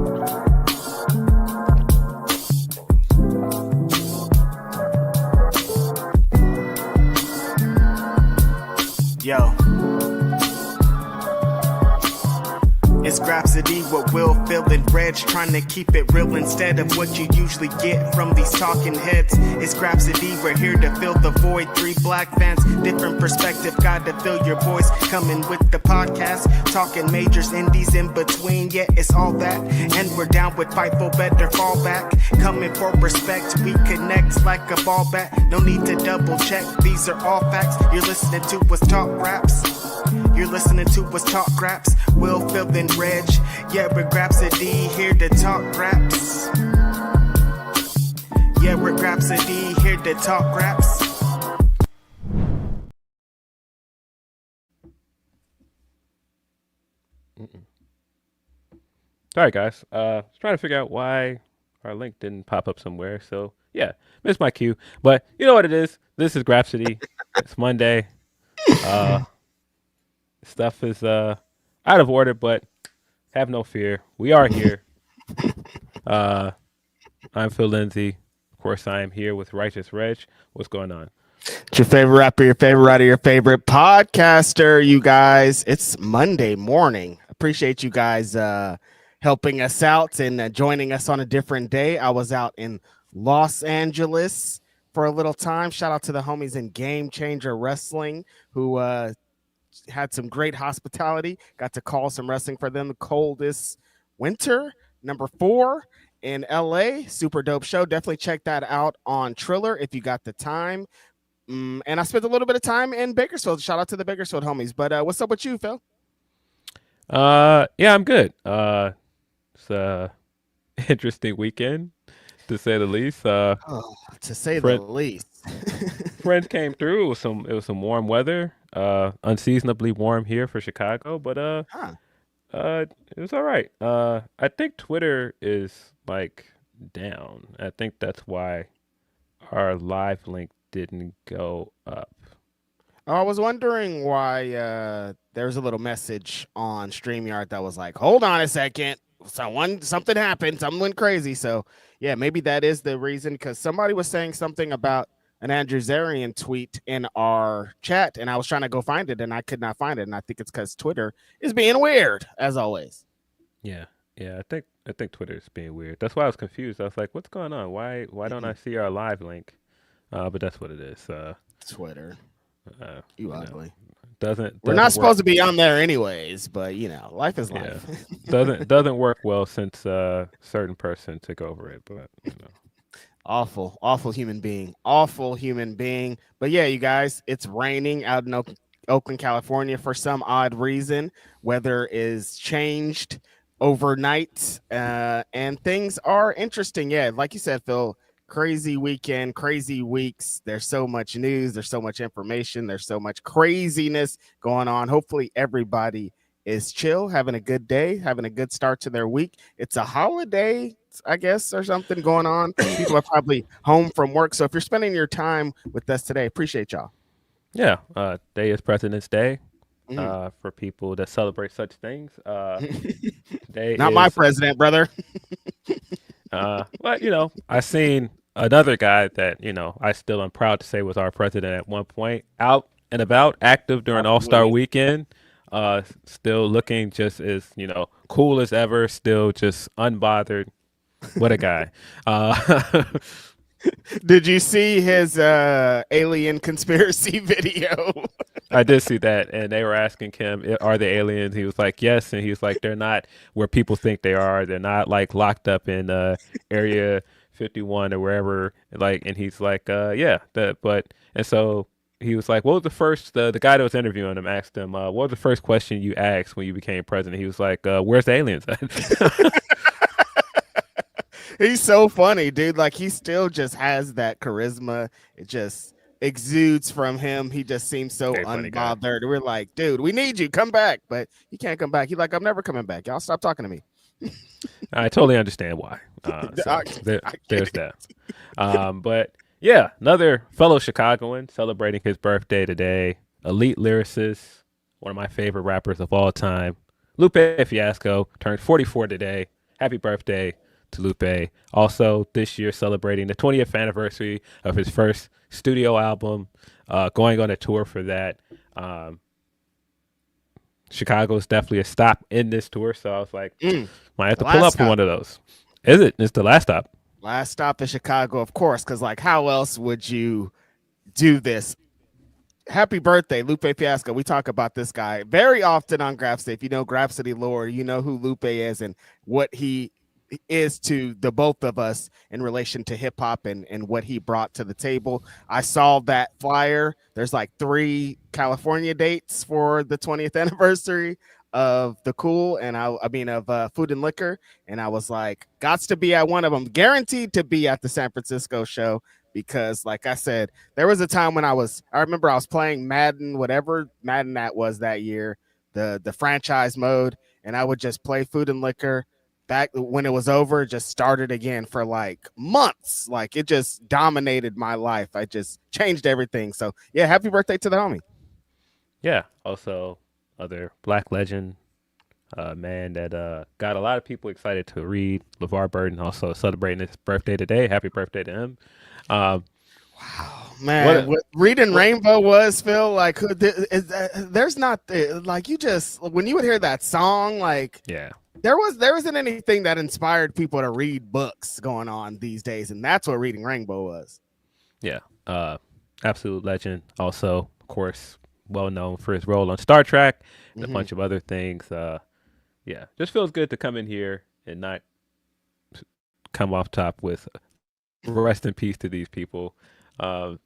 Yo. It's Grapsody with Will, Phil, and Reg, trying to keep it real instead of what you usually get from these talking heads. It's Grapsody, we're here to fill the void. 3 black fans, different perspective, got to fill your voice. Coming with the podcast, talking majors, indies in between. Yeah, it's all that, and we're down with Fightful, better fall back. Coming for respect, we connect like a ball bat. No need to double check, these are all facts. You're listening to us talk raps. You're listening to us talk raps. Will, Phil, and Reg. Yeah, we're Grapsody, here to talk raps. Yeah, we're Grapsody, here to talk raps. Sorry, guys. I was trying to figure out why our link didn't pop up somewhere. So, yeah, missed my cue. But you know what it is. This is Grapsody. It's Monday. Stuff is out of order, but have no fear. We are here. I'm Phil Lindsey. Of course, I am here with Righteous Reg. What's going on? It's your favorite rapper, your favorite writer, your favorite podcaster, you guys. It's Monday morning. Appreciate you guys helping us out and joining us on a different day. I was out in Los Angeles for a little time. Shout out to the homies in Game Changer Wrestling who had some great hospitality. Got to call some wrestling for them. The coldest winter, number 4 in LA. Super dope show. Definitely check that out on Triller if you got the time. And I spent a little bit of time in Bakersfield. Shout out to the Bakersfield homies. But what's up with you, Phil? Yeah, I'm good. It's a interesting weekend, to say the least. To say the least. Friends came through. It was some warm weather. Unseasonably warm here for Chicago, but it was all right. I think Twitter is like down. I think that's why our live link didn't go up. I was wondering why there was a little message on StreamYard that was like, hold on a second. Something happened. Something went crazy. So, yeah, maybe that is the reason, because somebody was saying something about an Andrew Zarian tweet in our chat, and I was trying to go find it, and I could not find it. And I think it's because Twitter is being weird, as always. Yeah. I think Twitter is being weird. That's why I was confused. I was like, what's going on? Why don't I see our live link? But that's what it is. Twitter. You ugly. We're not supposed to be on there anyways, but life is life. Yeah. doesn't work well since a certain person took over it, but awful human being. But yeah, you guys, it's raining out in Oakland, California for some odd reason. Weather is changed overnight, and things are interesting. Yeah, like you said, Phil, crazy weekend, crazy weeks. There's so much news, there's so much information, there's so much craziness going on. Hopefully everybody is chill, having a good day, having a good start to their week. It's a holiday, I guess, or something going on. People are probably home from work. So if you're spending your time with us today, appreciate y'all. Yeah. Today is President's Day. For people that celebrate such things. Not my president, brother. But I seen another guy that, I still am proud to say was our president at one point, out and about, active during All-Star Weekend, still looking just as, cool as ever, still just unbothered. What a guy. Did you see his alien conspiracy video? I did see that, and they were asking him, are they aliens? He was like, yes, and he was like, they're not where people think they are. They're not, like, locked up in Area 51 or wherever, and he's like, yeah, and so he was like, what was the first, the guy that was interviewing him asked him, what was the first question you asked when you became president? He was like, where's the aliens at? He's so funny, dude. Like, he still just has that charisma. It just exudes from him. He just seems so unbothered. We're like, dude, we need you. Come back. But he can't come back. He's like, I'm never coming back. Y'all stop talking to me. I totally understand why. There's that. But yeah, another fellow Chicagoan celebrating his birthday today. Elite lyricist, one of my favorite rappers of all time. Lupe Fiasco turned 44 today. happy birthday to Lupe. Also, this year celebrating the 20th anniversary of his first studio album, going on a tour for that. Chicago is definitely a stop in this tour, so I was like, might have to pull up for one of those. Is it? It's the last stop. Last stop in Chicago, of course, because like, how else would you do this? Happy birthday, Lupe Fiasco. We talk about this guy very often on Grapsody. If you know Grapsody lore, you know who Lupe is and what he is to the both of us in relation to hip hop and what he brought to the table. I saw that flyer. There's like 3 California dates for the 20th anniversary of the Cool and I mean of Food and Liquor, and I was like, gots to be at one of them, guaranteed to be at the San Francisco show. Because like I said, there was a time when I remember I was playing Madden, whatever Madden that was that year, the franchise mode, and I would just play Food and Liquor. Back when it was over, just started again for like months. Like it just dominated my life. I just changed everything. So yeah, happy birthday to the homie. Yeah. Also, other Black legend, man that got a lot of people excited to read. LeVar Burton also celebrating his birthday today. Happy birthday to him. Wow, man, what reading Rainbow was, Phil, like there's not like, you just, when you would hear that song, like, yeah, there wasn't anything that inspired people to read books going on these days, and that's what Reading Rainbow was. Yeah, absolute legend. Also, of course, well known for his role on Star Trek and a bunch of other things. Yeah, just feels good to come in here and not come off top with rest in peace to these people.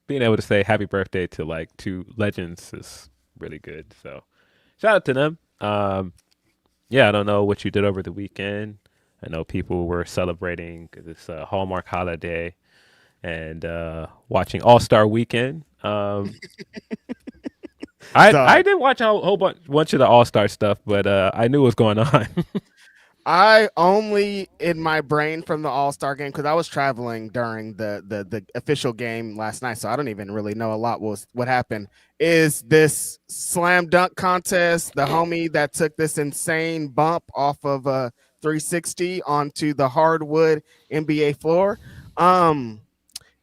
Being able to say happy birthday to like 2 legends is really good. So shout out to them. Yeah, I don't know what you did over the weekend. I know people were celebrating this Hallmark holiday and watching All-Star Weekend. I didn't watch a whole bunch of the All-Star stuff, but I knew what was going on. I only in my brain from the All-Star game, because I was traveling during the official game last night, so I don't even really know a lot what happened. Is this slam dunk contest, the homie that took this insane bump off of a 360 onto the hardwood NBA floor?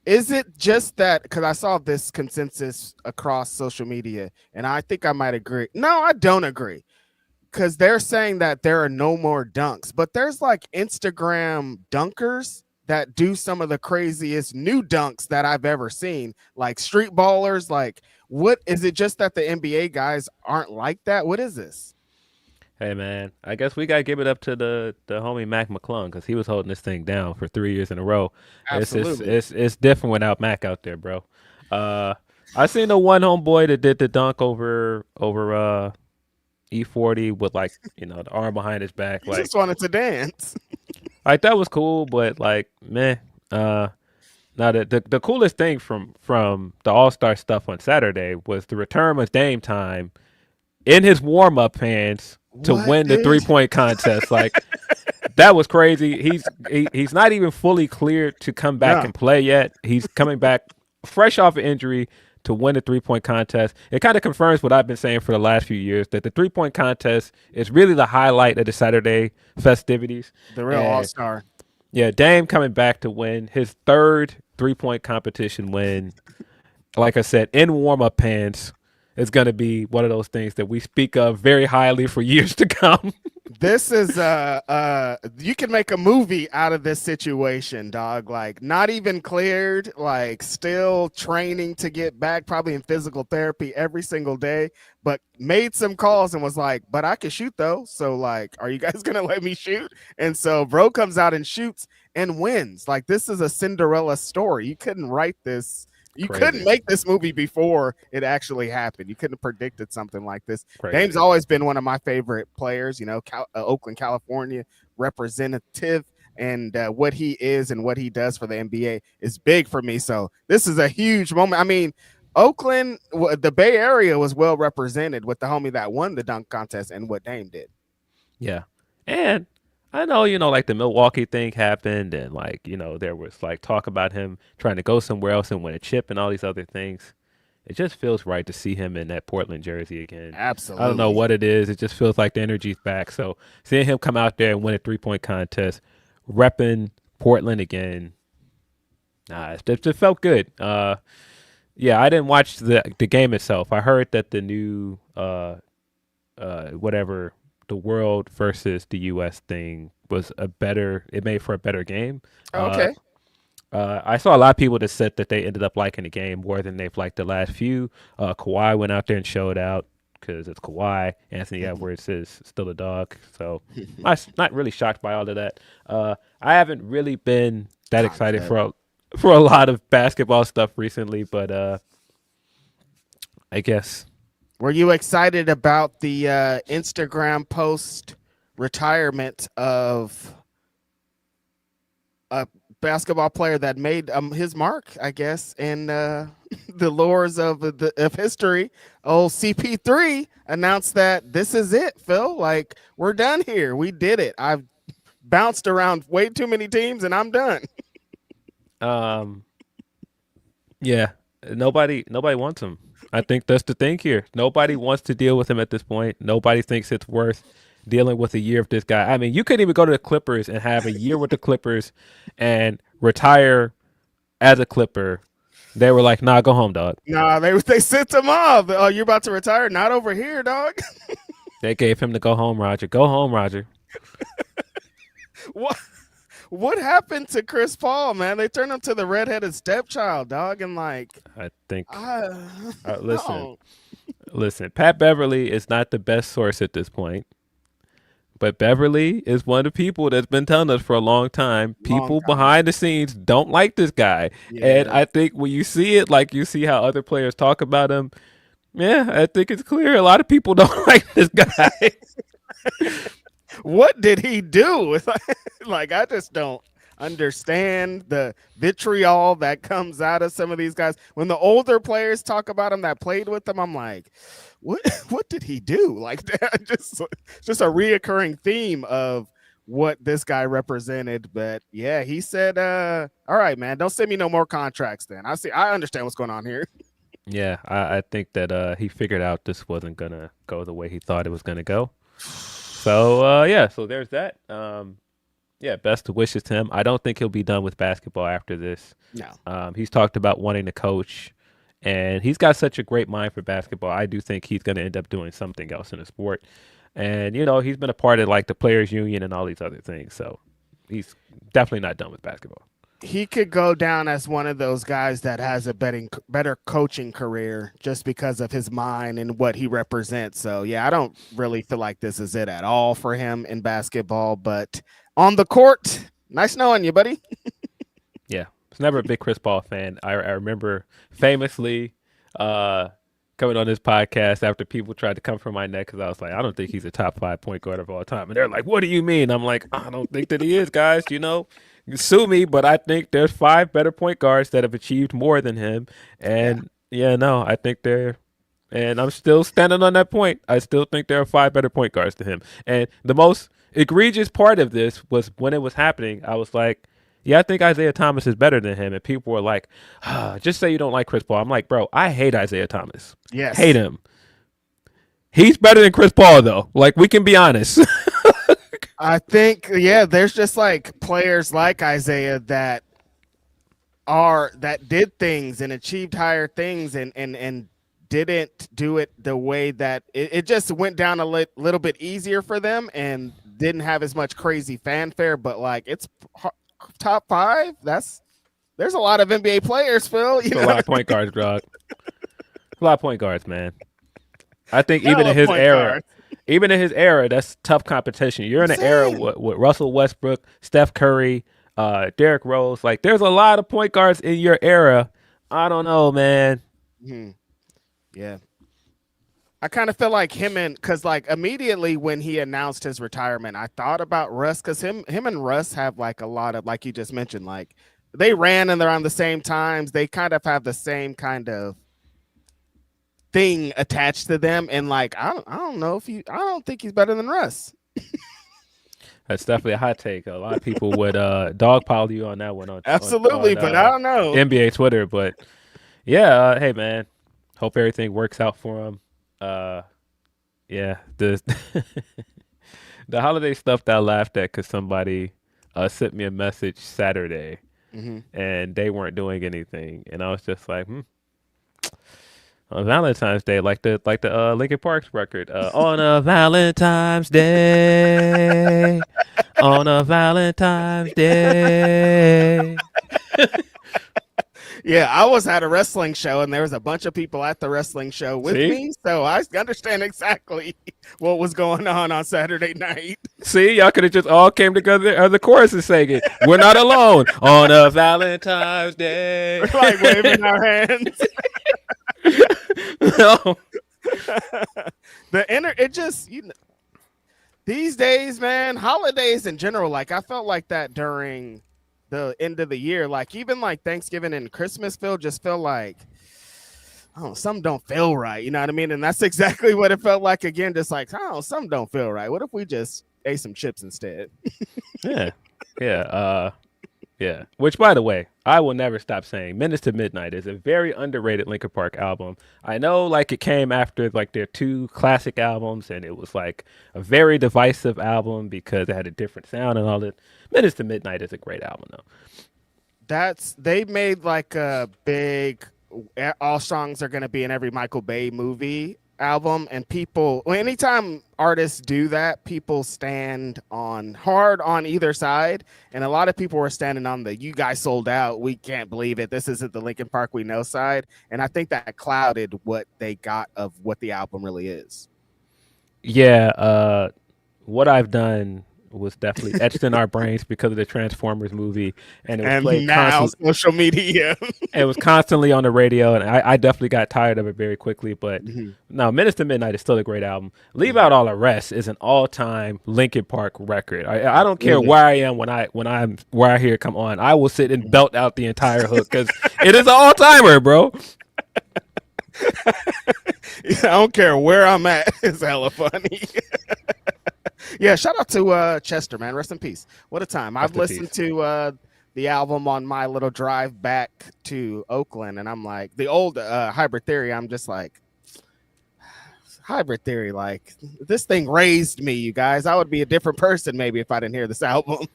Is it just that, because I saw this consensus across social media, and I think I might agree. No, I don't agree. Because they're saying that there are no more dunks, but there's like Instagram dunkers that do some of the craziest new dunks that I've ever seen, like street ballers. Like, what is it? Just that the NBA guys aren't like that? What is this? Hey man, I guess we gotta give it up to the homie Mac McClung, because he was holding this thing down for 3 years in a row. Absolutely. It's different without Mac out there, bro. I seen the one homeboy that did the dunk over E40 with like, the arm behind his back. Like, just wanted to dance. Like that was cool, but like, meh. Now the coolest thing from the All-Star stuff on Saturday was the return of Dame Time in his warm-up pants to win the 3-point contest. Like, that was crazy. He's not even fully cleared to come back and play yet. He's coming back fresh off an injury to win the 3-point contest. It kind of confirms what I've been saying for the last few years, that the 3-point contest is really the highlight of the Saturday festivities. The real All-Star. Yeah, Dame coming back to win his 3rd 3-point competition win. Like I said, in warm-up pants. It's going to be one of those things that we speak of very highly for years to come. This is you can make a movie out of this situation, dog. Like, not even cleared, like still training to get back, probably in physical therapy every single day, but made some calls and was like, but I can shoot though. So like, are you guys gonna let me shoot? And so bro comes out and shoots and wins. Like, this is a Cinderella story. You couldn't write this. You couldn't make this movie before it actually happened. You couldn't have predicted something like this. Crazy. Dame's always been one of my favorite players, Oakland, California representative, and what he is and what he does for the NBA is big for me. So this is a huge moment. I mean, Oakland, the Bay Area was well represented with the homie that won the dunk contest and what Dame did. Yeah. And I know, like the Milwaukee thing happened, and like, there was like talk about him trying to go somewhere else and win a chip and all these other things. it just feels right to see him in that Portland jersey again. Absolutely. I don't know what it is. It just feels like the energy's back. So seeing him come out there and win a 3-point contest, repping Portland again, it just felt good. Yeah, I didn't watch the game itself. I heard that the new whatever the world versus the U.S. thing was it made for a better game. Okay. I saw a lot of people that said that they ended up liking the game more than they've liked the last few. Kawhi went out there and showed out because it's Kawhi. Anthony Edwards is still a dog. So I'm not really shocked by all of that. I haven't really been that excited for a lot of basketball stuff recently, but I guess. Were you excited about the Instagram post retirement of a basketball player that made his mark, I guess, in the lores of history? Old CP3 announced that this is it, Phil. Like, we're done here. We did it. I've bounced around way too many teams, and I'm done. Yeah, nobody wants him. I think that's the thing here. Nobody wants to deal with him at this point. Nobody thinks it's worth dealing with a year of this guy. I mean, you couldn't even go to the Clippers and have a year with the Clippers and retire as a Clipper. They were like, nah, go home, dog. Nah, they sent him off. Oh, you're about to retire? Not over here, dog. They gave him the go home, Roger. Go home, Roger. What happened to Chris Paul, man? They turned him to the redheaded stepchild, dog, and like I think listen. Listen, Pat Beverly is not the best source at this point. But Beverly is one of the people that's been telling us for a long time. People behind the scenes don't like this guy. Yeah. And I think when you see it, like you see how other players talk about him, yeah, I think it's clear a lot of people don't like this guy. What did he do? Like, I just don't understand the vitriol that comes out of some of these guys. When the older players talk about him that played with them, I'm like, what did he do? Like, just a reoccurring theme of what this guy represented. But yeah, he said, all right, man, don't send me no more contracts then. I understand what's going on here. Yeah, I think that he figured out this wasn't going to go the way he thought it was going to go. So, so there's that. Yeah, best wishes to him. I don't think he'll be done with basketball after this. No. He's talked about wanting to coach, and he's got such a great mind for basketball. I do think he's going to end up doing something else in the sport. And, he's been a part of, like, the Players Union and all these other things. So he's definitely not done with basketball. He could go down as one of those guys that has a better coaching career just because of his mind and what he represents. So, yeah, I don't really feel like this is it at all for him in basketball. But on the court, nice knowing you, buddy. Yeah, I was never a big Chris Paul fan. I remember famously coming on this podcast after people tried to come for my neck because I was like, I don't think he's a top 5 point guard of all time. And they're like, what do you mean? I'm like, I don't think that he is, guys. You sue me, but I think there's 5 better point guards that have achieved more than him. And I think and I'm still standing on that point. I still think there are 5 better point guards to him. And the most egregious part of this was when it was happening, I was like, yeah, I think Isaiah Thomas is better than him. And people were like, just say you don't like Chris Paul. I'm like, bro, I hate Isaiah Thomas. Yes. Hate him. He's better than Chris Paul, though. Like, we can be honest. I think, there's just like players like Isaiah that did things and achieved higher things and didn't do it the way that it just went down a little bit easier for them and didn't have as much crazy fanfare. But like, it's top 5. There's a lot of NBA players, Phil. A lot of point guards, dog. A lot of point guards, man. I think even in his era, that's tough competition. You're in an era with Russell Westbrook, Steph Curry, Derrick Rose. Like, there's a lot of point guards in your era. I don't know, man. Mm-hmm. Yeah. I kind of feel like because like immediately when he announced his retirement, I thought about Russ because him and Russ have like a lot of, like you just mentioned, like they ran and they're on the same times. They kind of have the same kind of thing attached to them. And like, I don't think he's better than Russ. That's definitely a hot take. A lot of people would dogpile you on that one. Absolutely, but I don't know. NBA Twitter, but yeah, hey man, Hope everything works out for him. Yeah, the the holiday stuff that I laughed at because somebody sent me a message Saturday and they weren't doing anything, and I was just like, on Valentine's Day, like the Linkin Park's record, on a Valentine's Day, on a Valentine's Day. Yeah, I was at a wrestling show and there was a bunch of people at the wrestling show with me, so I understand exactly what was going on Saturday night. See, y'all could have just all came together, or the chorus is singing, "We're not alone on a Valentine's Day." We're like waving our hands. No. It just these days, man, holidays in general, like I felt like that during the end of the year, like even like Thanksgiving and Christmas just feel like, oh, some don't feel right, you know what I mean? And that's exactly what it felt like again, just like, oh, some don't feel right. What if we just ate some chips instead? Yeah. Which, by the way, I will never stop saying Minutes to Midnight is a very underrated Linkin Park album. I know, like, it came after like their two classic albums, and it was like a very divisive album because it had a different sound and all that. Minutes to Midnight is a great album, though. They made like a big all songs are gonna be in every Michael Bay movie album, and anytime artists do that, people stand hard on either side, and a lot of people were standing on the "you guys sold out, we can't believe it, this isn't the Linkin Park we know" side, and I think that clouded what they got of what the album really is. Yeah, what I've done was definitely etched in our brains because of the Transformers movie, and it was played now social media. It was constantly on the radio, and I definitely got tired of it very quickly. But no, Minutes to Midnight is still a great album. Leave Out All the Rest is an all-time Linkin Park record. I don't care where I am where I hear it come on. I will sit and belt out the entire hook because it is an all-timer, bro. I don't care where I'm at. It's hella funny. Yeah, shout out to Chester, man. Rest in peace. What a time. I've listened to the album on my little drive back to Oakland, and I'm like, the old Hybrid Theory, I'm just like, Hybrid Theory, like, this thing raised me, you guys. I would be a different person maybe if I didn't hear this album.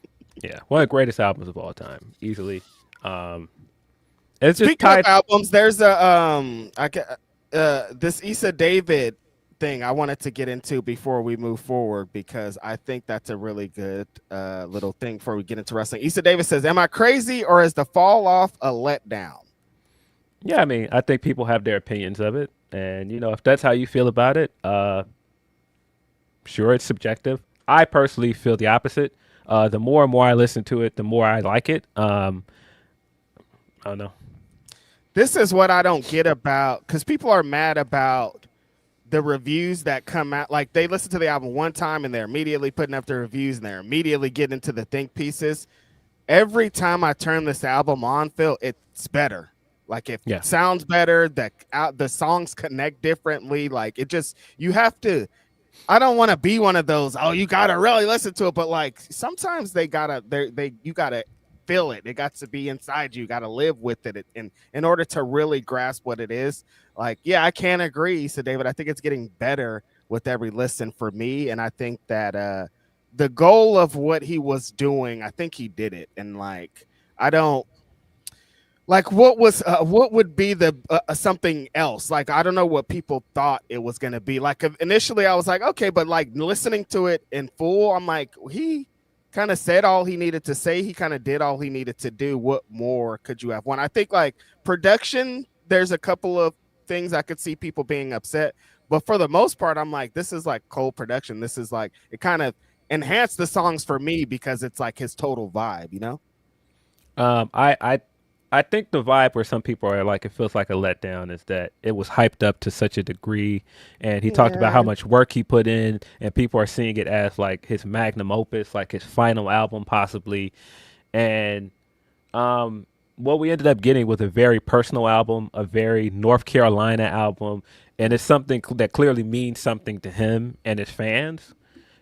Yeah, one of the greatest albums of all time, easily. It's just Speaking of albums, there's this Issa David thing I wanted to get into before we move forward, because I think that's a really good little thing before we get into wrestling. Issa David says, "Am I crazy, or is the fall off a letdown?" Yeah, I mean, I think people have their opinions of it, and if that's how you feel about it, sure, it's subjective. I personally feel the opposite. The more and more I listen to it, the more I like it. I don't know. This is what I don't get about, because people are mad about the reviews that come out. Like, they listen to the album one time and they're immediately putting up their reviews and they're immediately getting into the think pieces. Every time I turn this album on, Phil, it's better. Like, it sounds better, the songs connect differently. Like, it just, you have to, I don't want to be one of those, oh, you got to really listen to it. But like, sometimes you got to feel it. It got to be inside you. You got to live with it in order to really grasp what it is. Like, yeah, I can't agree. So, David, I think it's getting better with every listen for me. And I think that the goal of what he was doing, I think he did it. And like, I don't like what would be the something else. Like, I don't know what people thought it was going to be. Like, initially I was like, okay, but like listening to it in full, I'm like, he kind of said all he needed to say. He kind of did all he needed to do. What more could you have won? I think like production, there's a couple of things I could see people being upset, but for the most part, I'm like, this is like cold production. This is like, it kind of enhanced the songs for me because it's like his total vibe, I think the vibe where some people are like, it feels like a letdown, is that it was hyped up to such a degree, and he talked about how much work he put in, and people are seeing it as like his magnum opus, like his final album possibly. And what we ended up getting was a very personal album, a very North Carolina album, and it's something that clearly means something to him and his fans.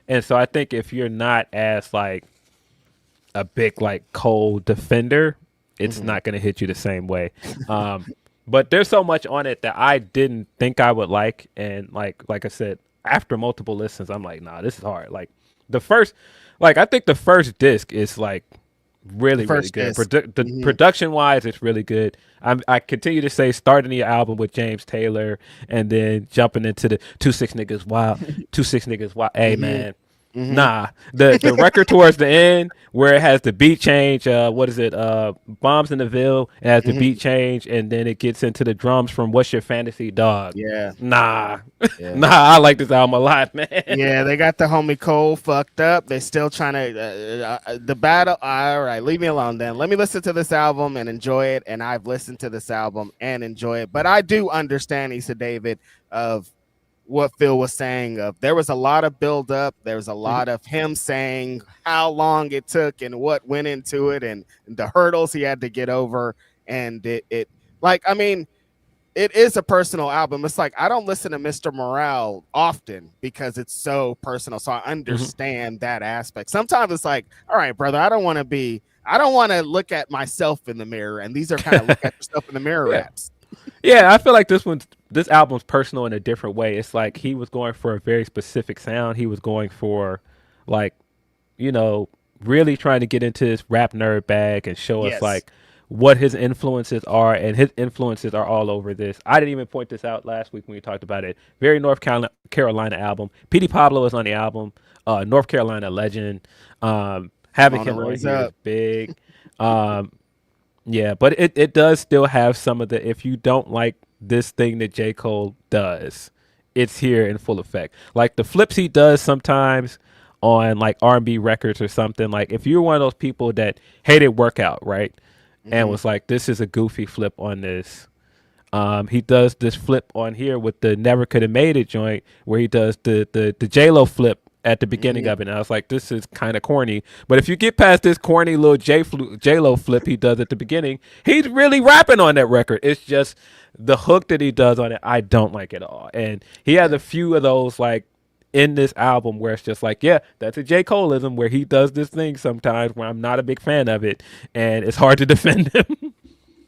And so I think if you're not as like a big like Cole defender, it's not going to hit you the same way. But there's so much on it that I didn't think I would like, and like I said, after multiple listens, I'm like, nah, this is hard. Like the first, like I think the first disc is like The really first good. disc. The production wise, it's really good. I continue to say starting the album with James Taylor and then jumping into the 2-6 niggas wild, 2-6 niggas wild. Hey man. Nah, the record towards the end where it has the beat change, what is it? Bombs in the Ville. It has the beat change, and then it gets into the drums from What's Your Fantasy, Dog. Yeah. Nah, nah, I like this album a lot, man. Yeah, they got the homie Cole fucked up. They still trying to the battle. All right, leave me alone then. Let me listen to this album and enjoy it. And I've listened to this album and enjoy it. But I do understand, Issa David, of what Phil was saying. Of there was a lot of build up. There was a lot of him saying how long it took and what went into it and the hurdles he had to get over. And it like, I mean, it is a personal album. It's like I don't listen to Mr. Morale often because it's so personal. So I understand that aspect. Sometimes it's like, all right, brother, I don't want to look at myself in the mirror. And these are kind of look at yourself in the mirror raps. Yeah, I feel like this album's personal in a different way. It's like he was going for a very specific sound. He was going for like, you know, really trying to get into his rap nerd bag and show us like what his influences are, and his influences are all over this. I didn't even point this out last week when we talked about it. Very North Carolina album. P.D. Pablo is on the album. North Carolina legend. Having him on here is big. Yeah, but it does still have some of the, if you don't like this thing that J. Cole does, it's here in full effect. Like the flips he does sometimes on like R&B records or something. Like if you're one of those people that hated Workout, right? And was like, this is a goofy flip on this. He does this flip on here with the Never Could Have Made It joint where he does the J-Lo flip at the beginning of it. And I was like, this is kind of corny. But if you get past this corny little J-Lo flip he does at the beginning, he's really rapping on that record. It's just the hook that he does on it, I don't like at all. And he has a few of those like in this album where it's just like, yeah, that's a J. Coleism where he does this thing sometimes where I'm not a big fan of it and it's hard to defend him.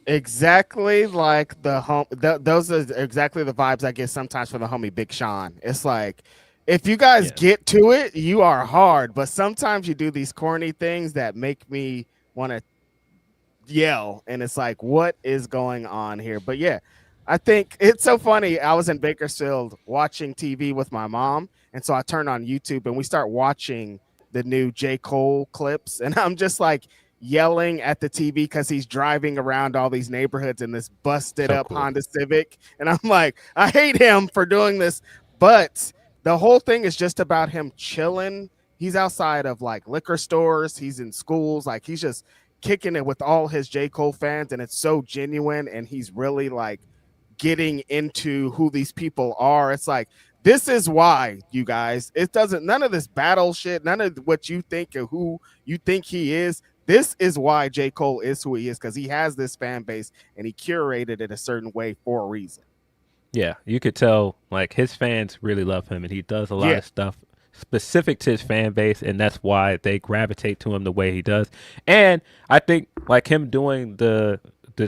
Exactly like those are exactly the vibes I get sometimes from the homie Big Sean. It's like, if you guys get to it, you are hard, but sometimes you do these corny things that make me want to yell, and it's like, what is going on here? But yeah, I think it's so funny. I was in Bakersfield watching TV with my mom, and so I turned on YouTube and we start watching the new J. Cole clips, and I'm just like yelling at the TV because he's driving around all these neighborhoods in this busted up Honda Civic, and I'm like, I hate him for doing this, but the whole thing is just about him chilling. He's outside of like liquor stores, he's in schools, like he's just kicking it with all his J. Cole fans, and it's so genuine, and he's really like getting into who these people are. It's like, this is why, you guys, it doesn't, none of this battle shit, none of what you think of who you think he is. This is why J. Cole is who he is, because he has this fan base and he curated it a certain way for a reason. Yeah, you could tell like his fans really love him, and he does a lot of stuff specific to his fan base, and that's why they gravitate to him the way he does. And I think like him doing the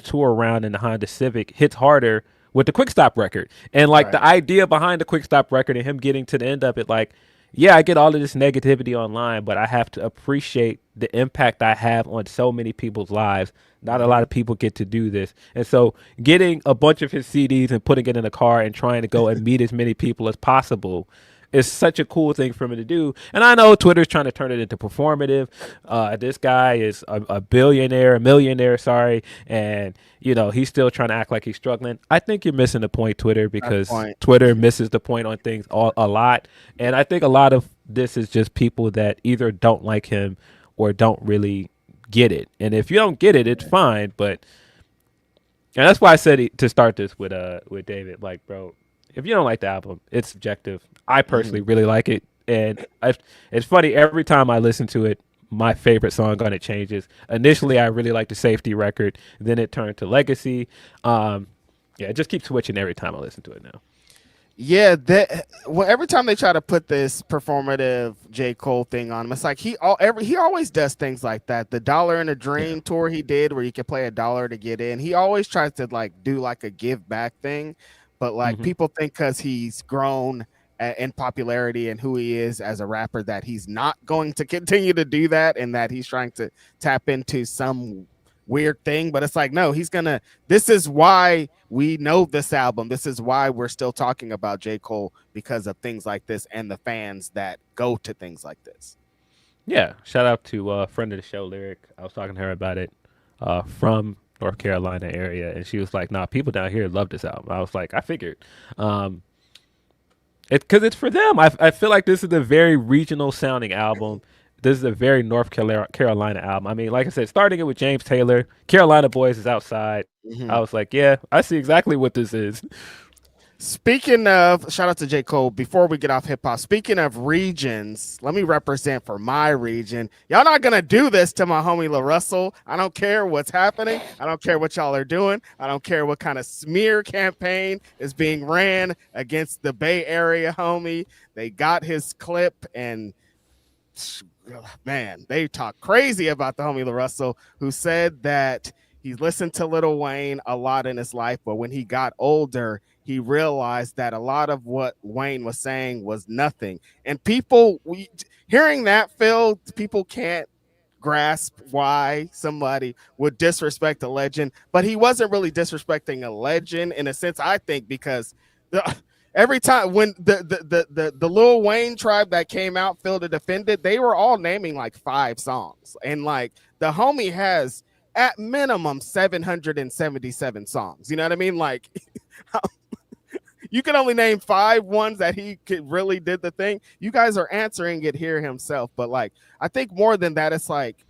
tour around in the Honda Civic hits harder with the Quick Stop record, and like the idea behind the Quick Stop record and him getting to the end of it, like, yeah, I get all of this negativity online, but I have to appreciate the impact I have on so many people's lives. Not a lot of people get to do this. And so getting a bunch of his CDs and putting it in a car and trying to go and meet as many people as possible is such a cool thing for me to do. And I know Twitter's trying to turn it into performative. This guy is a millionaire, sorry. And, you know, he's still trying to act like he's struggling. I think you're missing the point, Twitter, because Twitter misses the point on things a lot. And I think a lot of this is just people that either don't like him or don't really get it. And if you don't get it, it's fine. But, and that's why I said to start this with David, like, bro, if you don't like the album, it's subjective. I personally really like it, and it's funny, every time I listen to it, my favorite song on it changes. Initially, I really liked the Safety record, then it turned to Legacy. Yeah, it just keeps switching every time I listen to it now. Yeah, that well, every time they try to put this performative J. Cole thing on him, it's like he always does things like that. The Dollar and a Yeah. Dream tour he did, where you could play $1 to get in. He always tries to like do like a give back thing, but like Hmm. people think because he's grown in popularity and who he is as a rapper that he's not going to continue to do that, and that he's trying to tap into some weird thing. But it's like, no, he's gonna. This is why we know this album. This is why we're still talking about J. Cole, because of things like this and the fans that go to things like this. Yeah. Shout out to friend of the show, Lyric. I was talking to her about it from North Carolina area, and she was like, "Nah, people down here love this album." I was like, "I figured." Um, because it's for them. I feel like this is a very regional sounding album. This is a very North Carolina album. I mean, like I said, starting it with James Taylor, Carolina Boys is outside. I Mhm. was like, yeah, I see exactly what this is. Speaking of, shout out to J. Cole. Before we get off hip hop, speaking of regions, let me represent for my region. Y'all not gonna do this to my homie La Russell. I don't care what's happening. I don't care what y'all are doing. I don't care what kind of smear campaign is being ran against the Bay Area homie. They got his clip, and man, they talk crazy about the homie La Russell, who said that he's listened to Lil Wayne a lot in his life, but when he got older, he realized that a lot of what Wayne was saying was nothing. And hearing that, Phil, people can't grasp why somebody would disrespect a legend, but he wasn't really disrespecting a legend in a sense, I think, because every time when the Lil Wayne tribe that came out, Phil, to defend it, they were all naming like 5 songs, and like the homie has at minimum 777 songs. You know what I mean? Like you can only name 5 ones that he really did the thing. You guys are answering it here himself, but like I think more than that, it's like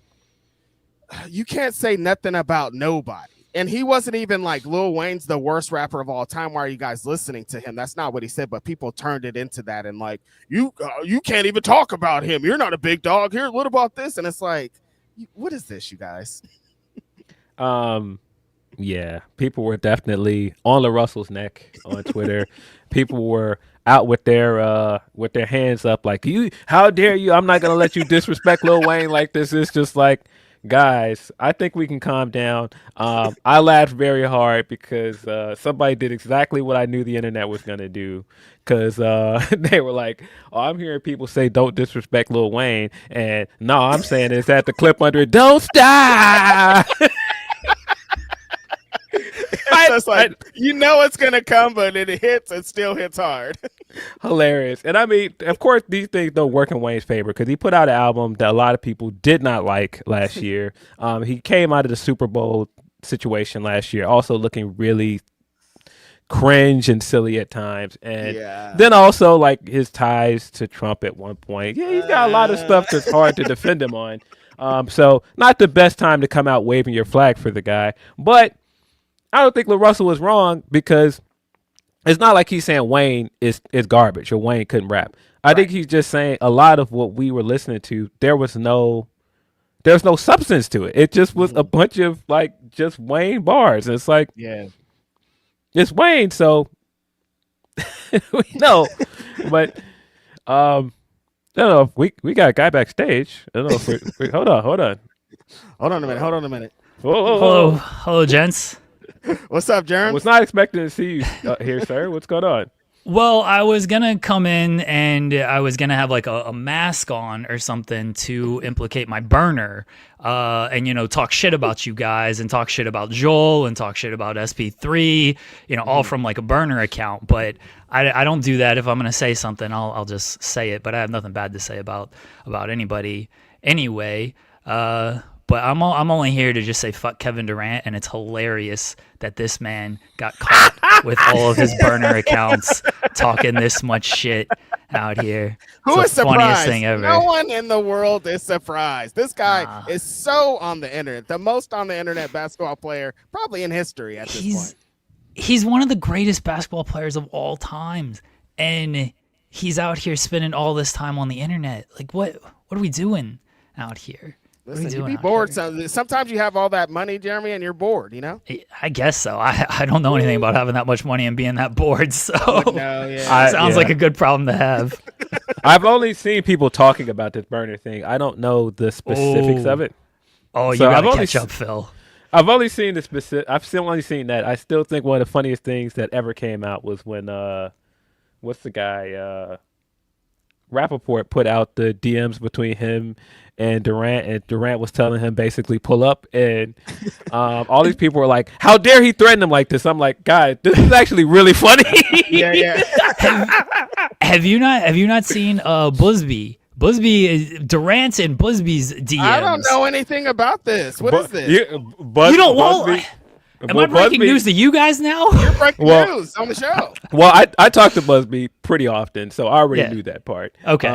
you can't say nothing about nobody. And he wasn't even like Lil Wayne's the worst rapper of all time. Why are you guys listening to him? That's not what he said, but people turned it into that, and like you can't even talk about him. You're not a big dog here. What about this? And it's like, what is this, you guys? Um, yeah, people were definitely on La Russell's neck on Twitter. People were out with their hands up, like, you, how dare you? I'm not gonna let you disrespect Lil Wayne like this. It's just like, guys, I think we can calm down. I laughed very hard because somebody did exactly what I knew the internet was gonna do. Because they were like, "Oh, I'm hearing people say don't disrespect Lil Wayne," and no, I'm saying is that the clip under it, "Don't stop." It's just like, you know it's gonna come, but it hits, it still hits hard. Hilarious. And I mean, of course, these things don't work in Wayne's favor because he put out an album that a lot of people did not like last year. He came out of the Super Bowl situation last year, also looking really cringe and silly at times. And Yeah. then also like his ties to Trump at one point. Yeah, he's got a lot of stuff that's hard to defend him on. So not the best time to come out waving your flag for the guy. But I don't think Lil Russell was wrong because it's not like he's saying Wayne is garbage or Wayne couldn't rap. I think he's just saying a lot of what we were listening to, there's no substance to it. It just was a bunch of like just Wayne bars. And it's like, Yeah. it's Wayne, so we know. But I don't know if we got a guy backstage. I don't know if hold on. Hold on a minute. Whoa. Hello, gents. What's up, I Jeremy? was not expecting to see you here, sir. What's going on? Well, I was gonna come in and I was gonna have like a mask on or something to implicate my burner, and talk shit about you guys and talk shit about Joel and talk shit about SP3, all from like a burner account. But I don't do that. If I'm gonna say something, I'll just say it. But I have nothing bad to say about anybody anyway. But I'm only here to just say fuck Kevin Durant, and it's hilarious that this man got caught with all of his burner accounts talking this much shit out here. Who it's is the funniest surprised? thing ever. No one in the world is surprised. This guy is so on the internet, the most on the internet basketball player probably in history at this point. He's one of the greatest basketball players of all times, and he's out here spending all this time on the internet. Like, what are we doing out here? Listen, you doing be out bored. here? Sometimes you have all that money, Jeremy, and you're bored. You know. I guess so. I don't know anything about having that much money and being that bored. So No, yeah. sounds like a good problem to have. I've only seen people talking about this burner thing. I don't know the specifics of it. Oh, you So I've gotta only catch up, Phil. I've only seen the specific. I've still only seen that. I still think one of the funniest things that ever came out was when what's the guy Rappaport put out the DMs between him and Durant was telling him basically pull up, and all these people were like, "How dare he threaten him like this?" I'm like, "God, this is actually really funny." Yeah. Have you not seen Busby? Busby is Durant's in Busby's DMs. I don't know anything about this. What is this? You don't know? Am I breaking news to you guys now? You're breaking news on the show. Well, I talk to Busby pretty often, so I already knew that part. Okay,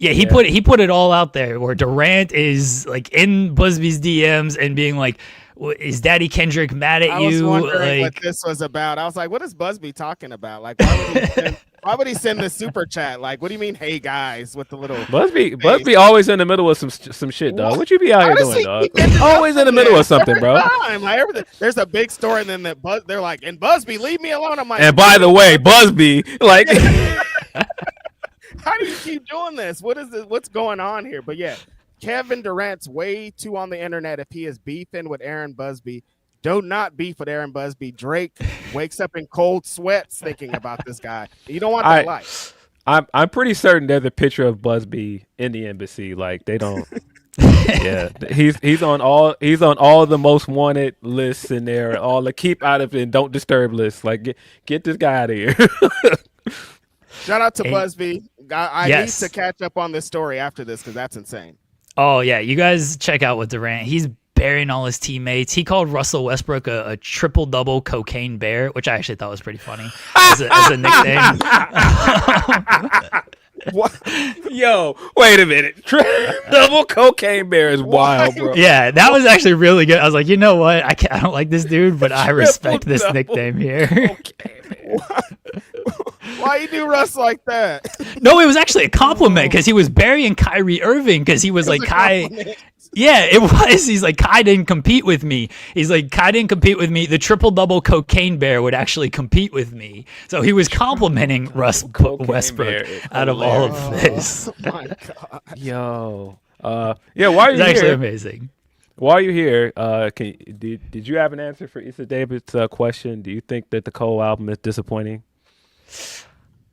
he put it all out there where Durant is like in Busby's DMs and being like, "Is Daddy Kendrick mad at you?" I was wondering like, what this was about. I was like, "What is Busby talking about? Like, why would he send the super chat? Like, what do you mean, hey guys, with the little Busby always in the middle of some shit, dog. What you be out here doing, dog? Always in the middle of something, bro. Like, everything. There's a big story, and then they're like, "And Busby, leave me alone." I'm like, and by the way, Busby, like, how do you keep doing this? What is this? What's going on here? But yeah, Kevin Durant's way too on the internet if he is beefing with Aaron Busby. Do not beef with Aaron Busby. Drake wakes up in cold sweats thinking about this guy. You don't want that life. I'm pretty certain there's a picture of Busby in the embassy. Like they don't. Yeah, he's on all the most wanted lists in there. All the keep out of it and don't disturb lists. Like get this guy out of here. Shout out to Busby. I need to catch up on this story after this because that's insane. Oh yeah, you guys check out with Durant. He's burying all his teammates. He called Russell Westbrook a triple-double cocaine bear, which I actually thought was pretty funny as a nickname. What? Yo, wait a minute. Double cocaine bear is wild, bro. Yeah, that was actually really good. I was like, you know what? I don't like this dude, but I respect this nickname here. Why you do Russ like that? No, it was actually a compliment because he was burying Kyrie Irving because he was like, Kai. Yeah, it was. He's like, Kai didn't compete with me. He's like, Kai didn't compete with me. The triple-double cocaine bear would actually compete with me. So he was complimenting Russ Westbrook out of all of this. Oh my God. Yo. Yeah, why are you It's actually here? amazing. While you're here, did you have an answer for Issa David's question? Do you think that the Cole album is disappointing?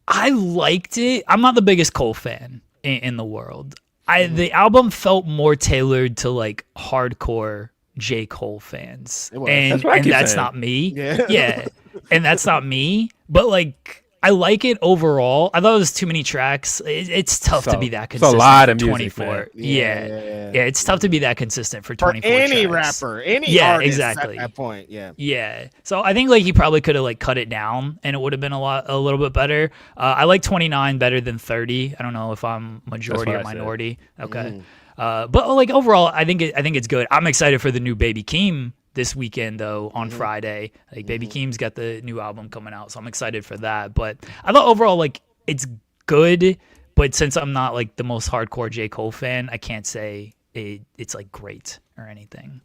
I liked it. I'm not the biggest Cole fan in the world. The album felt more tailored to like hardcore J. Cole fans, and that's not me. Yeah, and that's not me. But like, I like it overall. I thought it was too many tracks. It's tough to be that consistent. It's a lot of for music, 24. man. Yeah, it's tough to be that consistent for 24 any tracks. rapper, any artist exactly. at that point. Yeah. So I think like he probably could have like cut it down and it would have been a little bit better. I like 29 better than 30. I don't know if I'm majority or minority. Okay. But like overall, I think it's good. I'm excited for the new Baby Keem this weekend though on Friday. Like Baby Keem's got the new album coming out, so I'm excited for that. But I thought overall like it's good, but since I'm not like the most hardcore J. Cole fan, I can't say it's like great or anything.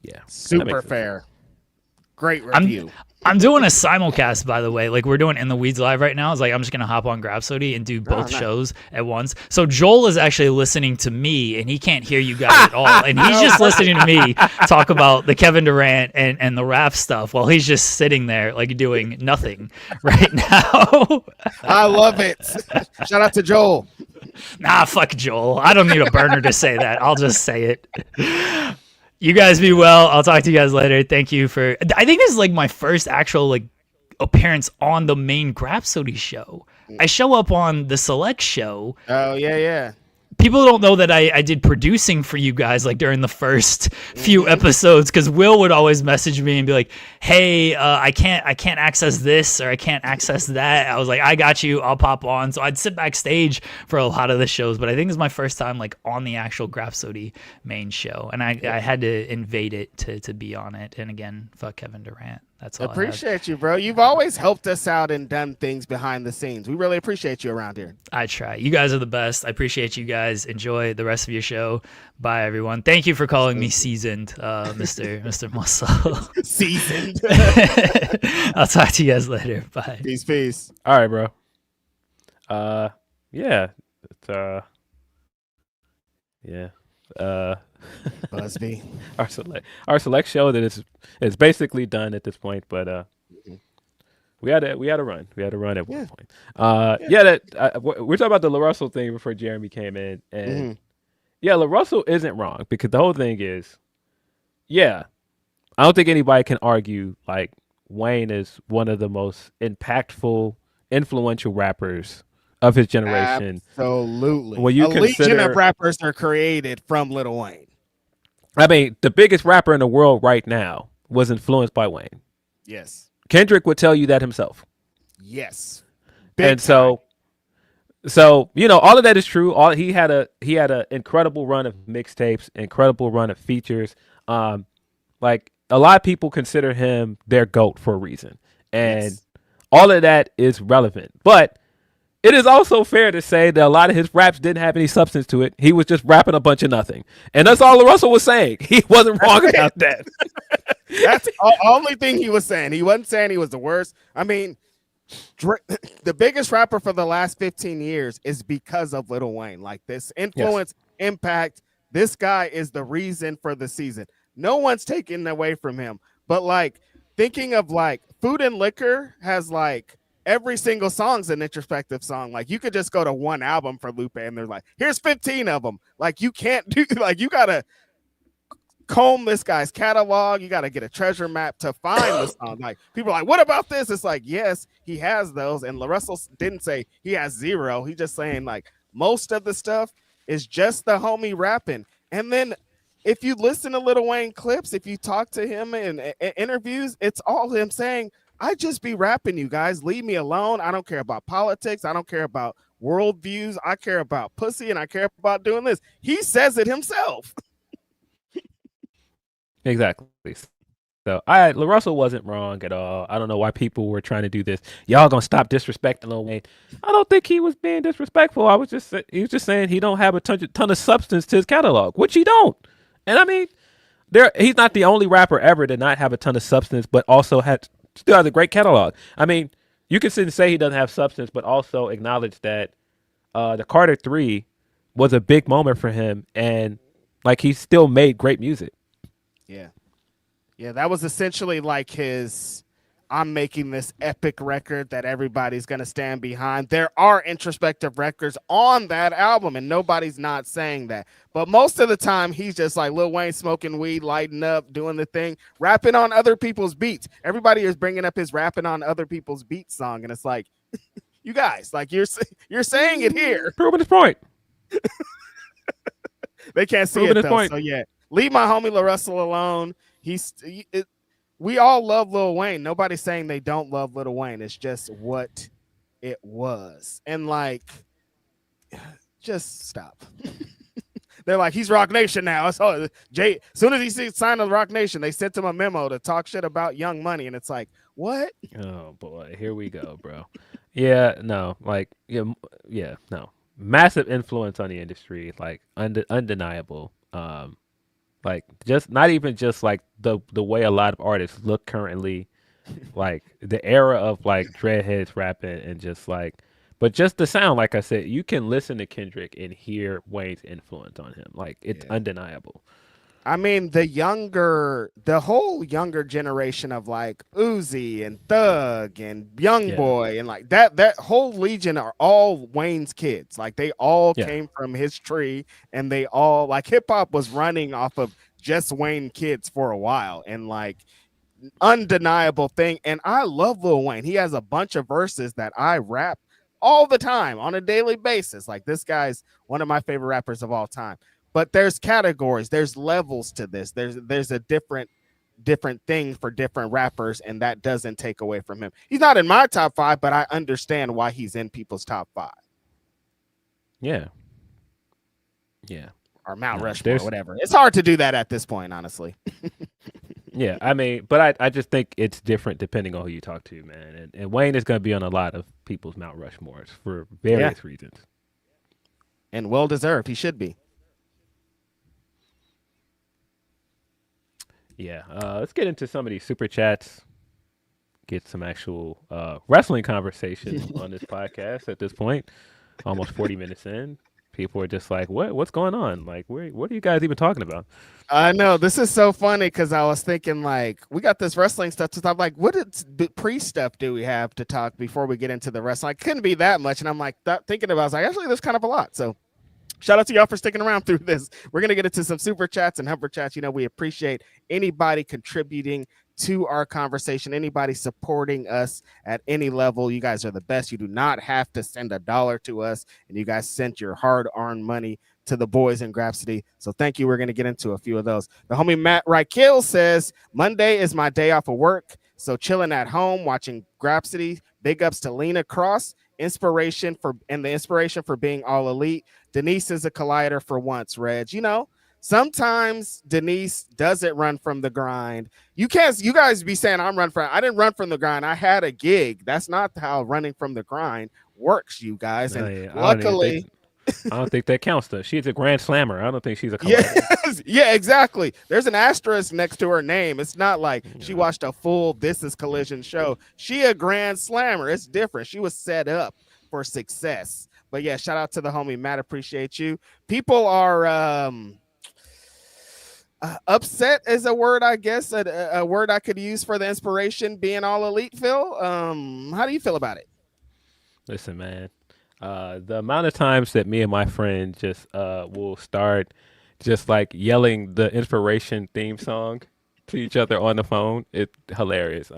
Yeah, Super fair. Great review. I'm doing a simulcast, by the way. Like we're doing In the Weeds live right now. It's like I'm just gonna hop on Grapsody and do both shows at once. So Joel is actually listening to me, and he can't hear you guys at all, and he's just listening to me talk about the Kevin Durant and the rap stuff while he's just sitting there like doing nothing right now. I love it. Shout out to Joel. Nah, fuck Joel. I don't need a burner to say that. I'll just say it. You guys be well. I'll talk to you guys later. Thank you for. I think this is like my first actual like appearance on the main Grapsody show. I show up on the Select show. Oh yeah. People don't know that I did producing for you guys like during the first few episodes because Will would always message me and be like, "Hey, I can't access this or I can't access that." I was like, "I got you. I'll pop on." So I'd sit backstage for a lot of the shows, but I think it's my first time like on the actual Grapsody main show, and I had to invade it to be on it. And again, fuck Kevin Durant. That's all. Appreciate you, bro. You've always helped us out and done things behind the scenes. We really appreciate you around here. I try. You guys are the best. I appreciate you guys. Enjoy the rest of your show. Bye, everyone. Thank you for calling me seasoned, Mr. Muscle. Seasoned. I'll talk to you guys later. Bye. Peace. All right, bro. Yeah. It's, yeah. Busby. Our select show that is basically done at this point, but we had a run. We had a run at one point. We're talking about the LaRussell thing before Jeremy came in, and LaRussell isn't wrong because the whole thing is, I don't think anybody can argue like Wayne is one of the most impactful, influential rappers of his generation. Absolutely. When you a legion consider of rappers are created from Lil Wayne. I mean, the biggest rapper in the world right now was influenced by Wayne. Yes. Kendrick would tell you that himself. Yes. And so all of that is true. He had a incredible run of mixtapes, incredible run of features. Like a lot of people consider him their GOAT for a reason. And all of that is relevant. But it is also fair to say that a lot of his raps didn't have any substance to it. He was just rapping a bunch of nothing. And that's all Russell was saying. He wasn't wrong about that. That's the only thing he was saying. He wasn't saying he was the worst. I mean, the biggest rapper for the last 15 years is because of Lil Wayne. Like this influence, impact. This guy is the reason for the season. No one's taking away from him. But like thinking of like Food and Liquor has like every single song's an introspective song. Like you could just go to one album for Lupe and they're like, here's 15 of them. Like you can't do like you gotta comb this guy's catalog. You gotta get a treasure map to find the song. Like people are like, what about this? It's like, yes, he has those. And LaRussell didn't say he has zero. He's just saying like most of the stuff is just the homie rapping. And then if you listen to Lil Wayne clips, if you talk to him in interviews, it's all him saying, I just be rapping, you guys. Leave me alone. I don't care about politics. I don't care about worldviews. I care about pussy and I care about doing this. He says it himself. Exactly. So LaRussell wasn't wrong at all. I don't know why people were trying to do this. Y'all gonna stop disrespecting Lil Wayne. I don't think he was being disrespectful. He was just saying he don't have a ton of substance to his catalog, which he don't. And I mean, he's not the only rapper ever to not have a ton of substance, but also still has a great catalog. I mean, you can sit and say he doesn't have substance, but also acknowledge that the Carter 3 was a big moment for him, and like he still made great music. Yeah, that was essentially like his I'm making this epic record that everybody's going to stand behind. There are introspective records on that album, and nobody's not saying that. But most of the time, he's just like Lil Wayne smoking weed, lighting up, doing the thing, rapping on other people's beats. Everybody is bringing up his rapping on other people's beats song, and it's like, you guys, like you're saying it here. Proving his point. They can't see Proving it, though. Point. So, yeah, leave my homie LaRussell alone. We all love Lil Wayne. Nobody's saying they don't love Lil Wayne. It's just what it was. And like, just stop. They're like, he's Rock Nation now. As soon as he signed the Rock Nation, they sent him a memo to talk shit about Young Money. And it's like, what? Oh boy, here we go, bro. No. Massive influence on the industry, like undeniable. Like just not even just like the way a lot of artists look currently, like the era of like dreadheads rapping and just like, but just the sound. Like I said, you can listen to Kendrick and hear Wayne's influence on him. Like it's undeniable. I mean, the whole younger generation of like Uzi and Thug and Young Boy and like that whole legion are all Wayne's kids. Like they all came from his tree, and they all like hip hop was running off of just Wayne kids for a while, and like undeniable thing. And I love Lil Wayne. He has a bunch of verses that I rap all the time on a daily basis. Like this guy's one of my favorite rappers of all time. But there's categories, there's levels to this. There's a different thing for different rappers, and that doesn't take away from him. He's not in my top 5, but I understand why he's in people's top 5. Yeah. Or Mount Rushmore, whatever. It's hard to do that at this point, honestly. Yeah, I mean, but I just think it's different depending on who you talk to, man. And Wayne is going to be on a lot of people's Mount Rushmores for Yeah, various reasons. and well deserved. He should be. Yeah, let's get into some of these super chats. Get some actual wrestling conversation on this podcast at this point. Almost 40 minutes in. People are just like, what's going on? Like, what are you guys even talking about? I know this is so funny because I was thinking like we got this wrestling stuff to talk. Like, what pre stuff do we have to talk before we get into the wrestling? It couldn't be that much, and I'm like thinking about. I was like, actually, there's kind of a lot. So, shout out to y'all for sticking around through this. We're gonna get into some super chats and humper chats. You know, we appreciate anybody contributing to our conversation, anybody supporting us at any level. You guys are the best. You do not have to send $1 to us, and you guys sent your hard-earned money to the boys in Grapsody. So thank you. We're going to get into a few of those. The homie Matt Reichel says, Monday is my day off of work, so chilling at home, watching Grapsody. Big ups to Lena Cross, the inspiration for being all elite. Denise is a collider for once, Reg. You know, sometimes Denise doesn't run from the grind. You guys be saying I didn't run from the grind. I had a gig. That's not how running from the grind works, you guys. And luckily, I don't think that counts though. She's a grand slammer. I don't think she's a collider. Yes, yeah, exactly. There's an asterisk next to her name. It's not like she watched a full This Is Collision show. She a grand slammer. It's different. She was set up for success. But yeah, shout out to the homie Matt. Appreciate you. People are upset is a word, I guess, a word I could use for the inspiration being all elite. Phil, how do you feel about it? Listen, man. The amount of times that me and my friend just will start just like yelling the inspiration theme song to each other on the phone, it's hilarious.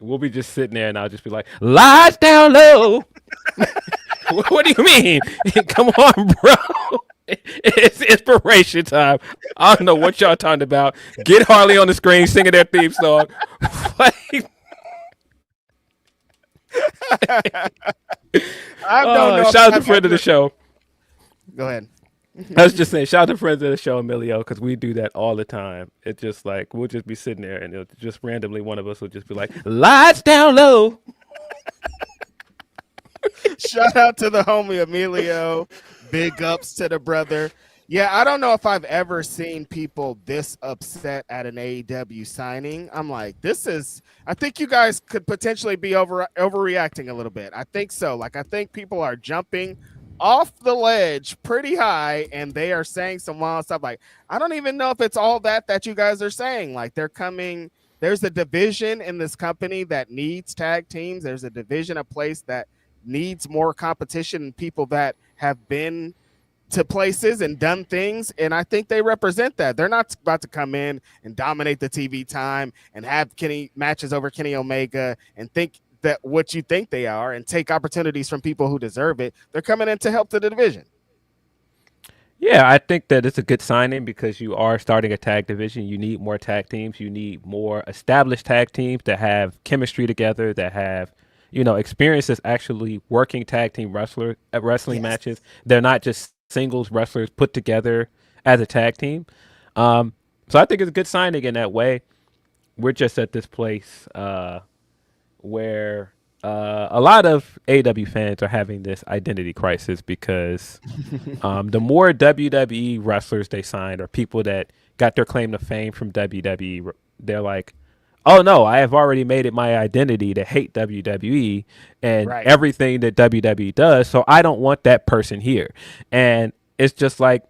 We'll be just sitting there and I'll just be like, lights down low. What do you mean? Come on, bro. It's inspiration time. I don't know what y'all talking about. Get Harley on the screen singing that theme song. Shout out to friend of the show. Go ahead. I was just saying, shout out to friends of the show, Emilio, because we do that all the time. It's just like we'll just be sitting there, and it'll just randomly one of us will just be like, "Lights down low." Shout out to the homie Emilio. Big ups to the brother. Yeah, I don't know if I've ever seen people this upset at an AEW signing. I'm like, I think you guys could potentially be overreacting a little bit. I think so. Like, I think people are jumping off the ledge pretty high and they are saying some wild stuff. Like, I don't even know if it's all that you guys are saying. Like, there's a division in this company that needs tag teams. There's a division, a place that needs more competition and people that have been to places and done things, and I think they represent that. They're not about to come in and dominate the TV time and have Kenny matches over Kenny Omega and think that what you think they are and take opportunities from people who deserve it. They're coming in to help the division. Yeah, I think that it's a good signing because you are starting a tag division. You need more tag teams. You need more established tag teams that have chemistry together, that have experience as actually working tag team wrestling matches. They're not just singles wrestlers put together as a tag team. So I think it's a good signing in that way. We're just at this place where a lot of AEW fans are having this identity crisis because the more WWE wrestlers they signed or people that got their claim to fame from WWE, they're like, oh no, I have already made it my identity to hate WWE and everything that WWE does, so I don't want that person here. And it's just like,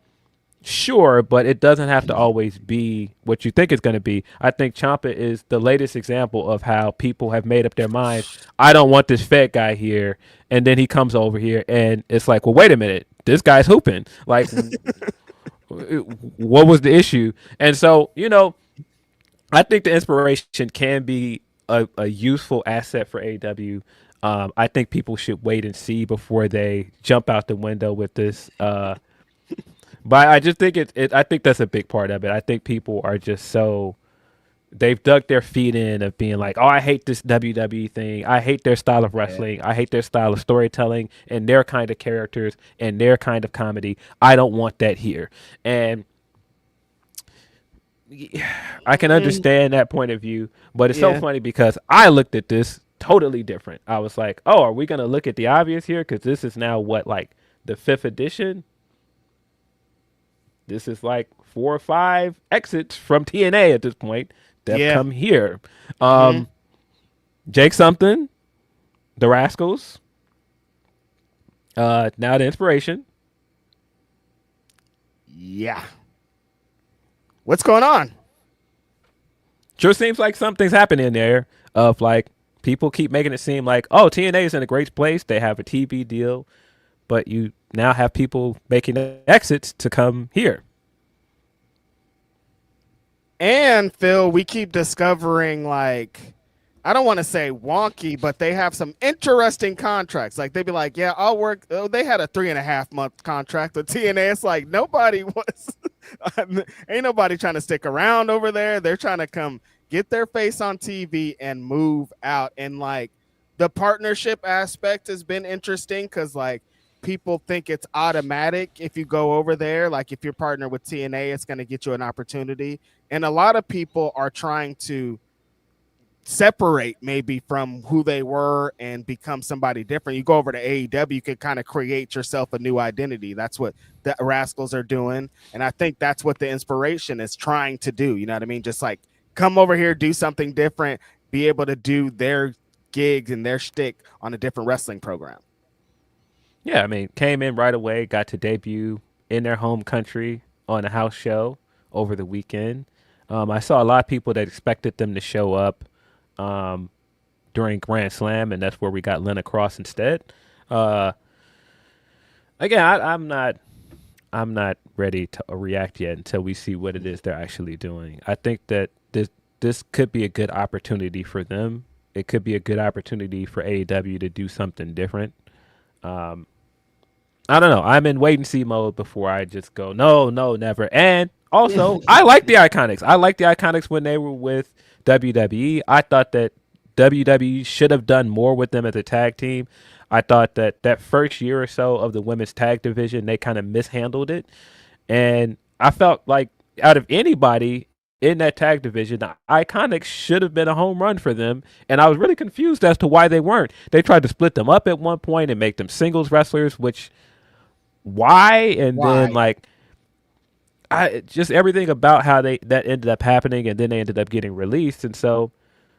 sure, but it doesn't have to always be what you think it's going to be. I think Ciampa is the latest example of how people have made up their minds. I don't want this fat guy here, and then he comes over here, and it's like, well, wait a minute, this guy's hooping. Like, what was the issue? And so, I think the inspiration can be a useful asset for AEW. I think people should wait and see before they jump out the window with this. But I just think I think that's a big part of it. I think people are just they've dug their feet in of being like, oh, I hate this WWE thing. I hate their style of wrestling. I hate their style of storytelling and their kind of characters and their kind of comedy. I don't want that here. And I can understand that point of view, but it's so Yeah. funny because I looked at this totally different. I was like, oh, are we going to look at the obvious here? Because this is now what, like the 5th edition? This is like 4 or 5 exits from TNA at this point that have come here. Jake something, the Rascals, now the Inspiration. Yeah. What's going on? Sure seems like something's happening there of like people keep making it seem like, oh, TNA is in a great place. They have a TV deal, but you now have people making exits to come here. And Phil, we keep discovering, like, I don't want to say wonky, but they have some interesting contracts. Like, they'd be like, yeah, I'll work. Oh, they had a 3.5-month contract with TNA. It's like nobody was, ain't nobody trying to stick around over there. They're trying to come get their face on TV and move out. And like the partnership aspect has been interesting because like people think it's automatic if you go over there. Like if you're partnered with TNA, it's going to get you an opportunity. And a lot of people are trying to separate maybe from who they were and become somebody different. You go over to AEW, you can kind of create yourself a new identity. That's what the Rascals are doing. And I think that's what the Inspiration is trying to do. You know what I mean? Just like come over here, do something different, be able to do their gigs and their shtick on a different wrestling program. Yeah, I mean, came in right away, got to debut in their home country on a house show over the weekend. I saw a lot of people that expected them to show up during Grand Slam, and that's where we got Lena Cross instead. Again, I'm not ready to react yet until we see what it is they're actually doing. I think that this could be a good opportunity for them. It could be a good opportunity for AEW to do something different. I don't know. I'm in wait and see mode before I just go, no, never. And also, I like the Iconics. I like the Iconics when they were with WWE. I thought that WWE should have done more with them as a tag team. I thought that first year or so of the women's tag division, they kind of mishandled it. And I felt like out of anybody in that tag division, the Iconics should have been a home run for them. And I was really confused as to why they weren't. They tried to split them up at one point and make them singles wrestlers, which why? And then like just everything about how that ended up happening, and then they ended up getting released. And so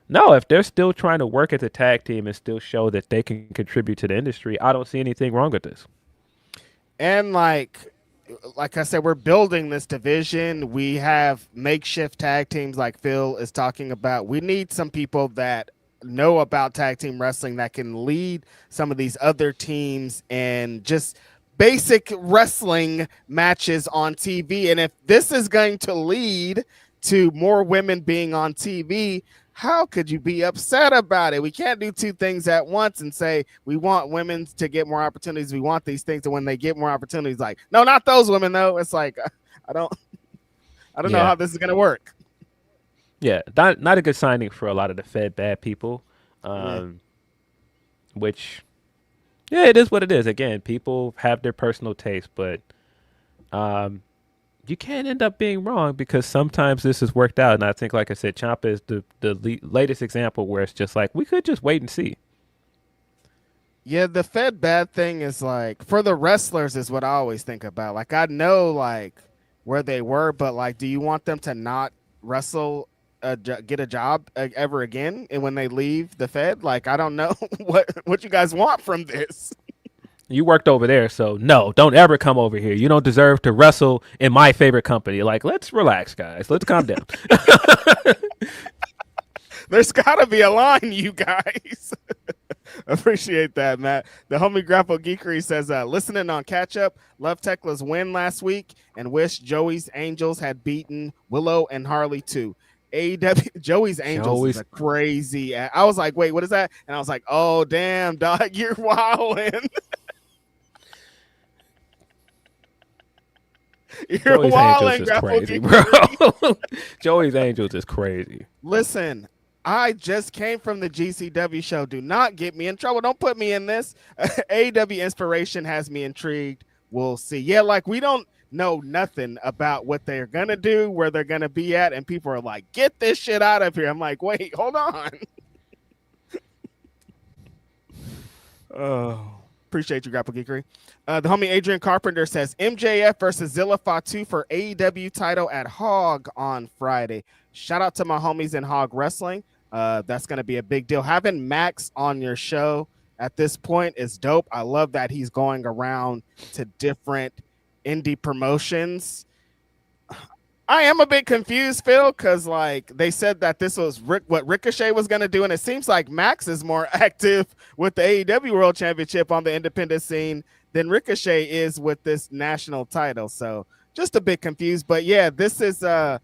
no, if they're still trying to work as a tag team and still show that they can contribute to the industry, I don't see anything wrong with this. And like I said, we're building this division. We have makeshift tag teams like Phil is talking about. We need some people that know about tag team wrestling that can lead some of these other teams and just basic wrestling matches on TV. And if this is going to lead to more women being on TV, how could you be upset about it? We can't do two things at once and say we want women to get more opportunities. We want these things, and when they get more opportunities, like, no, not those women though. It's like I don't know how this is gonna work. Yeah, not a good signing for a lot of the Fed bad people. Which, yeah, it is what it is. Again, people have their personal taste, but you can't end up being wrong because sometimes this has worked out. And I think, like I said, Ciampa is the latest example where it's just like, we could just wait and see. Yeah, the Fed bad thing is like, for the wrestlers is what I always think about. Like, I know like where they were, but like, do you want them to not wrestle, get a job ever again? And when they leave the Fed, like, I don't know what you guys want from this. You worked over there, so no, don't ever come over here. You don't deserve to wrestle in my favorite company. Like, let's relax, guys. Let's calm down. There's got to be a line, you guys. Appreciate that, Matt. The homie Grapple Geekery says, listening on catch up, love Thekla's win last week and wish Joey's Angels had beaten Willow and Harley too. AEW Joey's Angels is a crazy. I was like, wait, what is that? And I was like, oh, damn, dog, you're wilding. Joey's Angels is crazy, bro. Joey's Angels is crazy. Listen, I just came from the GCW show. Do not get me in trouble. Don't put me in this. AEW Inspiration has me intrigued. We'll see. Yeah, like we don't know nothing about what they're gonna do, where they're gonna be at, and people are like, "Get this shit out of here." I'm like, "Wait, hold on." Oh, appreciate you, Grapple Geekery. The homie Adrian Carpenter says MJF versus Zilla Fatu for AEW title at Hog on Friday. Shout out to my homies in Hog Wrestling. That's going to be a big deal. Having Max on your show at this point is dope. I love that he's going around to different indie promotions. I am a bit confused, Phil, because like they said that this was what Ricochet was going to do, and it seems like Max is more active with the AEW World Championship on the independent scene than Ricochet is with this national title. So just a bit confused, but yeah, this is there's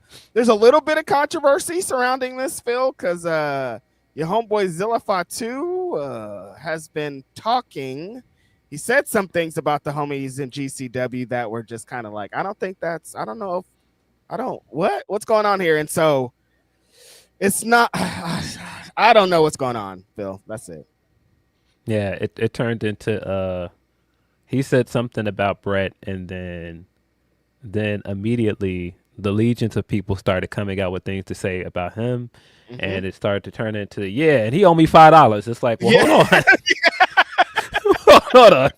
a little bit of controversy surrounding this, Phil, because your homeboy Zilla Fatu has been talking. He said some things about the homies in GCW that were just kind of like, I don't know if what's going on here. And so it's not, I don't know what's going on, Phil. That's it. Yeah, it turned into, he said something about Brett, and then immediately the legions of people started coming out with things to say about him. Mm-hmm. And it started to turn into, and he owed me $5. It's like, well, hold on. Hold on.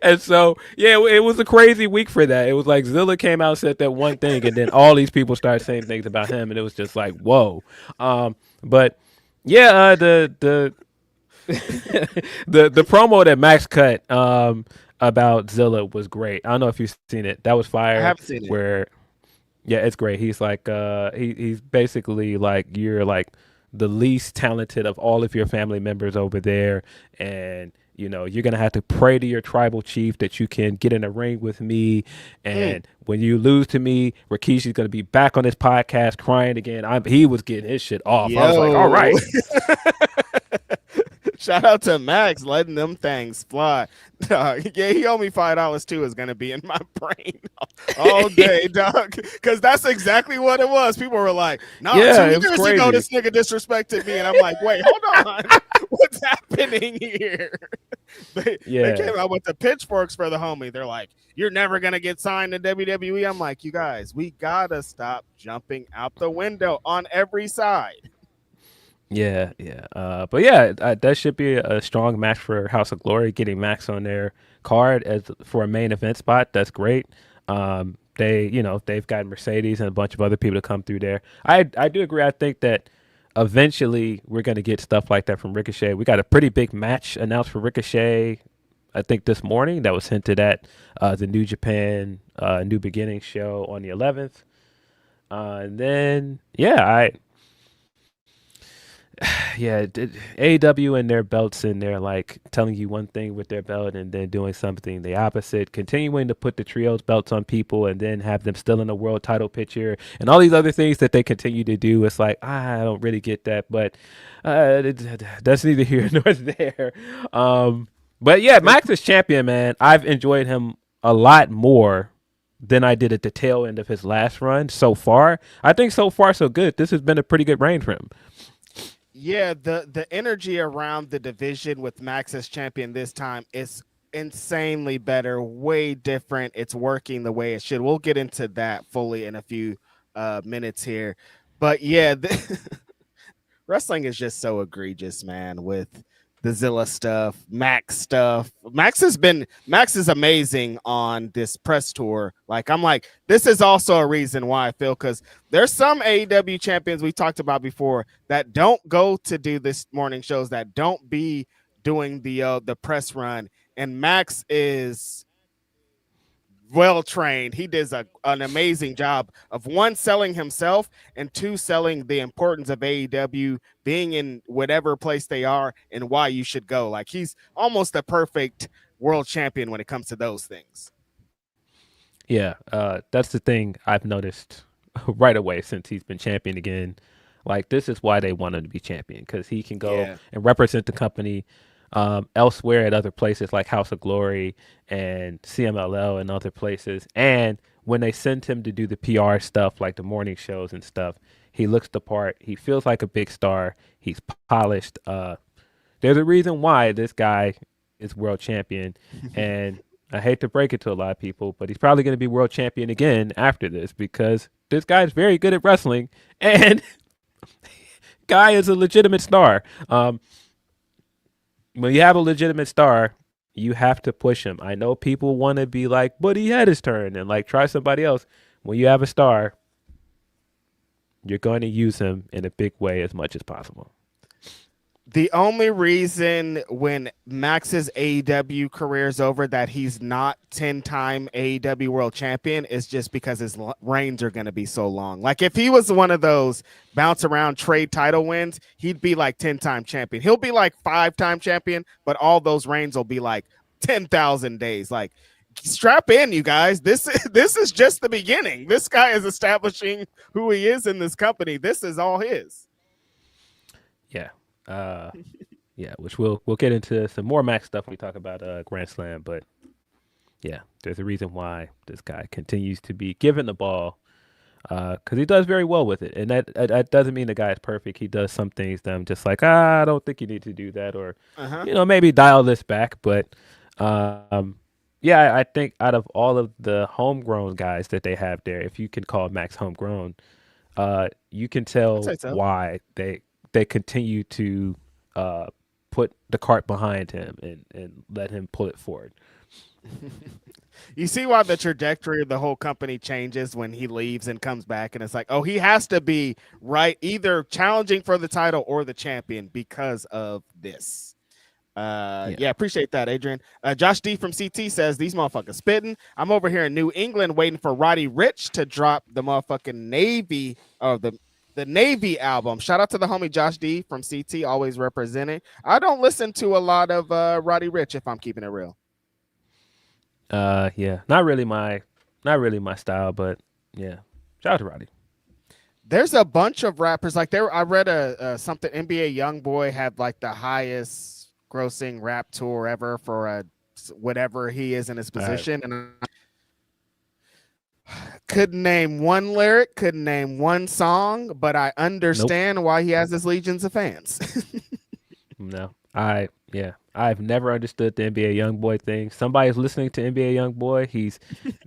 And so, it was a crazy week for that. It was like Zilla came out and said that one thing, and then all these people started saying things about him, and it was just like, whoa. But yeah, the the promo that Max cut about Zilla was great. I don't know if you've seen it. That was fire. I haven't seen it. Where, it's great. He's like, he's basically like, you're like the least talented of all of your family members over there, and you're going to have to pray to your tribal chief that you can get in a ring with me. And when you lose to me, Rikishi's going to be back on this podcast crying again. He was getting his shit off. I was like, all right. Shout out to Max letting them things fly. He owed me $5 too is going to be in my brain all day, dog. Because that's exactly what it was. People were like, no, 2 years ago, this nigga disrespected me. And I'm like, wait, hold on. What's happening here? They came out with the pitchforks for the homie. They're like, you're never going to get signed to WWE. I'm like, you guys, we got to stop jumping out the window on every side. Yeah. But yeah, that should be a strong match for House of Glory. Getting Max on their card for a main event spot, that's great. They've got Mercedes and a bunch of other people to come through there. I do agree. I think that eventually we're going to get stuff like that from Ricochet. We got a pretty big match announced for Ricochet, I think this morning, that was hinted at the New Japan New Beginning show on the 11th. And then, AEW and their belts, and they're like telling you one thing with their belt and then doing something the opposite, continuing to put the trios belts on people and then have them still in the world title picture and all these other things that they continue to do. It's like, I don't really get that, but that's neither here nor there. But yeah, Max is champion, man. I've enjoyed him a lot more than I did at the tail end of his last run so far. I think so far so good. This has been a pretty good reign for him. Yeah, the energy around the division with Max as champion this time is insanely better, way different. It's working the way it should. We'll get into that fully in a few minutes here. But yeah, wrestling is just so egregious, man, with the Zilla stuff, Max stuff. Max is amazing on this press tour. Like, I'm like, this is also a reason why I feel, because there's some AEW champions we talked about before that don't go to do this morning shows, that don't be doing the press run, and Max is well trained. He does an amazing job of, one, selling himself, and two, selling the importance of AEW, being in whatever place they are and why you should go. Like, he's almost a perfect world champion when it comes to those things. Yeah, that's the thing I've noticed right away since he's been champion again. Like, this is why they want him to be champion, because he can go and represent the company elsewhere at other places like House of Glory and CMLL and other places. And when they send him to do the PR stuff, like the morning shows and stuff, he looks the part. He feels like a big star. He's polished. There's a reason why this guy is world champion. And I hate to break it to a lot of people, but he's probably going to be world champion again after this because this guy's very good at wrestling and guy is a legitimate star. When you have a legitimate star, you have to push him. I know people want to be like, but he had his turn and like try somebody else. When you have a star, you're going to use him in a big way as much as possible. The only reason when Max's AEW career is over that he's not 10-time AEW world champion is just because his reigns are going to be so long. Like if he was one of those bounce around trade title wins, he'd be like 10-time champion. He'll be like 5-time champion, but all those reigns will be like 10,000 days. Like strap in, you guys. This is just the beginning. This guy is establishing who he is in this company. This is all his. Yeah. Yeah, which we'll get into some more Max stuff when we talk about Grand Slam, but yeah, there's a reason why this guy continues to be given the ball because he does very well with it, and that doesn't mean the guy is perfect. He does some things that I'm just like, I don't think you need to do that, or maybe dial this back. But yeah, I think out of all of the homegrown guys that they have there, if you can call Max homegrown, you can tell why they continue to put the cart behind him and let him pull it forward. You see why the trajectory of the whole company changes when he leaves and comes back, and it's like, oh, he has to be right, either challenging for the title or the champion because of this. Yeah, appreciate that, Adrian. Josh D from CT says these motherfuckers spitting. I'm over here in New England waiting for Roddy Ricch to drop the motherfucking Navy or the Navy album. Shout out to the homie Josh D from CT, always representing. I don't listen to a lot of Roddy Ricch, if I'm keeping it real. Yeah, not really my style, but yeah, shout out to Roddy. There's a bunch of rappers like there. I read something NBA YoungBoy had like the highest grossing rap tour ever for whatever he is in his position, and couldn't name one lyric, couldn't name one song, but I understand why he has his legions of fans. No, I've never understood the NBA YoungBoy thing. Somebody's listening to NBA YoungBoy.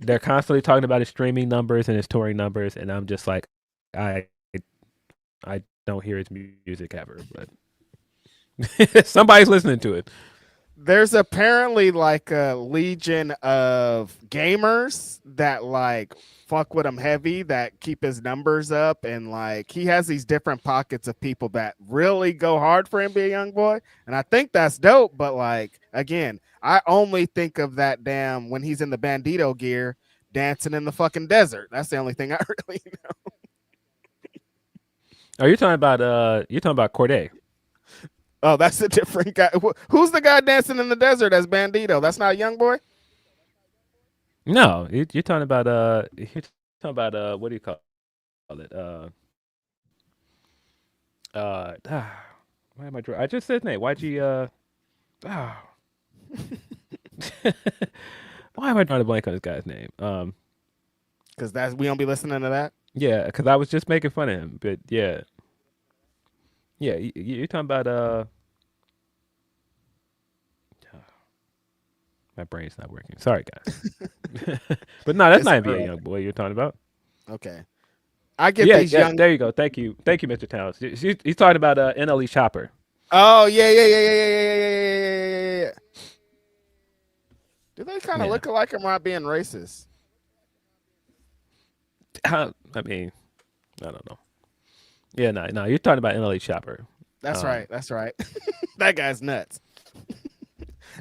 They're constantly talking about his streaming numbers and his touring numbers, and I'm just like, I don't hear his music ever, but somebody's listening to it. There's apparently like a legion of gamers that like fuck with him heavy, that keep his numbers up, and like he has these different pockets of people that really go hard for NBA YoungBoy, and I think that's dope. But like again, I only think of that damn when he's in the Bandito gear dancing in the fucking desert. That's the only thing I really know. Oh, you're talking about Corday. Oh, that's a different guy. Who's the guy dancing in the desert as Bandito? That's not YoungBoy? No, you're talking about what do you call it? Why am I drawing? I just said his name. YG why am I drawing a blank on this guy's name? Because we don't be listening to that. Yeah, because I was just making fun of him, but yeah. Yeah, you're talking about my brain's not working. Sorry, guys. But no, that's not NBA YoungBoy you're talking about. Okay, I get these young. There you go. Thank you, Mr. Towns. He's talking about NLE Chopper. Oh yeah. Do they kind of look alike, or am I being racist? I mean, I don't know. Yeah, no, you're talking about NLE Chopper. That's right. That guy's nuts.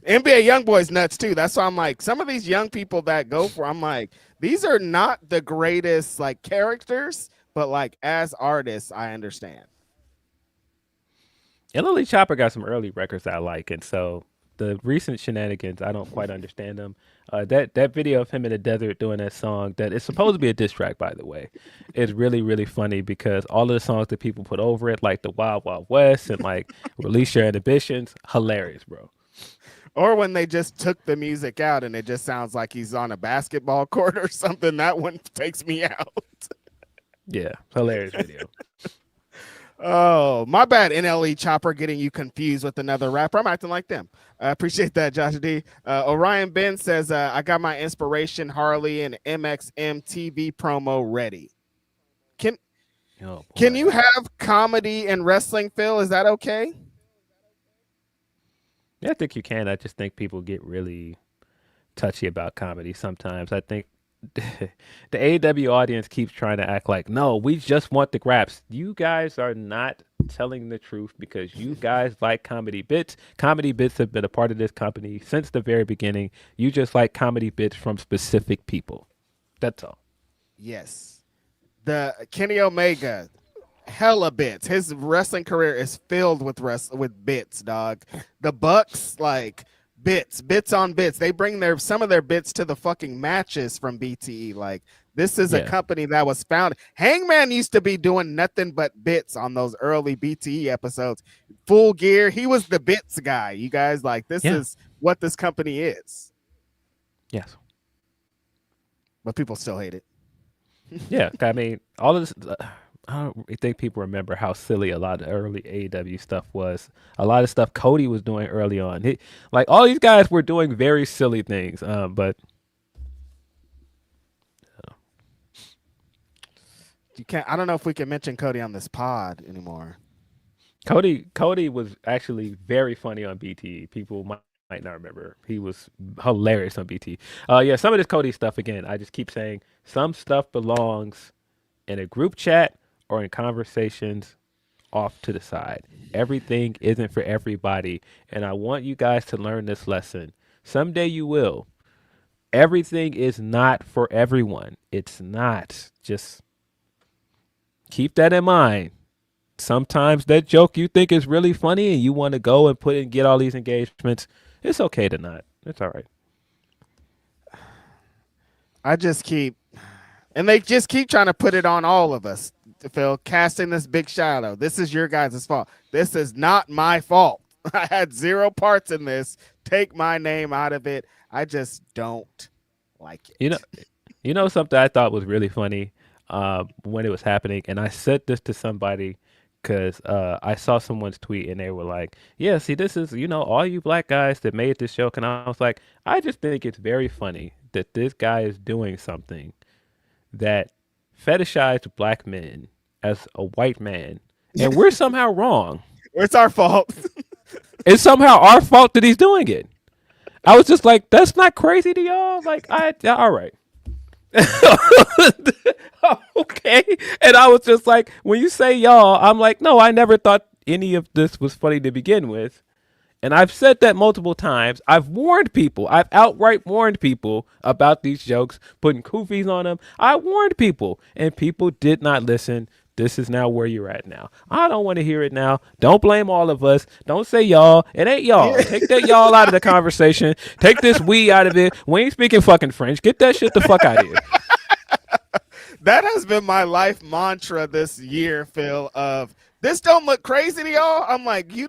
NBA YoungBoy's nuts too. That's why I'm like, some of these young people that go for, I'm like, these are not the greatest like characters, but like as artists, I understand. NLE Chopper got some early records I like, and so the recent shenanigans, I don't quite understand them. That video of him in the desert doing that song that is supposed to be a diss track, by the way, is really, really funny because all of the songs that people put over it, like the Wild Wild West and like Release Your Inhibitions, hilarious, bro. Or when they just took the music out and it just sounds like he's on a basketball court or something, that one takes me out. Yeah, hilarious video. Oh, my bad, NLE Chopper, getting you confused with another rapper. I'm acting like them. I appreciate that, Josh D. Orion Ben says, I got my inspiration Harley and MXM TV promo ready. Can you have comedy and wrestling, Phil? Is that okay? Yeah, I think you can. I just think people get really touchy about comedy sometimes. I think the AEW audience keeps trying to act like, no, we just want the graps. You guys are not telling the truth because you guys like comedy bits. Comedy bits have been a part of this company since the very beginning. You just like comedy bits from specific people. That's all. Yes. The Kenny Omega, hella bits. His wrestling career is filled with bits, dog. The Bucks, like bits on bits. They bring some of their bits to the fucking matches from BTE. Like, this is a company that was founded. Hangman used to be doing nothing but bits on those early BTE episodes. Full Gear, he was the bits guy. You guys, like, this is what this company is. Yes. But people still hate it. Yeah, I mean, all of this. I don't think people remember how silly a lot of early AEW stuff was. A lot of stuff Cody was doing early on. Like all these guys were doing very silly things. But you can't. I don't know if we can mention Cody on this pod anymore. Cody was actually very funny on BT. People might not remember. He was hilarious on BT. Yeah, some of this Cody stuff again. I just keep saying some stuff belongs in a group chat or in conversations off to the side. Everything isn't for everybody. And I want you guys to learn this lesson. Someday you will. Everything is not for everyone. It's not. Just keep that in mind. Sometimes that joke you think is really funny and you want to go and get all these engagements. It's okay to not. It's all right. They just keep trying to put it on all of us. Phil, casting this big shadow. This is your guys' fault. This is not my fault. I had zero parts in this. Take my name out of it. I just don't like it. You know something I thought was really funny when it was happening, and I said this to somebody because I saw someone's tweet and they were like, yeah, see, this is, all you black guys that made this joke. And I was like, I just think it's very funny that this guy is doing something that fetishized black men as a white man, and we're somehow wrong. It's our fault. It's somehow our fault that he's doing it. I was just like, that's not crazy to y'all? Like, all right. Okay. And I was just like, when you say y'all, I'm like, no, I never thought any of this was funny to begin with. And I've said that multiple times. I've warned people. I've outright warned people about these jokes, putting koofies on them. I warned people, and people did not listen. This is now where you're at now. I don't want to hear it now. Don't blame all of us. Don't say y'all. It ain't y'all. Take that y'all out of the conversation. Take this we out of it. We ain't speaking fucking French. Get that shit the fuck out of here. That has been my life mantra this year, Phil, of this don't look crazy to y'all. I'm like, you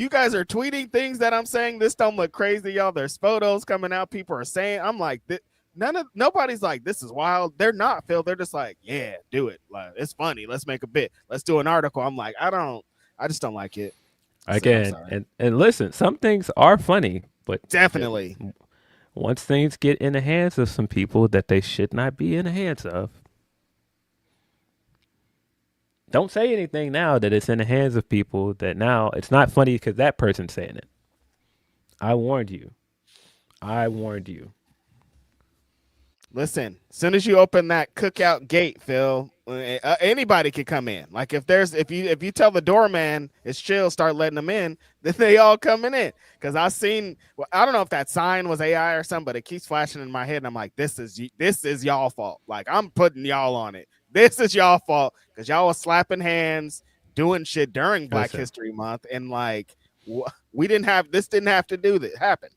guys are tweeting things that I'm saying. This don't look crazy to y'all. There's photos coming out. People are saying, I'm like, nobody's like, this is wild. They're not, Phil. They're just like, yeah, do it. Like, it's funny. Let's make a bit. Let's do an article. I'm like, I just don't like it. Again, and listen, some things are funny, but definitely once things get in the hands of some people that they should not be in the hands of, don't say anything now that it's in the hands of people that now it's not funny because that person's saying it. I warned you. Listen, as soon as you open that cookout gate, Phil, anybody can come in. Like if you tell the doorman it's chill, start letting them in, then they all coming in. Because I don't know if that sign was AI or something, but it keeps flashing in my head, and I'm like, this is y'all fault. Like, I'm putting y'all on it. This is y'all fault because y'all was slapping hands, doing shit during Black History Month, and like didn't have to do that happen.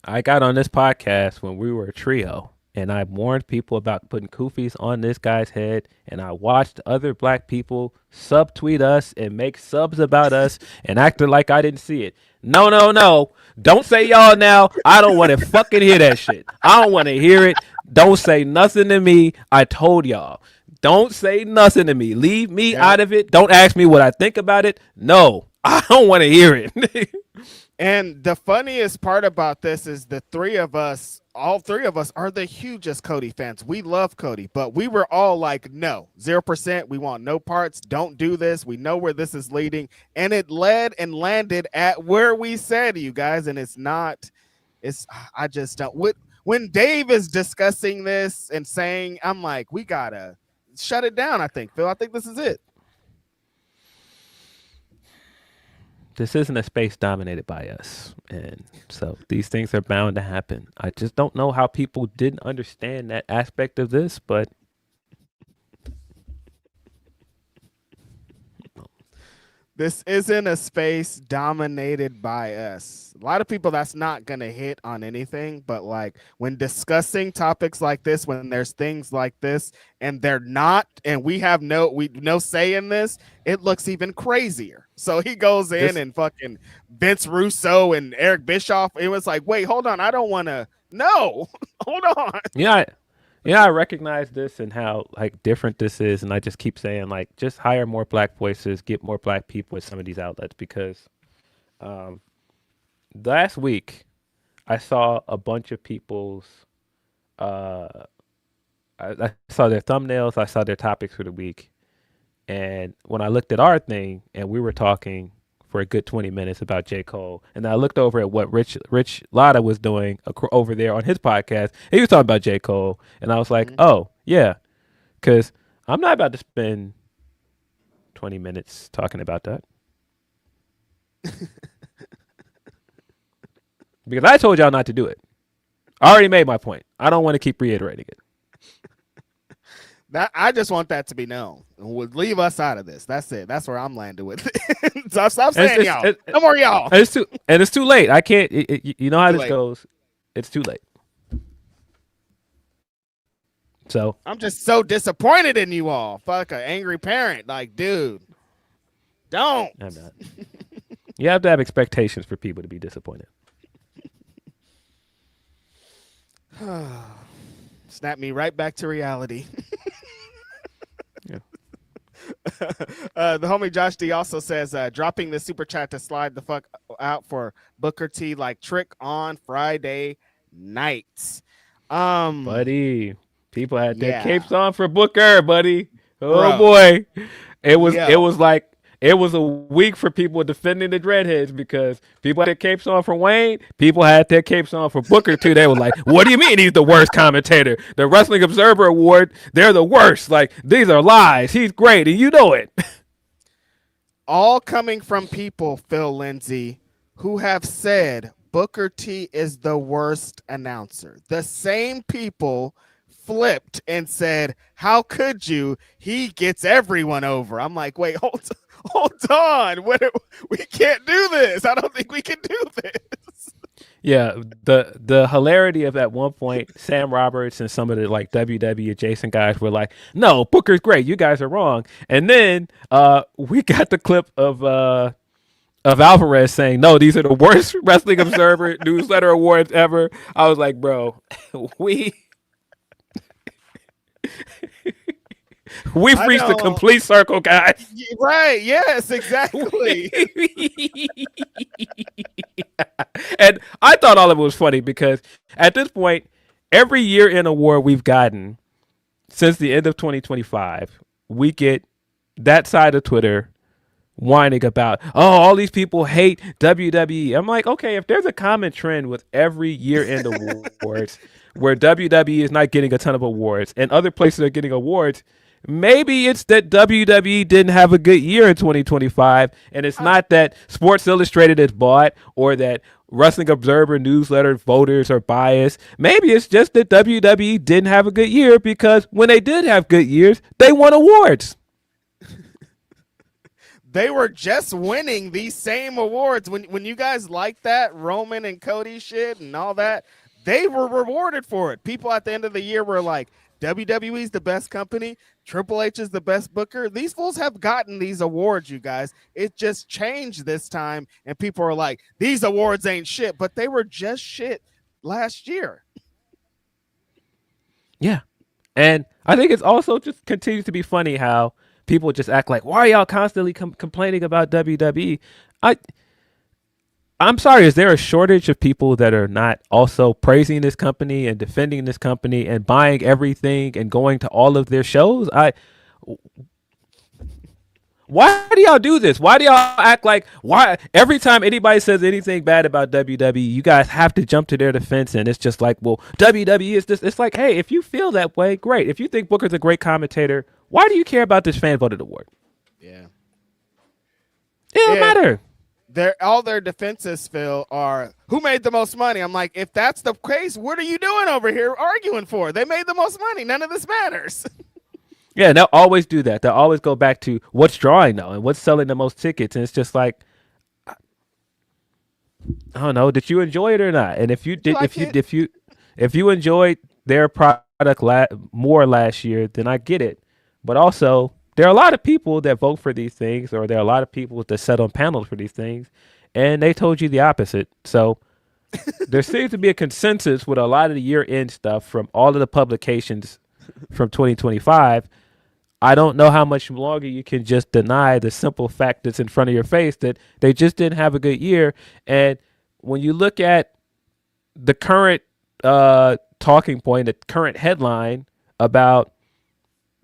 I got on this podcast when we were a trio, and I warned people about putting koofies on this guy's head, and I watched other black people subtweet us and make subs about us and acted like I didn't see it. No. Don't say y'all now. I don't want to fucking hear that shit. I don't want to hear it. Don't say nothing to me. I told y'all. Don't say nothing to me. Leave me out of it. Don't ask me what I think about it. No, I don't want to hear it. And the funniest part about this is the all three of us are the hugest Cody fans. We love Cody, but we were all like, no, 0%. We want no parts. Don't do this. We know where this is leading. And it led and landed at where we said, you guys. And I just don't. When Dave is discussing this and saying, I'm like, we got to shut it down, I think, Phil. I think this is it. This isn't a space dominated by us. And so these things are bound to happen. I just don't know how people didn't understand that aspect of this, but this isn't a space dominated by us. A lot of people, that's not going to hit on anything, but like when discussing topics like this, when there's things like this and they're not, and we have no say in this, it looks even crazier. So he goes in and fucking Vince Russo and Eric Bischoff. It was like, wait, hold on. I don't want to. No, hold on. Yeah, I recognize this and how like different this is, and I just keep saying like just hire more black voices, get more black people at some of these outlets because last week I saw a bunch of people's I saw their thumbnails, I saw their topics for the week, and when I looked at our thing and we were talking for a good 20 minutes about J. Cole. And I looked over at what Rich Latta was doing over there on his podcast. He was talking about J. Cole. And I was like, oh, yeah. Because I'm not about to spend 20 minutes talking about that. Because I told y'all not to do it. I already made my point. I don't want to keep reiterating it. I just want that to be known. Would leave us out of this. That's it. That's where I'm landing with it. So stop saying y'all. No more y'all. It's too late. I can't. You know how this goes. It's too late. So I'm just so disappointed in you all. Fuck an angry parent. Like, dude, don't. I'm not. You have to have expectations for people to be disappointed. Snap me right back to reality. Yeah. The homie Josh D also says, dropping the super chat to slide the fuck out for Booker T like Trick on Friday nights. Buddy, people had their capes on for Booker, buddy. Oh, bro. Boy. It was a week for people defending the Dreadheads because people had their capes on for Wayne. People had their capes on for Booker too. They were like, what do you mean he's the worst commentator? The Wrestling Observer Award, they're the worst. Like, these are lies. He's great, and you know it. All coming from people, Phil Lindsey, who have said Booker T is the worst announcer. The same people flipped and said, how could you? He gets everyone over. I'm like, wait, hold on. We can't do this. I don't think we can do this. Yeah, the hilarity of at one point, Sam Roberts and some of the like WWE adjacent guys were like, no, Booker's great. You guys are wrong. And then we got the clip of Alvarez saying, no, these are the worst Wrestling Observer newsletter awards ever. I was like, bro, we've reached a complete circle, guys. Right. Yes, exactly. And I thought all of it was funny because at this point, every year in award we've gotten since the end of 2025, we get that side of Twitter whining about, oh, all these people hate WWE. I'm like, okay, if there's a common trend with every year-end awards where WWE is not getting a ton of awards and other places are getting awards, maybe it's that WWE didn't have a good year in 2025, and it's not that Sports Illustrated is bought or that Wrestling Observer newsletter voters are biased. Maybe it's just that WWE didn't have a good year because when they did have good years, they won awards. They were just winning these same awards. When you guys like that Roman and Cody shit and all that, they were rewarded for it. People at the end of the year were like, WWE's the best company. Triple H is the best booker. These fools have gotten these awards, you guys. It just changed this time, and people are like, these awards ain't shit, but they were just shit last year. Yeah. And I think it's also just continues to be funny how people just act like, why are y'all constantly complaining about WWE? I'm sorry, is there a shortage of people that are not also praising this company and defending this company and buying everything and going to all of their shows? Why do y'all do this? Why do y'all act like why every time anybody says anything bad about WWE, you guys have to jump to their defense and it's just like, well, WWE is this. It's like, hey, if you feel that way, great. If you think Booker's a great commentator, why do you care about this fan voted award? Yeah. It don't matter. All their defenses, Phil, are who made the most money. I'm like, if that's the case, what are you doing over here arguing for? They made the most money. None of this matters. Yeah, they'll always do that. They'll always go back to what's drawing though and what's selling the most tickets. And it's just like, I don't know, did you enjoy it or not? And if you did, if you enjoyed their product more last year, then I get it. But also, there are a lot of people that vote for these things, or there are a lot of people that sit on panels for these things, and they told you the opposite. So there seems to be a consensus with a lot of the year-end stuff from all of the publications from 2025. I don't know how much longer you can just deny the simple fact that's in front of your face that they just didn't have a good year. And when you look at the current talking point, the current headline about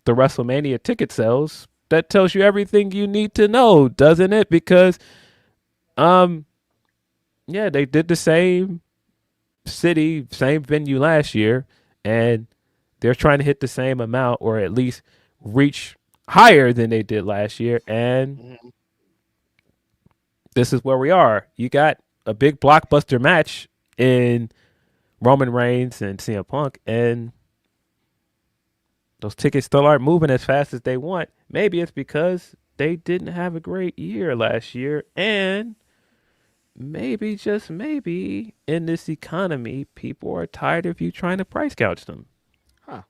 the WrestleMania ticket sales, that tells you everything you need to know, doesn't it? Because, yeah, they did the same city, same venue last year, and they're trying to hit the same amount or at least reach higher than they did last year. And this is where we are. You got a big blockbuster match in Roman Reigns and CM Punk, and those tickets still aren't moving as fast as they want. Maybe it's because they didn't have a great year last year, and maybe, just maybe, in this economy, people are tired of you trying to price gouge them. Huh.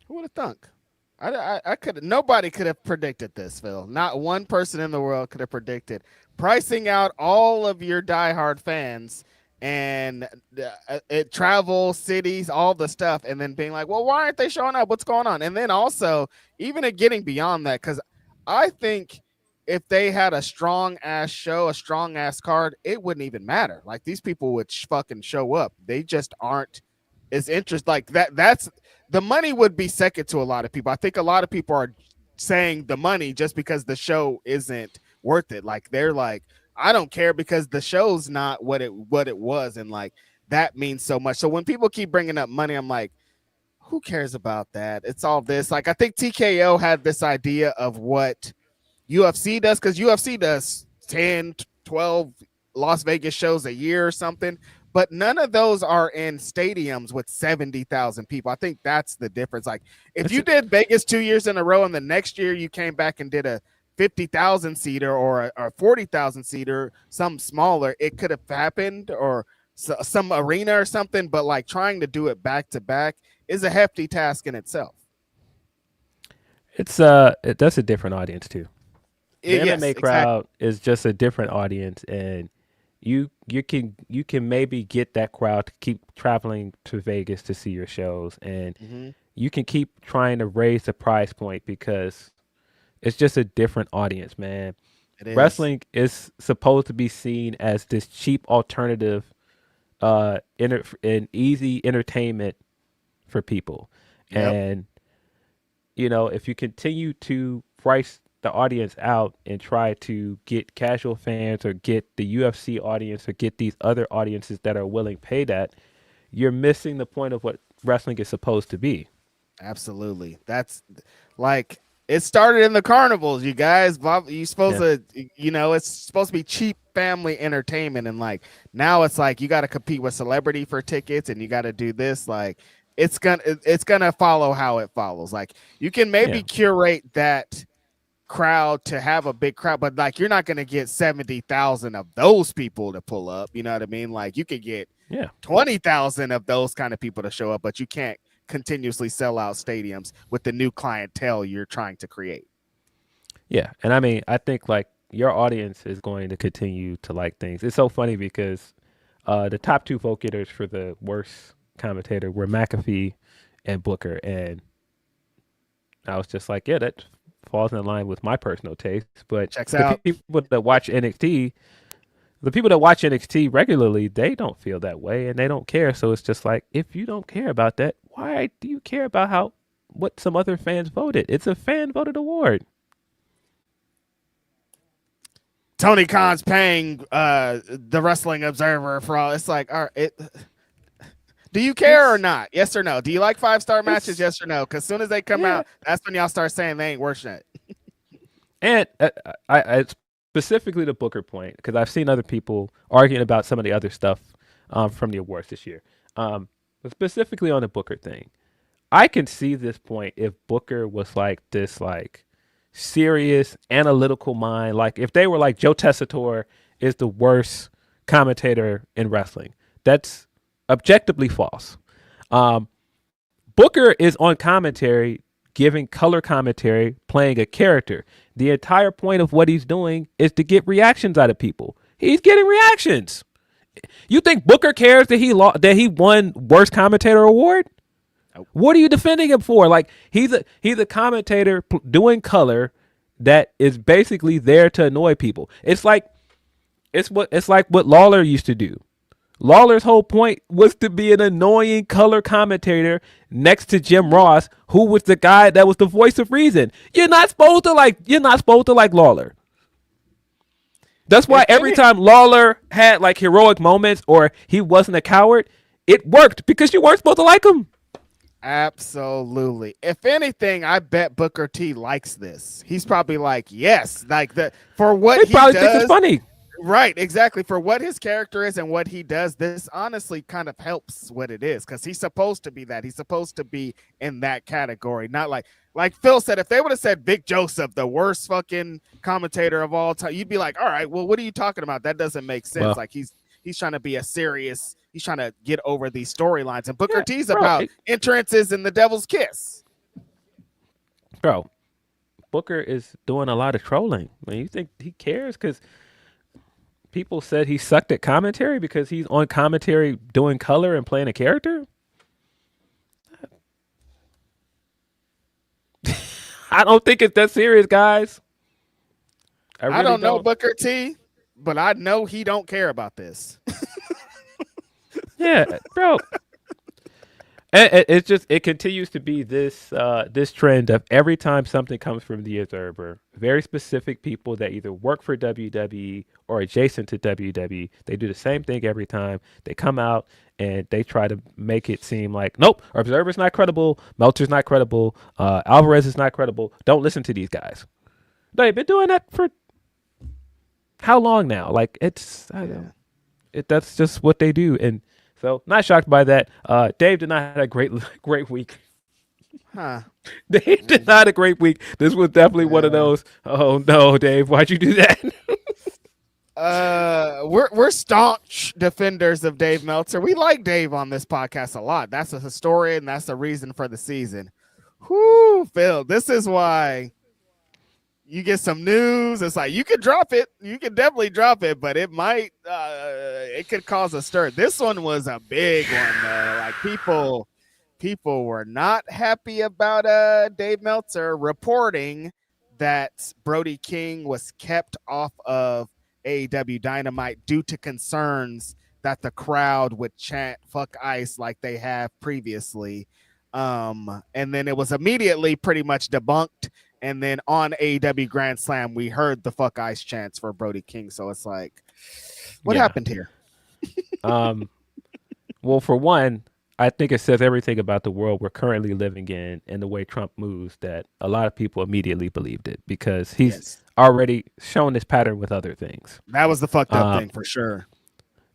Who would have thunk? I could. Nobody could have predicted this, Phil. Not one person in the world could have predicted pricing out all of your diehard fans and travel, cities, all the stuff, and then being like, well, why aren't they showing up? What's going on? And then also, even getting beyond that, because I think if they had a strong ass show, a strong ass card, it wouldn't even matter. Like, these people would fucking show up. They just aren't as interested. Like that's the money would be second to a lot of people. I think a lot of people are saying the money just because the show isn't worth it. Like, they're like, I don't care because the show's not what it was, and like that means so much. So when people keep bringing up money, I'm like, who cares about that? It's all this. Like, I think TKO had this idea of what UFC does, because UFC does 10, 12 Las Vegas shows a year or something, but none of those are in stadiums with 70,000 people. I think that's the difference. Like, if you did Vegas 2 years in a row and the next year you came back and did a 50,000 seater or a 40,000 seater, some smaller, it could have happened, or some arena or something. But like, trying to do it back to back is a hefty task in itself. It's that's a different audience too. The Yes, MMA crowd is just a different audience, and you can maybe get that crowd to keep traveling to Vegas to see your shows, and you can keep trying to raise the price point because it's just a different audience, man. Wrestling is supposed to be seen as this cheap alternative, and easy entertainment for people. Yep. And you know, if you continue to price the audience out and try to get casual fans or get the UFC audience or get these other audiences that are willing to pay that, you're missing the point of what wrestling is supposed to be. Absolutely. That's like, it started in the carnivals, you guys. You supposed to, it's supposed to be cheap family entertainment, and like now it's like you got to compete with celebrity for tickets, and you got to do this. Like, it's gonna follow how it follows. Like, you can maybe curate that crowd to have a big crowd, but like, you're not gonna get 70,000 of those people to pull up. You know what I mean? Like, you could get 20,000 of those kind of people to show up, but you can't continuously sell out stadiums with the new clientele you're trying to create. Yeah, and I mean, I think like your audience is going to continue to like things. It's so funny because the top two vote getters for the worst commentator were McAfee and Booker, and I was just like, yeah, that falls in line with my personal taste. But Checks out. people that watch NXT, the people that watch NXT regularly, they don't feel that way and they don't care. So it's just like, if you don't care about that, why do you care about what some other fans voted? It's a fan voted award. Tony Khan's paying the Wrestling Observer for all. It's like, all right, do you care or not? Yes or no? Do you like 5-star matches? Yes or no? Because as soon as they come out, that's when y'all start saying they ain't worth shit. And I specifically the Booker point, because I've seen other people arguing about some of the other stuff from the awards this year. But specifically on the Booker thing, I can see this point if Booker was like this, like serious analytical mind. Like if they were like Joe Tessitore is the worst commentator in wrestling. That's objectively false. Booker is on commentary, giving color commentary, playing a character. The entire point of what he's doing is to get reactions out of people. He's getting reactions. You think Booker cares that he won worst commentator award? Nope. What are you defending him for? Like he's a commentator doing color that is basically there to annoy people. It's like what Lawler used to do. Lawler's whole point was to be an annoying color commentator next to Jim Ross, who was the guy that was the voice of reason. You're not supposed to like Lawler. That's why every time Lawler had like heroic moments or he wasn't a coward, it worked because you weren't supposed to like him. Absolutely. If anything, I bet Booker T likes this. He's probably like, yes, like for what he probably does. Thinks it's funny. Right, exactly. For what his character is and what he does, this honestly kind of helps what it is, because he's supposed to be that. He's supposed to be in that category. Not like Phil said, if they would have said Vic Joseph, the worst fucking commentator of all time, you'd be like, all right, well, what are you talking about? That doesn't make sense. Well, like he's trying to be he's trying to get over these storylines. And Booker T's about entrances and the devil's kiss. Bro, Booker is doing a lot of trolling. Man, you think he cares? Because people said he sucked at commentary because he's on commentary doing color and playing a character. I don't think it's that serious, guys. I don't know Booker T, but I know he don't care about this. Yeah, bro. And it continues to be this trend of every time something comes from the Observer, very specific people that either work for WWE or adjacent to WWE, they do the same thing every time. They come out and they try to make it seem like, nope, Observer's not credible, Meltzer's not credible, Alvarez is not credible. Don't listen to these guys. They've been doing that for how long now? Like that's just what they do. And so not shocked by that. Dave did not have a great week. Huh. Dave did not have a great week. This was definitely one of those. Oh no, Dave, why'd you do that? We're staunch defenders of Dave Meltzer. We like Dave on this podcast a lot. That's a historian. That's the reason for the season. Whoo, Phil, this is why you get some news. It's like you could drop it. You could definitely drop it, but it might it could cause a stir. This one was a big one, though. Like people were not happy about Dave Meltzer reporting that Brody King was kept off of AEW Dynamite due to concerns that the crowd would chant "fuck Ice" like they have previously. And then it was immediately pretty much debunked. And then on AEW Grand Slam, we heard the "fuck Ice" chants for Brody King. So it's like, what happened here? Well, for one, I think it says everything about the world we're currently living in and the way Trump moves that a lot of people immediately believed it because he's already shown this pattern with other things. That was the fucked up thing for sure.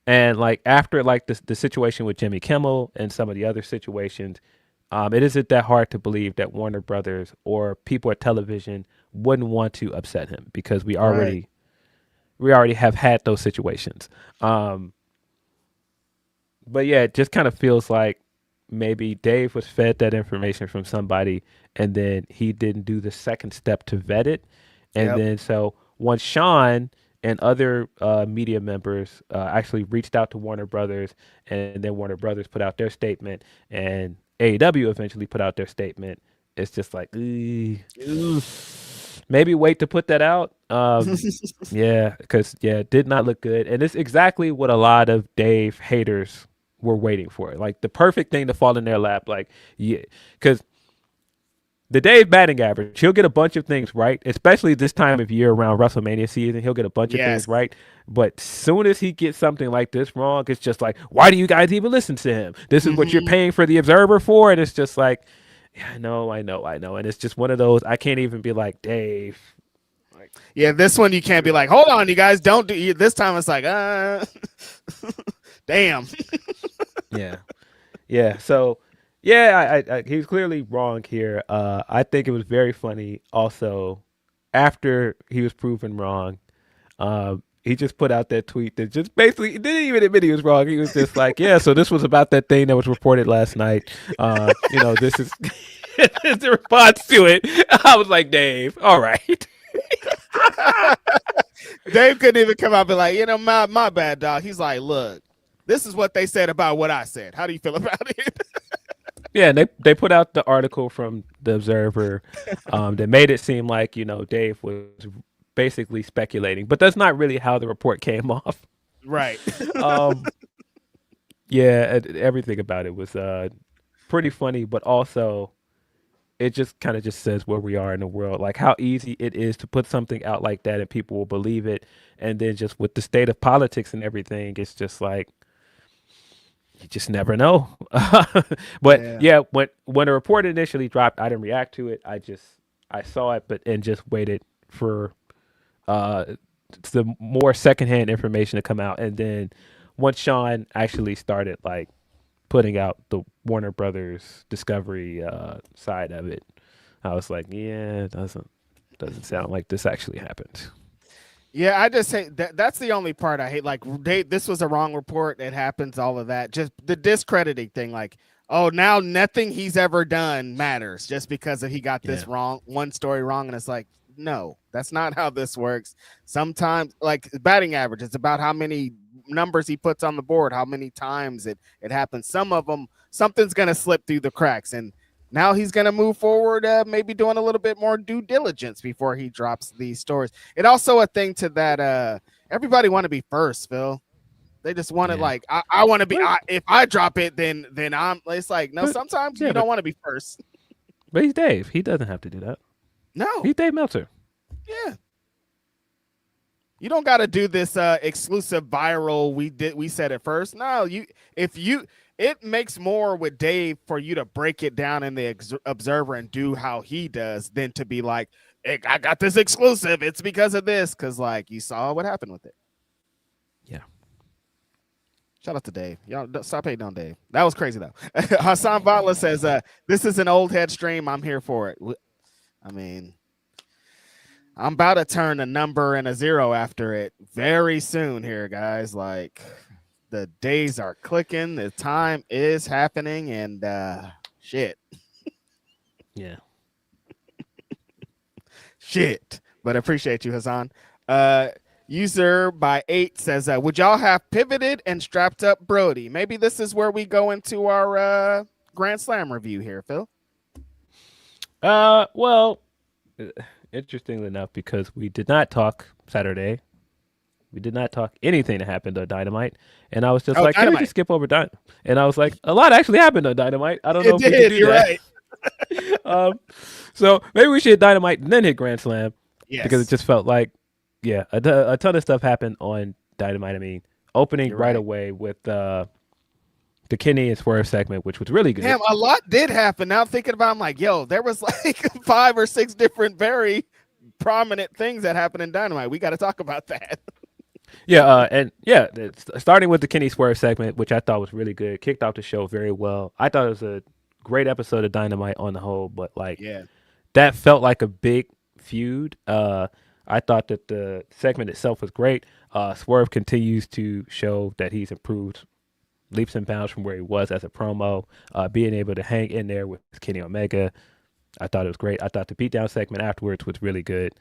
And like after like the situation with Jimmy Kimmel and some of the other situations, it isn't that hard to believe that Warner Brothers or people at television wouldn't want to upset him because we already have had those situations. But yeah, it just kind of feels like maybe Dave was fed that information from somebody and then he didn't do the second step to vet it. And then so once Sean and other media members actually reached out to Warner Brothers and then Warner Brothers put out their statement and AEW eventually put out their statement, it's just like, maybe wait to put that out. Yeah, because it did not look good, and it's exactly what a lot of Dave haters were waiting for, like the perfect thing to fall in their lap. Like, yeah, because the Dave batting average, he'll get a bunch of things right, especially this time of year around WrestleMania season. He'll get a bunch of things right, but soon as he gets something like this wrong, it's just like, why do you guys even listen to him? This is what you're paying for the Observer for, and it's just like, yeah, I know, and it's just one of those. I can't even be like, Dave. Yeah, this one you can't be like, hold on, you guys, don't do. This time it's like, damn. Yeah. So, yeah, I he's clearly wrong here. I think it was very funny. Also, after he was proven wrong, he just put out that tweet that just basically didn't even admit he was wrong. He was just like, yeah, so this was about that thing that was reported last night. This is the response to it. I was like, Dave, all right. Dave couldn't even come out and be like, my bad, dog. He's like, look, this is what they said about what I said. How do you feel about it? Yeah, and they put out the article from the Observer that made it seem like, Dave was basically speculating, but that's not really how the report came off. Right. Yeah, everything about it was pretty funny, but also it just kind of just says where we are in the world, like how easy it is to put something out like that and people will believe it. And then just with the state of politics and everything, it's just like, you just never know. But yeah, when the report initially dropped, I didn't react to it. I saw it, and just waited for the more secondhand information to come out. And then once Sean actually started like putting out the Warner Brothers Discovery side of it, I was like, yeah, it doesn't sound like this actually happened. Yeah, I just say that's the only part I hate. Like, this was a wrong report. It happens, all of that. Just the discrediting thing. Like, oh, now nothing he's ever done matters just because he got this wrong, one story wrong. And it's like, no, that's not how this works. Sometimes, like batting average, it's about how many numbers he puts on the board, how many times it happens. Some of them, something's going to slip through the cracks. And now he's going to move forward, maybe doing a little bit more due diligence before he drops these stories. It also a thing to that everybody want to be first, Phil. They just want to like, I want to be, if I drop it, then I'm, it's like, no, sometimes you don't want to be first. But he's Dave. He doesn't have to do that. No. He's Dave Meltzer. Yeah. You don't got to do this exclusive viral. We said it first. No, it makes more with Dave for you to break it down in the Observer and do how he does than to be like, hey, I got this exclusive. It's because of this. Because like you saw what happened with it. Yeah. Shout out to Dave. Y'all stop hating on Dave. That was crazy though. Hassan Vatla says, this is an old head stream. I'm here for it. I mean, I'm about to turn a number and a 0 after it very soon here, guys. Like, the days are clicking. The time is happening, and shit. Yeah. Shit. But I appreciate you, Hassan. User by 8 says, would y'all have pivoted and strapped up Brody? Maybe this is where we go into our Grand Slam review here, Phil. Well, interestingly enough, because we did not talk Saturday, we did not talk anything that happened on Dynamite, and I was just like, can we just skip over Dynamite? And I was like, a lot actually happened on Dynamite. I don't know if we can do that. Right. So maybe we should hit Dynamite and then hit Grand Slam, because it just felt like, a ton of stuff happened on Dynamite. I mean, opening right away with the Kenny and Swerve segment, which was really good. Damn, a lot did happen. Now I'm thinking about, I'm like, yo, there was like 5 or 6 different very prominent things that happened in Dynamite. We got to talk about that. Starting with the Kenny Swerve segment, which I thought was really good, kicked off the show very well. I thought it was a great episode of Dynamite on the whole, but that felt like a big feud. I thought that the segment itself was great. Swerve continues to show that he's improved leaps and bounds from where he was as a promo, being able to hang in there with Kenny Omega. I thought it was great. I thought the beatdown segment afterwards was really good.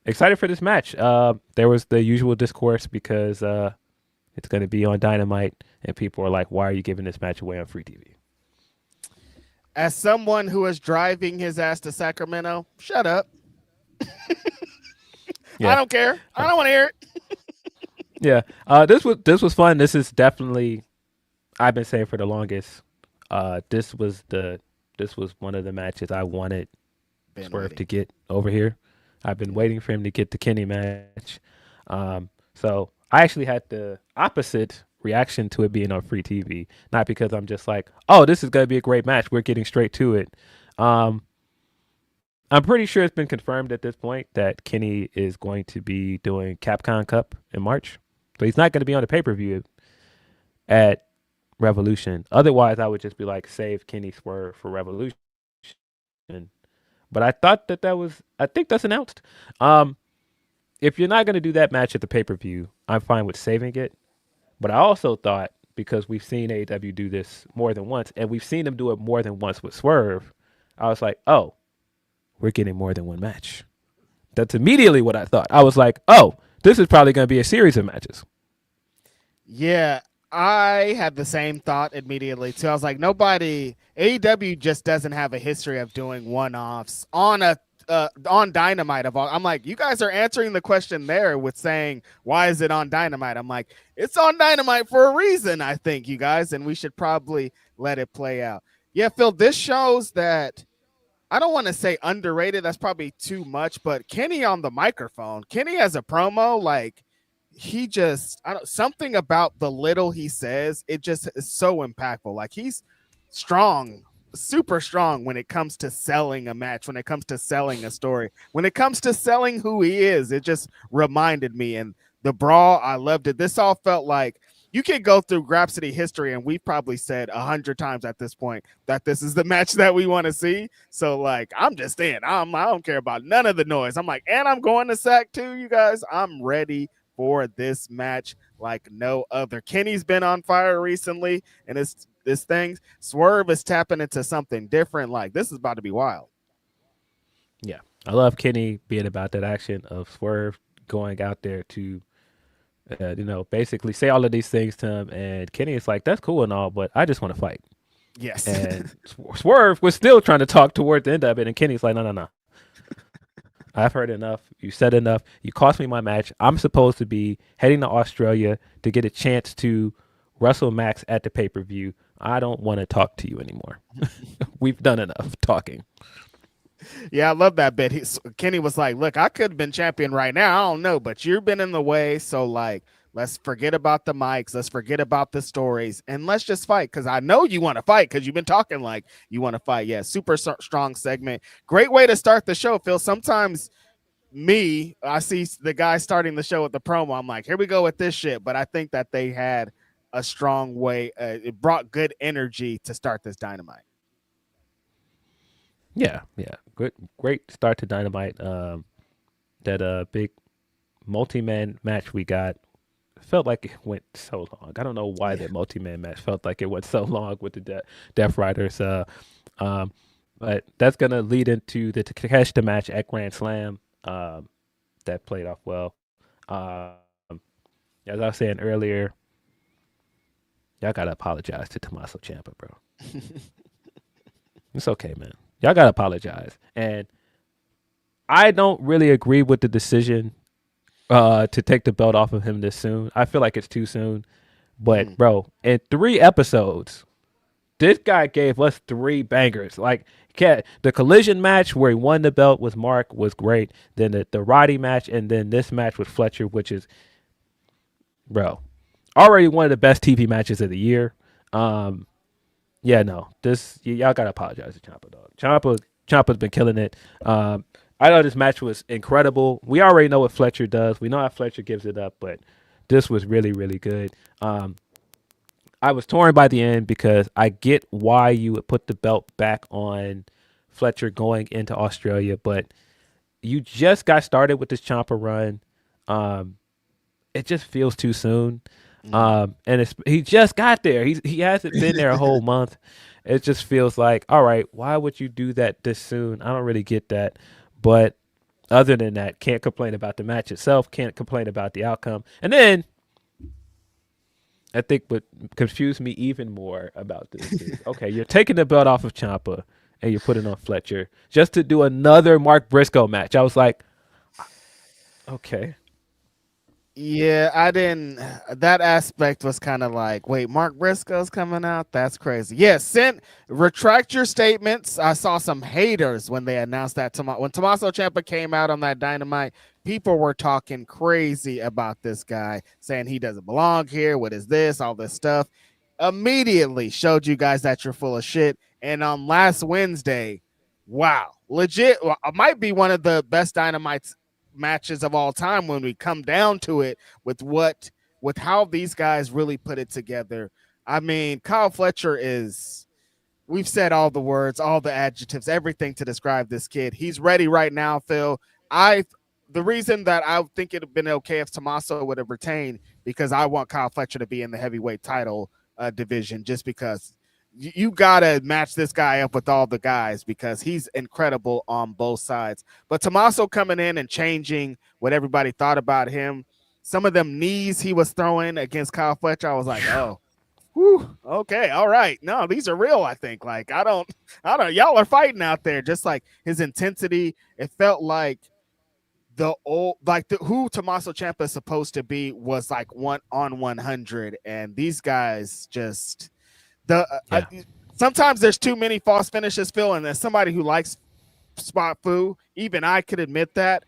Excited for this match. There was the usual discourse because it's going to be on Dynamite, and people are like, why are you giving this match away on free TV? As someone who is driving his ass to Sacramento, shut up. Yeah. I don't care. I don't want to hear it. Yeah. This was fun. This is definitely, I've been saying for the longest. This was one of the matches I wanted Swerve to get over here. I've been waiting for him to get the Kenny match. So I actually had the opposite reaction to it being on free TV. Not because I'm just like, oh, this is going to be a great match. We're getting straight to it. I'm pretty sure it's been confirmed at this point that Kenny is going to be doing Capcom Cup in March. So he's not going to be on the pay-per-view at Revolution. Otherwise, I would just be like, save Kenny Swerve for Revolution. But I thought I think that's announced. If you're not going to do that match at the pay-per-view, I'm fine with saving it. But I also thought, because we've seen AEW do this more than once, and we've seen them do it more than once with Swerve, I was like, oh, we're getting more than one match. That's immediately what I thought. I was like, oh, this is probably going to be a series of matches. Yeah, I had the same thought immediately too. I was like, AEW just doesn't have a history of doing one-offs on Dynamite. I'm like, you guys are answering the question there with saying, why is it on Dynamite? I'm like, it's on Dynamite for a reason, I think, you guys, and we should probably let it play out. Yeah, Phil, this shows that, I don't want to say underrated. That's probably too much, but Kenny on the microphone, Kenny has a promo, like, he just, something about the little he says, it just is so impactful. Like, he's strong, super strong when it comes to selling a match, when it comes to selling a story, when it comes to selling who he is. It just reminded me. And the brawl, I loved it. This all felt like, you can go through Grapsody history, and we've probably said 100 times at this point that this is the match that we want to see. So, like, I'm just in. I don't care about none of the noise. I'm like, and I'm going to SAC too, you guys. I'm ready for this match like no other. Kenny's been on fire recently, and this thing, Swerve is tapping into something different. Like, this is about to be wild. Yeah, I love Kenny being about that action of Swerve going out there to, basically say all of these things to him, and Kenny is like, that's cool and all, but I just want to fight. Yes. And Swerve was still trying to talk towards the end of it, and Kenny's like, no. I've heard enough. You said enough. You cost me my match. I'm supposed to be heading to Australia to get a chance to wrestle Max at the pay-per-view. I don't want to talk to you anymore. We've done enough talking. Yeah, I love that bit. Kenny was like, look, I could have been champion right now. I don't know, but you've been in the way. So, like, let's forget about the mics. Let's forget about the stories. And let's just fight, because I know you want to fight, because you've been talking like you want to fight. Yeah, super strong segment. Great way to start the show, Phil. Sometimes I see the guy starting the show with the promo. I'm like, here we go with this shit. But I think that they had a strong way. It brought good energy to start this Dynamite. Yeah. Great start to Dynamite. That big multi-man match we got felt like it went so long. I don't know why that multi-man match felt like it went so long with the Death Riders. But that's going to lead into the Takeshita match at Grand Slam. That played off well. As I was saying earlier, y'all got to apologize to Tommaso Ciampa, bro. It's okay, man. Y'all got to apologize. And I don't really agree with the decision to take the belt off of him this soon. I feel like it's too soon. But, bro, in 3 episodes, this guy gave us 3 bangers. Like, the collision match where he won the belt with Mark was great. Then the Roddy match, and then this match with Fletcher, which is, bro, already one of the best TV matches of the year. Y'all gotta apologize to Ciampa, dog. Ciampa's been killing it. I know this match was incredible. We already know what Fletcher does. We know how Fletcher gives it up, but this was really, really good. I was torn by the end because I get why you would put the belt back on Fletcher going into Australia, but you just got started with this Ciampa run. It just feels too soon. And he just got there. He hasn't been there a whole month. It just feels like, all right, why would you do that this soon? I don't really get that. But other than that, can't complain about the match itself. Can't complain about the outcome. And then I think what confused me even more about this is, okay, you're taking the belt off of Ciampa and you're putting on Fletcher just to do another Mark Briscoe match. I was like, okay. Yeah, I didn't. That aspect was kind of like, wait, Mark Briscoe's coming out? That's crazy. Yes, retract your statements. I saw some haters when they announced that. When Tommaso Ciampa came out on that Dynamite, people were talking crazy about this guy, saying he doesn't belong here. What is this? All this stuff. Immediately showed you guys that you're full of shit. And on last Wednesday, wow, legit, might be one of the best Dynamites matches of all time when we come down to it with how these guys really put it together. I mean, Kyle Fletcher is, we've said all the words, all the adjectives, everything to describe this kid. He's ready right now, Phil. The reason that I think it'd have been okay if Tommaso would have retained, because I want Kyle Fletcher to be in the heavyweight title division, just because you gotta match this guy up with all the guys, because he's incredible on both sides. But Tommaso coming in and changing what everybody thought about him, some of them knees he was throwing against Kyle Fletcher, I was like, oh, whew, okay, all right. No, these are real, I think. Like, I don't, y'all are fighting out there. Just like his intensity, it felt like who Tommaso Ciampa is supposed to be was like 1-on-100, and these guys just sometimes there's too many false finishes, Phil, and as somebody who likes spot foo, even I could admit that.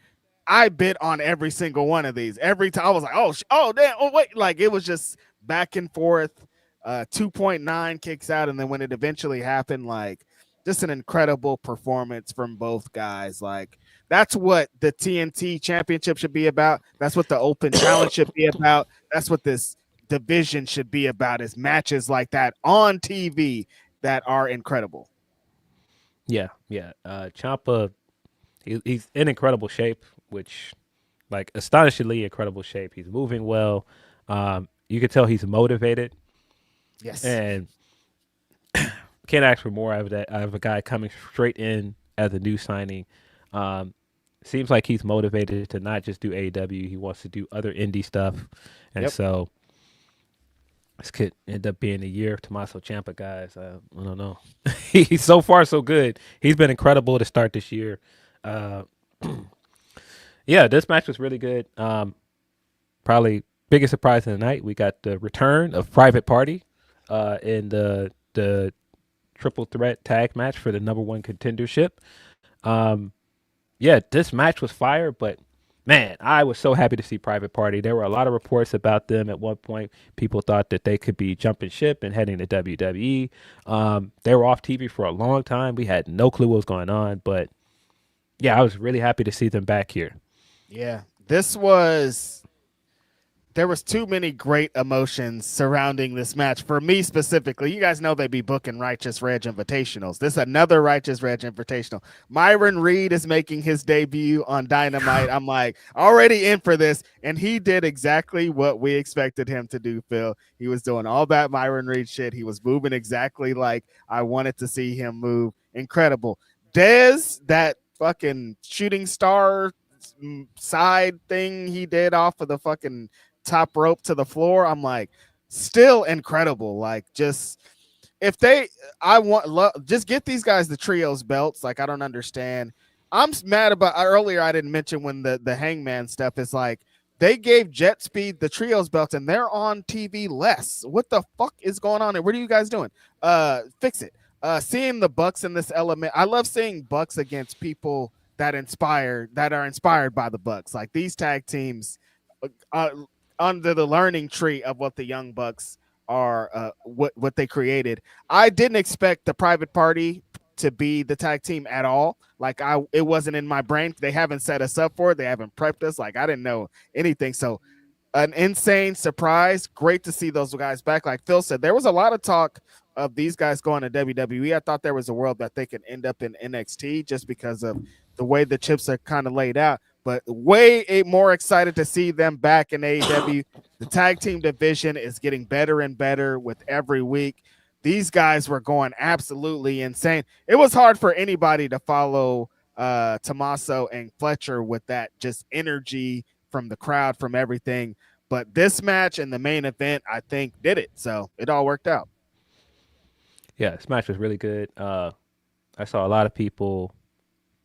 I bid on every single one of these. Every time I was like, oh damn, oh wait, like it was just back and forth. 2.9 kicks out, and then when it eventually happened, like just an incredible performance from both guys. Like that's what the TNT Championship should be about. That's what the Open Challenge should be about. That's what this division should be about, is matches like that on TV that are incredible. Yeah. Ciampa, he's in incredible shape, which, like, astonishingly incredible shape. He's moving well. You can tell he's motivated. Yes. And can't ask for more out of that. I have a guy coming straight in as a new signing. Seems like he's motivated to not just do AEW. He wants to do other indie stuff. And so this could end up being a year of Tommaso Ciampa, guys. I don't know. He's so far so good. He's been incredible to start this year. Yeah, this match was really good. Probably biggest surprise of the night. We got the return of Private Party in the triple threat tag match for the #1 contendership. Yeah, this match was fire, but man, I was so happy to see Private Party. There were a lot of reports about them at one point. People thought that they could be jumping ship and heading to WWE. They were off TV for a long time. We had no clue what was going on, but yeah, I was really happy to see them back here. Yeah, there was too many great emotions surrounding this match for me specifically. You guys know they be booking Righteous Reg Invitationals. This is another Righteous Reg Invitational. Myron Reed is making his debut on Dynamite. I'm like already in for this, and he did exactly what we expected him to do, Phil. He was doing all that Myron Reed shit. He was moving exactly like I wanted to see him move. Incredible. Dez, that fucking shooting star side thing he did off of the fucking top rope to the floor, I'm like, still incredible. Like, just just get these guys the trios belts. Like, I don't understand. I'm mad about earlier. I didn't mention when the Hangman stuff is like, they gave Jet Speed the trios belts and they're on TV less. What the fuck is going on there? What are you guys doing? Fix it. Seeing the Bucks in this element, I love seeing Bucks against people that are inspired by the Bucks. Like, these tag teams under the learning tree of what the Young Bucks are, what they created. I didn't expect the Private Party to be the tag team at all. Like, it wasn't in my brain. They haven't set us up for it. They haven't prepped us. Like, I didn't know anything. So an insane surprise. Great to see those guys back. Like Phil said, there was a lot of talk of these guys going to WWE. I thought there was a world that they could end up in NXT just because of the way the chips are kind of laid out. But way more excited to see them back in AEW. The tag team division is getting better and better with every week. These guys were going absolutely insane. It was hard for anybody to follow Tommaso and Fletcher with that just energy from the crowd, from everything. But this match and the main event, I think, did it. So it all worked out. Yeah, this match was really good. I saw a lot of people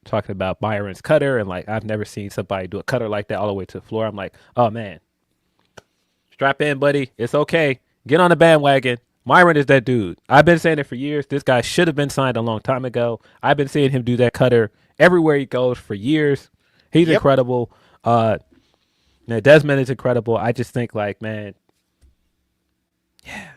talking about Byron's cutter, and like I've never seen somebody do a cutter like that all the way to the floor. I'm like, oh man, strap in, buddy. It's okay. Get on the bandwagon. Myron is that dude. I've been saying it for years. This guy should have been signed a long time ago. I've been seeing him do that cutter everywhere he goes for years. He's incredible. Now Desmond is incredible. I just think like, man, yeah,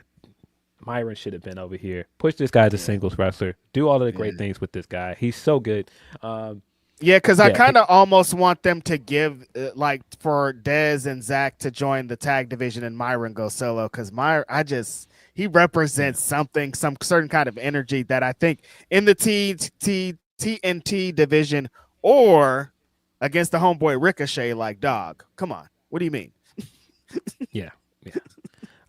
Myron should have been over here. Push this guy as a singles wrestler. Do all of the great things with this guy. He's so good. Yeah, because I kind of almost want them to give, like, for Dez and Zach to join the tag division and Myron go solo. Because he represents something, some certain kind of energy that I think in the TNT division or against the homeboy Ricochet, like, dog, come on. What do you mean? Yeah.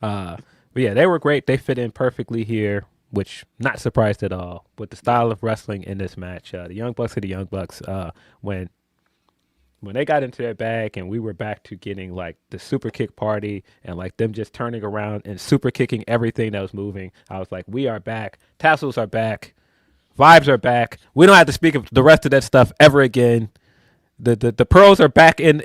But yeah, they were great. They fit in perfectly here, which not surprised at all with the style of wrestling in this match. The Young Bucks are the Young Bucks. When they got into their bag and we were back to getting like the super kick party and like them just turning around and super kicking everything that was moving, I was like, we are back. Tassels are back. Vibes are back. We don't have to speak of the rest of that stuff ever again. The pearls are back in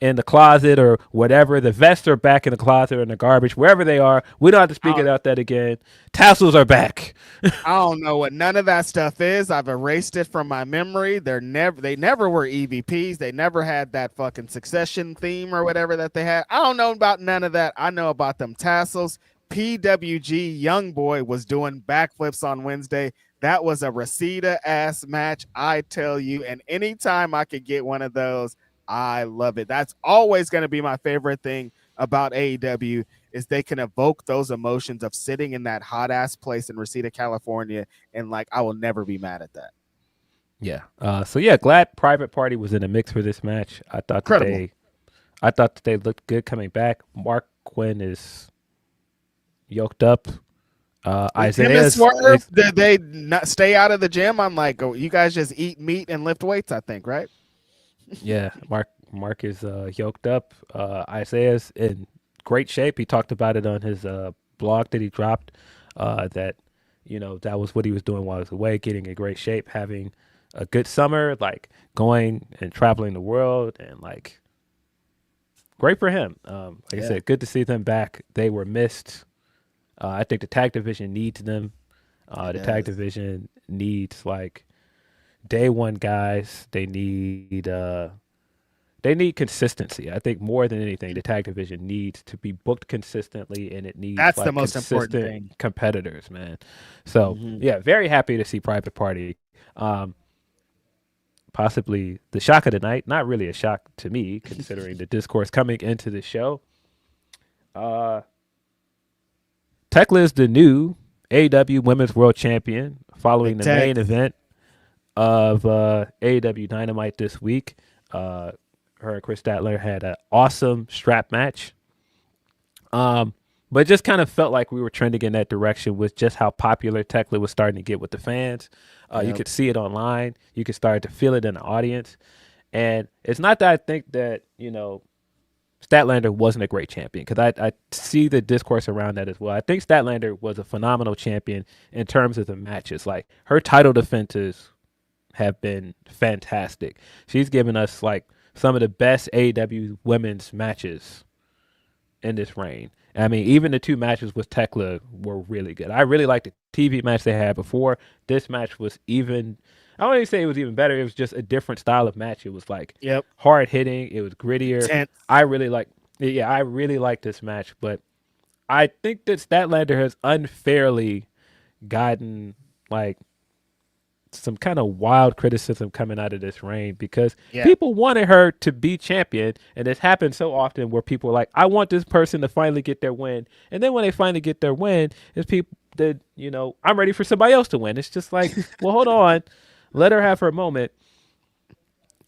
the closet or whatever. The vests are back in the closet or in the garbage, wherever they are. We don't have to speak about that again. Tassels are back. I don't know what none of that stuff is. I've erased it from my memory. They never were EVPs. They never had that fucking Succession theme or whatever that they had. I don't know about none of that. I know about them tassels. PWG Youngboy was doing backflips on Wednesday. That was a Reseda ass match, I tell you. And anytime I could get one of those, I love it. That's always going to be my favorite thing about AEW is they can evoke those emotions of sitting in that hot ass place in Reseda, California. And like, I will never be mad at that. Yeah. So yeah, glad Private Party was in the mix for this match. I thought that they looked good coming back. Mark Quinn is yoked up. Isaiah, did they not stay out of the gym? I'm like, oh, you guys just eat meat and lift weights, I think, right? Yeah, Mark is yoked up. Isaiah's in great shape. He talked about it on his blog that he dropped. That that was what he was doing while he was away, getting in great shape, having a good summer, like going and traveling the world, and like great for him. I said, good to see them back. They were missed. I think the tag division needs them. The tag division needs like day one guys. They need consistency. I think more than anything, the tag division needs to be booked consistently, and it needs that's the most important thing. Competitors, man. So yeah, very happy to see Private Party. Possibly the shock of the night. Not really a shock to me, considering the discourse coming into the show. Thekla is the new AEW Women's World Champion following the main event of AEW Dynamite this week. Her and Chris Statlander had an awesome strap match. But it just kind of felt like we were trending in that direction with just how popular Thekla was starting to get with the fans. You could see it online. You could start to feel it in the audience. And it's not that I think that, Statlander wasn't a great champion, because I see the discourse around that as well. I think Statlander was a phenomenal champion in terms of the matches. Like, her title defenses have been fantastic. She's given us like some of the best AEW women's matches in this reign. I mean, even the two matches with Thekla were really good. I really liked the TV match they had before. This match was even, I don't even say it was even better. It was just a different style of match. It was like hard hitting. It was grittier. Intense. I really like this match, but I think that Statlander has unfairly gotten like some kind of wild criticism coming out of this reign, because people wanted her to be champion, and it's happened so often where people are like, I want this person to finally get their win, and then when they finally get their win, it's people that, I'm ready for somebody else to win. It's just like, well, hold on, let her have her moment.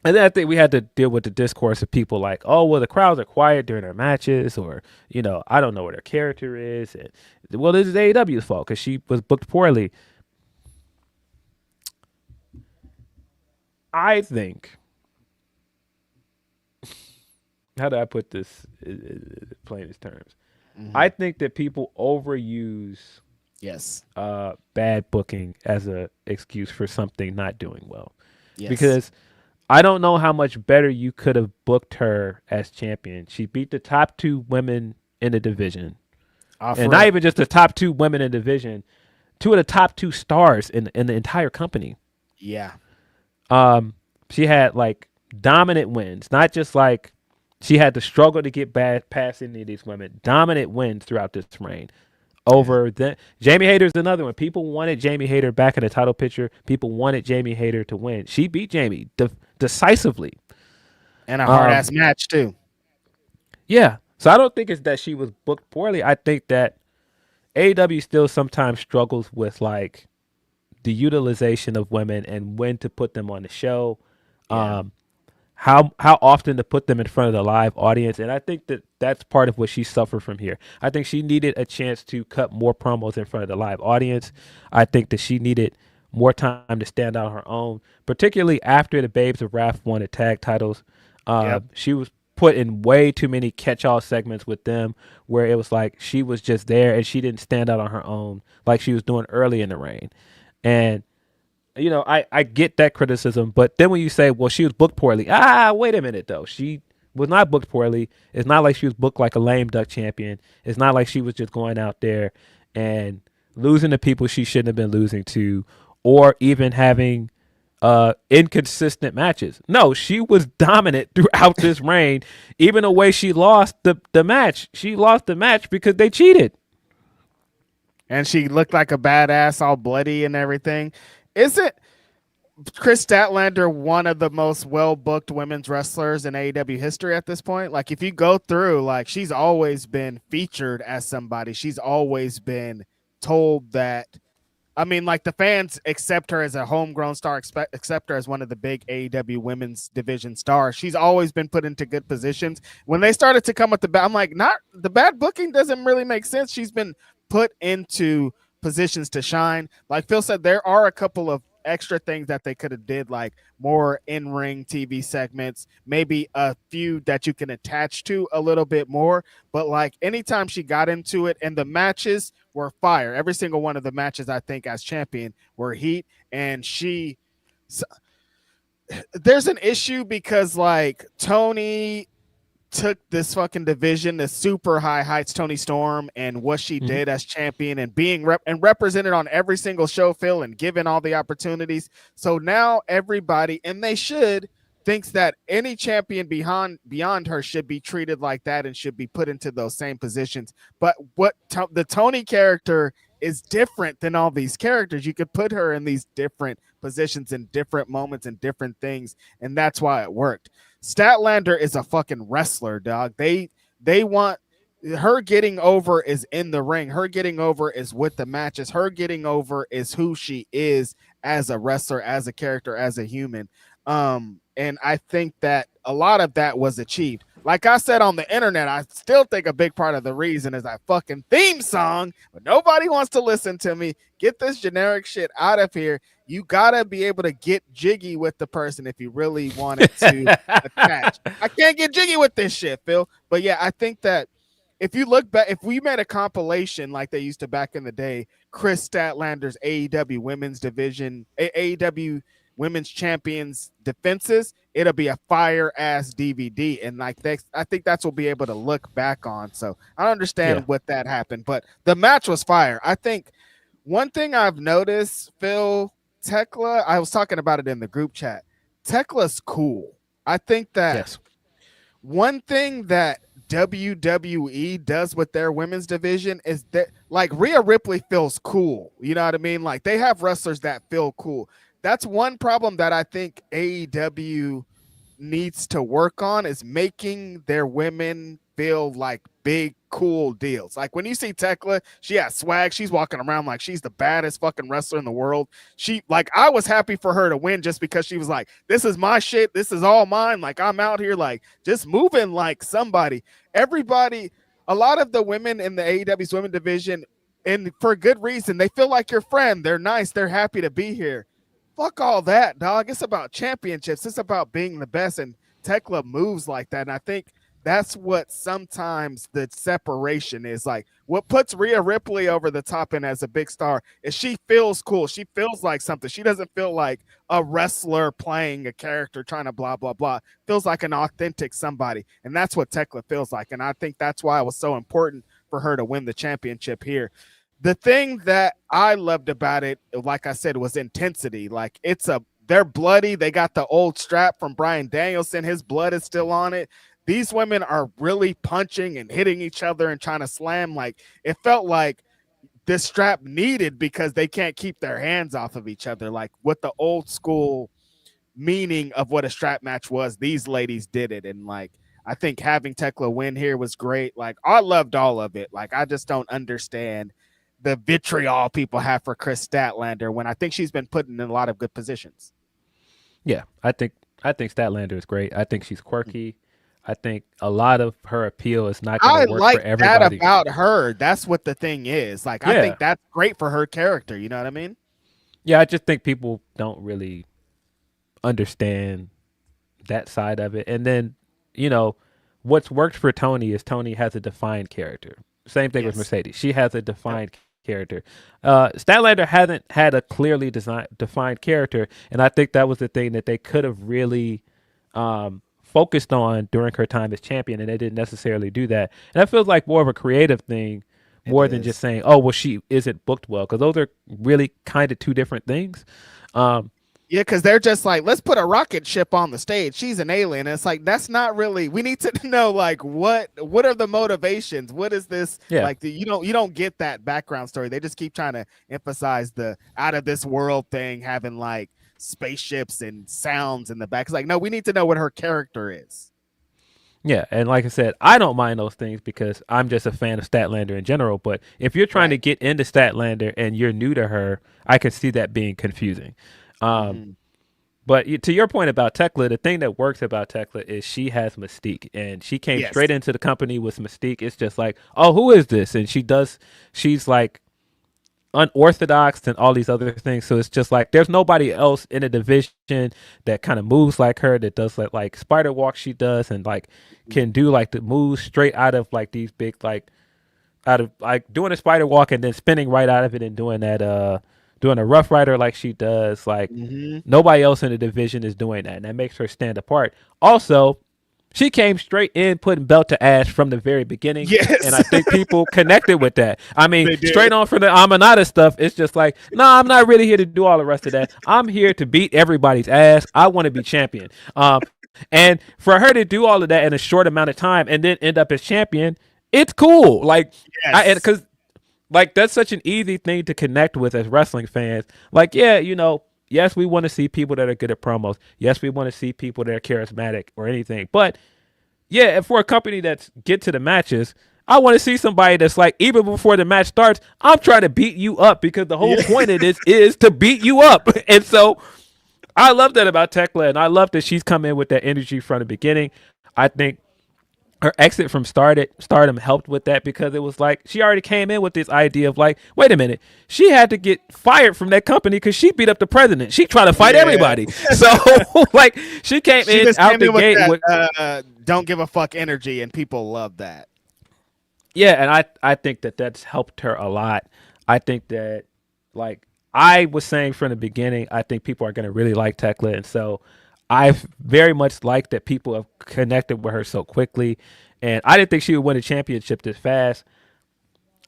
And then I think we had to deal with the discourse of people like, oh, well, the crowds are quiet during their matches, or, I don't know what her character is. And, well, this is AEW's fault because she was booked poorly. I think how do I put this plainest terms? I think that people overuse Yes. bad booking as a excuse for something not doing well. Yes. Because I don't know how much better you could have booked her as champion. She beat the top 2 women in the division. And not even just the top 2 women in the division, 2 of the top 2 stars in the entire company. Yeah. She had like dominant wins, not just like she had to struggle to get past any of these women. Dominant wins throughout this reign. Over Jamie Hayter's another one. People wanted Jamie Hayter back in the title picture. People wanted Jamie Hayter to win. She beat Jamie decisively. And a hard ass match too. Yeah. So I don't think it's that she was booked poorly. I think that AEW still sometimes struggles with like the utilization of women and when to put them on the show. Yeah. How often to put them in front of the live audience. And I think that that's part of what she suffered from here. I think she needed a chance to cut more promos in front of the live audience. I think that she needed more time to stand on her own, particularly after the Babes of Wrath won the tag titles. She was put in way too many catch-all segments with them where it was like she was just there and she didn't stand out on her own like she was doing early in the reign. And you know, I get that criticism, but then when you say, well, she was booked poorly, wait a minute, though. She was not booked poorly. It's not like she was booked like a lame duck champion. It's not like she was just going out there and losing to people she shouldn't have been losing to or even having inconsistent matches. No, she was dominant throughout this reign. Even the way she lost the match. She lost the match because they cheated. And she looked like a badass, all bloody and everything. Isn't Chris Statlander one of the most well-booked women's wrestlers in AEW history at this point? Like, if you go through, like, she's always been featured as somebody. She's always been told that, I mean, like, the fans accept her as a homegrown star, accept her as one of the big AEW women's division stars. She's always been put into good positions. When they started to come with I'm like, not the bad booking doesn't really make sense. She's been put into positions to shine. Like Phil said, there are a couple of extra things that they could have did, like more in-ring TV segments, maybe a few that you can attach to a little bit more. But like anytime she got into it, and the matches were fire. Every single one of the matches, I think, as champion were heat. And there's an issue because like Tony took this fucking division to super high heights, Tony Storm, and what she did as champion and being represented on every single show, Phil, and given all the opportunities. So now everybody, and they should, thinks that any champion beyond her should be treated like that and should be put into those same positions. But what the Tony character is different than all these characters. You could put her in these different positions in different moments and different things, and that's why it worked. Statlander is a fucking wrestler, dog. They want her getting over is in the ring. Her getting over is with the matches. Her getting over is who she is as a wrestler, as a character, as a human. And I think that a lot of that was achieved. Like I said on the internet, I still think a big part of the reason is that fucking theme song, but nobody wants to listen to me. Get this generic shit out of here. You gotta be able to get jiggy with the person if you really want it to attach. I can't get jiggy with this shit, Phil. But yeah, I think that if you look back, if we made a compilation like they used to back in the day, Chris Statlander's AEW women's division, AEW women's champions defenses, it'll be a fire ass DVD. And like I think that's what we'll be able to look back on. So I understand what that happened, but the match was fire. I think one thing I've noticed, Phil, Thekla, I was talking about it in the group chat. Tekla's cool. I think that one thing that WWE does with their women's division is that like Rhea Ripley feels cool. You know what I mean? Like they have wrestlers that feel cool. That's one problem that I think AEW needs to work on, is making their women feel like big, cool deals. Like when you see Thekla, she has swag. She's walking around like she's the baddest fucking wrestler in the world. I was happy for her to win just because she was like, this is my shit. This is all mine. Like I'm out here like just moving like somebody. Everybody, a lot of the women in the AEW's women division, and for good reason, they feel like your friend. They're nice. They're happy to be here. Fuck all that, dog. It's about championships. It's about being the best, and Thekla moves like that. And I think that's what sometimes the separation is. Like what puts Rhea Ripley over the top and as a big star is she feels cool. She feels like something. She doesn't feel like a wrestler playing a character trying to blah, blah, blah. Feels like an authentic somebody. And that's what Thekla feels like. And I think that's why it was so important for her to win the championship here. The thing that I loved about it, like I said, was intensity. Like they're bloody. They got the old strap from Bryan Danielson. His blood is still on it. These women are really punching and hitting each other and trying to slam. Like it felt like this strap needed because they can't keep their hands off of each other. Like what the old school meaning of what a strap match was, these ladies did it. And like, I think having Thekla win here was great. Like I loved all of it. Like I just don't understand the vitriol people have for Chris Statlander when I think she's been put in a lot of good positions. Yeah, I think Statlander is great. I think she's quirky. I think a lot of her appeal is not going to work for everybody. That about her. That's what the thing is. Like, I think that's great for her character. You know what I mean? Yeah, I just think people don't really understand that side of it. And then, you know, what's worked for Tony is Tony has a defined character. Same thing with Mercedes. She has a defined character. Statlander hasn't had a clearly defined character, and I think that was the thing that they could have really focused on during her time as champion, and they didn't necessarily do that. And that feels like more of a creative thing, more than just saying, "Oh, well, she isn't booked well," because those are really kind of two different things. Yeah, because they're just like, let's put a rocket ship on the stage. She's an alien. And it's like, that's not really. We need to know like what are the motivations? What is this? Yeah. Like you don't get that background story. They just keep trying to emphasize the out of this world thing, having like spaceships and sounds in the back. It's like, no, we need to know what her character is. Yeah, and like I said, I don't mind those things because I'm just a fan of Statlander in general. But if you're trying to get into Statlander and you're new to her, I could see that being confusing. But to your point about Thekla, the thing that works about Thekla is she has mystique, and she came straight into the company with mystique. It's just like, oh, who is this? And she's like unorthodox and all these other things. So it's just like there's nobody else in the division that kind of moves like her, that does like spider walk she does, and like can do like the moves straight out of like these big like out of like doing a spider walk and then spinning right out of it and doing that doing a Rough Rider like she does. Like nobody else in the division is doing that, and that makes her stand apart. Also, she came straight in putting belt to ass from the very beginning, and I think people connected with that. I mean, straight on from the Amanada stuff, it's just like, no, I'm not really here to do all the rest of that. I'm here to beat everybody's ass. I want to be champion. And for her to do all of that in a short amount of time and then end up as champion, it's cool. Like, because like that's such an easy thing to connect with as wrestling fans. Like, yeah, you know, yes, we want to see people that are good at promos. Yes, we want to see people that are charismatic or anything. But yeah, for a company that's get to the matches, I want to see somebody that's like, even before the match starts, I'm trying to beat you up because the whole point of this is to beat you up. And so I love that about Thekla, and I love that she's come in with that energy from the beginning. I think her exit from Stardom helped with that because it was like she already came in with this idea of like, wait a minute, she had to get fired from that company because she beat up the president. She tried to fight everybody. So like she came in out the gate with don't give a fuck energy, and people love that. Yeah, and I think that that's helped her a lot. I think that, like I was saying from the beginning, I think people are going to really like Thekla, and so I very much like that people have connected with her so quickly, and I didn't think she would win a championship this fast.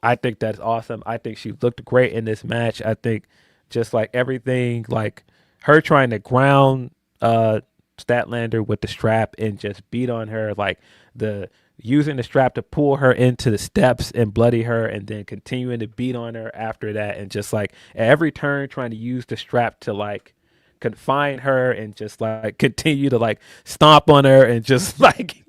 I think that's awesome. I think she looked great in this match. I think just like everything, like her trying to ground Statlander with the strap and just beat on her, like the using the strap to pull her into the steps and bloody her, and then continuing to beat on her after that, and just like at every turn trying to use the strap to like confine her and just like continue to like stomp on her and just like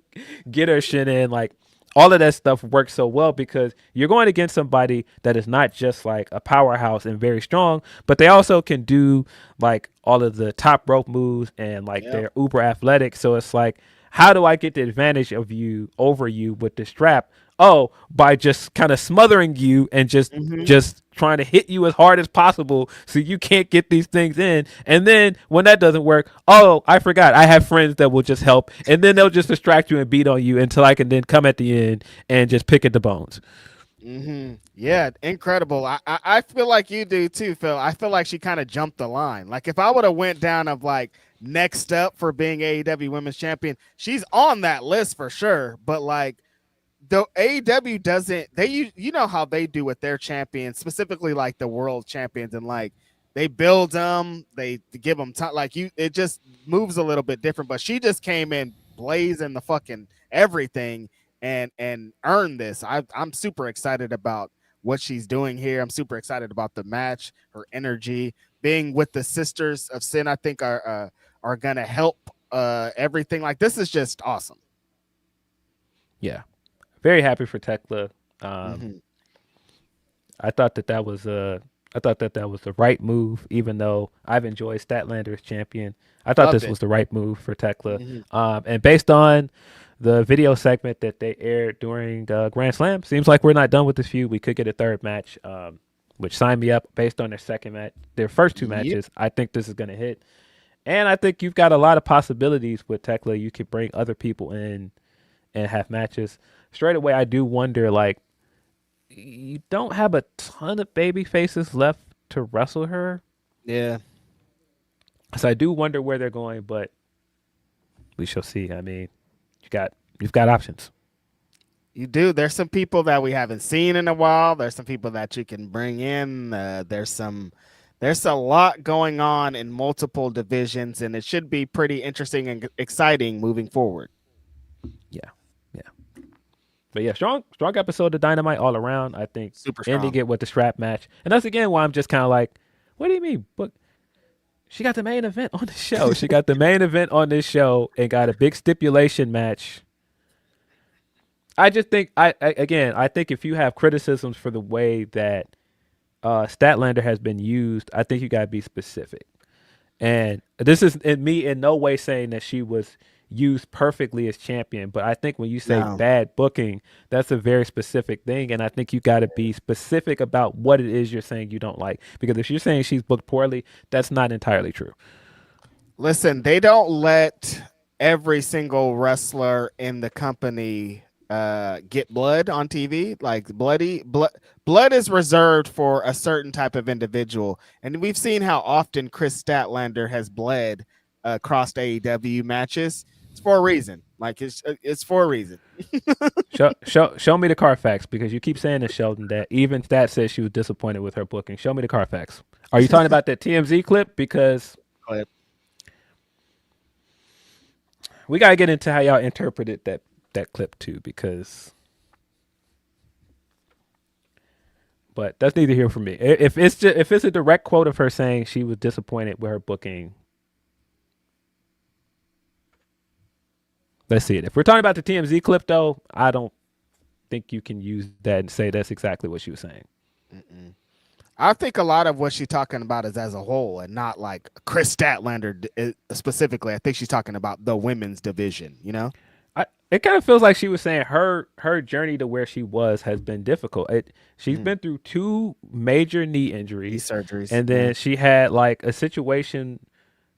get her shit in. Like all of that stuff works so well because you're going against somebody that is not just like a powerhouse and very strong, but they also can do like all of the top rope moves and like they're uber athletic. So it's like, how do I get the advantage of you over you with the strap? Oh, by just kind of smothering you and just trying to hit you as hard as possible so you can't get these things in. And then when that doesn't work, oh, I forgot, I have friends that will just help, and then they'll just distract you and beat on you until I can then come at the end and just pick at the bones. Yeah, incredible. I feel like you do too, Phil. I feel like she kind of jumped the line. Like if I would have went down of like next up for being AEW Women's Champion, she's on that list for sure. But like the AEW doesn't, you know how they do with their champions, specifically like the world champions, and like they build them, they give them time. Like it just moves a little bit different. But she just came in blazing the fucking everything and earned this. I'm super excited about what she's doing here. I'm super excited about the match, her energy, being with the Sisters of Sin. I think are gonna help everything. Like this is just awesome. Yeah, very happy for Thekla. I thought that was the right move, even though I've enjoyed Statlander as champion. I thought this was the right move for Thekla. And based on the video segment that they aired during Grand Slam, seems like we're not done with this feud. We could get a third match, which signed me up based on their second match. Their first two matches, I think this is going to hit. And I think you've got a lot of possibilities with Thekla. You could bring other people in and have matches. Straight away, I do wonder, like, you don't have a ton of baby faces left to wrestle her. Yeah. So I do wonder where they're going, but we shall see. I mean, you've got options. You do. There's some people that we haven't seen in a while. There's some people that you can bring in. There's a lot going on in multiple divisions, and it should be pretty interesting and exciting moving forward. Yeah. But yeah, strong episode of Dynamite all around. I think super strong. Ending it with the strap match, and that's again why I'm just kind of like, what do you mean? But she got the main event on the show. She got the main event on this show and got a big stipulation match. I just think I think if you have criticisms for the way that Statlander has been used, I think you got to be specific. And this is me in no way saying that she was used perfectly as champion, but I think when you say bad booking, that's a very specific thing, and I think you got to be specific about what it is you're saying you don't like, because if you're saying she's booked poorly, that's not entirely true. Listen, they don't let every single wrestler in the company get blood on TV. Like blood is reserved for a certain type of individual, and we've seen how often Chris Statlander has bled across AEW matches. It's for a reason. Like it's for a reason. show me the Carfax, because you keep saying to Sheldon that even Stat says she was disappointed with her booking. Show me the Carfax. Are you talking about that TMZ clip? Because we gotta get into how y'all interpreted that clip too, because but that's neither here for me. If it's a direct quote of her saying she was disappointed with her booking, let's see it. If we're talking about the TMZ clip, though, I don't think you can use that and say that's exactly what she was saying. I think a lot of what she's talking about is as a whole, and not like Chris Statlander specifically. I think she's talking about the women's division, you know? It kind of feels like she was saying her journey to where she was has been difficult. She's been through 2 major knee injuries, surgeries, and then she had like a situation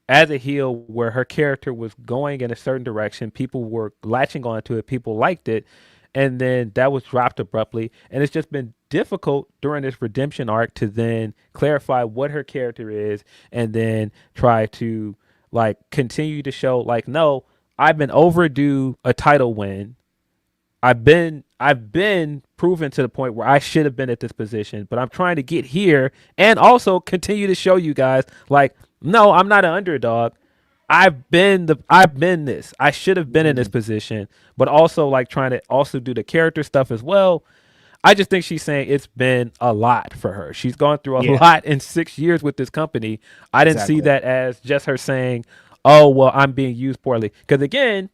as a heel where her character was going in a certain direction. People were latching onto it. People liked it. And then that was dropped abruptly. And it's just been difficult during this redemption arc to then clarify what her character is and then try to like continue to show like, no, I've been overdue a title win. I've been proven to the point where I should have been at this position, but I'm trying to get here and also continue to show you guys like, no, I'm not an underdog. I've been this. I should have been in this position, but also like trying to also do the character stuff as well. I just think she's saying it's been a lot for her. She's gone through a lot in 6 years with this company. I didn't see that as just her saying, oh, well, I'm being used poorly. Because again,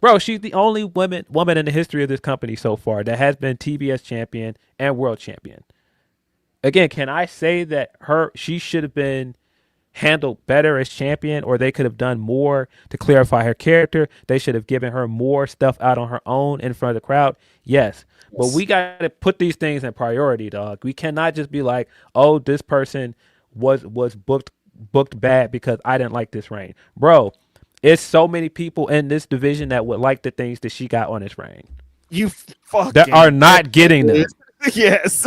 bro, she's the only woman in the history of this company so far that has been TBS champion and world champion. Again, can I say that she should have been handled better as champion, or they could have done more to clarify her character. They should have given her more stuff out on her own in front of the crowd. Yes. But we got to put these things in priority, dog. We cannot just be like, oh, this person was booked bad because I didn't like this reign. Bro, it's so many people in this division that would like the things that she got on this reign. You fucking that are not getting them. Yes.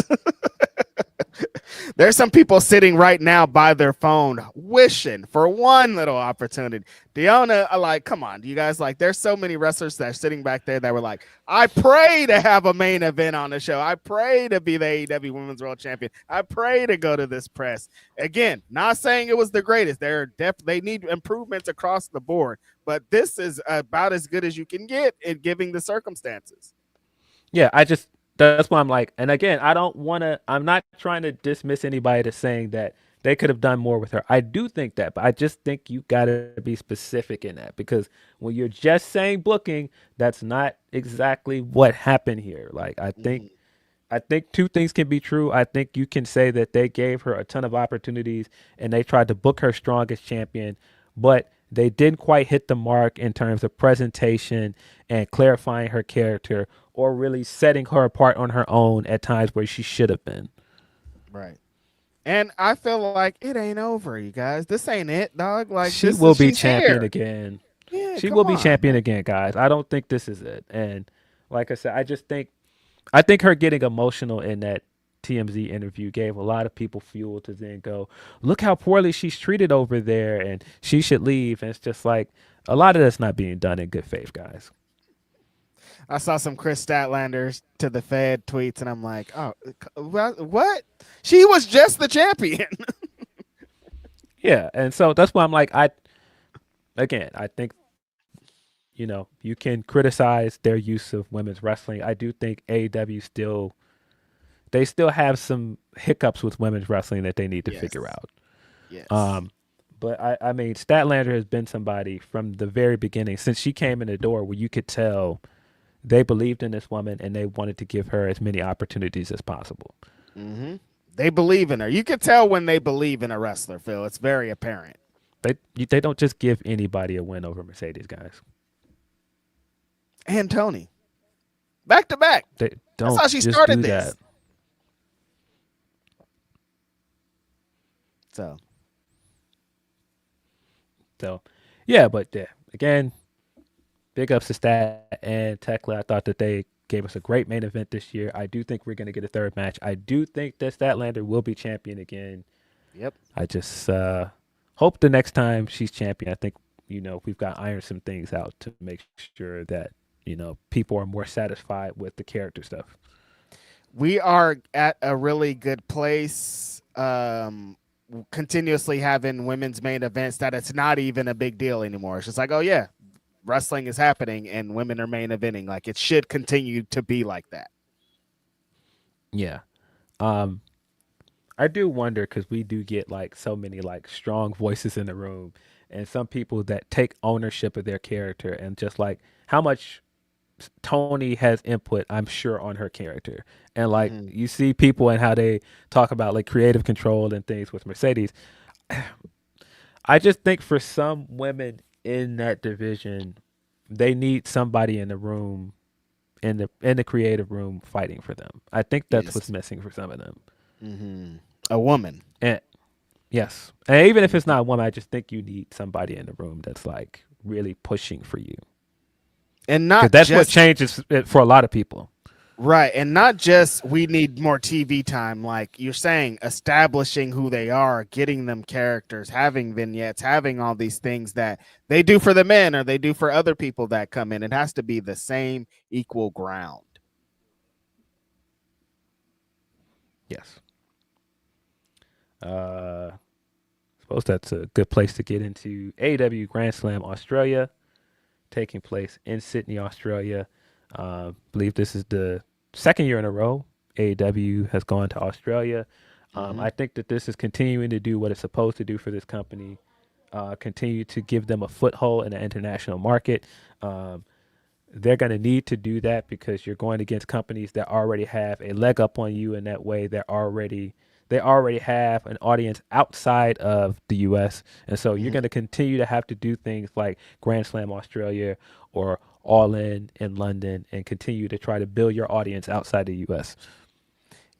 There's some people sitting right now by their phone wishing for one little opportunity. Deonna, like, come on, you guys, like, there's so many wrestlers that are sitting back there that were like, I pray to have a main event on the show. I pray to be the AEW Women's World Champion. I pray to go to this press. Again, not saying it was the greatest. They need improvements across the board, but this is about as good as you can get in giving the circumstances. Yeah, that's why I'm like, and again, I'm not trying to dismiss anybody that's saying that they could have done more with her. I do think that, but I just think you got to be specific in that, because when you're just saying booking, that's not exactly what happened here. Like, I think two things can be true. I think you can say that they gave her a ton of opportunities and they tried to book her strong as champion, but they didn't quite hit the mark in terms of presentation and clarifying her character, or really setting her apart on her own at times where she should have been. Right. And I feel like it ain't over, you guys. This ain't it, dog. Like, she will be champion again. Yeah, she will be champion again, guys. I don't think this is it. And like I said, I think her getting emotional in that TMZ interview gave a lot of people fuel to then go, look how poorly she's treated over there and she should leave. And it's just like, a lot of that's not being done in good faith, guys. I saw some Chris Statlander to the Fed tweets, and I'm like, oh, what? She was just the champion. Yeah, and so that's why I'm like, I think, you can criticize their use of women's wrestling. I do think AEW still have some hiccups with women's wrestling that they need to figure out. Yes. But I mean, Statlander has been somebody from the very beginning, since she came in the door, where you could tell they believed in this woman and they wanted to give her as many opportunities as possible. Mm-hmm. They believe in her. You can tell when they believe in a wrestler, Phil. It's very apparent. They don't just give anybody a win over Mercedes, guys. And Tony. Back to back. They don't. That's how she started this. So, yeah, but again, big ups to Stat and Thekla. I thought that they gave us a great main event this year. I do think we're going to get a third match. I do think that Statlander will be champion again. Yep. I just hope the next time she's champion, I think, we've got to iron some things out to make sure that, people are more satisfied with the character stuff. We are at a really good place. Continuously having women's main events that it's not even a big deal anymore. It's just like, oh yeah, wrestling is happening and women are main eventing. Like, it should continue to be like that. Yeah. I do wonder, because we do get like so many like strong voices in the room and some people that take ownership of their character, and just like how much Tony has input, I'm sure, on her character. And like you see people and how they talk about like creative control and things with Mercedes. I just think for some women in that division, they need somebody in the room, in the creative room, fighting for them. I think that's what's missing for some of them. Mm-hmm. A woman. And yes. And even if it's not a woman, I just think you need somebody in the room that's like really pushing for you. And not that's what changes it for a lot of people. Right. And not just we need more TV time, like you're saying, establishing who they are, getting them characters, having vignettes, having all these things that they do for the men or they do for other people that come in. It has to be the same equal ground. Yes. Suppose that's a good place to get into AEW Grand Slam Australia, taking place in Sydney, Australia. Believe this is the second year in a row AEW has gone to Australia. I think that this is continuing to do what it's supposed to do for this company, continue to give them a foothold in the international market. They're going to need to do that because you're going against companies that already have a leg up on you in that way. They're already they already have an audience outside of the US. And so you're going to continue to have to do things like Grand Slam Australia or All in London and continue to try to build your audience outside the US.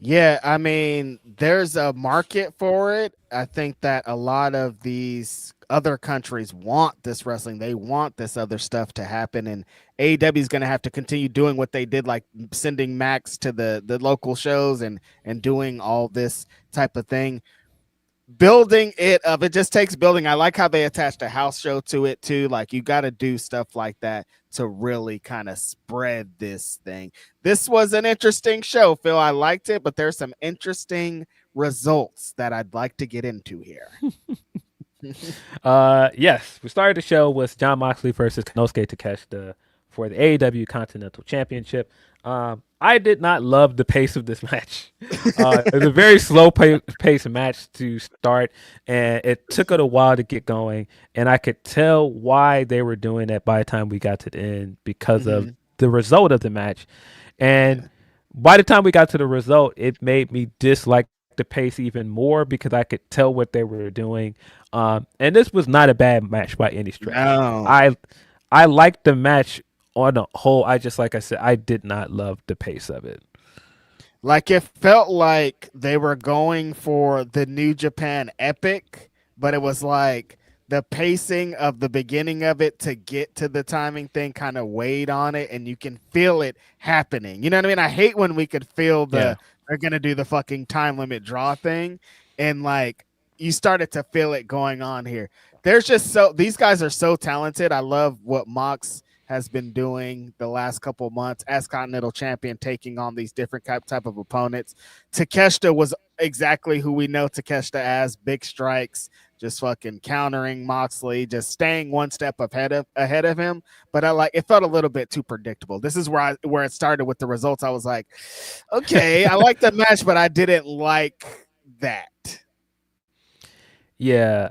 Yeah, I mean, there's a market for it. I think that a lot of these other countries want this wrestling. They want this other stuff to happen. And AEW is going to have to continue doing what they did, like sending Max to the local shows and doing all this type of thing. Building it up, it just takes building. I like how they attached a house show to it too. Like, you got to do stuff like that to really kind of spread this thing. This was an interesting show, Phil. I liked it, but there's some interesting results that I'd like to get into here. Yes, we started the show with Jon Moxley versus Konosuke Takeshita for the AEW Continental Championship. I did not love the pace of this match. It was a very slow pace match to start, and it took it a while to get going. And I could tell why they were doing that by the time we got to the end because of the result of the match. And by the time we got to the result, it made me dislike the pace even more because I could tell what they were doing. And this was not a bad match by any stretch. No. I liked the match on the whole. Like I said, I did not love the pace of it. Like, it felt like they were going for the New Japan epic, but it was like the pacing of the beginning of it to get to the timing thing kind of weighed on it, and you can feel it happening. You know what I mean? I hate when we could feel they're going to do the fucking time limit draw thing, and like you started to feel it going on here. There's just these guys are so talented. I love what Mox has been doing the last couple of months as Continental Champion, taking on these different type of opponents. Takeshita was exactly who we know Takeshita as, big strikes, just fucking countering Moxley, just staying one step ahead of him. But it felt a little bit too predictable. This is where it started with the results. I was like, okay, I like the match, but I didn't like that. Yeah.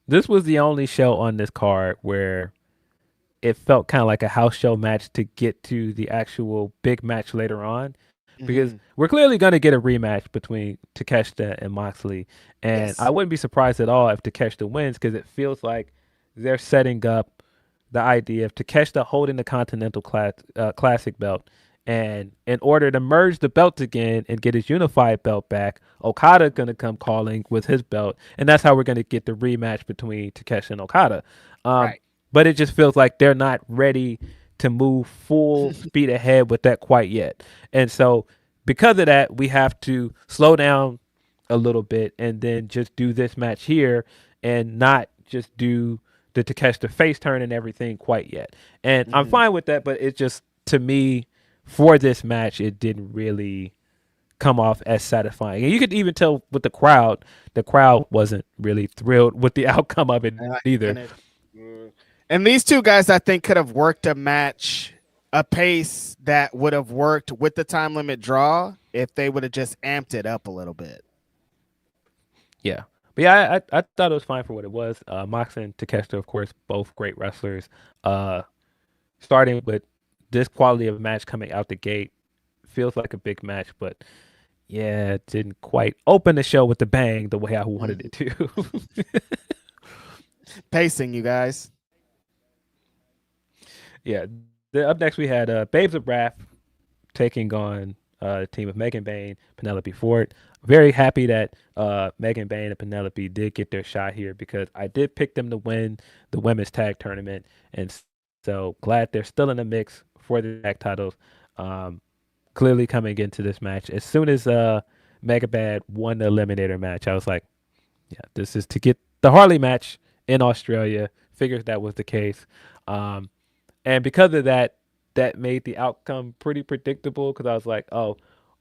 This was the only show on this card where it felt kind of like a house show match to get to the actual big match later on, because we're clearly going to get a rematch between Takeshita and Moxley. And I wouldn't be surprised at all if Takeshita wins, because it feels like they're setting up the idea of Takeshita holding the Continental Classic belt. And in order to merge the belts again and get his unified belt back, Okada going to come calling with his belt. And that's how we're going to get the rematch between Takeshita and Okada. Right. But it just feels like they're not ready to move full speed ahead with that quite yet. And so because of that, we have to slow down a little bit and then just do this match here and not just do the Takeshita face turn and everything quite yet. And I'm fine with that, but it just, to me, for this match, it didn't really come off as satisfying. And you could even tell with the crowd wasn't really thrilled with the outcome of it either. And these two guys, I think, could have worked a match, a pace that would have worked with the time limit draw if they would have just amped it up a little bit. Yeah. But yeah, I thought it was fine for what it was. Mox and Takeshita, of course, both great wrestlers. Starting with this quality of match coming out the gate feels like a big match, but yeah, it didn't quite open the show with the bang the way I wanted it to. Pacing, you guys. Yeah. Up next, we had Babes of Wrath taking on a team of Megan Bayne, Penelope Ford. Very happy that Megan Bayne and Penelope did get their shot here, because I did pick them to win the women's tag tournament. And so glad they're still in the mix for the tag titles. Clearly coming into this match, as soon as Mega Bad won the Eliminator match, I was like, yeah, this is to get the Harley match in Australia. Figured that was the case. And because of that, that made the outcome pretty predictable, because I was like, oh,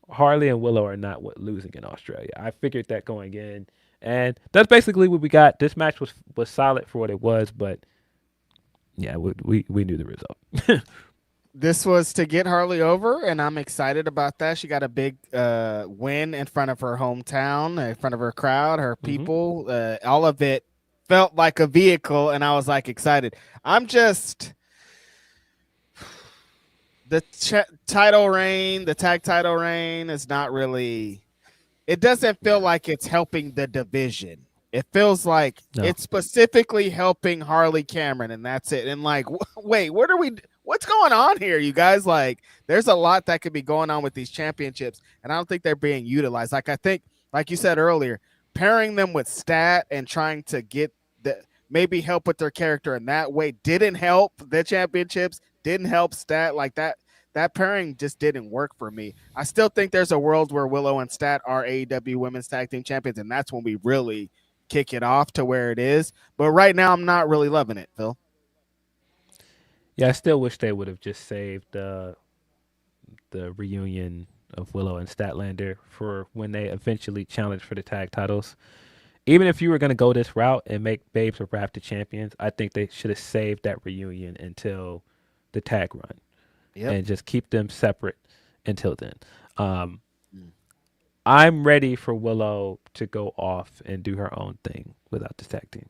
Harley and Willow are not losing in Australia. I figured that going in. And that's basically what we got. This match was solid for what it was, but yeah, we knew the result. This was to get Harley over, and I'm excited about that. She got a big win in front of her hometown, in front of her crowd, her people. All of it felt like a vehicle, and I was like excited. I'm just... The title reign, the tag title reign is not really it doesn't feel like it's helping the division. It feels like it's specifically helping Harley Cameron, and that's it. And like, wait, what's going on here, you guys? Like, there's a lot that could be going on with these championships, and I don't think they're being utilized. Like, I think, like you said earlier, pairing them with Stat and trying to get maybe help with their character in that way didn't help the championships, didn't help Stat. Like that pairing just didn't work for me. I still think there's a world where Willow and Stat are AEW Women's Tag Team Champions, and that's when we really kick it off to where it is. But right now, I'm not really loving it, Phil. Yeah, I still wish they would have just saved the reunion of Willow and Statlander for when they eventually challenge for the tag titles. Even if you were going to go this route and make Babes or Raph the champions, I think they should have saved that reunion until the tag run. And just keep them separate until then. I'm ready for Willow to go off and do her own thing without the tag team.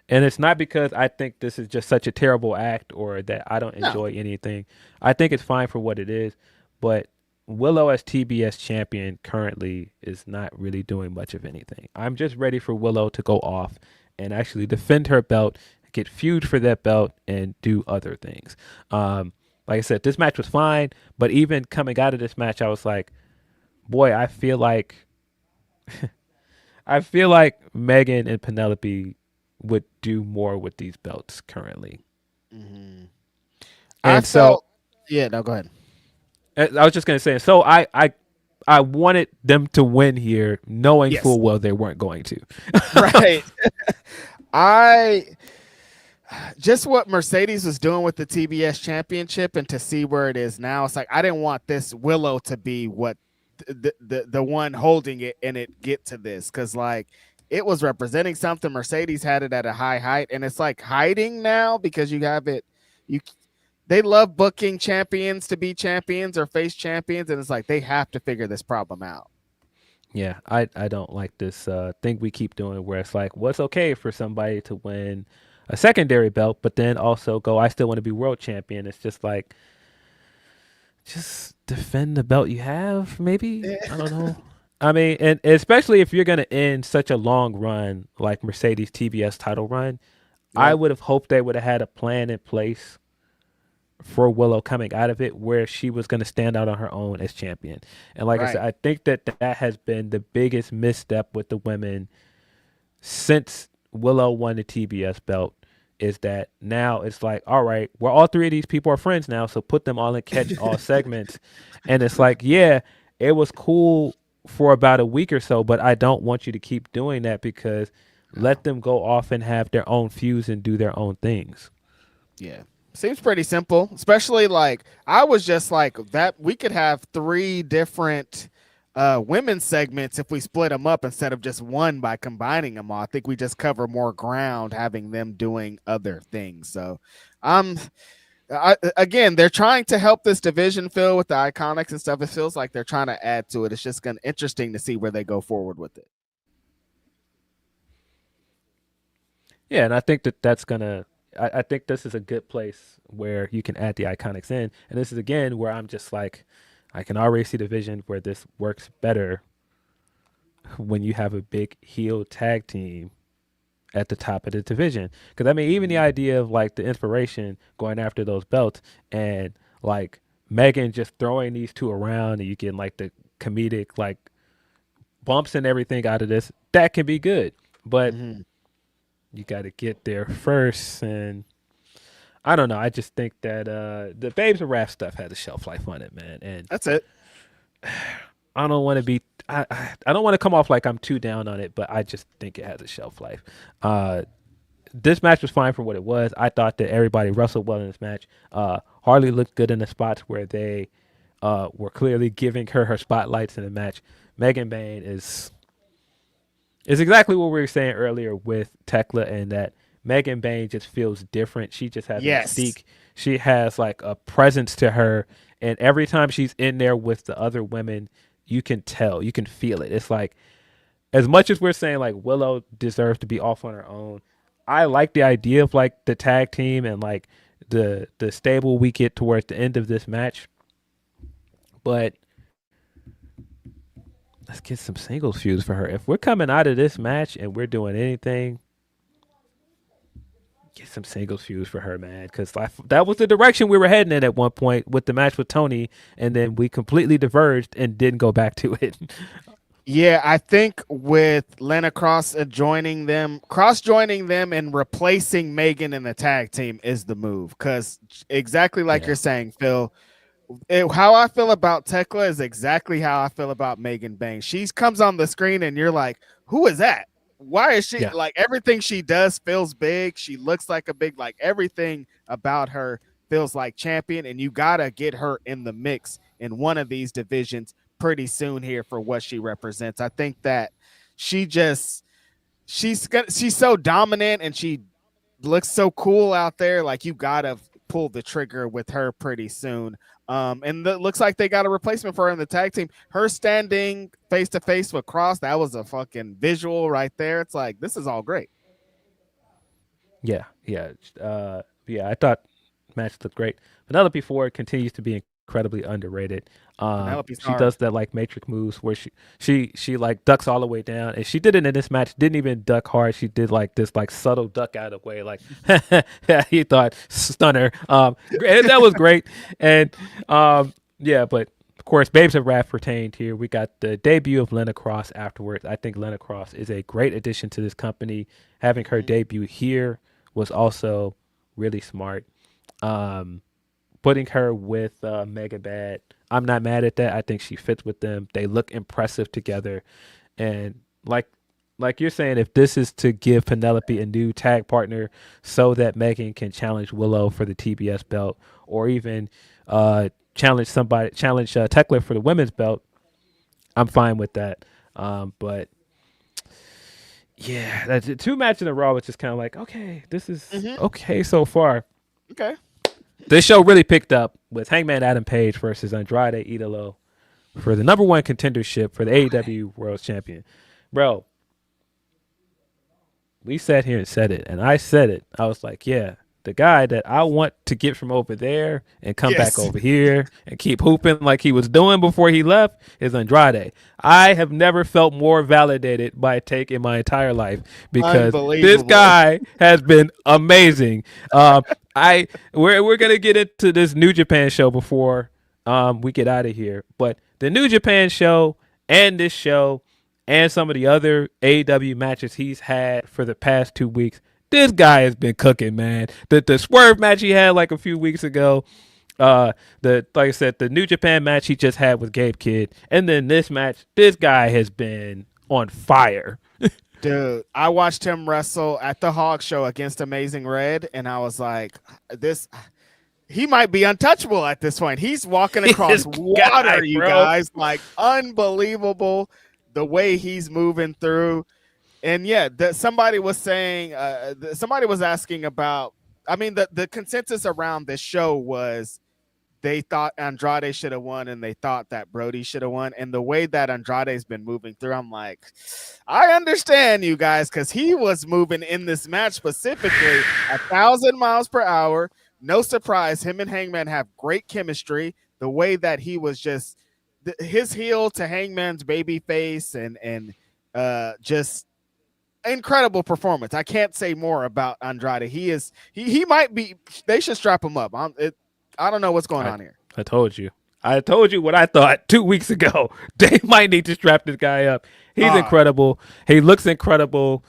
And it's not because I think this is just such a terrible act or that I don't enjoy anything. I think it's fine for what it is. But Willow as TBS champion currently is not really doing much of anything. I'm just ready for Willow to go off and actually defend her belt, get feud for that belt, and do other things. Like I said, this match was fine, but even coming out of this match, I was like, boy, I feel like Megan and Penelope would do more with these belts currently. Mm-hmm. And so, yeah, no, go ahead. I was just gonna say, so I wanted them to win here, knowing full well they weren't going to. Right. Just what Mercedes was doing with the TBS championship and to see where it is now, it's like I didn't want this Willow to be what the one holding it and it get to this, because like it was representing something. Mercedes had it at a high height, and it's like hiding now because you have it. They love booking champions to be champions or face champions, and it's like they have to figure this problem out. Yeah, I don't like this thing we keep doing where it's like, what's okay for somebody to win a secondary belt, but then also go, I still want to be world champion. It's just like, just defend the belt you have, maybe? I don't know. I mean, and especially if you're going to end such a long run like Mercedes TBS title run, I would have hoped they would have had a plan in place for Willow coming out of it where she was going to stand out on her own as champion. And like I said, I think that has been the biggest misstep with the women since Willow won the TBS belt, is that now it's like, all right, well, all three of these people are friends now, so put them all in catch all segments. And it's like, yeah, it was cool for about a week or so, but I don't want you to keep doing that, because let them go off and have their own feuds and do their own things. Yeah. Seems pretty simple, especially like I was just like that. We could have 3 different women's segments if we split them up instead of just one by combining them all. I think we just cover more ground having them doing other things. So again, they're trying to help this division fill with the Iconics and stuff. It feels like they're trying to add to it. It's just interesting to see where they go forward with it. Yeah, and I think that's gonna. I think this is a good place where you can add the Iconics in. And this is, again, where I'm just like, I can already see the vision where this works better when you have a big heel tag team at the top of the division. Because, I mean, even the idea of, like, the inspiration going after those belts and, like, Megan just throwing these two around and you get, like, the comedic, like, bumps and everything out of this, that can be good. But you got to get there first, and I don't know. I just think that the Babes and Raph stuff has a shelf life on it, man. And that's it. I don't want to be. I don't want to come off like I'm too down on it, but I just think it has a shelf life. This match was fine for what it was. I thought that everybody wrestled well in this match. Harley looked good in the spots where they were clearly giving her spotlights in the match. Megan Bain is exactly what we were saying earlier with Thekla, and that Megan Bain just feels different. She just has a mystique. She has like a presence to her, and every time she's in there with the other women, you can tell, you can feel it. It's like, as much as we're saying like Willow deserves to be off on her own, I like the idea of like the tag team and like the stable we get towards the end of this match. But let's get some singles feuds for her. If we're coming out of this match and we're doing anything, get some singles feuds for her, man. Because that was the direction we were heading in at one point with the match with Tony, and then we completely diverged and didn't go back to it. Yeah, I think with Lena Cross joining them and replacing Megan in the tag team is the move. Because exactly like you're saying, Phil, how I feel about Thekla is exactly how I feel about Megan Banks. She comes on the screen and you're like, who is that? Why is she like everything she does feels big? She looks like a big, like everything about her feels like champion, and you gotta get her in the mix in one of these divisions pretty soon here for what she represents. I think that she's so dominant and she looks so cool out there. Like you gotta pull the trigger with her pretty soon. And it looks like they got a replacement for her in the tag team. Her standing face to face with Cross, that was a fucking visual right there. It's like, this is all great. Yeah. I thought match looked great. Penelope Ford continues to be incredibly underrated. She does that like matrix moves where she like ducks all the way down, and she did it in this match. Didn't even duck hard. She did like this like subtle duck out of the way, like he thought stunner. That was great. And but of course, Babes of Wrath retained here. We got the debut of Lena Cross afterwards. I think Lena Cross is a great addition to this company. Having her debut here was also really smart. Putting her with Mega Bad, I'm not mad at that. I think she fits with them. They look impressive together. And like you're saying, if this is to give Penelope a new tag partner so that Megan can challenge Willow for the TBS belt, or even challenge Thekla for the women's belt, I'm fine with that. But yeah, that's 2 matches in a row. It's just kind of like, okay, this is okay so far. Okay. This show really picked up with Hangman Adam Page versus Andrade Idolo for the #1 contendership for the AEW World Champion. Bro, we sat here and said it, and I said it. I was like, yeah, the guy that I want to get from over there and come back over here and keep hooping like he was doing before he left is Andrade. I have never felt more validated by a take in my entire life because this guy has been amazing. We're gonna get into this New Japan show before we get out of here, but the New Japan show and this show and some of the other AEW matches he's had for the past 2 weeks, this guy has been cooking, man. The Swerve match he had like a few weeks ago, like I said, the New Japan match he just had with Gabe Kidd, and then this match, this guy has been on fire. Dude, I watched him wrestle at the Hog Show against Amazing Red, and I was like, he might be untouchable at this point. He's walking across water, you guys. Like, unbelievable the way he's moving through. And yeah, somebody was saying, somebody was asking about, I mean, the consensus around this show was they thought Andrade should have won and they thought that Brody should have won. And the way that Andrade's been moving through, I'm like, I understand you guys, because he was moving in this match specifically 1,000 miles per hour. No surprise, him and Hangman have great chemistry. The way that he was just his heel to Hangman's baby face and just incredible performance. I can't say more about Andrade. He might be, they should strap him up. I don't know what's going on here. I told you what I thought 2 weeks ago. They might need to strap this guy up. He's incredible. He looks incredible.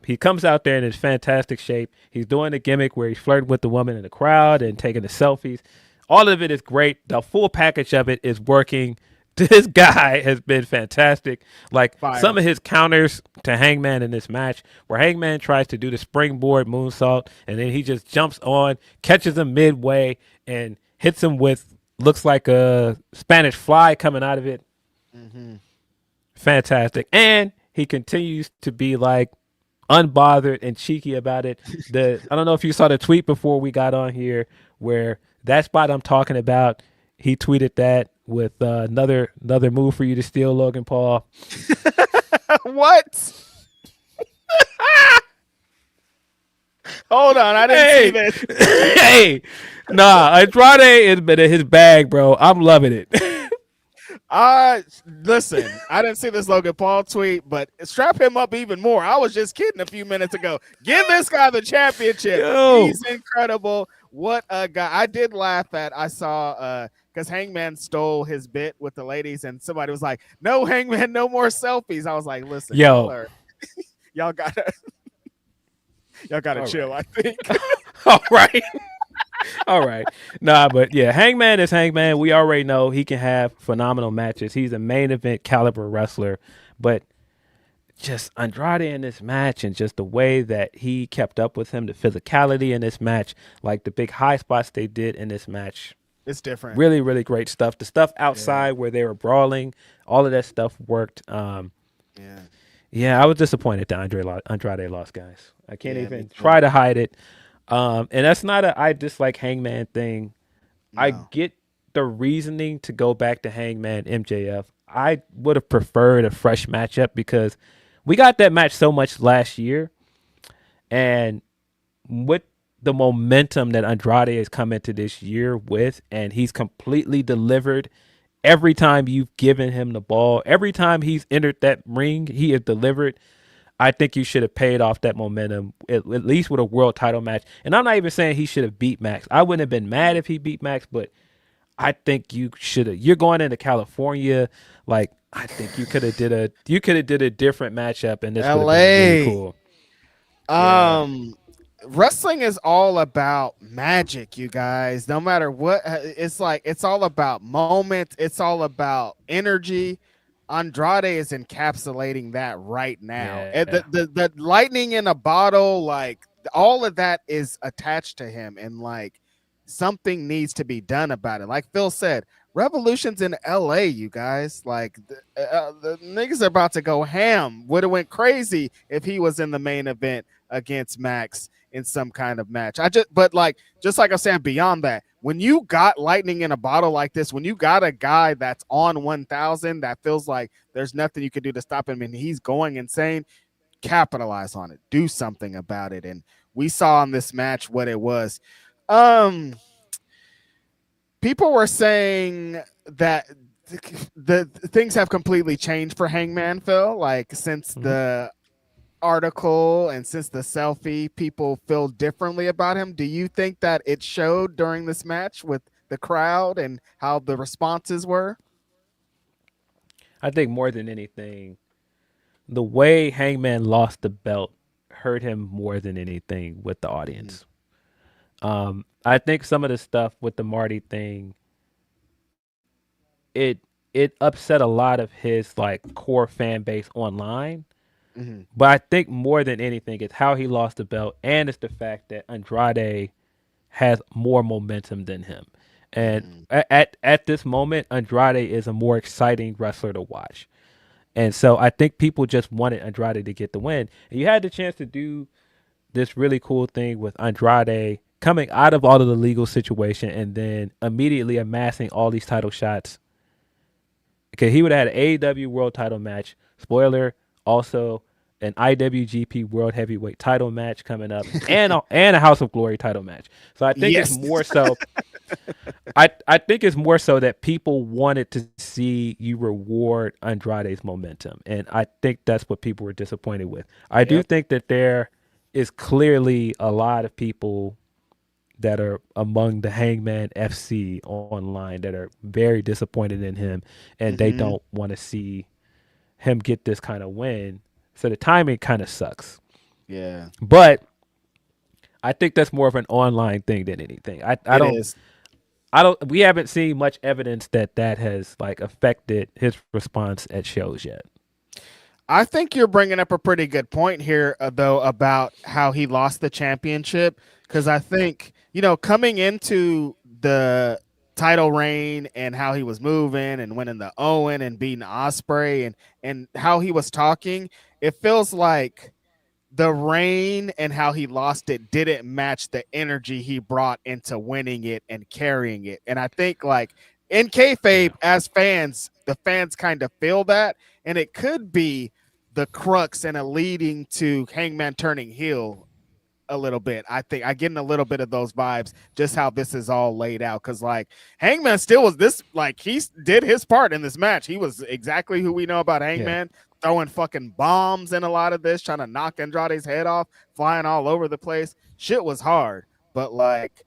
He comes out there in his fantastic shape. He's doing the gimmick where he's flirting with the woman in the crowd and taking the selfies. All of it is great. The full package of it is working. This guy has been fantastic. Like some of his counters to Hangman in this match, where Hangman tries to do the springboard moonsault, and then he just jumps on, catches him midway, and hits him with, looks like a Spanish fly coming out of it. Mm-hmm. Fantastic. And he continues to be like unbothered and cheeky about it. I don't know if you saw the tweet before we got on here where that spot I'm talking about, he tweeted that with another move for you to steal, Logan Paul. What? Hold on, I didn't see this. Hey, nah, Andrade has been in his bag, bro. I'm loving it. Listen, I didn't see this Logan Paul tweet, but strap him up even more. I was just kidding a few minutes ago. Give this guy the championship. Yo. He's incredible. What a guy. I did laugh at, I saw, because Hangman stole his bit with the ladies, and somebody was like, no, Hangman, no more selfies. I was like, listen, Yo. y'all gotta All chill, right. I think. All right. All right. Nah, but yeah, Hangman is Hangman. We already know he can have phenomenal matches. He's a main event caliber wrestler. But just Andrade in this match and just the way that he kept up with him, the physicality in this match, like the big high spots they did in this match. It's different. Really, really great stuff. The stuff outside where they were brawling, all of that stuff worked. Yeah, I was disappointed that Andrade lost, guys. I can't even try to hide it. And that's not a I dislike Hangman thing. No. I get the reasoning to go back to Hangman MJF. I would have preferred a fresh matchup because we got that match so much last year. And with the momentum that Andrade has come into this year with, and he's completely delivered every time you've given him the ball, every time he's entered that ring, he has delivered. I think you should have paid off that momentum, at least with a world title match. And I'm not even saying he should have beat Max. I wouldn't have been mad if he beat Max, but I think you should have. You're going into California, like I think you could have did a different matchup, and this would have been really cool. Wrestling is all about magic, you guys. No matter what, it's all about moment. It's all about energy. Andrade is encapsulating that right now. Yeah. The lightning in a bottle, like all of that is attached to him, and like something needs to be done about it. Like Phil said, Revolution's in LA, you guys. Like the niggas are about to go ham. Would have went crazy if he was in the main event against Max in some kind of match. But just like I said, beyond that, when you got lightning in a bottle like this, when you got a guy that's on 1,000 that feels like there's nothing you can do to stop him and he's going insane, capitalize on it, do something about it. And we saw in this match what it was. People were saying that the things have completely changed for Hangman, Phil, like since the article and since the selfie, people feel differently about him. Do you think that it showed during this match with the crowd and how the responses were? I think more than anything, the way Hangman lost the belt hurt him more than anything with the audience. I think some of the stuff with the Marty thing, it upset a lot of his like core fan base online. But I think more than anything, it's how he lost the belt, and it's the fact that Andrade has more momentum than him. And at this moment, Andrade is a more exciting wrestler to watch. And so I think people just wanted Andrade to get the win. And you had the chance to do this really cool thing with Andrade coming out of all of the legal situation and then immediately amassing all these title shots. Okay, he would have had an AEW world title match. Spoiler, also an IWGP World Heavyweight title match coming up, and a House of Glory title match. So I think it's more so. I think it's more so that people wanted to see you reward Andrade's momentum, and I think that's what people were disappointed with. I do think that there is clearly a lot of people that are among the Hangman FC online that are very disappointed in him, and they don't want to see him get this kind of win. So the timing kind of sucks. Yeah. But I think that's more of an online thing than anything. We haven't seen much evidence that has like affected his response at shows yet. I think you're bringing up a pretty good point here, though, about how he lost the championship. Because I think, coming into the title reign and how he was moving and winning the Owen and beating Ospreay and how he was talking, it feels like the reign and how he lost it didn't match the energy he brought into winning it and carrying it. And I think like in kayfabe, as fans, the fans kind of feel that, and it could be the crux and a leading to Hangman turning heel a little bit. I think I getting a little bit of those vibes, just how this is all laid out. Because like Hangman still was this, like he did his part in this match. He was exactly who we know about Hangman, throwing fucking bombs in a lot of this, trying to knock Andrade's head off, flying all over the place. Shit was hard, but like.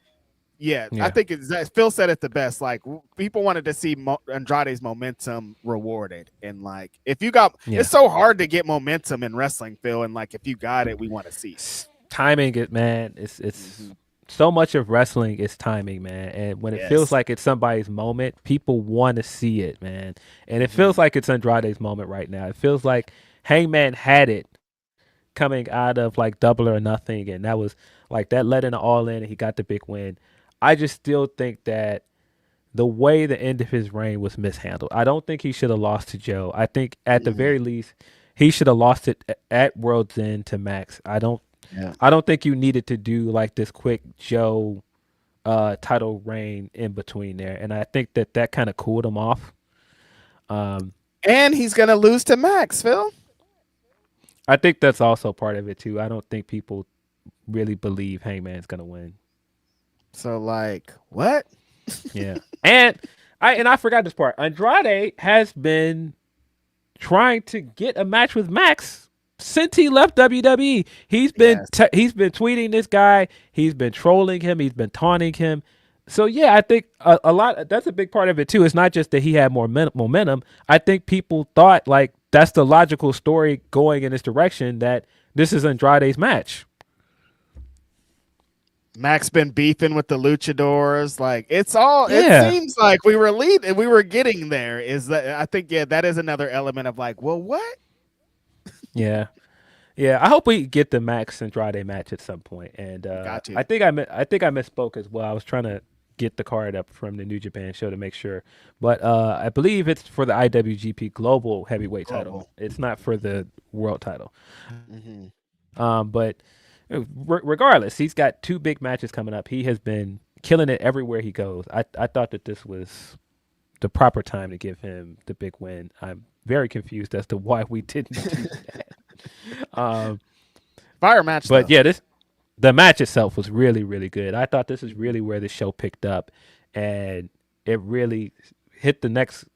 Yeah, I think Phil said it the best. Like people wanted to see Andrade's momentum rewarded, and like if you got, it's so hard to get momentum in wrestling, Phil. And like if you got it, we want to see it. Timing, it man. It's so much of wrestling is timing, man. And when it feels like it's somebody's moment, people want to see it, man. And it feels like it's Andrade's moment right now. It feels like Hangman had it coming out of like Double or Nothing, and that was like that led into All In, and he got the big win. I just still think that the way the end of his reign was mishandled. I don't think he should have lost to Joe. I think at the very least he should have lost it at World's End to Max. I don't think you needed to do like this quick Joe title reign in between there. And I think that kind of cooled him off. And he's gonna lose to Max, Phil. I think that's also part of it too. I don't think people really believe Hangman's gonna win. So like what? Yeah. And I forgot this part. Andrade has been trying to get a match with Max since he left WWE. He's been he's been tweeting this guy, he's been trolling him, he's been taunting him. So yeah, I think a lot that's a big part of it too. It's not just that he had more momentum. I think people thought like that's the logical story going in this direction, that this is Andrade's match. Max been beefing with the luchadors. Like it's all. It seems like we were getting there. Is that I think that is another element of like, well, what? Yeah. I hope we get the Max Andrade match at some point. And I think I misspoke as well. I was trying to get the card up from the New Japan show to make sure, but I believe it's for the IWGP Global Heavyweight title. It's not for the World title. But regardless, he's got 2 big matches coming up. He has been killing it everywhere he goes. I thought that this was the proper time to give him the big win. I'm very confused as to why we didn't do that. Fire match, but though. The match itself was really, really good. I thought this is really where the show picked up, and it really hit the next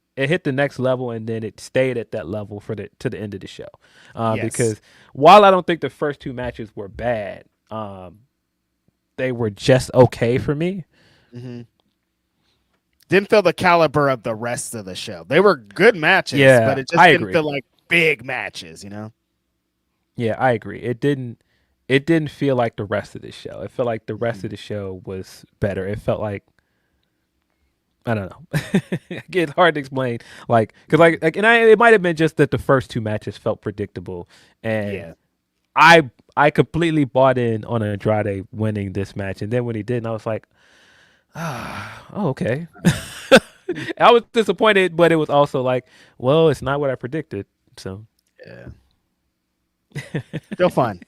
level, and then it stayed at that level to the end of the show. Because while I don't think the first 2 matches were bad, they were just okay for me. Didn't feel the caliber of the rest of the show. They were good matches, but it just didn't feel like big matches, you know? Yeah, I agree. It didn't feel like the rest of the show. It felt like the rest of the show was better. It felt like, I don't know. It's hard to explain. Like, cause it might have been just that the first 2 matches felt predictable, and I completely bought in on Andrade winning this match, and then when he didn't, I was like, oh, okay. I was disappointed, but it was also like, well, it's not what I predicted. So still fun.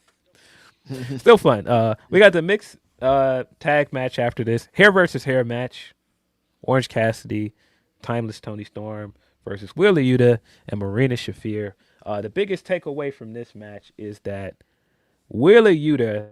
Still fun. We got the mixed tag match after this. Hair versus hair match. Orange Cassidy, Timeless Tony Storm versus Wheeler Yuta and Marina Shafir. The biggest takeaway from this match is that Wheeler Yuta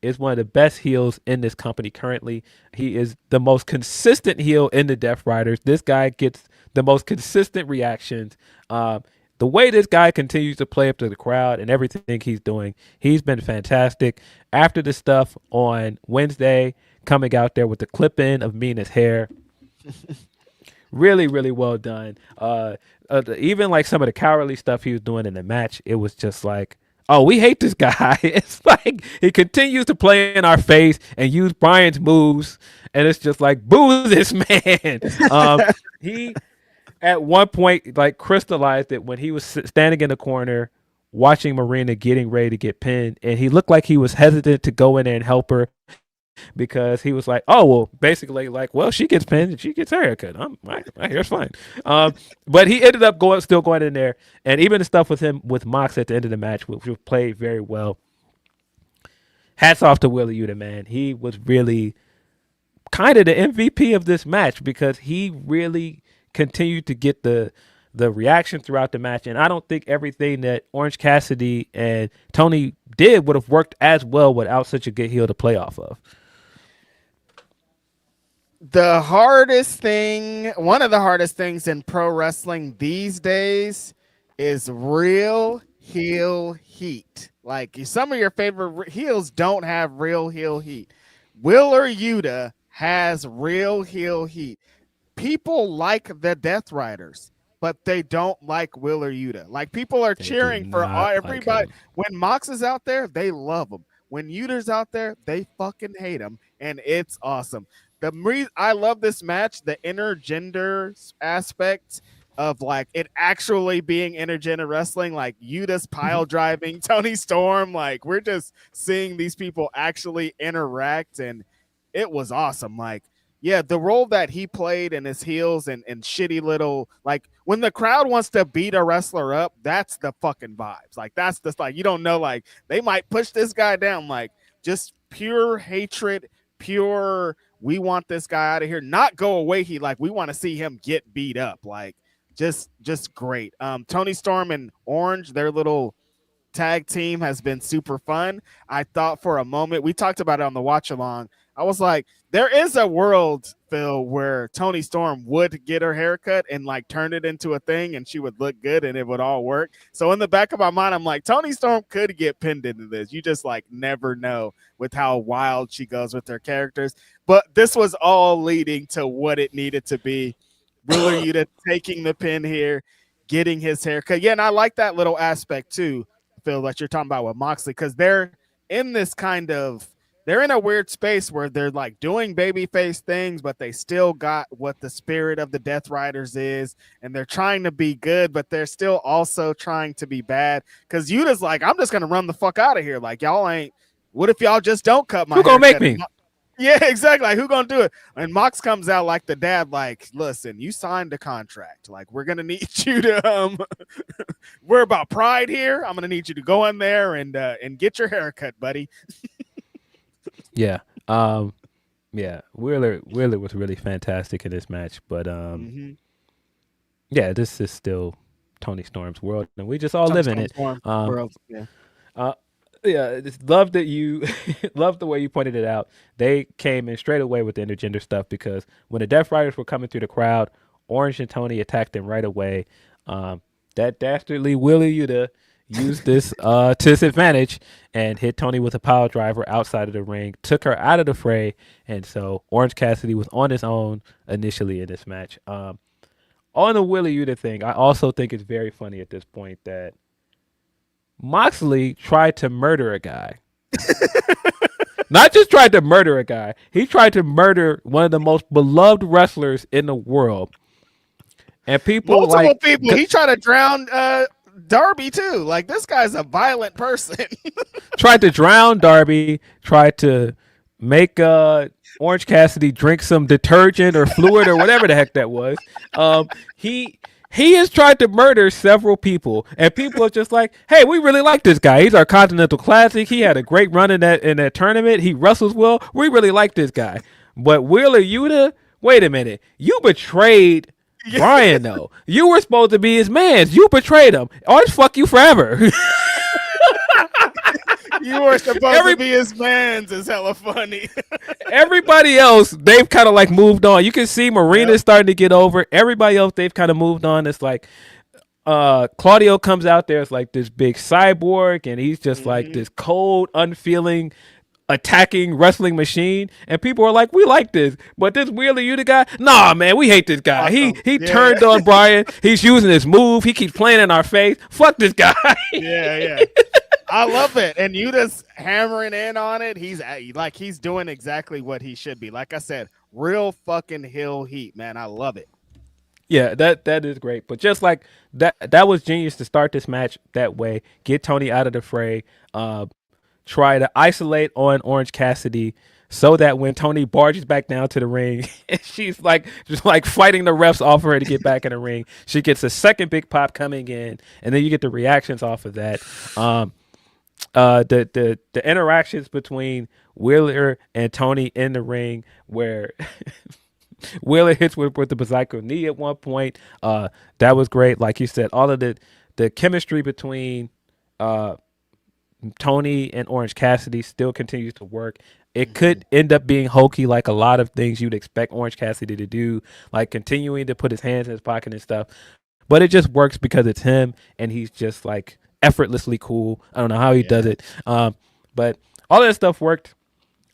is one of the best heels in this company currently. He is the most consistent heel in the Death Riders. This guy gets the most consistent reactions. The way this guy continues to play up to the crowd and everything he's doing, he's been fantastic. After the stuff on Wednesday, coming out there with the clip-in of Mina's hair, really, really well done. Even like some of the cowardly stuff he was doing in the match, it was just like, oh, we hate this guy. It's like he continues to play in our face and use Brian's moves, and it's just like, boo this man. He at one point like crystallized it when he was standing in the corner watching Marina getting ready to get pinned, and he looked like he was hesitant to go in there and help her, because he was like, oh, well, basically like, well, she gets pinned and she gets her haircut. My hair's fine. But he ended up still going in there. And even the stuff with him with Mox at the end of the match, which played very well. Hats off to Wheeler Yuta, man. He was really kind of the MVP of this match, because he really continued to get the the reaction throughout the match, and I don't think everything that Orange Cassidy and Tony did would have worked as well without such a good heel to play off of. The hardest thing, one of the hardest things in pro wrestling these days is real heel heat. Like some of your favorite heels don't have real heel heat. Wheeler Yuta has real heel heat. People like the Death Riders, but they don't like Wheeler Yuta. Like people are cheering for everybody. When Mox is out there, they love him. When Yuta's out there, they fucking hate him, and it's awesome. I love this match, the intergender aspect of like it actually being intergender wrestling, like Yuta's pile driving Tony Storm. Like we're just seeing these people actually interact, and it was awesome. Like, yeah, the role that he played in his heels and shitty little, like when the crowd wants to beat a wrestler up, that's the fucking vibes. Like that's just like, you don't know, like they might push this guy down, like just pure hatred, pure, we want this guy out of here, not go away. We want to see him get beat up. Like just great. Tony Storm and Orange, their little tag team has been super fun. I thought for a moment, we talked about it on the watch along, I was like, there is a world, Phil, where Tony Storm would get her haircut and like turn it into a thing and she would look good and it would all work. So in the back of my mind, I'm like, Tony Storm could get pinned into this. You just like never know with how wild she goes with her characters. But this was all leading to what it needed to be. Wheeler Yuta taking the pin here, getting his haircut. Yeah, and I like that little aspect too, Phil, that you're talking about with Moxley, because they're in this kind of, they're in a weird space where they're like doing babyface things, but they still got what the spirit of the Death Riders is, and they're trying to be good, but they're still also trying to be bad. Because Yuta's like, I'm just gonna run the fuck out of here. Like y'all ain't. What if y'all just don't cut my? Who gonna make me? Yeah, exactly. Like, who gonna do it? And Mox comes out like the dad, like, listen, you signed a contract. Like, we're gonna need you to we're about pride here. I'm gonna need you to go in there and get your haircut, buddy. Yeah. Yeah. Wheeler was really fantastic in this match, but yeah, this is still Tony Storm's world, and we just all live in it. World, yeah. Yeah, just love that you love the way you pointed it out. They came in straight away with the intergender stuff, because when the Death Riders were coming through the crowd, Orange and Tony attacked them right away. That dastardly Wheeler Yuta used this to his advantage and hit Tony with a power driver outside of the ring, took her out of the fray, and so Orange Cassidy was on his own initially in this match. On the Wheeler Yuta thing, I also think it's very funny at this point that Moxley tried to murder a guy. Not just tried to murder a guy, he tried to murder one of the most beloved wrestlers in the world. And people multiple people. He tried to drown Darby too. Like, this guy's a violent person. Tried to drown Darby, tried to make Orange Cassidy drink some detergent or fluid or whatever the heck that was. He has tried to murder several people, and people are just like, hey, we really like this guy. He's our Continental Classic. He had a great run in that tournament. He wrestles well. We really like this guy. But Wheeler Yuta, wait a minute. You betrayed Brian, though. You were supposed to be his man. You betrayed him. I'll just fuck you forever. You were supposed to be his man's is hella funny. Everybody else, they've kind of like moved on. You can see Marina's starting to get over. Everybody else, they've kind of moved on. It's like Claudio comes out there. It's like this big cyborg, and he's just like this cold, unfeeling, attacking wrestling machine. And people are like, we like this. But this Wheeler Yuta guy, nah, man, we hate this guy. He turned on Brian. He's using his move. He keeps playing in our face. Fuck this guy. Yeah. I love it. And Yuta's hammering in on it. He's doing exactly what he should be. Like I said, real fucking heel heat, man. I love it. Yeah, that is great. But just like that was genius to start this match that way. Get Tony out of the fray. Try to isolate on Orange Cassidy so that when Tony barges back down to the ring, she's like just like fighting the refs off of her to get back in the ring. She gets a second big pop coming in, and then you get the reactions off of that. The interactions between Wheeler and Tony in the ring, where Wheeler hits with the Bazaico knee at one point. That was great. Like you said, all of the chemistry between uh, Tony and Orange Cassidy still continues to work. It could end up being hokey, like a lot of things you'd expect Orange Cassidy to do, like continuing to put his hands in his pocket and stuff. But it just works because it's him, and he's just like effortlessly cool. I don't know how he does it, but all that stuff worked.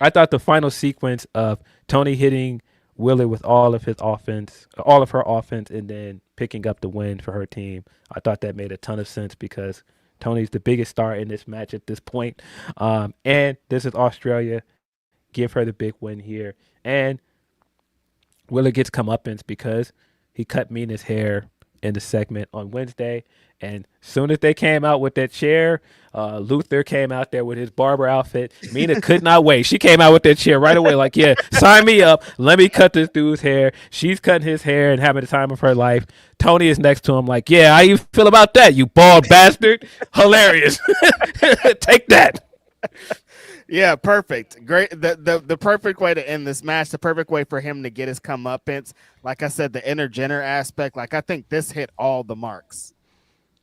I thought the final sequence of Tony hitting Wheeler with all of her offense, and then picking up the win for her team, I thought that made a ton of sense because Tony's the biggest star in this match at this point. And this is Australia. Give her the big win here. And Wheeler gets comeuppance because he cut Mina's hair in the segment on Wednesday. And soon as they came out with that chair, Luther came out there with his barber outfit. Mina could not wait. She came out with that chair right away, like, yeah, sign me up. Let me cut this dude's hair. She's cutting his hair and having the time of her life. Tony is next to him, like, yeah, how you feel about that, you bald bastard? Hilarious. Take that. Yeah, perfect. Great. The perfect way to end this match, the perfect way for him to get his comeuppance. Like I said, the intergender aspect, like I think this hit all the marks.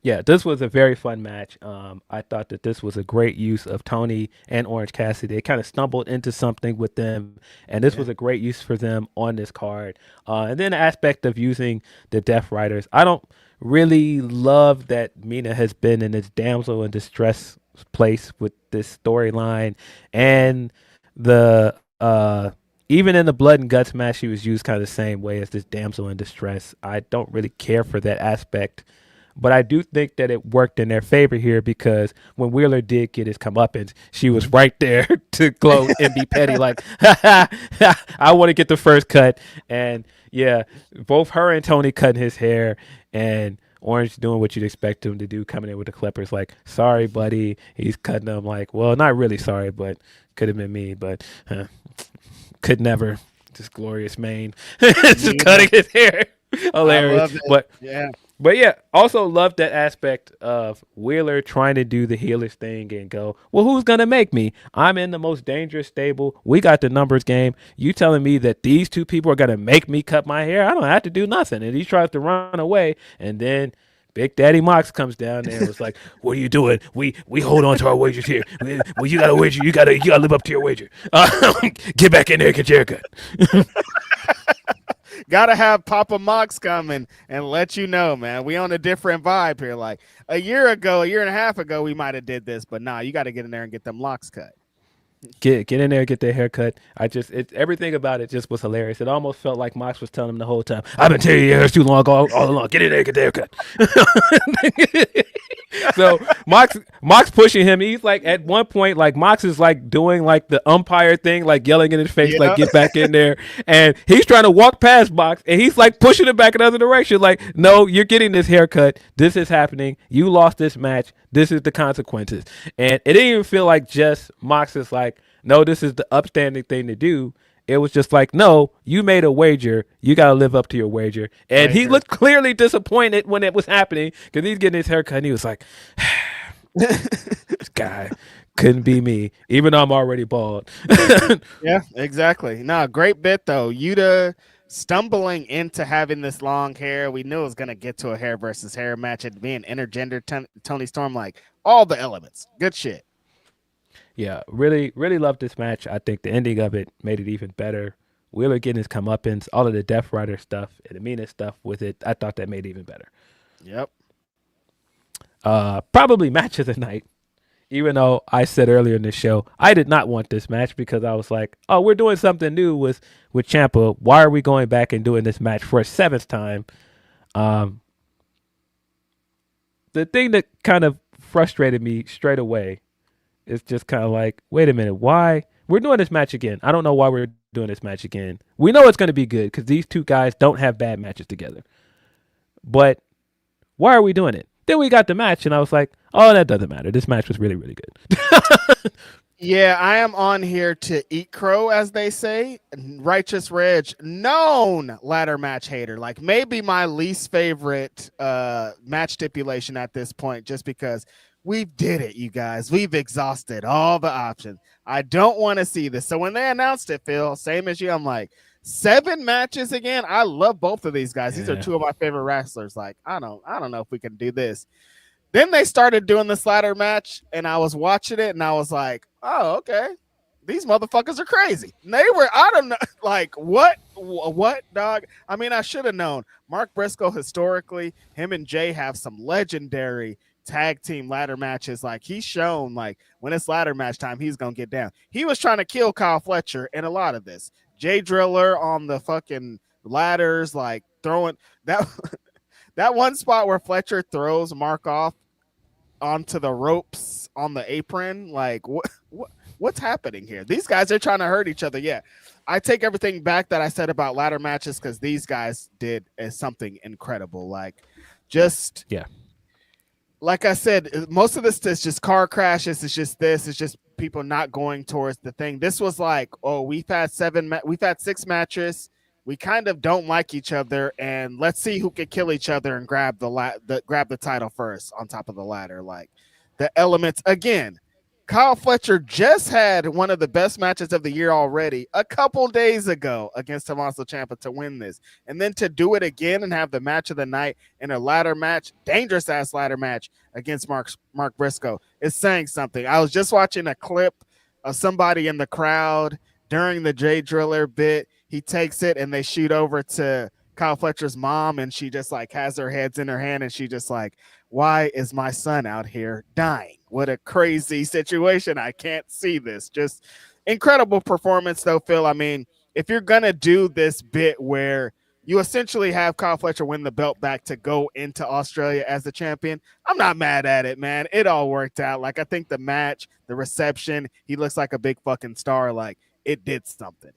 Yeah, this was a very fun match. I thought that this was a great use of Tony and Orange Cassidy. They kind of stumbled into something with them, and this was a great use for them on this card. And then the aspect of using the Death Riders. I don't really love that Mina has been in this damsel in distress place with this storyline, and the even in the Blood and Guts match, she was used kind of the same way as this damsel in distress. I don't really care for that aspect. But I do think that it worked in their favor here because when Wheeler did get his comeuppance, she was right there to gloat and be petty, like, I want to get the first cut. And yeah, both her and Tony cutting his hair and Orange doing what you'd expect him to do, coming in with the clippers, like, sorry, buddy. He's cutting them like, well, not really sorry, but could have been me, but could never. This glorious mane. Just cutting his hair. Hilarious. But yeah. But yeah, also love that aspect of Wheeler trying to do the healers thing and go, well, who's going to make me? I'm in the most dangerous stable. We got the numbers game. You telling me that these two people are going to make me cut my hair? I don't have to do nothing. And he tries to run away. And then Big Daddy Mox comes down there and was like, what are you doing? We hold on to our wagers here. Well, you got to wager. You got to live up to your wager. Get back in there, get your haircut. Gotta have Papa Mox come and let you know, man. We on a different vibe here. Like a year and a half ago, we might have did this, but nah, you got to get in there and get them locks cut. Get in there, get their haircut. Everything about it just was hilarious. It almost felt like Mox was telling him the whole time, I've been telling you your hair's too long all along. Get in there, get their haircut. So Mox pushing him. He's like, at one point, like Mox is like doing like the umpire thing, like yelling in his face, like get back in there. And he's trying to walk past Mox, and he's like pushing him back in the other direction. Like, no, you're getting this haircut. This is happening. You lost this match. This is the consequences. And it didn't even feel like just Mox is like, no, this is the upstanding thing to do. It was just like, no, you made a wager. You got to live up to your wager. And he looked clearly disappointed when it was happening because he's getting his haircut. And he was like, this guy couldn't be me, even though I'm already bald. Yeah, exactly. No, great bit, though. Yuta stumbling into having this long hair. We knew it was going to get to a hair versus hair match. It being intergender Tony Storm, like all the elements. Good shit. Yeah, really, really loved this match. I think the ending of it made it even better. Wheeler getting his comeuppance, all of the Death Rider stuff and the Mina stuff with it, I thought that made it even better. Yep. Probably match of the night, even though I said earlier in the show, I did not want this match because I was like, oh, we're doing something new with Ciampa. Why are we going back and doing this match for a seventh time? The thing that kind of frustrated me straight away, it's just kind of like, wait a minute, why? We're doing this match again. I don't know why we're doing this match again. We know it's going to be good because these two guys don't have bad matches together. But why are we doing it? Then we got the match, and I was like, oh, that doesn't matter. This match was really, really good. Yeah, I am on here to eat crow, as they say. Righteous Reg, known ladder match hater. Like maybe my least favorite match stipulation at this point, just because we did it, you guys. We've exhausted all the options. I don't want to see this. So when they announced it, Phil, same as you, I'm like, 7 matches again. I love both of these guys. These are Yeah. two of my favorite wrestlers. Like, I don't know if we can do this. Then they started doing this ladder match, and I was watching it, and I was like, oh, okay. These motherfuckers are crazy. And they were, I don't know, like, what, dog? I mean, I should have known. Mark Briscoe, historically, him and Jay have some legendary tag team ladder matches. Like, he's shown, like, when it's ladder match time, he's going to get down. He was trying to kill Kyle Fletcher in a lot of this. Jay Driller on the fucking ladders, like, throwing that. That one spot where Fletcher throws Mark off onto the ropes on the apron, like what's happening here? These guys are trying to hurt each other. Yeah, I take everything back that I said about ladder matches because these guys did something incredible. Like, just like I said, most of this is just car crashes. It's just this. It's just people not going towards the thing. This was like, oh, we've had 6 matches. We kind of don't like each other, and let's see who can kill each other and grab the title first on top of the ladder. Like, the elements again. Kyle Fletcher just had one of the best matches of the year already a couple days ago against Tommaso Ciampa to win this, and then to do it again and have the match of the night in a ladder match, dangerous ass ladder match against Mark Briscoe is saying something. I was just watching a clip of somebody in the crowd during the Jay Driller bit. He takes it and they shoot over to Kyle Fletcher's mom, and she just like has her heads in her hand, and she just like, why is my son out here dying? What a crazy situation. I can't see this. Just incredible performance though, Phil. I mean, if you're gonna do this bit where you essentially have Kyle Fletcher win the belt back to go into Australia as the champion, I'm not mad at it, man. It all worked out. Like, I think the match, the reception, he looks like a big fucking star. Like, it did something.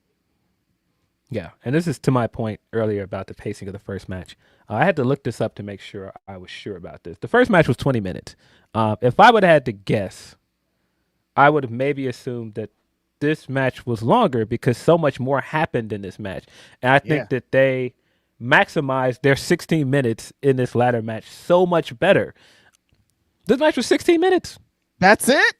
Yeah, and this is to my point earlier about the pacing of the first match. I had to look this up to make sure I was sure about this. The first match was 20 minutes. If I would have had to guess, I would have maybe assumed that this match was longer because so much more happened in this match. And I think that they maximized their 16 minutes in this ladder match so much better. This match was 16 minutes. That's it?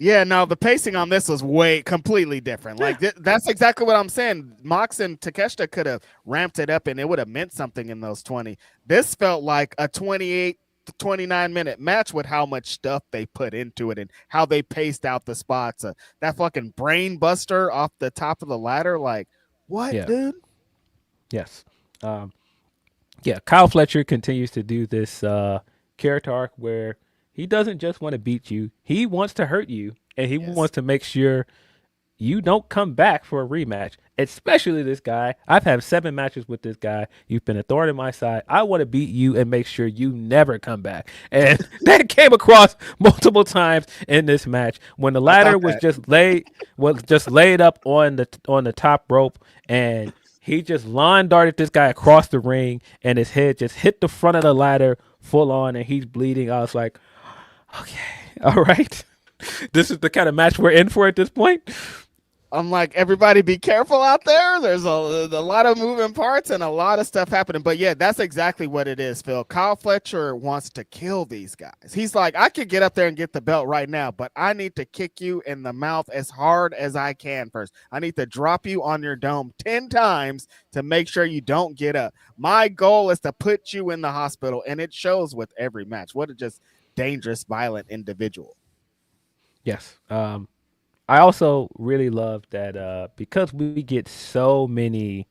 Yeah, no, the pacing on this was completely different. Like, that's exactly what I'm saying. Mox and Takeshita could have ramped it up, and it would have meant something in those 20. This felt like a 28 to 29-minute match with how much stuff they put into it and how they paced out the spots. That fucking brain buster off the top of the ladder. Like, what, dude? Yes. Kyle Fletcher continues to do this character arc where he doesn't just want to beat you. He wants to hurt you, and he wants to make sure you don't come back for a rematch, especially this guy. I've had 7 matches with this guy. You've been a thorn in my side. I want to beat you and make sure you never come back. And that came across multiple times in this match when the ladder was just laid up on the top rope, and he just lawn darted this guy across the ring, and his head just hit the front of the ladder full on, and he's bleeding. I was like, okay, all right. This is the kind of match we're in for at this point. I'm like, everybody be careful out there. There's a lot of moving parts and a lot of stuff happening. But yeah, that's exactly what it is, Phil. Kyle Fletcher wants to kill these guys. He's like, I could get up there and get the belt right now, but I need to kick you in the mouth as hard as I can first. I need to drop you on your dome 10 times to make sure you don't get up. My goal is to put you in the hospital, and it shows with every match. What a just dangerous, violent individual. Yes. I also really love that because we get so many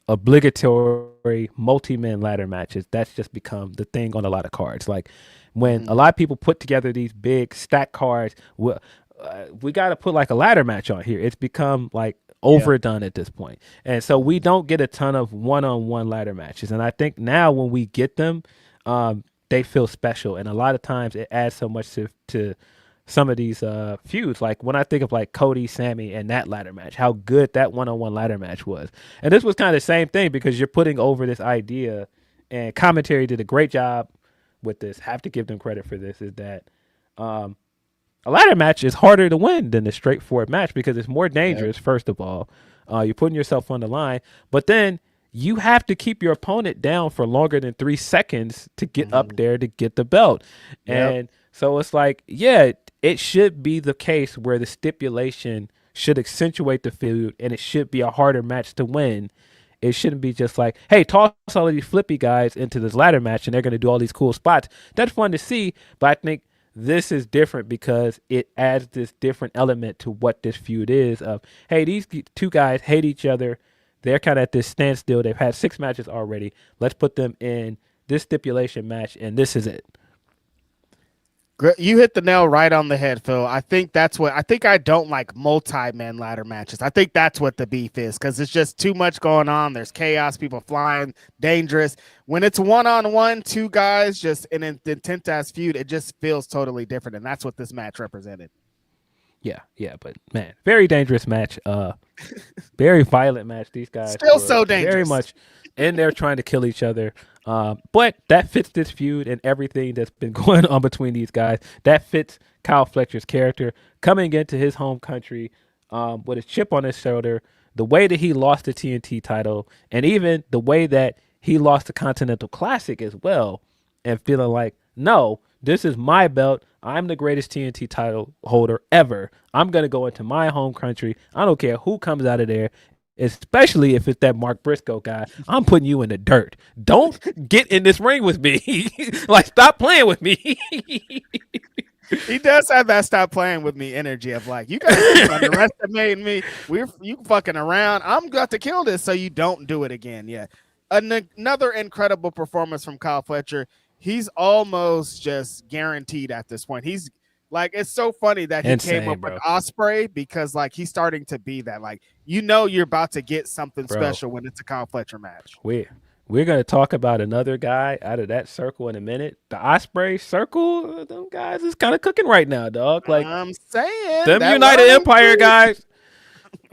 obligatory multi-man ladder matches, that's just become the thing on a lot of cards. Like, when a lot of people put together these big stack cards, we got to put like a ladder match on here. It's become like overdone at this point. And so we don't get a ton of one-on-one ladder matches. And I think now when we get them, they feel special. And a lot of times it adds so much to some of these feuds. Like, when I think of like Cody, Sammy, and that ladder match, how good that one-on-one ladder match was. And this was kind of the same thing because you're putting over this idea, and commentary did a great job with this. Have to give them credit for this, is that a ladder match is harder to win than a straightforward match because it's more dangerous. First of all, you're putting yourself on the line, but then you have to keep your opponent down for longer than 3 seconds to get up there to get the belt. And so it's like, it should be the case where the stipulation should accentuate the feud, and it should be a harder match to win. It shouldn't be just like, hey, toss all of these flippy guys into this ladder match and they're going to do all these cool spots. That's fun to see, but I think this is different because it adds this different element to what this feud is of, hey, these two guys hate each other. They're kind of at this standstill. They've had 6 matches already. Let's put them in this stipulation match, and this is it. You hit the nail right on the head, Phil. I think I don't like multi-man ladder matches. I think that's what the beef is, because it's just too much going on. There's chaos, people flying, dangerous. When it's one-on-one, 2 guys just in an intense-ass feud, it just feels totally different, and that's what this match represented. Yeah, but man, very dangerous match. Very violent match. These guys still so dangerous. Very much in there trying to kill each other. But that fits this feud and everything that's been going on between these guys. That fits Kyle Fletcher's character coming into his home country with a chip on his shoulder. The way that he lost the TNT title, and even the way that he lost the Continental Classic as well, and feeling like, no, this is my belt. I'm the greatest TNT title holder ever. I'm going to go into my home country. I don't care who comes out of there, especially if it's that Mark Briscoe guy. I'm putting you in the dirt. Don't get in this ring with me. Like, stop playing with me. He does have that stop playing with me energy of like, you guys underestimating me. You fucking around. I'm about to kill this so you don't do it again. Yeah. Another incredible performance from Kyle Fletcher. He's almost just guaranteed at this point. He's like, it's so funny that he came up with Ospreay, because like he's starting to be that, like, you're about to get something special when it's a Kyle Fletcher match. We're going to talk about another guy out of that circle in a minute. The Ospreay circle, them guys is kind of cooking right now, dog. Like, I'm saying, them United Empire guys.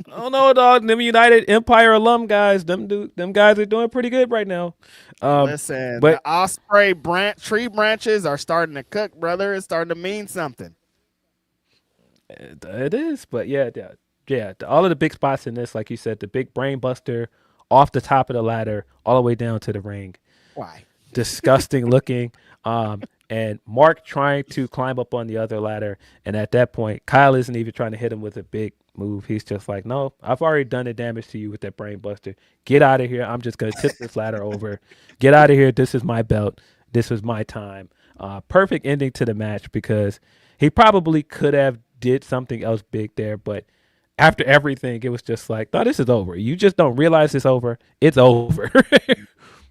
I don't know, dog. Them United Empire alum guys, them guys are doing pretty good right now. Listen, but the Ospreay tree branches are starting to cook, brother. It's starting to mean something. It is, but yeah. All of the big spots in this, like you said, the big brain buster off the top of the ladder all the way down to the ring. Why? Disgusting looking. And Mark trying to climb up on the other ladder, and at that point, Kyle isn't even trying to hit him with a big move. He's just like, no, I've already done the damage to you with that brain buster. Get out of here. I'm just going to tip this ladder over. Get out of here. This is my belt. This was my time. Perfect ending to the match, because he probably could have did something else big there, but after everything, it was just like, no, this is over. You just don't realize it's over. It's over.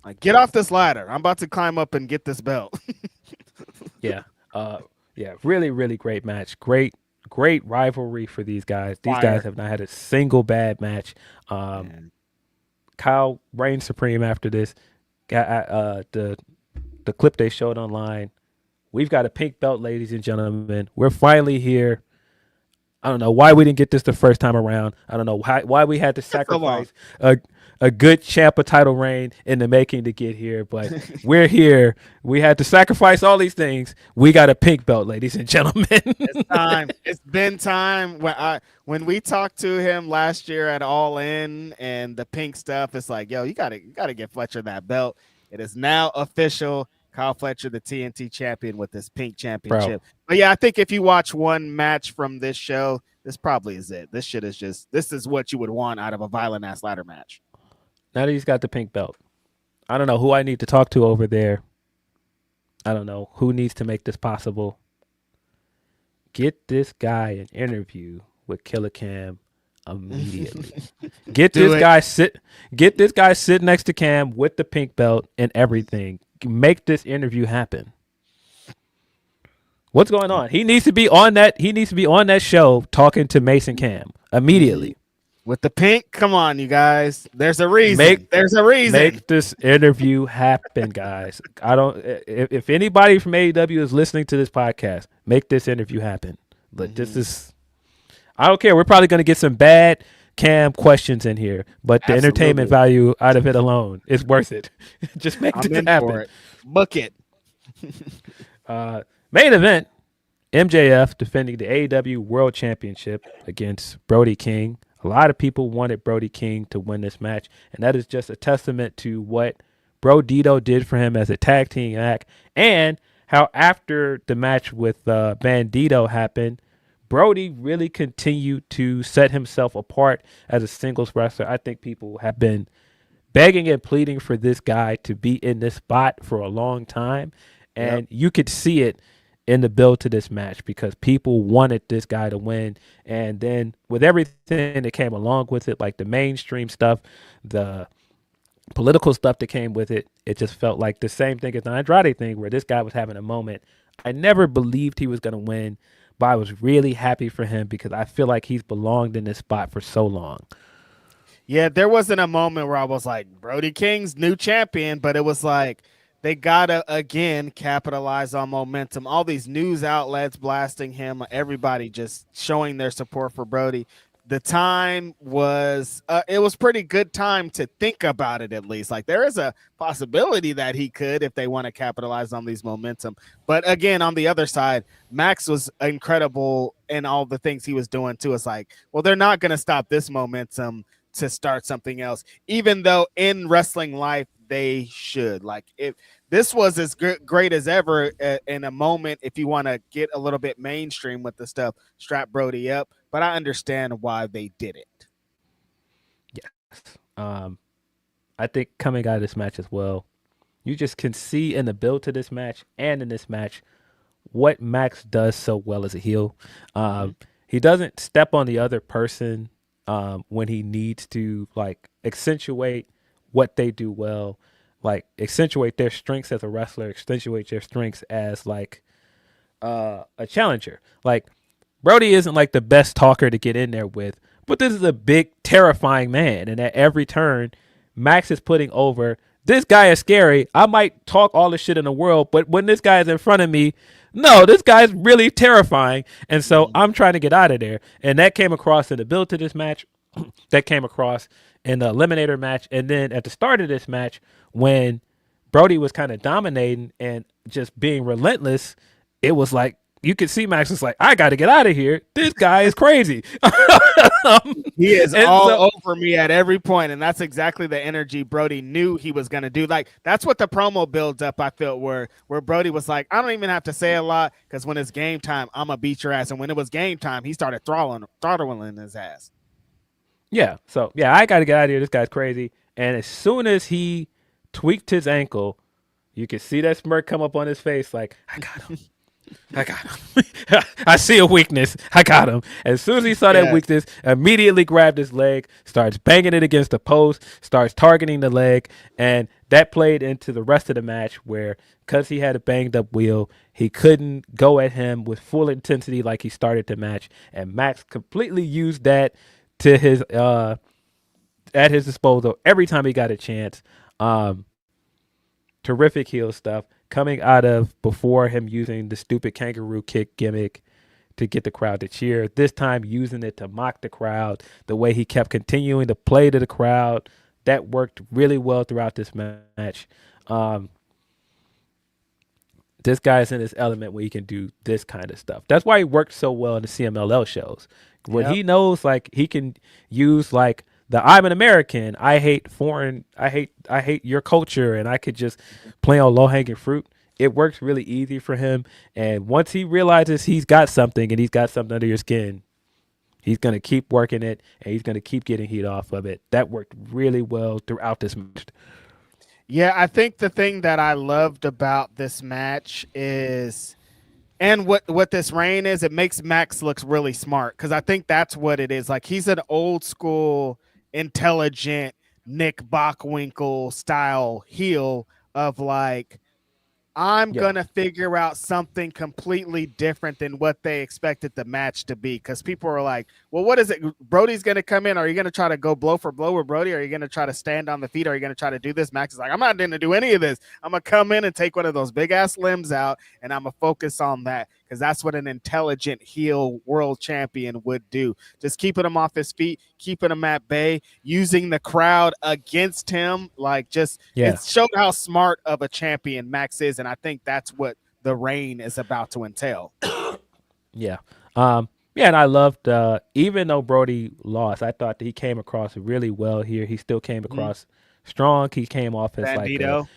Like, get off this ladder. I'm about to climb up and get this belt. Yeah. Really, really great match. Great rivalry for these guys. These guys have not had a single bad match. Kyle reigns supreme after this. The clip they showed online. We've got a pink belt, ladies and gentlemen. We're finally here. I don't know why we didn't get this the first time around. I don't know why we had to sacrifice a good Ciampa title reign in the making to get here, but we're here. We had to sacrifice all these things. We got a pink belt, ladies and gentlemen. It's time. It's been time. When we talked to him last year at All In and the pink stuff, it's like, yo, you gotta get Fletcher that belt. It is now official. Kyle Fletcher, the TNT champion, with this pink championship. Bro. But yeah, I think if you watch one match from this show, this probably is it. This is what you would want out of a violent ass ladder match. Now that he's got the pink belt, I don't know who I need to talk to over there. I don't know who needs to make this possible. Get this guy an interview with Killer Cam immediately. Get this guy sit next to Cam with the pink belt and everything. Make this interview happen. What's going on? He needs to be on that show talking to Mason Cam immediately. With the pink, come on, you guys. There's a reason. There's a reason. Make this interview happen, guys. If anybody from AEW is listening to this podcast, make this interview happen. But this is, I don't care. We're probably going to get some bad Cam questions in here, but the entertainment value out of it alone is worth it. Just make it happen. Book it. Main event, MJF defending the AEW World Championship against Brody King. A lot of people wanted Brody King to win this match, and that is just a testament to what Brodito did for him as a tag team act, and how after the match with Bandito happened, Brody really continued to set himself apart as a singles wrestler. I think people have been begging and pleading for this guy to be in this spot for a long time. And you could see it in the build to this match because people wanted this guy to win. And then with everything that came along with it, like the mainstream stuff, the political stuff that came with it, it just felt like the same thing as the Andrade thing where this guy was having a moment. I never believed he was going to win, but I was really happy for him because I feel like he's belonged in this spot for so long. Yeah, there wasn't a moment where I was like, Brody King's new champion, but it was like they gotta again capitalize on momentum. All these news outlets blasting him, everybody just showing their support for Brody. The time was it was pretty good time to think about it, at least. Like there is a possibility that he could if they want to capitalize on these momentum. But again, on the other side, Max was incredible in all the things he was doing too. It's like, well, they're not going to stop this momentum to start something else, even though in wrestling life they should. Like if this was as great as ever in a moment, if you want to get a little bit mainstream with the stuff, strap Brody up. But I understand why they did it. Yes. I think coming out of this match as well, you just can see in the build to this match and in this match what Max does so well as a heel. He doesn't step on the other person when he needs to, like, accentuate what they do well, like accentuate their strengths as a wrestler, accentuate their strengths as like a challenger. Like Brody isn't like the best talker to get in there with, but this is a big, terrifying man. And at every turn, Max is putting over, this guy is scary. I might talk all the shit in the world, but when this guy is in front of me, no, this guy's really terrifying. And so I'm trying to get out of there. And that came across in the build to this match. That came across in the Eliminator match. And then at the start of this match, when Brody was kind of dominating and just being relentless, it was like, you could see Max was like, I got to get out of here. This guy is crazy. He is over me at every point, and that's exactly the energy Brody knew he was going to do. Like, that's what the promo builds up, I felt, where Brody was like, I don't even have to say a lot because when it's game time, I'm going to beat your ass. And when it was game time, he started throttling his ass. Yeah. So, yeah, I got to get out of here. This guy's crazy. And as soon as he tweaked his ankle, you could see that smirk come up on his face like, I got him. I got him. I see a weakness. I got him. As soon as he saw that weakness, immediately grabbed his leg, starts banging it against the post, starts targeting the leg, and that played into the rest of the match where, because he had a banged up wheel, he couldn't go at him with full intensity like he started the match, and Max completely used that to his at his disposal every time he got a chance. Terrific heel stuff. Coming out of before him using the stupid kangaroo kick gimmick to get the crowd to cheer. This time using it to mock the crowd. The way he kept continuing to play to the crowd. That worked really well throughout this match. This guy's in his element where he can do this kind of stuff. That's why he worked so well in the CMLL shows. When he knows like he can use like the I'm an American, I hate your culture, and I could just play on low-hanging fruit. It works really easy for him. And once he realizes he's got something and he's got something under your skin, he's going to keep working it, and he's going to keep getting heat off of it. That worked really well throughout this match. Yeah, I think the thing that I loved about this match is, and what this reign is, it makes Max look really smart, because I think that's what it is. Like, he's an old school, intelligent Nick Bockwinkel style heel of like, I'm gonna figure out something completely different than what they expected the match to be, because people are like, well, what is it? Brody's gonna come in. Are you gonna try to go blow for blow with Brody? Are you gonna try to stand on the feet? Are you gonna try to do this? Max is like, I'm not gonna do any of this. I'm gonna come in and take one of those big ass limbs out, and I'm gonna focus on that, because that's what an intelligent heel world champion would do. Just keeping him off his feet, keeping him at bay, using the crowd against him. Like, it showed how smart of a champion Max is, and I think that's what the reign is about to entail. And I loved, even though Brody lost, I thought that he came across really well here. He still came across strong. He came off as Bandito. like a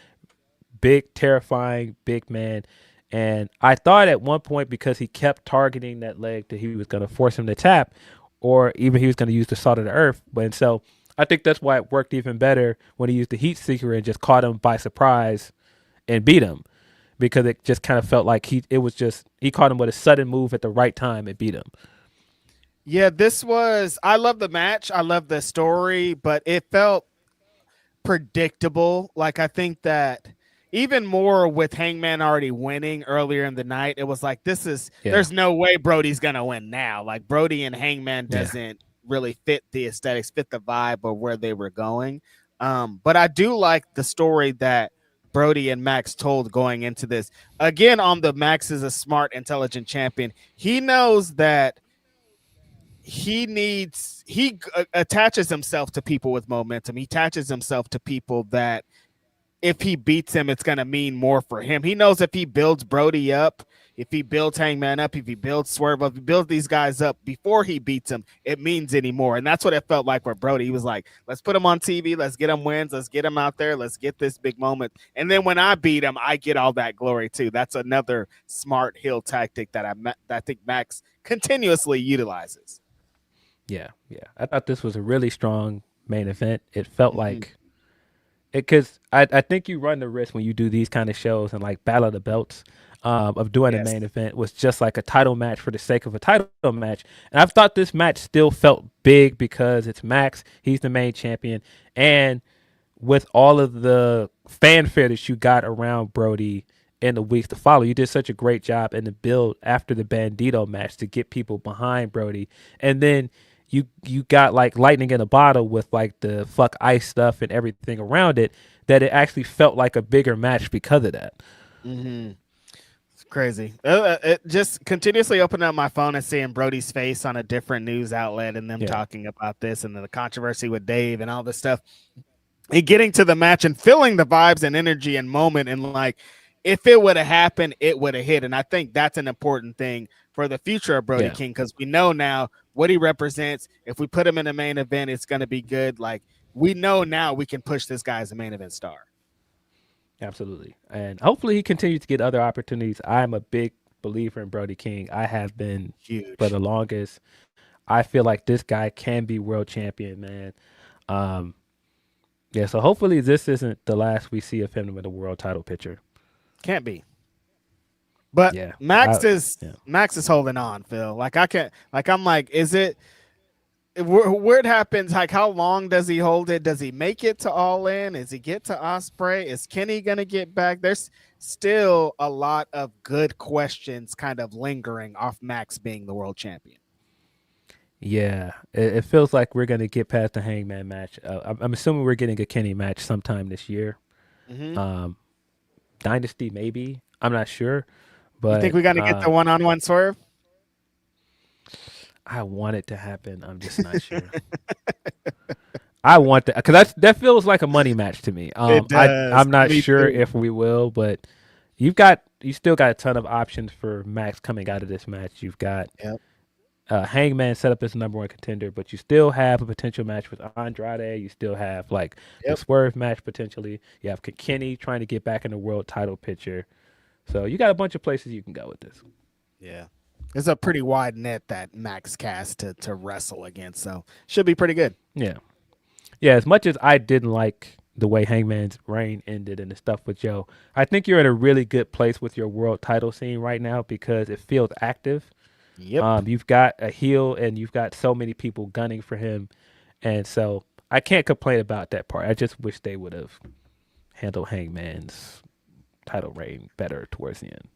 big, terrifying, big man. And I thought at one point, because he kept targeting that leg, that he was going to force him to tap, or even he was going to use the salt of the earth. But so I think that's why it worked even better when he used the heat seeker and just caught him by surprise and beat him, because it just kind of felt like he caught him with a sudden move at the right time and beat him. Yeah, I love the match. I love the story, but it felt predictable. Like, I think that even more with Hangman already winning earlier in the night, it was like, there's no way Brody's going to win now. Like, Brody and Hangman doesn't really fit the aesthetics, fit the vibe of where they were going. But I do like the story that Brody and Max told going into this. Again, Max is a smart, intelligent champion. He knows that he attaches himself to people with momentum. He attaches himself to people that if he beats him, it's going to mean more for him. He knows if he builds Brody up, if he builds Hangman up, if he builds Swerve up, if he builds these guys up before he beats him, it means anymore. And that's what it felt like for Brody. He was like, let's put him on TV. Let's get him wins. Let's get him out there. Let's get this big moment. And then when I beat him, I get all that glory too. That's another smart heel tactic that I think Max continuously utilizes. Yeah. I thought this was a really strong main event. It felt like it, because I think you run the risk when you do these kind of shows and like Battle of the Belts of doing a main event was just like a title match for the sake of a title match. And I thought this match still felt big because it's Max. He's the main champion. And with all of the fanfare that you got around Brody in the weeks to follow, you did such a great job in the build after the Bandito match to get people behind Brody. And then you got like lightning in a bottle with like the fuck ice stuff and everything around it, that it actually felt like a bigger match because of that. It's crazy. It just continuously opening up my phone and seeing Brody's face on a different news outlet and them talking about this and then the controversy with Dave and all this stuff. And getting to the match and feeling the vibes and energy and moment, and like, if it would have happened, it would have hit. And I think that's an important thing for the future of Brody King, because we know now what he represents. If we put him in a main event, it's going to be good. Like, we know now we can push this guy as a main event star. Absolutely. And hopefully he continues to get other opportunities. I'm a big believer in Brody King. I have been for the longest. I feel like this guy can be world champion, man. So hopefully this isn't the last we see of him with a world title picture. Can't be. But Max is holding on, Phil. Like, is it where it happens? Like, how long does he hold it? Does he make it to All In? Does he get to Ospreay? Is Kenny gonna get back? There's still a lot of good questions kind of lingering off Max being the world champion. Yeah, it feels like we're gonna get past the Hangman match. I'm assuming we're getting a Kenny match sometime this year. Dynasty, maybe. I'm not sure. But you think we're going to get the one-on-one Swerve? I want it to happen. I'm just not sure. I want that because that feels like a money match to me. I'm not sure if we will, but you still got a ton of options for Max coming out of this match. You've got Hangman set up as number one contender, but you still have a potential match with Andrade. You still have like the Swerve match potentially. You have Kenny trying to get back in the world title picture. So you got a bunch of places you can go with this. Yeah. It's a pretty wide net that Max cast to wrestle against, so should be pretty good. Yeah. Yeah, as much as I didn't like the way Hangman's reign ended and the stuff with Joe, I think you're in a really good place with your world title scene right now because it feels active. Yep. You've got a heel and you've got so many people gunning for him. And so I can't complain about that part. I just wish they would have handled Hangman's title reign better towards the end.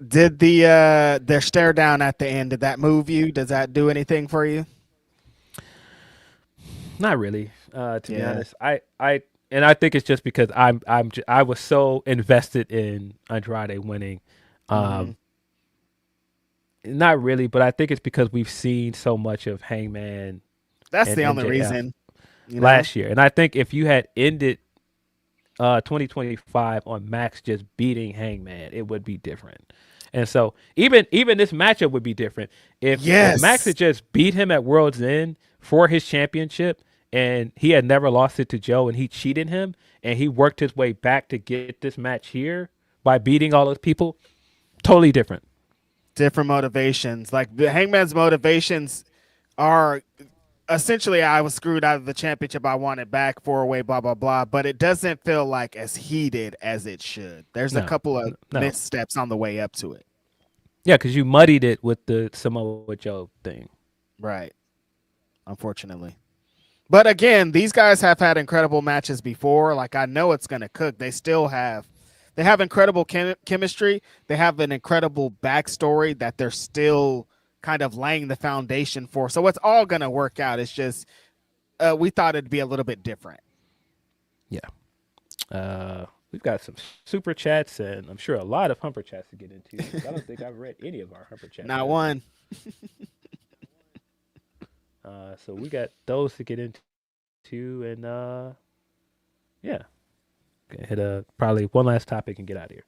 Did their stare down at the end, did that move you? Does that do anything for you? Not really, to be honest. I think it's just because I was so invested in Andrade winning. Not really, but I think it's because we've seen so much of Hangman. That's the only reason. Last year. And I think if you had ended 2025 on Max just beating Hangman, it would be different. And so even this matchup would be different. If Max had just beat him at World's End for his championship and he had never lost it to Joe and he cheated him and he worked his way back to get this match here by beating all those people, Totally different. Different motivations. Like the Hangman's motivations are essentially, I was screwed out of the championship. I want it back, 4-way, blah, blah, blah. But it doesn't feel like as heated as it should. There's a couple of missteps on the way up to it. Yeah, because you muddied it with the Samoa Joe thing. Right. Unfortunately. But again, these guys have had incredible matches before. Like, I know it's going to cook. They have incredible chemistry. They have an incredible backstory that they're still kind of laying the foundation for. So it's all going to work out. It's just we thought it'd be a little bit different. Yeah. We've got some super chats and I'm sure a lot of humper chats to get into. I don't think I've read any of our humper chats. Not one. So we got those to get into and yeah. Hit probably one last topic and get out of here.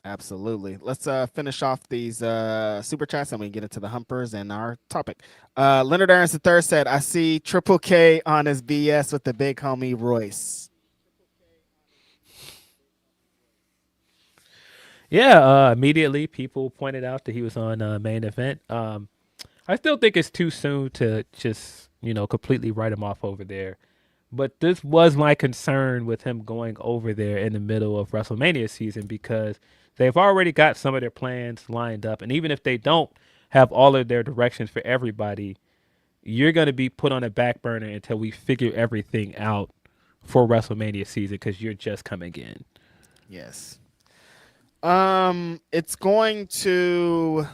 Absolutely. Let's finish off these super chats and we get into the humpers and our topic. Leonard Aarons III said, I see Triple K on his BS with the big homie Royce. Yeah, immediately people pointed out that he was on main event. I still think it's too soon to just, completely write him off over there. But this was my concern with him going over there in the middle of WrestleMania season because they've already got some of their plans lined up. And even if they don't have all of their directions for everybody, you're going to be put on a back burner until we figure everything out for WrestleMania season because you're just coming in. Yes. It's going to...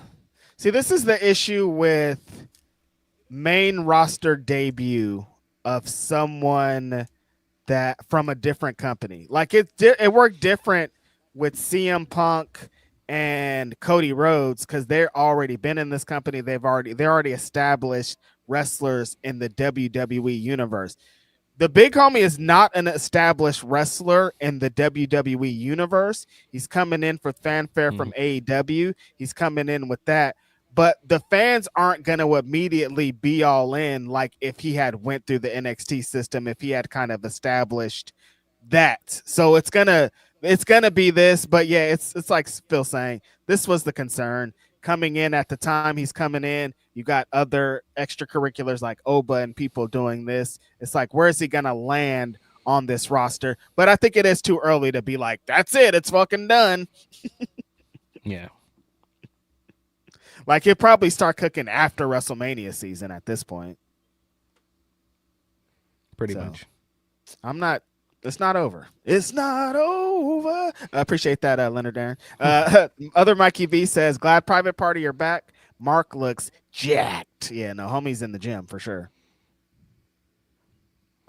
See, this is the issue with main roster debut of someone that from a different company. Like it worked different with CM Punk and Cody Rhodes because they're already been in this company. They're already established wrestlers in the WWE universe. The big homie is not an established wrestler in the WWE universe. He's coming in for fanfare from AEW. He's coming in with that. But the fans aren't going to immediately be all in like if he had went through the NXT system, if he had kind of established that. So it's gonna be this, but yeah, it's like Phil saying, this was the concern. Coming in at the time he's coming in, you got other extracurriculars like Oba and people doing this. It's like, where is he gonna land on this roster? But I think it is too early to be like, that's it, it's fucking done. Yeah. Like he'll probably start cooking after WrestleMania season at this point. Pretty much. It's not over. It's not over. I appreciate that, Leonard Darren. Other Mikey V says, glad Private Party are back. Mark looks jacked. Yeah, no, homie's in the gym for sure.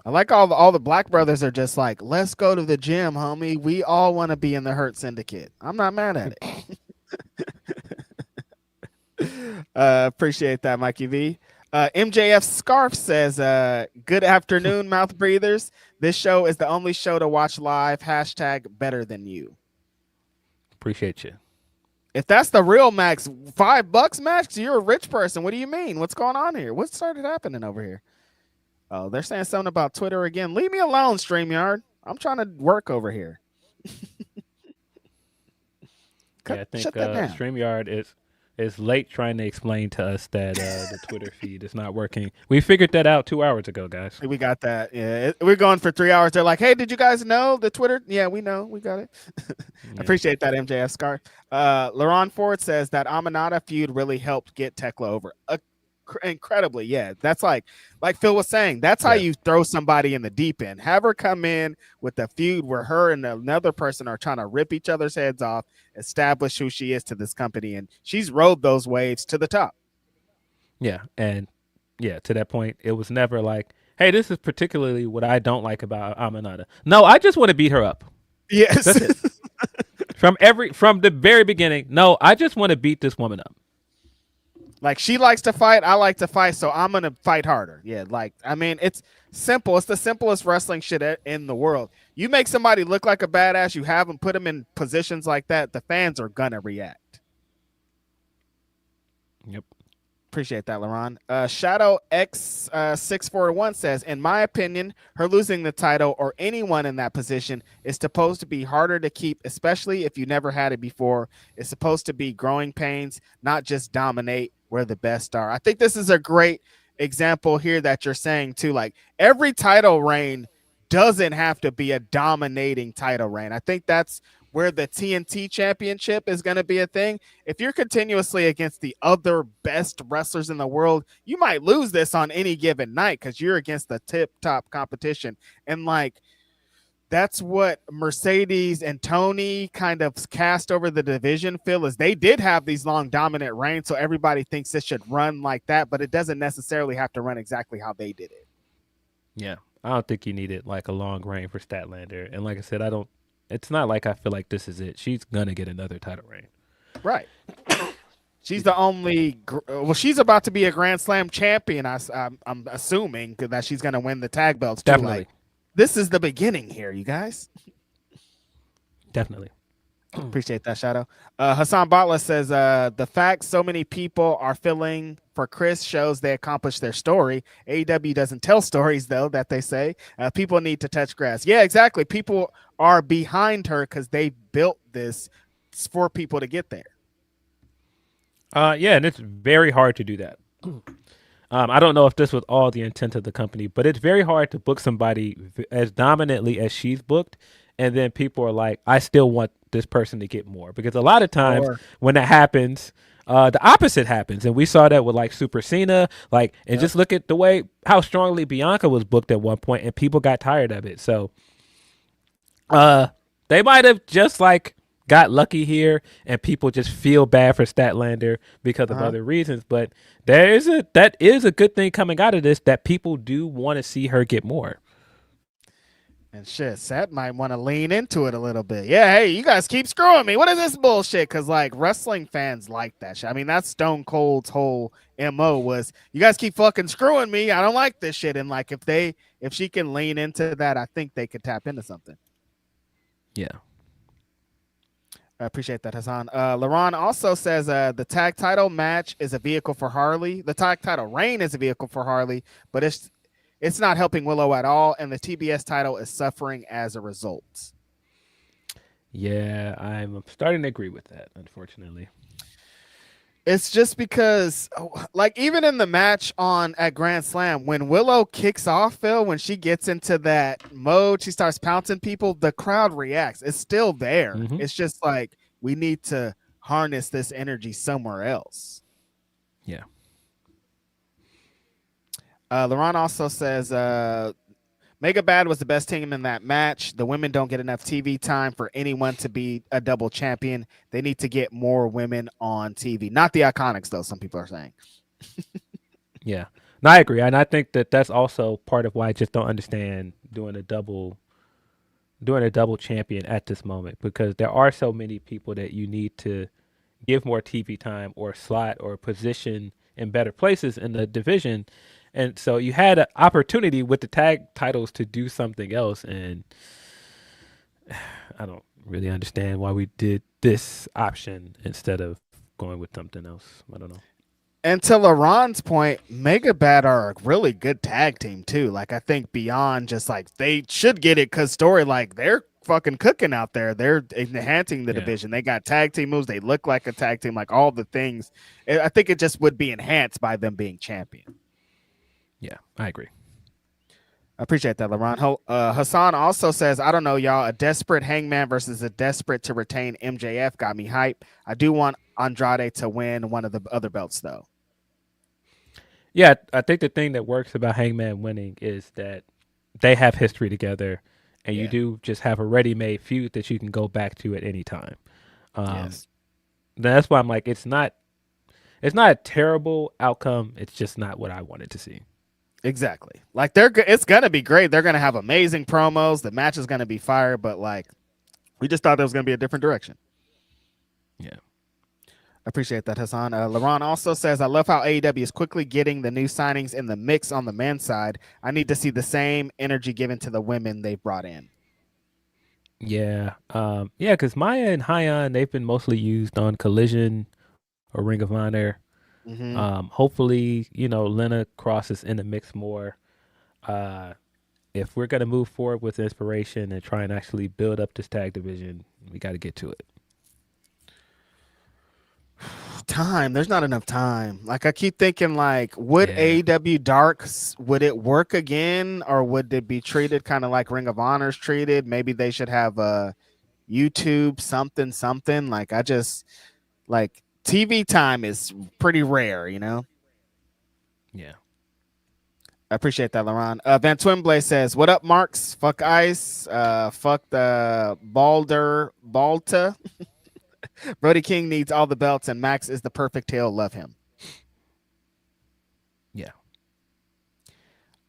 I like all the black brothers are just like, let's go to the gym, homie. We all want to be in the Hurt Syndicate. I'm not mad at it. Appreciate that, Mikey V. MJF Scarf says, good afternoon, mouth breathers. This show is the only show to watch live. # better than you. Appreciate you. If that's the real max, $5 max, you're a rich person. What do you mean? What's going on here? What started happening over here? Oh, they're saying something about Twitter again. Leave me alone, StreamYard. I'm trying to work over here. Yeah, I think StreamYard is late trying to explain to us that the Twitter feed is not working. We figured that out 2 hours ago, guys. We got that. Yeah, we're going for 3 hours. They're like, hey, did you guys know the Twitter? Yeah, we know. We got it. Yeah. Appreciate that, MJF Scar. Laron Ford says that Aminata feud really helped get Thekla over. Incredibly, yeah. That's like Phil was saying, that's how you throw somebody in the deep end. Have her come in with a feud where her and another person are trying to rip each other's heads off, establish who she is to this company, and she's rode those waves to the top. Yeah, and to that point, it was never like, hey, this is particularly what I don't like about Aminata. No, I just want to beat her up. Yes. That's it. From the very beginning, no, I just want to beat this woman up. Like, she likes to fight, I like to fight, so I'm going to fight harder. Yeah, it's simple. It's the simplest wrestling shit in the world. You make somebody look like a badass, you have them, put them in positions like that, the fans are going to react. Yep. Appreciate that, LaRon. Shadow X 641 says, in my opinion, her losing the title or anyone in that position is supposed to be harder to keep, especially if you never had it before. It's supposed to be growing pains, not just dominate where the best are. I think this is a great example here that you're saying too. Like every title reign doesn't have to be a dominating title reign. I think that's where the TNT championship is going to be a thing. If you're continuously against the other best wrestlers in the world, you might lose this on any given night because you're against the tip top competition. And like, that's what Mercedes and Tony kind of cast over the division, Phil, is they did have these long dominant reigns. So everybody thinks it should run like that, but it doesn't necessarily have to run exactly how they did it. Yeah. I don't think you needed like a long reign for Statlander. And like I said, it's not like I feel like this is it. She's going to get another title reign. Right. She's the only, she's about to be a Grand Slam champion. I'm assuming that she's going to win the tag belts too. Definitely. Like, this is the beginning here, you guys. Definitely. Appreciate that, Shadow. Hassan Batla says, the fact so many people are feeling for Chris shows they accomplished their story. AEW doesn't tell stories, though, that they say. People need to touch grass. Yeah, exactly. People are behind her because they built this for people to get there. Yeah, and it's very hard to do that. I don't know if this was all the intent of the company, but it's very hard to book somebody as dominantly as she's booked, and then people are like, I still want this person to get more. Because a lot of times when that happens, the opposite happens. And we saw that with like Super Cena, just look at the way how strongly Bianca was booked at one point, and people got tired of it. So they might have just like got lucky here, and people just feel bad for Statlander because of other reasons. But that is a good thing coming out of this, that people do want to see her get more. And shit, Seth might want to lean into it a little bit. Yeah, hey, you guys keep screwing me. What is this bullshit? Because like wrestling fans like that shit. I mean, that's Stone Cold's whole MO was, you guys keep fucking screwing me. I don't like this shit. And like if she can lean into that, I think they could tap into something. Yeah. I appreciate that, Hassan. LaRon also says the tag title match is a vehicle for Harley. The tag title reign is a vehicle for Harley, but it's not helping Willow at all, and the TBS title is suffering as a result. Yeah, I'm starting to agree with that, unfortunately. It's just because, like, even in the match at Grand Slam, when Willow kicks off, Phil, when she gets into that mode, she starts pouncing people, the crowd reacts. It's still there. Mm-hmm. It's just like, we need to harness this energy somewhere else. Yeah. LaRon also says, Mega Bad was the best team in that match. The women don't get enough TV time for anyone to be a double champion. They need to get more women on TV. Not the Iconics, though, some people are saying. Yeah. No, I agree. And I think that's also part of why I just don't understand doing a double champion at this moment, because there are so many people that you need to give more TV time or slot or position in better places in the division. And so you had an opportunity with the tag titles to do something else, and I don't really understand why we did this option instead of going with something else. I don't know. And to LaRon's point, Mega Bad are a really good tag team too. Like, I think beyond just like they should get it because story, like they're fucking cooking out there. They're enhancing the division. They got tag team moves. They look like a tag team, like all the things. I think it just would be enhanced by them being champion. Yeah, I agree. I appreciate that, LaRon. Hassan also says, I don't know, y'all. A desperate Hangman versus a desperate to retain MJF got me hype. I do want Andrade to win one of the other belts, though. Yeah, I think the thing that works about Hangman winning is that they have history together, and you do just have a ready-made feud that you can go back to at any time. Yes. That's why I'm like, it's not a terrible outcome. It's just not what I wanted to see. Exactly. Like it's gonna be great. They're gonna have amazing promos. The match is gonna be fire, but like we just thought there was gonna be a different direction. Yeah. I appreciate that, Hassan. LaRon also says, I love how AEW is quickly getting the new signings in the mix on the men's side. I need to see the same energy given to the women they've brought in. Yeah. Because Maya and Hyon, they've been mostly used on Collision or Ring of Honor. Hopefully, Lena crosses in the mix more. If we're gonna move forward with inspiration and try and actually build up this tag division, we got to get to it. There's not enough time. Like I keep thinking, like, would AEW Dark, would it work again, or would it be treated kind of like Ring of Honor's treated? Maybe they should have a YouTube something. Like I just like TV time is pretty rare, Yeah. I appreciate that, Laron. Van Twinblay says, "What up, Marks? Fuck Ice. Fuck the Balta." Brody King needs all the belts, and Max is the perfect heel. Love him. Yeah.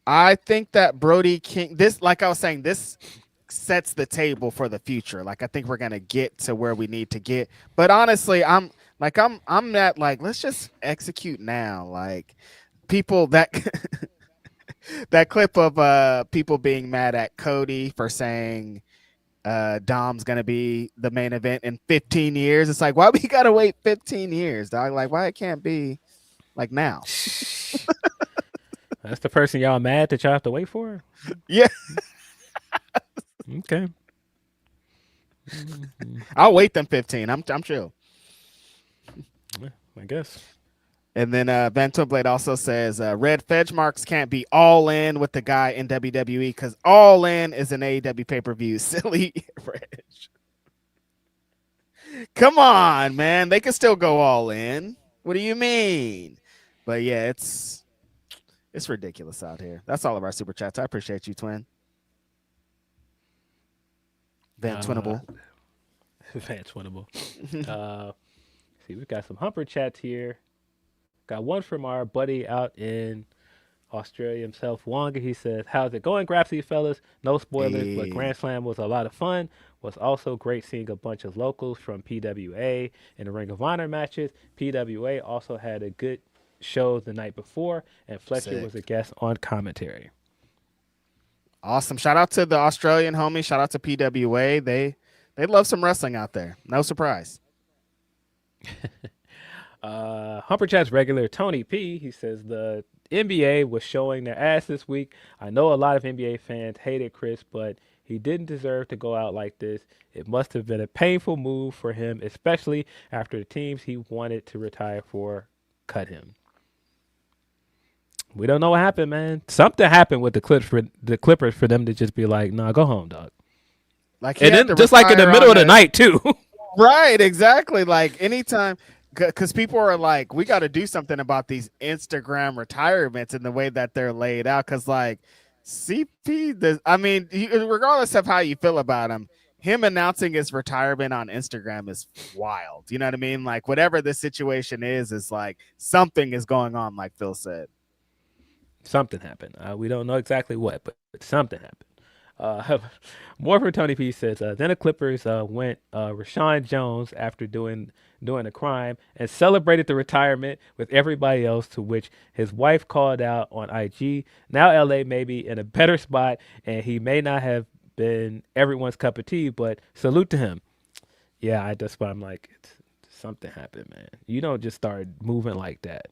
I think that Brody King, this, like I was saying, this sets the table for the future. Like I think we're gonna get to where we need to get. But honestly, I'm at like, let's just execute now. Like people that that clip of people being mad at Cody for saying Dom's gonna be the main event in 15 years. It's like, why we gotta wait 15 years, dog? Like, why it can't be like now? That's the person y'all mad that y'all have to wait for? Yeah. Okay. I'll wait them 15. I'm chill. I guess. And then Van Twinblade also says Red Fedge Marks can't be all in with the guy in WWE because all in is an AEW pay-per-view. Silly Reg. Come on, man. They can still go all in. What do you mean? But yeah, it's ridiculous out here. That's all of our super chats. I appreciate you, Twin. Van Twinnable. Van Twinnable. See, we've got some Humper chats here. Got one from our buddy out in Australia himself, Wonga. He says, "How's it going, Grapsody fellas? No spoilers, but Grand Slam was a lot of fun. Was also great seeing a bunch of locals from PWA in the Ring of Honor matches. PWA also had a good show the night before, and Fletcher was a guest on commentary." Awesome. Shout out to the Australian homie. Shout out to PWA. They love some wrestling out there. No surprise. Humper Chat's regular Tony P, he says the NBA was showing their ass this week. I know a lot of NBA fans hated Chris, but he didn't deserve to go out like this. It must have been a painful move for him, especially after the teams he wanted to retire for cut him. We don't know what happened, man. Something happened with the Clippers for them to just be like, "Nah, go home, dog." Like, and then just like in the middle of the night too. Right, exactly. Like anytime. Because people are like, we got to do something about these Instagram retirements and the way that they're laid out. Because, like, CP, regardless of how you feel about him announcing his retirement on Instagram is wild. You know what I mean? Like, whatever the situation is like something is going on, like Phil said. Something happened. We don't know exactly what, but something happened. More from Tony P says, then the Clippers went Rashawn Jones after doing a crime and celebrated the retirement with everybody else, to which his wife called out on IG. Now LA may be in a better spot, and he may not have been everyone's cup of tea, but salute to him. Yeah, that's why I'm like, something happened, man. You don't just start moving like that.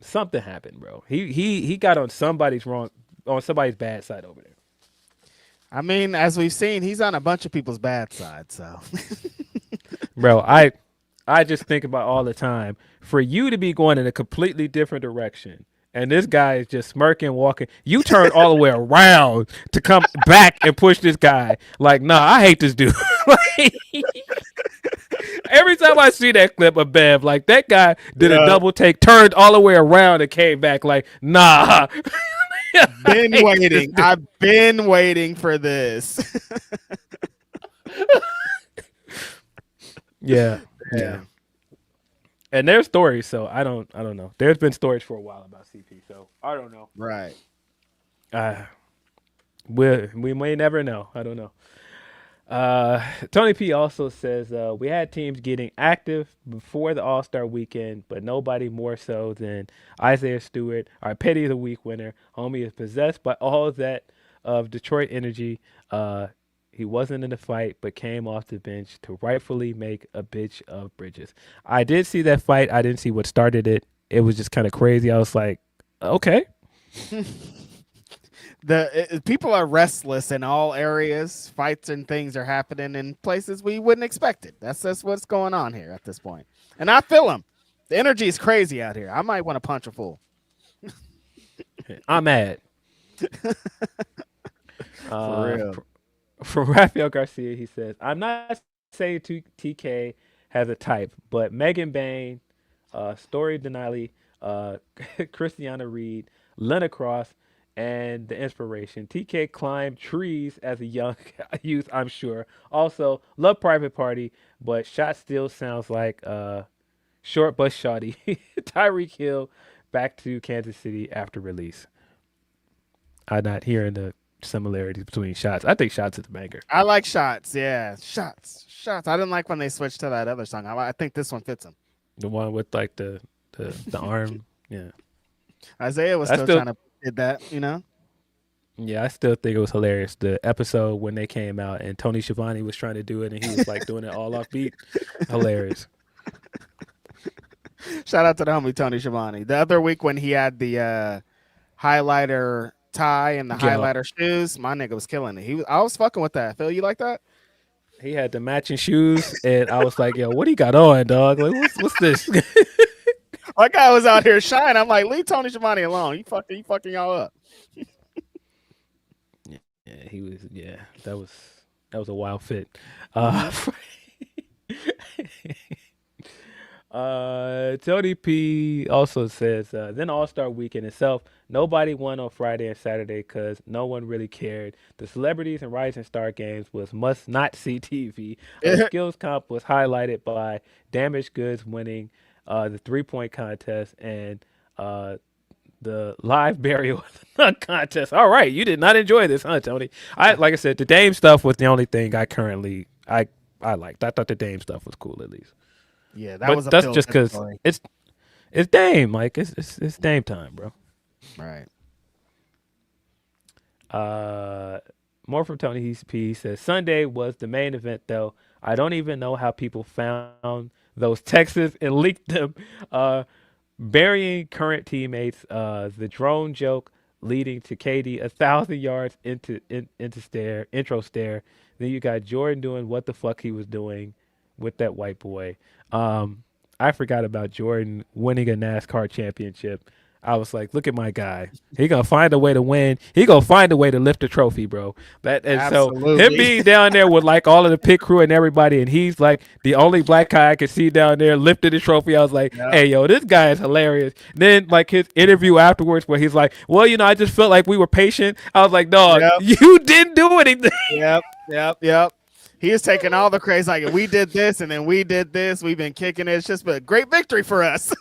Something happened, bro. He got on somebody's bad side over there. I mean, as we've seen, he's on a bunch of people's bad side, so. Bro, I just think about all the time, for you to be going in a completely different direction, and this guy is just smirking, walking. You turn all the way around to come back and push this guy. Like, nah, I hate this dude. Like, every time I see that clip of Bev, like, that guy did a double take, turned all the way around and came back like, nah. I've been waiting for this. Yeah. And there's stories, so I don't know. There's been stories for a while about CP, so I don't know. Right. We may never know. I don't know. Tony P also says we had teams getting active before the All-Star weekend, but nobody more so than Isaiah Stewart, our Petty of the Week winner. Homie is possessed by all that of Detroit energy. He wasn't in the fight, but came off the bench to rightfully make a bitch of Bridges. I did see that fight. I didn't see what started it. it was just kind of crazy. I was like, okay. People are restless in all areas. Fights and things are happening in places we wouldn't expect it. That's what's going on here at this point. And I feel them. The energy is crazy out here. I might want to punch a fool. I'm mad. For real. From Rafael Garcia, he says, I'm not saying TK has a type, but Megan Bain, Story Denali, Christiana Reed, Lena Cross, and the inspiration. TK climbed trees as a young youth, I'm sure. Also, love Private Party, but Shot still sounds like Short Bus Shawty. Tyreek Hill back to Kansas City after release. I'm not hearing the similarities between Shots. I think Shots is a banger. I like Shots. Yeah, Shots. I didn't like when they switched to that other song. I think this one fits him. The one with like the arm. Yeah. Isaiah was still trying to did that, you know? Yeah, I still think it was hilarious. The episode when they came out and Tony Schiavone was trying to do it and he was like doing it all off beat. Hilarious. Shout out to the homie Tony Schiavone. The other week when he had the highlighter tie and the highlighter shoes, my nigga was killing it. I was fucking with that. Phil, you like that? He had the matching shoes and I was like, yo, what he got on, dog? Like, what's this? My guy was out here shining. I'm like, leave Tony Schiavone alone. He fucking y'all up. Yeah, he was. Yeah, that was a wild fit. Tony P also says, then All-Star Weekend itself, nobody won on Friday and Saturday because no one really cared. The celebrities and Rising Star games was must not see TV. Skills comp was highlighted by Damaged Goods winning the 3-point contest and the live burial contest. All right, you did not enjoy this, huh, Tony? Like I said, the Dame stuff was the only thing I liked. I thought the Dame stuff was cool at least. Yeah, that's just because it's Dame, like it's Dame time, bro. Right. More from Tony He says Sunday was the main event though. I don't even know how people found those texts and leaked them. Burying current teammates, the drone joke leading to KD 1,000 yards into intro stare. Then you got Jordan doing what the fuck he was doing with that white boy. I forgot about Jordan winning a NASCAR championship. I was like, look at my guy. He gonna find a way to win. He gonna find a way to lift the trophy, bro. So him being down there with like all of the pit crew and everybody, and he's like the only black guy I could see down there lifting the trophy. I was like, hey, yo, this guy is hilarious. Then like his interview afterwards where he's like, well, I just felt like we were patient. I was like, dog, you didn't do anything. Yep. He is taking all the crazy, like, we did this and then we did this. We've been kicking it. It's just been a great victory for us.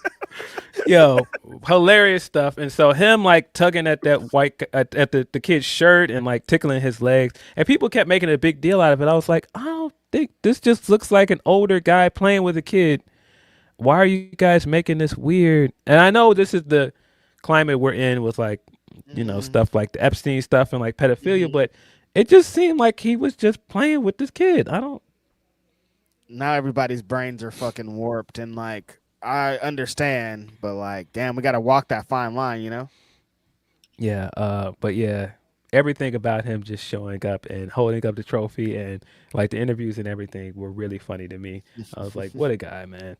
Yo, hilarious stuff. And so him like tugging at that white at the kid's shirt and like tickling his legs, and people kept making a big deal out of it. I was like, I don't think this just looks like an older guy playing with a kid. Why are you guys making this weird? And I know this is the climate we're in with like, stuff like the Epstein stuff and like pedophilia, but it just seemed like he was just playing with this kid. Now everybody's brains are fucking warped, and like I understand, but like, damn, we got to walk that fine line, you know? Yeah. But yeah, everything about him just showing up and holding up the trophy and like the interviews and everything were really funny to me. I was like, what a guy, man.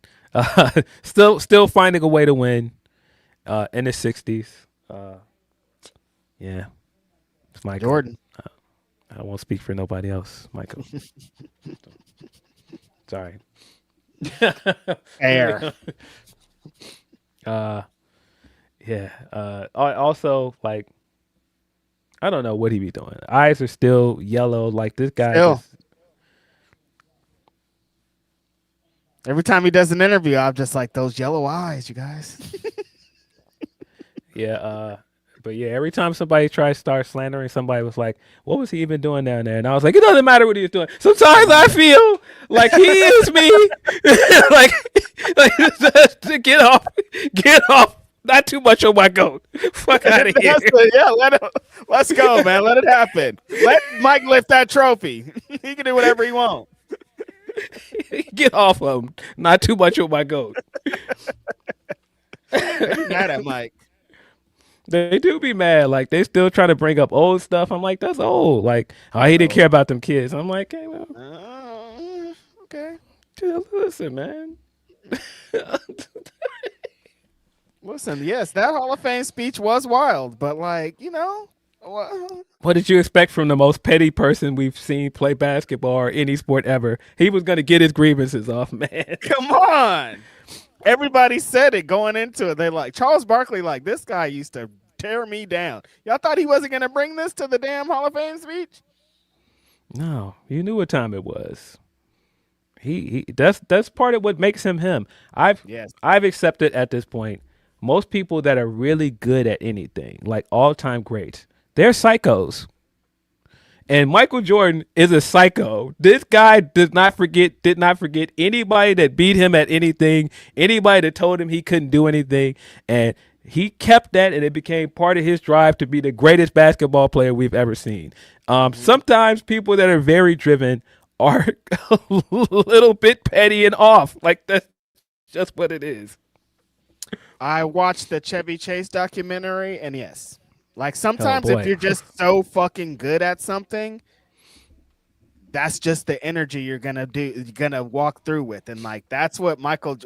Still finding a way to win in his 60s. Yeah. It's Michael. Jordan. I won't speak for nobody else, Michael. Sorry. Air. Yeah. Also, like, I don't know what he be doing. Eyes are still yellow. Like this guy. Every time he does an interview, I'm just like, those yellow eyes, you guys. Yeah. But yeah, every time somebody tries to start slandering, somebody was like, what was he even doing down there? And I was like, it doesn't matter what he was doing. Sometimes I feel like he is me. like get off. Not too much on my goat. Fuck out of here. Let's go, man. Let it happen. Let Mike lift that trophy. He can do whatever he wants. Get off of him. Not too much on my goat. They be mad at Mike. They do be mad. Like they still trying to bring up old stuff. I'm like, that's old. Like, oh, he didn't care about them kids. I'm like, hey, well, Okay. listen, man. Listen, yes, that Hall of Fame speech was wild, but like, What did you expect from the most petty person we've seen play basketball or any sport ever? He was gonna get his grievances off, man. come on. Everybody said it going into it. They like Charles Barkley, like this guy used to tear me down. Y'all thought he wasn't gonna bring this to the damn Hall of Fame speech? No, you knew what time it was. That's part of what makes him him. I've accepted at this point most people that are really good at anything, like all-time greats, they're psychos. And Michael Jordan is a psycho. This guy did not forget anybody that beat him at anything, anybody that told him he couldn't do anything. And he kept that, and it became part of his drive to be the greatest basketball player we've ever seen. Sometimes people that are very driven are a little bit petty and off. Like, that's just what it is. I watched the Chevy Chase documentary, and yes. Like sometimes if you're just so fucking good at something, that's just the energy you're gonna walk through with. And like that's what Michael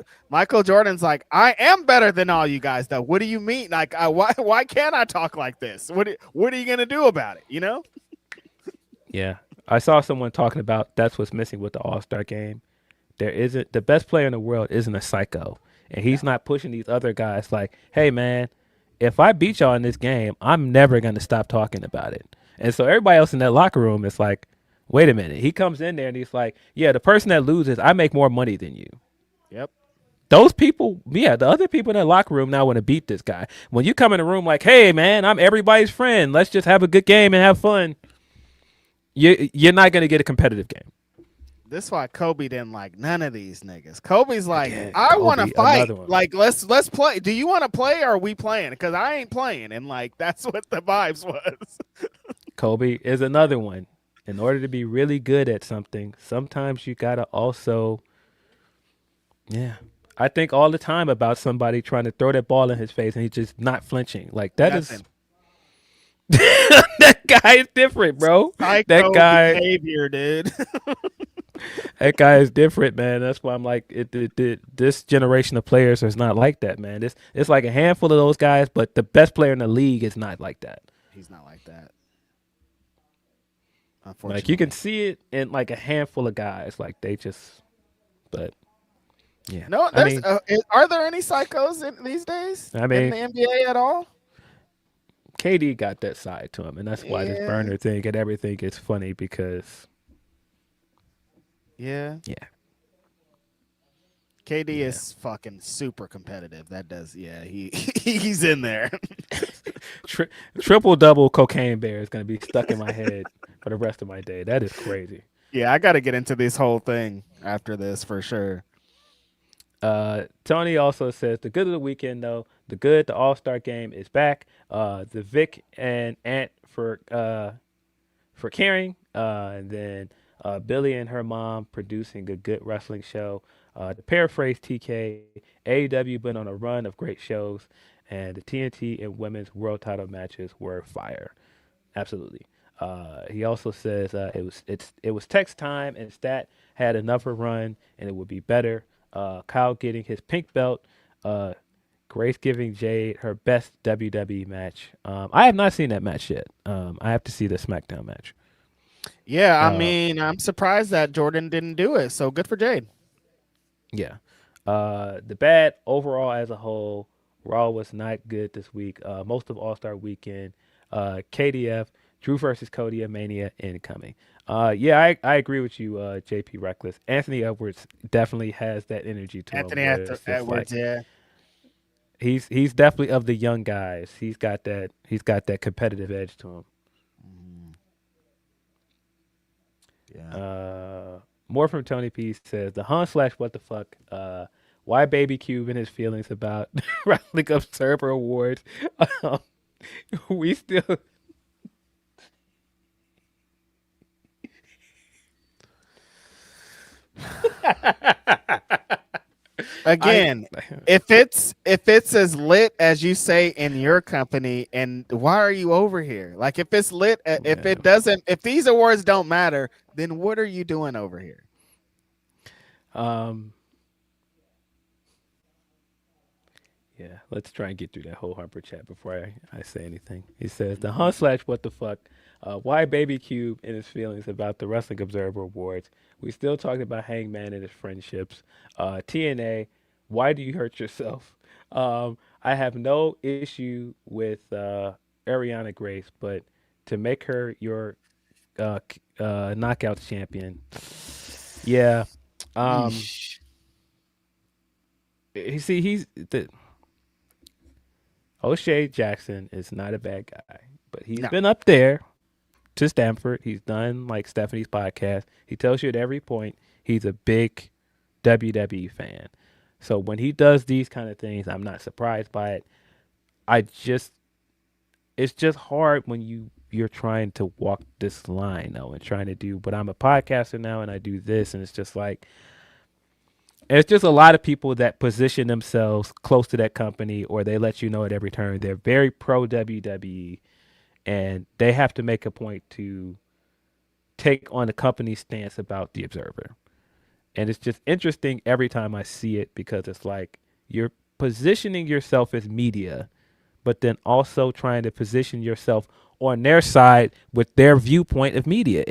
Jordan's like, I am better than all you guys though. What do you mean? Like why can't I talk like this? What are you gonna do about it? You know? Yeah. I saw someone talking about that's what's missing with the All-Star game. The best player in the world isn't a psycho. And he's not pushing these other guys like, hey man, if I beat y'all in this game, I'm never going to stop talking about it. And so everybody else in that locker room is like, wait a minute. He comes in there and he's like, yeah, the person that loses, I make more money than you. Yep. Those people, the other people in that locker room now want to beat this guy. When you come in the room like, hey, man, I'm everybody's friend. Let's just have a good game and have fun. You're not going to get a competitive game. This is why Kobe didn't like none of these niggas. Kobe's like, I want to fight. Like, let's play. Do you want to play or are we playing? Because I ain't playing. And like, that's what the vibes was. Kobe is another one. In order to be really good at something, sometimes you got to also, I think all the time about somebody trying to throw that ball in his face and he's just not flinching. Like, that that guy is different, bro. That guy behavior, dude. That guy is different, man. That's why I'm like, this generation of players is not like that, man. It's like a handful of those guys, but the best player in the league is not like that. He's not like that. Unfortunately. Like you can see it in like a handful of guys. Like they just, but yeah. No, are there any psychos these days? I mean, in the NBA at all? KD got that side to him, and that's why this burner thing and everything is funny because. Yeah. KD is fucking super competitive. That does, he's in there. Triple double cocaine bear is gonna be stuck in my head for the rest of my day. That is crazy. Yeah, I got to get into this whole thing after this for sure. Tony also says the good of the weekend though. The All-Star game is back. The Vic and Ant for caring, and then. Billy and her mom producing a good wrestling show. To paraphrase TK, AEW been on a run of great shows, and the TNT and women's world title matches were fire. Absolutely. He also says it was text time, and Stat had another run, and it would be better. Kyle getting his pink belt. Grace giving Jade her best WWE match. I have not seen that match yet. I have to see the SmackDown match. Yeah, I mean, I'm surprised that Jordan didn't do it. So good for Jade. Yeah. The bad overall as a whole, Raw was not good this week. Most of All-Star Weekend, KDF, Drew versus Cody at Mania incoming. I agree with you, JP Reckless. Anthony Edwards definitely has that energy to him. Anthony Edwards, yeah. He's definitely of the young guys. He's got that competitive edge to him. Yeah. More from Tony P says the /what the fuck. Why Baby Cube and his feelings about Wrestling Observer Awards. We still. Again, if it's as lit as you say in your company, and why are you over here? Like, if it's lit, if these awards don't matter, then what are you doing over here? Yeah, let's try and get through that whole Harper chat before I say anything. He says, the Hunt slash what the fuck, why Baby Cube and his feelings about the Wrestling Observer Awards. We still talking about Hangman and his friendships. TNA, why do you hurt yourself? I have no issue with Ariana Grace, but to make her your knockout champion, yeah. You see, O'Shea Jackson is not a bad guy, but he's been up there to Stanford. He's done like Stephanie's podcast. He tells you at every point he's a big WWE fan. So when he does these kind of things, I'm not surprised by it. It's just hard when you're trying to walk this line though and trying to do, but I'm a podcaster now and I do this, and it's just like, it's just a lot of people that position themselves close to that company, or they let you know at every turn they're very pro WWE, and they have to make a point to take on the company's stance about the Observer. And it's just interesting every time I see it, because it's like you're positioning yourself as media, but then also trying to position yourself on their side with their viewpoint of media.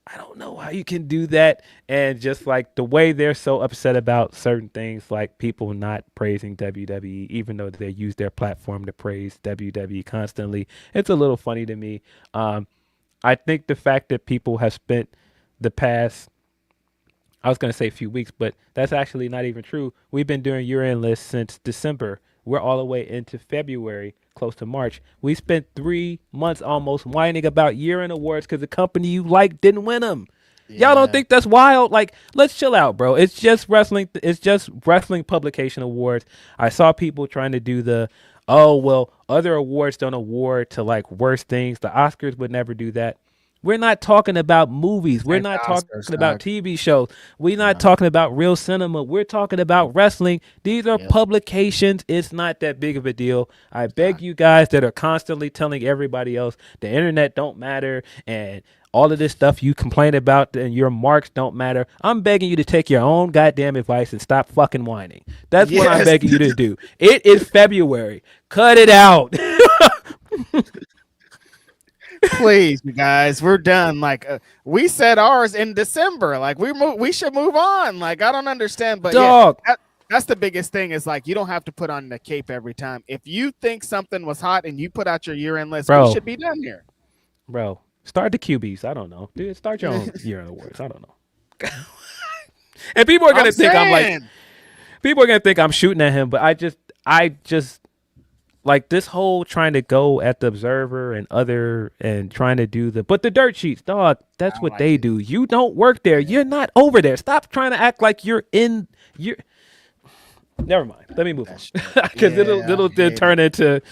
I don't know how you can do that. And just like the way they're so upset about certain things, like people not praising WWE, even though they use their platform to praise WWE constantly, it's a little funny to me. I think the fact that people have spent the past, I was going to say few weeks, but that's actually not even true. We've been doing year-end lists since December. We're all the way into February, close to March. We spent 3 months almost whining about year-end awards because the company you like didn't win them. Yeah. Y'all don't think that's wild? Like, let's chill out, bro. It's just wrestling. It's just wrestling publication awards. I saw people trying to do other awards don't award to like worse things. The Oscars would never do that. We're not talking about movies. We're not talking about TV shows. We're not talking about real cinema. We're talking about wrestling. These are publications. It's not that big of a deal. I beg you guys that are constantly telling everybody else the internet don't matter and all of this stuff you complain about and your marks don't matter. I'm begging you to take your own goddamn advice and stop fucking whining. That's what I'm begging you to do. It is February. Cut it out. Please, you guys, we're done. Like we said ours in December. Like we should move on. Like I don't understand, but dog. Yeah, that's the biggest thing. Is like you don't have to put on the cape every time. If you think something was hot and you put out your year-end list, we should be done here, bro. Start the QBs. I don't know, dude. Start your own year-end awards. I don't know. And people are gonna people are gonna think I'm shooting at him, but I just. Like this whole trying to go at the Observer and trying to do the dirt sheets, dog. That's what they do. You don't work there. You're not over there. Stop trying to act like you're. Never mind. Let me move on because it'll turn into.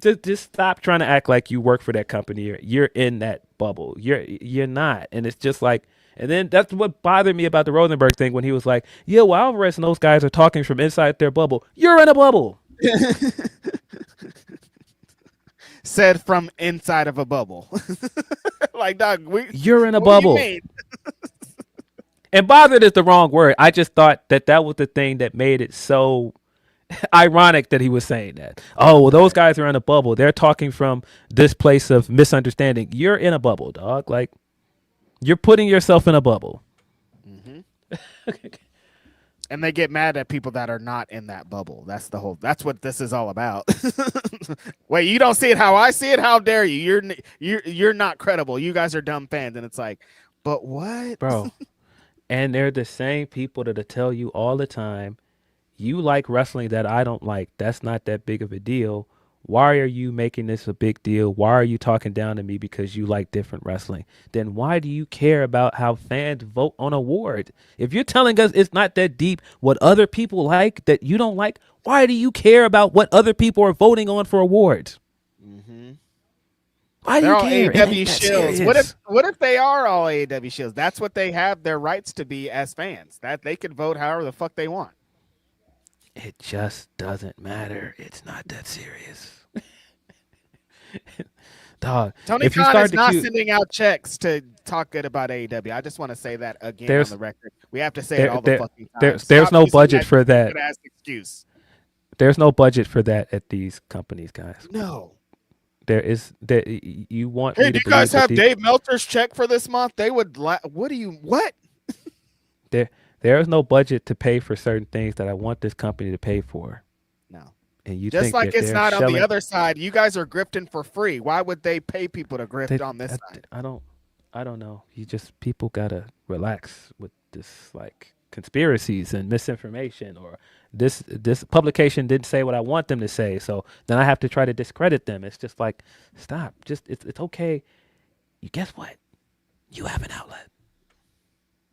Just stop trying to act like you work for that company. You're in that bubble. You're not, and it's just like. And then that's what bothered me about the Rosenberg thing when he was like, "Yeah, well, Alvarez and those guys are talking from inside their bubble. You're in a bubble." Said from inside of a bubble. Like, dog, you're in a bubble. And bothered is the wrong word. I just thought that was the thing that made it so ironic that he was saying that. Oh, well, those guys are in a bubble. They're talking from this place of misunderstanding. You're in a bubble, dog. Like, you're putting yourself in a bubble. Mm-hmm. And they get mad at people that are not in that bubble. That's what this is all about. Wait, you don't see it how I see it? How dare you? You're not credible. You guys are dumb fans. And it's like, but what? Bro. And they're the same people that'll tell you all the time, you like wrestling that I don't like. That's not that big of a deal. Why are you making this a big deal? Why are you talking down to me because you like different wrestling? Then why do you care about how fans vote on awards? If you're telling us it's not that deep what other people like that you don't like, why do you care about what other people are voting on for awards? Mm-hmm. Why do They're you all care? It AEW ain't that shills. serious. What if they are all AEW shills? That's what they have their rights to be as fans. That they could vote however the fuck they want. It just doesn't matter. It's not that serious. Dog. Tony If you Khan is start to not queue, sending out checks to talk good about AEW. I just want to say that again on there's the record. We have to say it all the fucking time. there's Stop no using budget for that. stupid-ass excuse. There's no budget for that at these companies, guys. No. You want Hey, me do to you guys believe have that Dave Meltzer's check for this month? They would. What? there is no budget to pay for certain things that I want this company to pay for. No. And you Just think like that it's they're not on the shelling- other side. You guys are grifting for free. Why would they pay people to grift on this side? I don't know. People gotta relax with this like conspiracies and misinformation, or this publication didn't say what I want them to say, so then I have to try to discredit them. It's just like, stop. Just it's okay. You guess what? You have an outlet.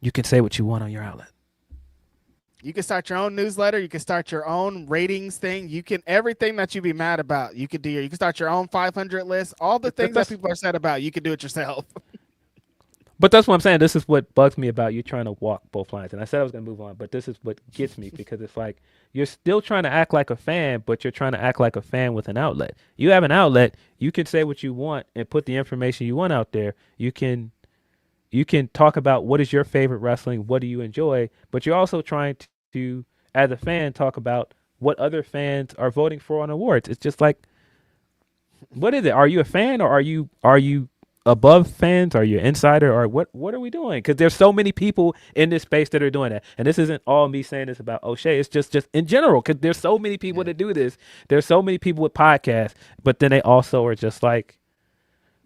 You can say what you want on your outlet. You can start your own newsletter. You can start your own ratings thing. You can everything that you be mad about. You can you can start your own 500 list. All the things that people are sad about, you can do it yourself. But that's what I'm saying. This is what bugs me about you trying to walk both lines. And I said I was going to move on, but this is what gets me, because it's like you're still trying to act like a fan, but you're trying to act like a fan with an outlet. You have an outlet. You can say what you want and put the information you want out there. You can talk about what is your favorite wrestling, what do you enjoy, but you're also trying to, as a fan, talk about what other fans are voting for on awards. It's just like, what is it? Are you a fan, or are you above fans? Are you an insider, or what are we doing? Because there's so many people in this space that are doing that, and this isn't all me saying this about O'Shea. It's just in general, because there's so many people that do this. There's so many people with podcasts, but then they also are just like,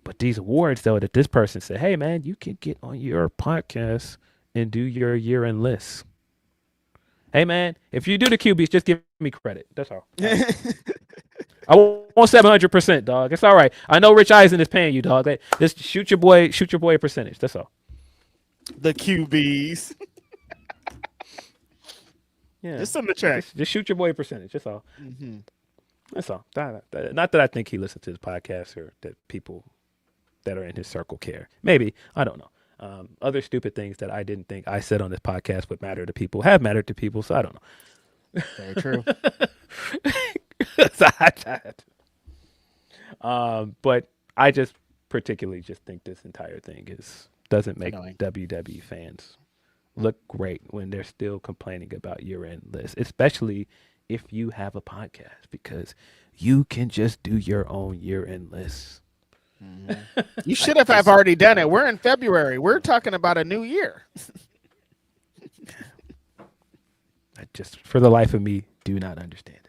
but these awards though, that this person said, hey man, you can get on your podcast and do your year-end list. Hey man, if you do the QBs, just give me credit. That's all. I want 700%, dog. It's all right. I know Rich Eisen is paying you, dog. Just shoot your boy a percentage. That's all. The QBs. Yeah. Just send the check. Just shoot your boy a percentage. That's all. Mm-hmm. That's all. Not that I think he listens to his podcast, or that people that are in his circle care. Maybe. I don't know. Other stupid things that I didn't think I said on this podcast would matter to people have mattered to people, so I don't know. Very true. But I just particularly just think this entire thing doesn't make Annoying. WWE fans look great when they're still complaining about year-end lists, especially if you have a podcast, because you can just do your own year-end lists. Mm-hmm. You should have already done it. We're in February. We're talking about a new year. I just, for the life of me, do not understand it.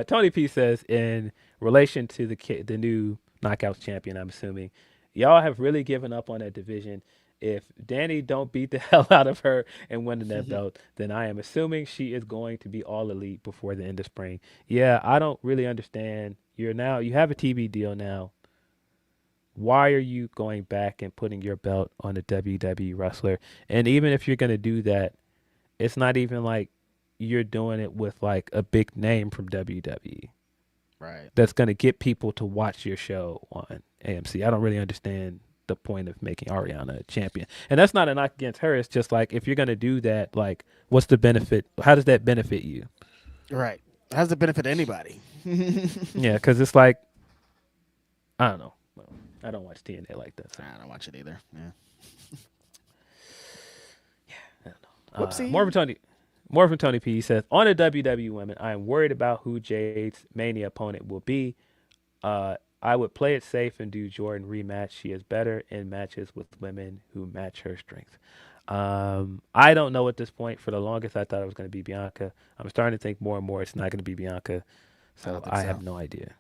Tony P says, in relation to the new Knockouts champion, I'm assuming, y'all have really given up on that division. If Danny don't beat the hell out of her and win that belt, then I am assuming she is going to be all elite before the end of spring. Yeah, I don't really understand. You have a TV deal now. Why are you going back and putting your belt on a WWE wrestler? And even if you're going to do that, it's not even like you're doing it with like a big name from WWE. Right. That's going to get people to watch your show on AMC. I don't really understand the point of making Ariana a champion. And that's not a knock against her. It's just like, if you're going to do that, like, what's the benefit? How does that benefit you? Right. How does it benefit anybody? Yeah, because it's like, I don't know. I don't watch TNA like that. So. I don't watch it either. Yeah. I don't know. Whoopsie. More from Tony P. He says, on the WWE women, I am worried about who Jade's Mania opponent will be. I would play it safe and do Jordan rematch. She is better in matches with women who match her strength. I don't know at this point. For the longest, I thought it was going to be Bianca. I'm starting to think more and more it's not going to be Bianca. So I have no idea.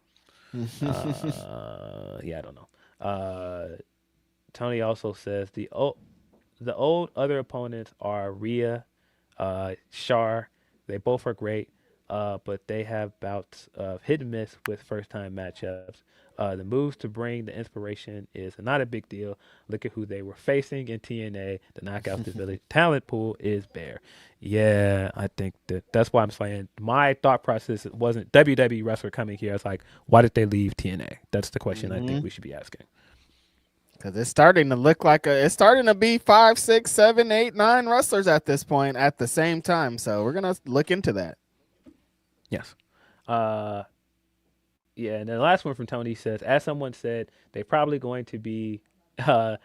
Yeah, I don't know. Tony also says the old other opponents are Rhea, Shar. They both are great, but they have bouts of hit and miss with first-time matchups. The moves to bring the inspiration is not a big deal. Look at who they were facing in TNA. The knockouts ability talent pool is bare. Yeah, I think that's why I'm saying my thought process wasn't WWE wrestler coming here. It's like, why did they leave TNA? That's the question I think we should be asking. Because it's starting to look like it's starting to be 5, 6, 7, 8, 9 wrestlers at this point at the same time. So we're gonna look into that. Yes. Yeah, and then the last one from Tony says, as someone said, they're probably going to be the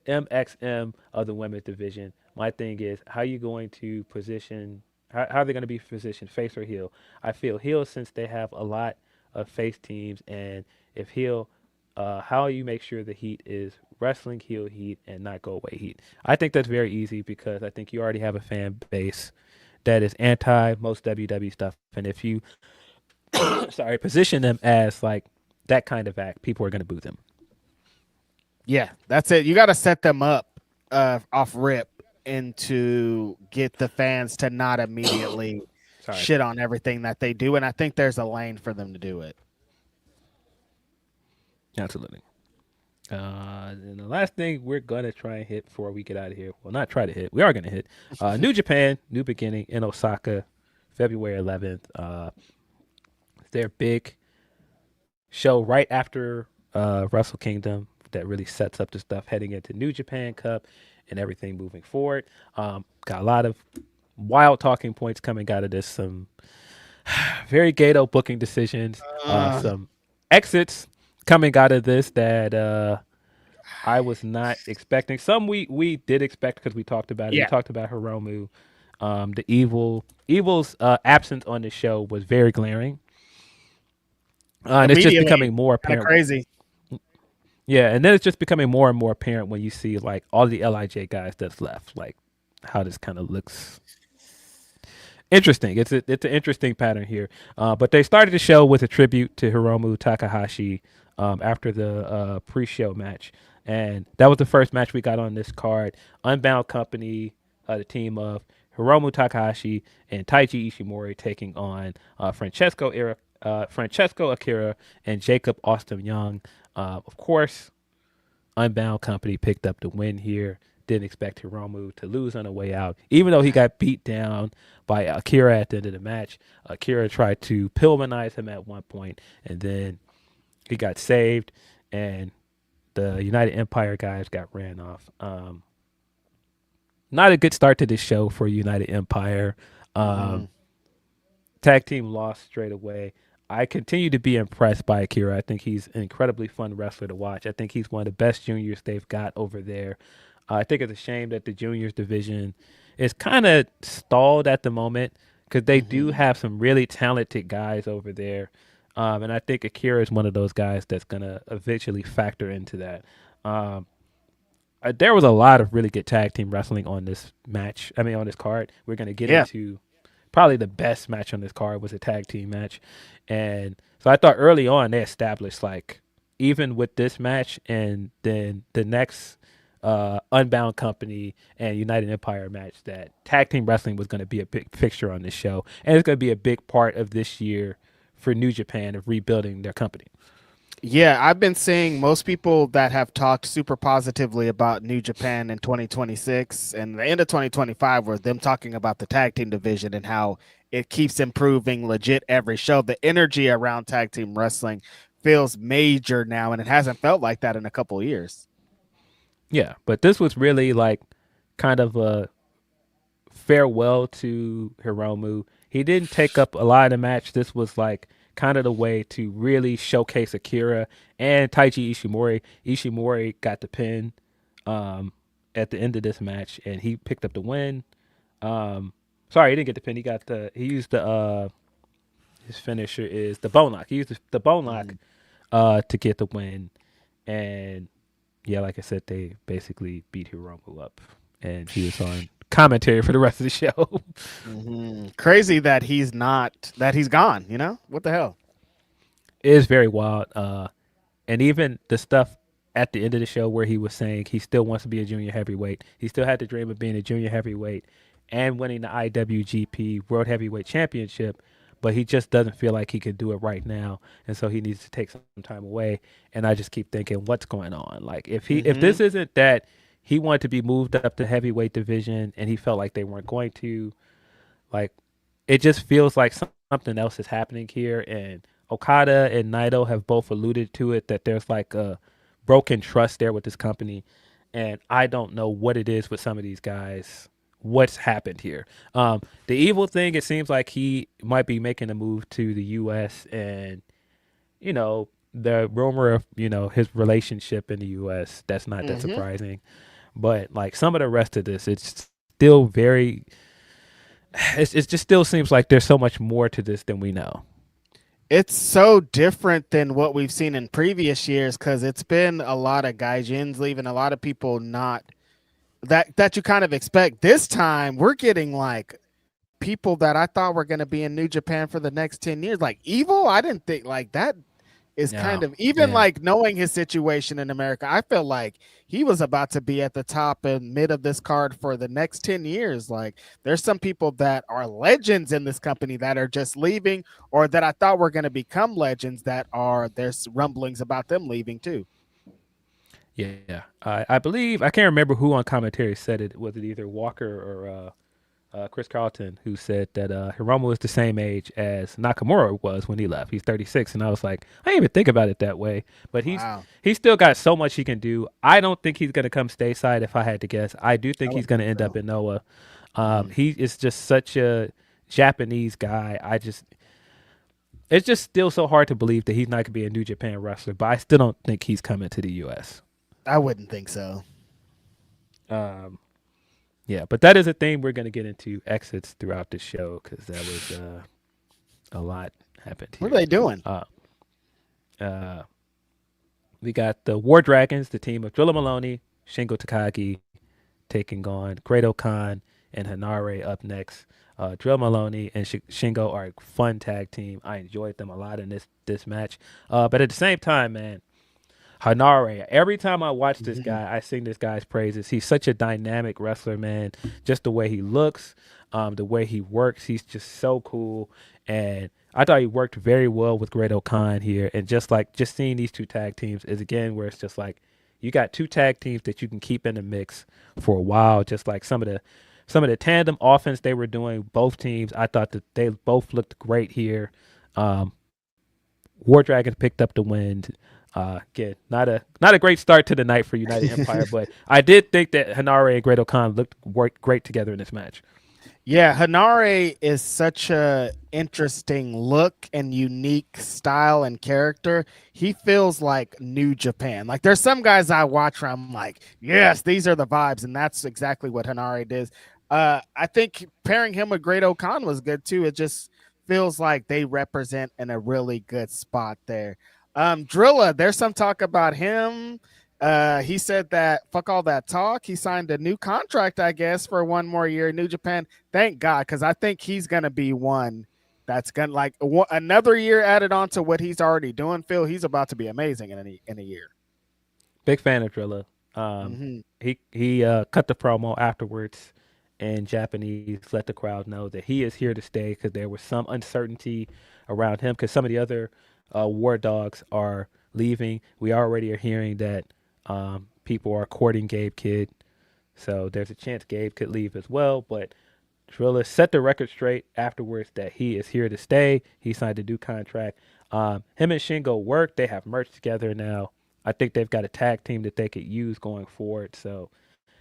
MXM of the women's division. My thing is, how are you going to position? How are they going to be positioned, face or heel? I feel heel since they have a lot of face teams, and if heel, how you make sure the heat is wrestling heel heat and not go away heat. I think that's very easy because I think you already have a fan base that is anti most WWE stuff, and if you position them as like that kind of act, people are going to boo them. Yeah, that's it. You got to set them up off rip and to get the fans to not immediately shit on everything that they do. And I think there's a lane for them to do it. Absolutely. And the last thing we're going to try and hit before we get out of here, well, not try to hit, we are going to hit New Japan, New Beginning in Osaka, February 11th. Their big show right after Wrestle Kingdom that really sets up the stuff heading into New Japan Cup and everything moving forward. Got a lot of wild talking points coming out of this. Some very Gato booking decisions. Some exits coming out of this that I was not expecting. Some we did expect because we talked about it. Yeah. We talked about Hiromu. The Evil's absence on the show was very glaring. And it's just becoming more apparent. Crazy. Yeah, and then it's just becoming more and more apparent when you see like all the LIJ guys that's left, like how this kind of looks interesting. It's an interesting pattern here. But they started the show with a tribute to Hiromu Takahashi after the pre-show match, and that was the first match we got on this card. Unbound Company, the team of Hiromu Takahashi and Taiji Ishimori taking on Francesco Akira and Jacob Austin Young. Of course, Unbound Company picked up the win here. Didn't expect Hiromu to lose on the way out, even though he got beat down by Akira at the end of the match. Akira tried to Pillmanize him at one point, and then he got saved, and the United Empire guys got ran off. Not a good start to this show for United Empire. Tag team lost straight away. I continue to be impressed by Akira. I think he's an incredibly fun wrestler to watch. I think he's one of the best juniors they've got over there. I think it's a shame that the juniors division is kind of stalled at the moment because they do have some really talented guys over there. And I think Akira is one of those guys that's going to eventually factor into that. There was a lot of really good tag team wrestling on this match. I mean, on this card. We're going to get into probably the best match on this card was a tag team match. And so I thought early on they established, like, even with this match and then the next Unbound Company and United Empire match, that tag team wrestling was going to be a big fixture on this show. And it's going to be a big part of this year for New Japan of rebuilding their company. Yeah, I've been seeing most people that have talked super positively about New Japan in 2026 and the end of 2025 were them talking about the tag team division and how it keeps improving legit every show. The energy around tag team wrestling feels major now, and it hasn't felt like that in a couple of years. Yeah, but this was really like kind of a farewell to Hiromu. He didn't take up a lot of the match. This was like kind of the way to really showcase Akira and Taiji Ishimori. Ishimori got the pin at the end of this match, and he picked up the win. Sorry, he didn't get the pin. He used the his finisher is the bone lock. He used the bone lock to get the win, and yeah, like I said, they basically beat Hiromu up, and he was on commentary for the rest of the show. Crazy that he's gone, you know? What the hell? It is very wild. And even the stuff at the end of the show where he was saying he still wants to be a junior heavyweight. He still had the dream of being a junior heavyweight and winning the IWGP World Heavyweight Championship, but he just doesn't feel like he can do it right now, and so he needs to take some time away. And I just keep thinking, what's going on? Like if this isn't that he wanted to be moved up to heavyweight division and he felt like they weren't going to, like it just feels like something else is happening here. And Okada and Naito have both alluded to it, that there's like a broken trust there with this company, and I don't know what it is with some of these guys. What's happened here? The evil thing, it seems like he might be making a move to the U.S. and the rumor of his relationship in the U.S. That's not that surprising, but like some of the rest of this, it's still very. It just still seems like there's so much more to this than we know. It's so different than what we've seen in previous years because it's been a lot of gaijins leaving, a lot of people not that you kind of expect. This time we're getting like people that I thought were going to be in New Japan for the next 10 years. Like Evil, I didn't think like that is kind of even like knowing his situation in America. I felt like he was about to be at the top and mid of this card for the next 10 years. Like there's some people that are legends in this company that are just leaving, or that I thought were going to become legends that there's rumblings about them leaving too. Yeah. I believe, I can't remember who on commentary said it. Was it either Walker or Chris Carlton, who said that Hiromu is the same age as Nakamura was when he left. He's 36, and I was like, I didn't even think about it that way. But he's still got so much he can do. I don't think he's going to come stateside if I had to guess. I do think he's going to end up in Noah. He is just such a Japanese guy. It's just still so hard to believe that he's not going to be a New Japan wrestler, but I still don't think he's coming to the U.S. I wouldn't think so. Yeah, but that is a thing we're going to get into exits throughout the show because that was a lot happened here. What are they doing? We got the War Dragons, the team of Drilla Maloney, Shingo Takagi, taking on Great Khan and Hanare up next. Drilla Maloney and Shingo are a fun tag team. I enjoyed them a lot in this match. But at the same time, man, Hanare, every time I watch this guy, I sing this guy's praises. He's such a dynamic wrestler, man. Just the way he looks, the way he works, he's just so cool. And I thought he worked very well with Great Khan here. And just seeing these two tag teams is again where it's just like you got two tag teams that you can keep in the mix for a while. Just like some of the tandem offense they were doing, both teams, I thought that they both looked great here. War Dragons picked up the win. Again, not a great start to the night for United Empire, but I did think that Hanare and Great Khan worked great together in this match. Yeah, Hanare is such a interesting look and unique style and character. He feels like New Japan. Like there's some guys I watch where I'm like, yes, these are the vibes, and that's exactly what Hanare does. I think pairing him with Great Khan was good too. It just feels like they represent in a really good spot there. Drilla, there's some talk about him. He said that fuck all that talk. He signed a new contract, I guess, for one more year in New Japan. Thank God, because I think he's gonna be one that's gonna like another year added on to what he's already doing. Phil, he's about to be amazing in a year. Big fan of Drilla. He cut the promo afterwards in Japanese, let the crowd know that he is here to stay because there was some uncertainty around him because some of the other War Dogs are leaving. We already are hearing that people are courting Gabe Kidd, so there's a chance Gabe could leave as well. But Drilla set the record straight afterwards that he is here to stay. He signed a new contract. Him and Shingo work. They have merged together now. I think they've got a tag team that they could use going forward. So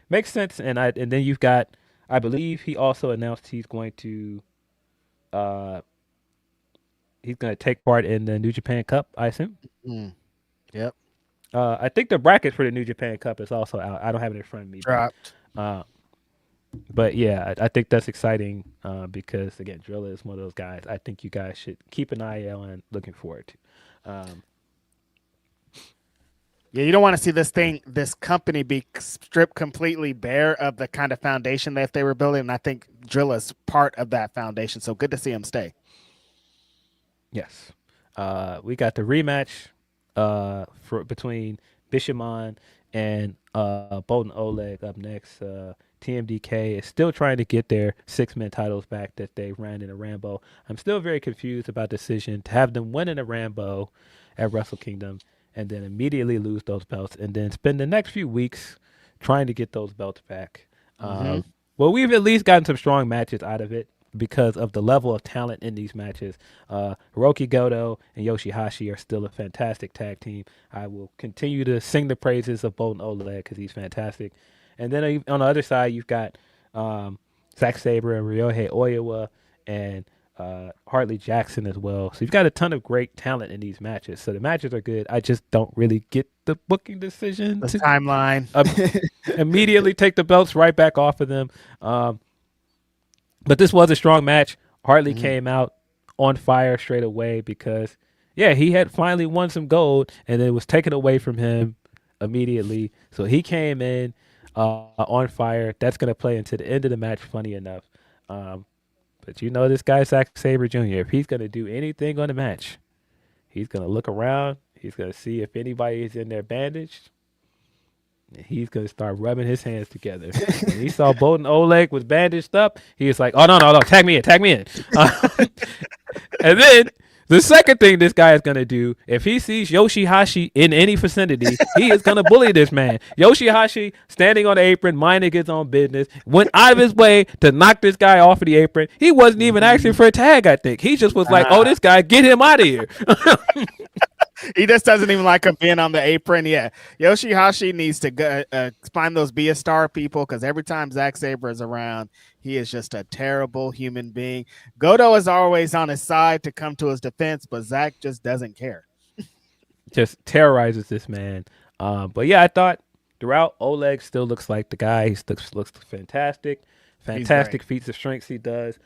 makes sense. And then you've got, I believe he also announced he's going to take part in the New Japan Cup, I assume. Yep. I think the bracket for the New Japan Cup is also out. I don't have it in front of me. Dropped. But yeah, I think that's exciting because, again, Drilla is one of those guys I think you guys should keep an eye on, looking forward to. Yeah, you don't want to see this company be stripped completely bare of the kind of foundation that they were building. And I think Drilla's part of that foundation. So good to see him stay. Yes. We got the rematch between Bishamon and Bolton Oleg up next. TMDK is still trying to get their 6-man titles back that they ran in a Rambo. I'm still very confused about the decision to have them win in a Rambo at Wrestle Kingdom and then immediately lose those belts and then spend the next few weeks trying to get those belts back. Well, we've at least gotten some strong matches out of it because of the level of talent in these matches. Hiroki Goto and Yoshihashi are still a fantastic tag team. I will continue to sing the praises of Boltin Oleg because he's fantastic. And then on the other side, you've got Zack Sabre and Ryohei Oiwa and Hartley Jackson as well. So you've got a ton of great talent in these matches. So the matches are good. I just don't really get the booking decision. The timeline. Immediately take the belts right back off of them. But this was a strong match. Hartley came out on fire straight away because, he had finally won some gold and it was taken away from him immediately. So he came in on fire. That's going to play into the end of the match, funny enough. But this guy, Zack Sabre Jr., if he's going to do anything on the match, he's going to look around. He's going to see if anybody is in there bandaged. And he's going to start rubbing his hands together. When he saw Boltin Oleg was bandaged up, he was like, oh, no, tag me in. And then the second thing this guy is going to do, if he sees Yoshihashi in any vicinity, he is going to bully this man. Yoshihashi, standing on the apron, minding his own business, went out of his way to knock this guy off of the apron. He wasn't even asking for a tag, I think. He just was like, oh, this guy, get him out of here. He just doesn't even like him being on the apron. Yeah, Yoshihashi needs to find those Be a Star people because every time Zack Sabre is around, he is just a terrible human being. Goto is always on his side to come to his defense, but Zack just doesn't care. Just terrorizes this man. But yeah, I thought throughout Oleg still looks like the guy. He looks fantastic. Fantastic feats of strength he does.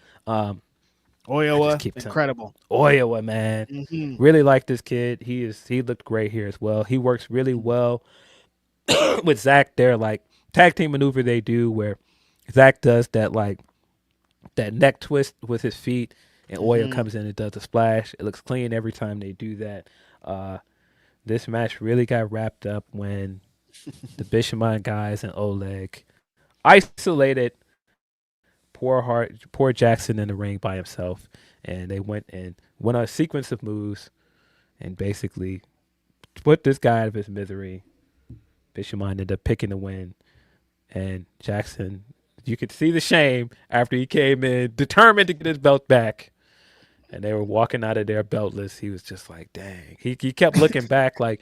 Oiwa, incredible. Oiwa, man. Really like this kid. He looked great here as well. He works really well with Zack. Their like tag team maneuver they do where Zack does that neck twist with his feet and Oiwa comes in and does a splash. It looks clean every time they do that. This match really got wrapped up when the Bishamon guys and Oleg isolated poor Jackson in the ring by himself, and they went on a sequence of moves and basically put this guy out of his misery. Bishamon ended up picking the win, and Jackson, you could see the shame after he came in, determined to get his belt back, and they were walking out of there beltless. He was just like, dang. He kept looking back like,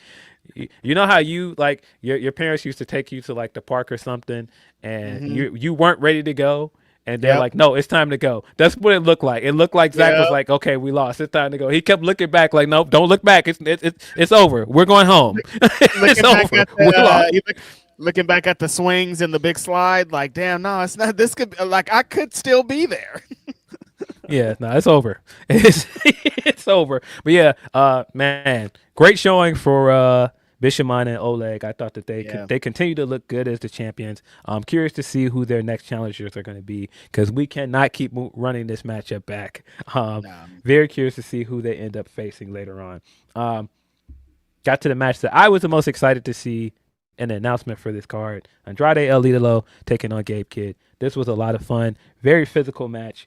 you know how you like your parents used to take you to like the park or something, and you weren't ready to go. And they're like, no, it's time to go. That's what it looked like. It looked like Zack was like, okay, we lost. It's time to go. He kept looking back like, nope, don't look back. It's over. We're going home. It's over. Looking back at the swings and the big slide, like, damn, no, it's not. This could like I could still be there. Yeah, no, it's over. It's over. But yeah, man, great showing for Bishamon and Oleg. I thought that they continue to look good as the champions. I'm curious to see who their next challengers are going to be because we cannot keep running this matchup back. Very curious to see who they end up facing later on. Got to the match that I was the most excited to see in the announcement for this card. Andrade El Idolo taking on Gabe Kidd. This was a lot of fun. Very physical match.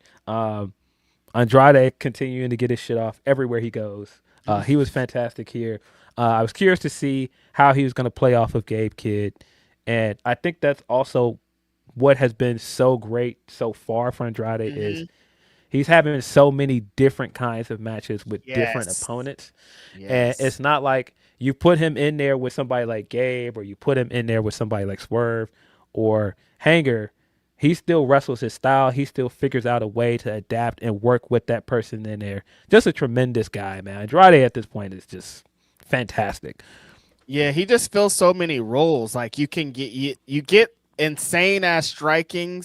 Andrade continuing to get his shit off everywhere he goes. He was fantastic here. I was curious to see how he was going to play off of Gabe Kidd. And I think that's also what has been so great so far for Andrade is he's having so many different kinds of matches with different opponents. And it's not like you put him in there with somebody like Gabe or you put him in there with somebody like Swerve or Hanger. He still wrestles his style. He still figures out a way to adapt and work with that person in there. Just a tremendous guy, man. Andrade at this point is just fantastic. Yeah, he just fills so many roles. Like you can get you get insane ass striking.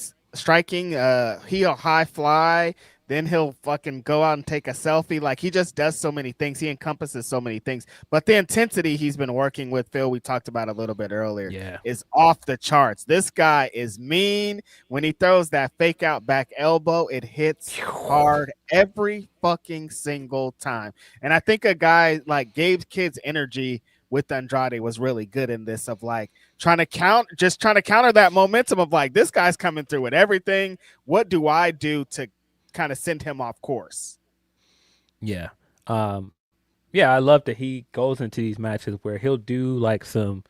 He'll high fly, then he'll fucking go out and take a selfie. Like he just does so many things. He encompasses so many things. But the intensity he's been working with, Phil, we talked about a little bit earlier, is off the charts. This guy is mean. When he throws that fake out back elbow, it hits hard every fucking single time. And I think a guy like Gabe Kidd's energy with Andrade was really good in this, of like trying to counter that momentum of like, this guy's coming through with everything. What do I do to kind of send him off course? Yeah. Yeah, I love that he goes into these matches where he'll do like some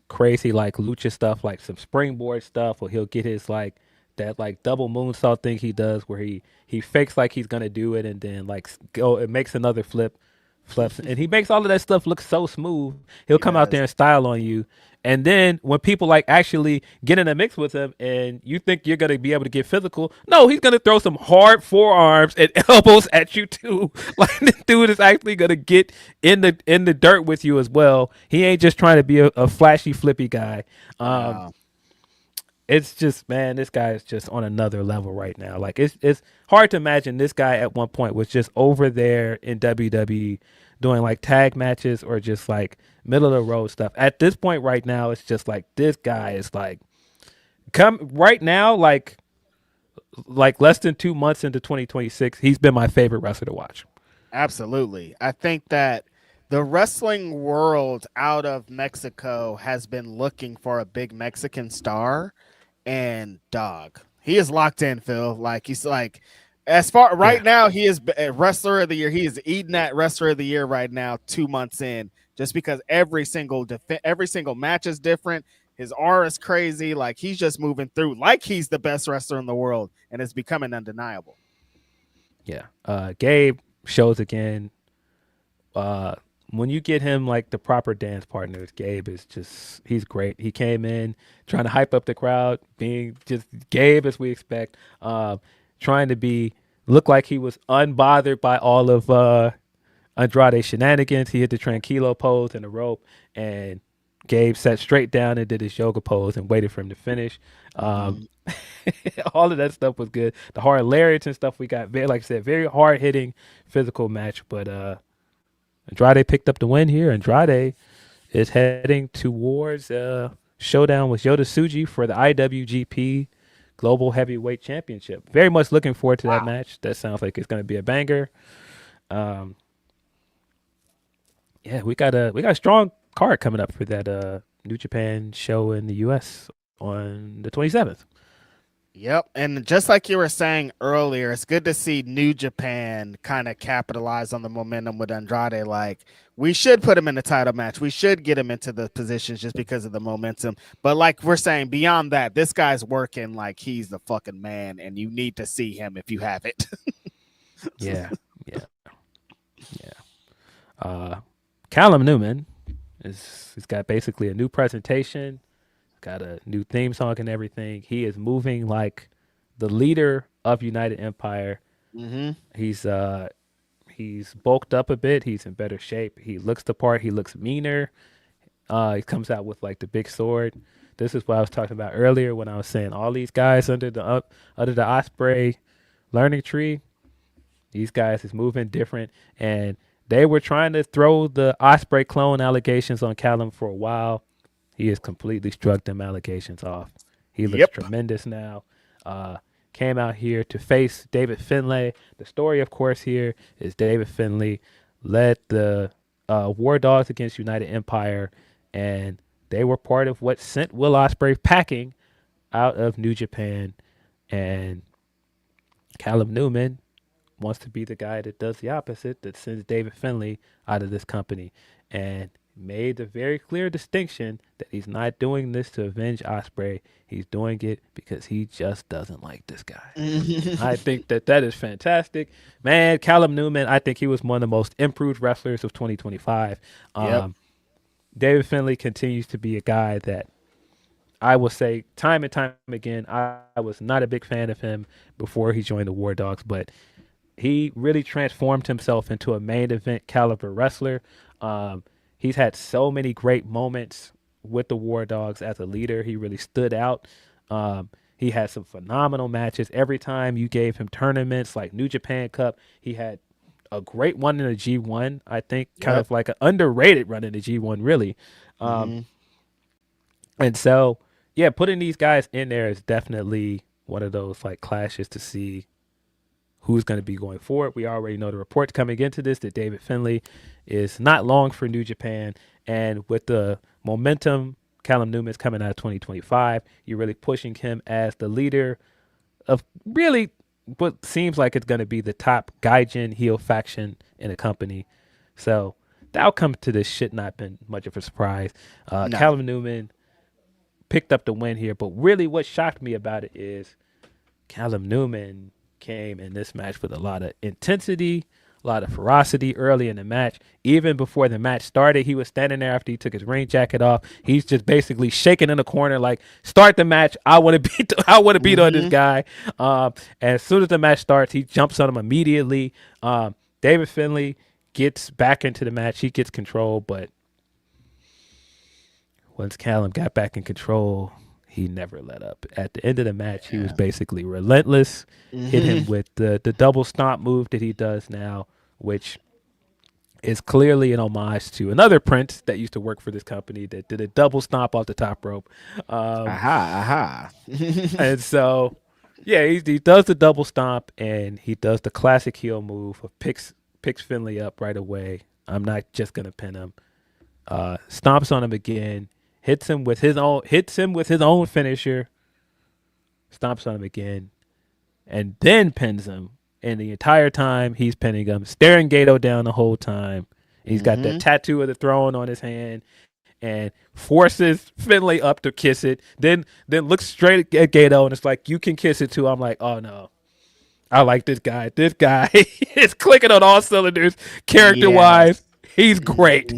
crazy like lucha stuff, like some springboard stuff, or he'll get his like that like double moonsault thing he does where he fakes like he's gonna do it and then like go it makes another flips, and he makes all of that stuff look so smooth. He'll come out there and style on you, and then when people like actually get in a mix with him and you think you're gonna be able to get physical, no, he's gonna throw some hard forearms and elbows at you too. Like this dude is actually gonna get in the dirt with you as well. He ain't just trying to be a flashy flippy guy. Wow. It's just, man, this guy is just on another level right now. Like it's hard to imagine this guy at one point was just over there in WWE doing like tag matches or just like middle of the road stuff. At this point right now, it's just like this guy is like come right now, like less than 2 months into 2026, he's been my favorite wrestler to watch. Absolutely. I think that the wrestling world out of Mexico has been looking for a big Mexican star, and dog, he is locked in, Phil. Like he's like, as far right now, he is a wrestler of the year. He is eating that wrestler of the year right now, 2 months in, just because every single match is different. His aura is crazy. Like he's just moving through like he's the best wrestler in the world, and it's becoming undeniable. Yeah. Gabe shows again. When you get him like the proper dance partners, Gabe is just, he's great. He came in trying to hype up the crowd, being just Gabe as we expect, trying to look like he was unbothered by all of Andrade shenanigans. He hit the tranquilo pose and the rope, and Gabe sat straight down and did his yoga pose and waited for him to finish. All of that stuff was good. The hard lariats and stuff we got, very, like I said, very hard hitting physical match, but Andrade picked up the win here. Andrade is heading towards showdown with Yota Tsuji for the IWGP Global Heavyweight Championship. Very much looking forward to that match. That sounds like it's going to be a banger. Yeah, we got a strong card coming up for that New Japan show in the U.S. on the 27th. Yep. And just like you were saying earlier, it's good to see New Japan kind of capitalize on the momentum with Andrade. Like, we should put him in a title match. We should get him into the positions just because of the momentum. But like we're saying, beyond that, this guy's working like he's the fucking man, and you need to see him if you have it. Yeah. Callum Newman he's got basically a new presentation. Got a new theme song and everything. He is moving like the leader of United Empire. Mm-hmm. He's bulked up a bit. He's in better shape. He looks the part. He looks meaner. He comes out with like the big sword. This is what I was talking about earlier when I was saying all these guys under the Osprey learning tree. These guys is moving different, and they were trying to throw the Osprey clone allegations on Callum for a while. He has completely struck them allegations off. He looks tremendous now. Came out here to face David Finlay. The story, of course, here is David Finlay led the War Dogs against United Empire, and they were part of what sent Will Ospreay packing out of New Japan. And Callum Newman wants to be the guy that does the opposite, that sends David Finlay out of this company. And made a very clear distinction that he's not doing this to avenge Ospreay. He's doing it because he just doesn't like this guy. I think that is fantastic. Man, Callum Newman, I think he was one of the most improved wrestlers of 2025. David Finlay continues to be a guy that I will say time and time again, I was not a big fan of him before he joined the War Dogs, but he really transformed himself into a main event caliber wrestler. He's had so many great moments with the War Dogs as a leader. He really stood out. He had some phenomenal matches. Every time you gave him tournaments like New Japan Cup, he had a great one in the G1. I think kind of like an underrated run in the G1, really. And so, yeah, putting these guys in there is definitely one of those like clashes to see who's going to be going forward. We already know the reports coming into this that David Finlay is not long for New Japan. And with the momentum, Callum Newman's coming out of 2025, you're really pushing him as the leader of really what seems like it's going to be the top Gaijin heel faction in the company. So the outcome to this should not have been much of a surprise. No. Callum Newman picked up the win here, but really what shocked me about it is Callum Newman came in this match with a lot of intensity, a lot of ferocity early in the match. Even before the match started, he was standing there after he took his rain jacket off. He's just basically shaking in the corner like, start the match. I want to beat on this guy. And as soon as the match starts, he jumps on him immediately. David Finlay gets back into the match. He gets control, but once Callum got back in control, he never let up. At the end of the match, he was basically relentless. Hit him with the double stomp move that he does now, which is clearly an homage to another Prince that used to work for this company that did a double stomp off the top rope. And so, yeah, he does the double stomp, and he does the classic heel move of picks Finlay up right away. I'm not just going to pin him. Stomps on him again. Hits him with his own finisher, stomps on him again, and then pins him. And the entire time he's pinning him, staring Gato down the whole time. He's got that tattoo of the throne on his hand, and forces Finlay up to kiss it. Then looks straight at Gato, and it's like, you can kiss it too. I'm like, oh no, I like this guy. This guy is clicking on all cylinders, character wise. He's great.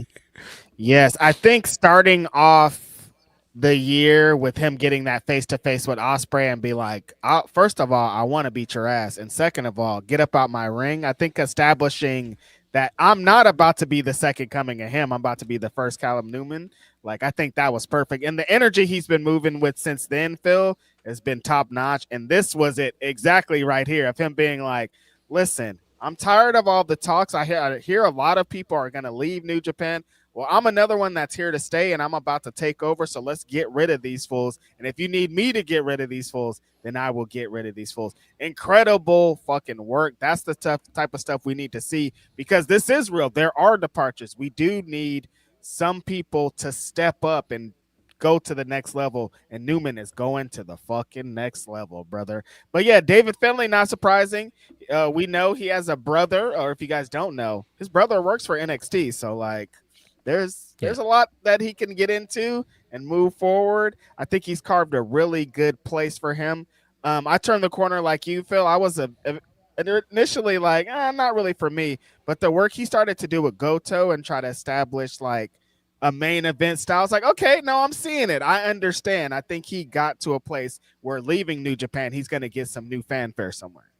Yes, I think starting off the year with him getting that face-to-face with Ospreay and be like, first of all, I want to beat your ass. And second of all, get up out my ring. I think establishing that I'm not about to be the second coming of him. I'm about to be the first Callum Newman. Like, I think that was perfect. And the energy he's been moving with since then, Phil, has been top-notch. And this was it exactly right here of him being like, listen, I'm tired of all the talks. I hear a lot of people are going to leave New Japan. Well, I'm another one that's here to stay, and I'm about to take over, so let's get rid of these fools. And if you need me to get rid of these fools, then I will get rid of these fools. Incredible fucking work. That's the type of stuff we need to see, because this is real. There are departures. We do need some people to step up and go to the next level, and Newman is going to the fucking next level, brother. But yeah, David Finlay, not surprising. We know he has a brother, or if you guys don't know, his brother works for NXT, so like, there's a lot that he can get into and move forward. I think he's carved a really good place for him. I turned the corner like you, Phil. I was initially like, not really for me. But the work he started to do with Goto and try to establish like a main event style, I was like, okay, no, I'm seeing it. I understand. I think he got to a place where leaving New Japan, he's going to get some new fanfare somewhere.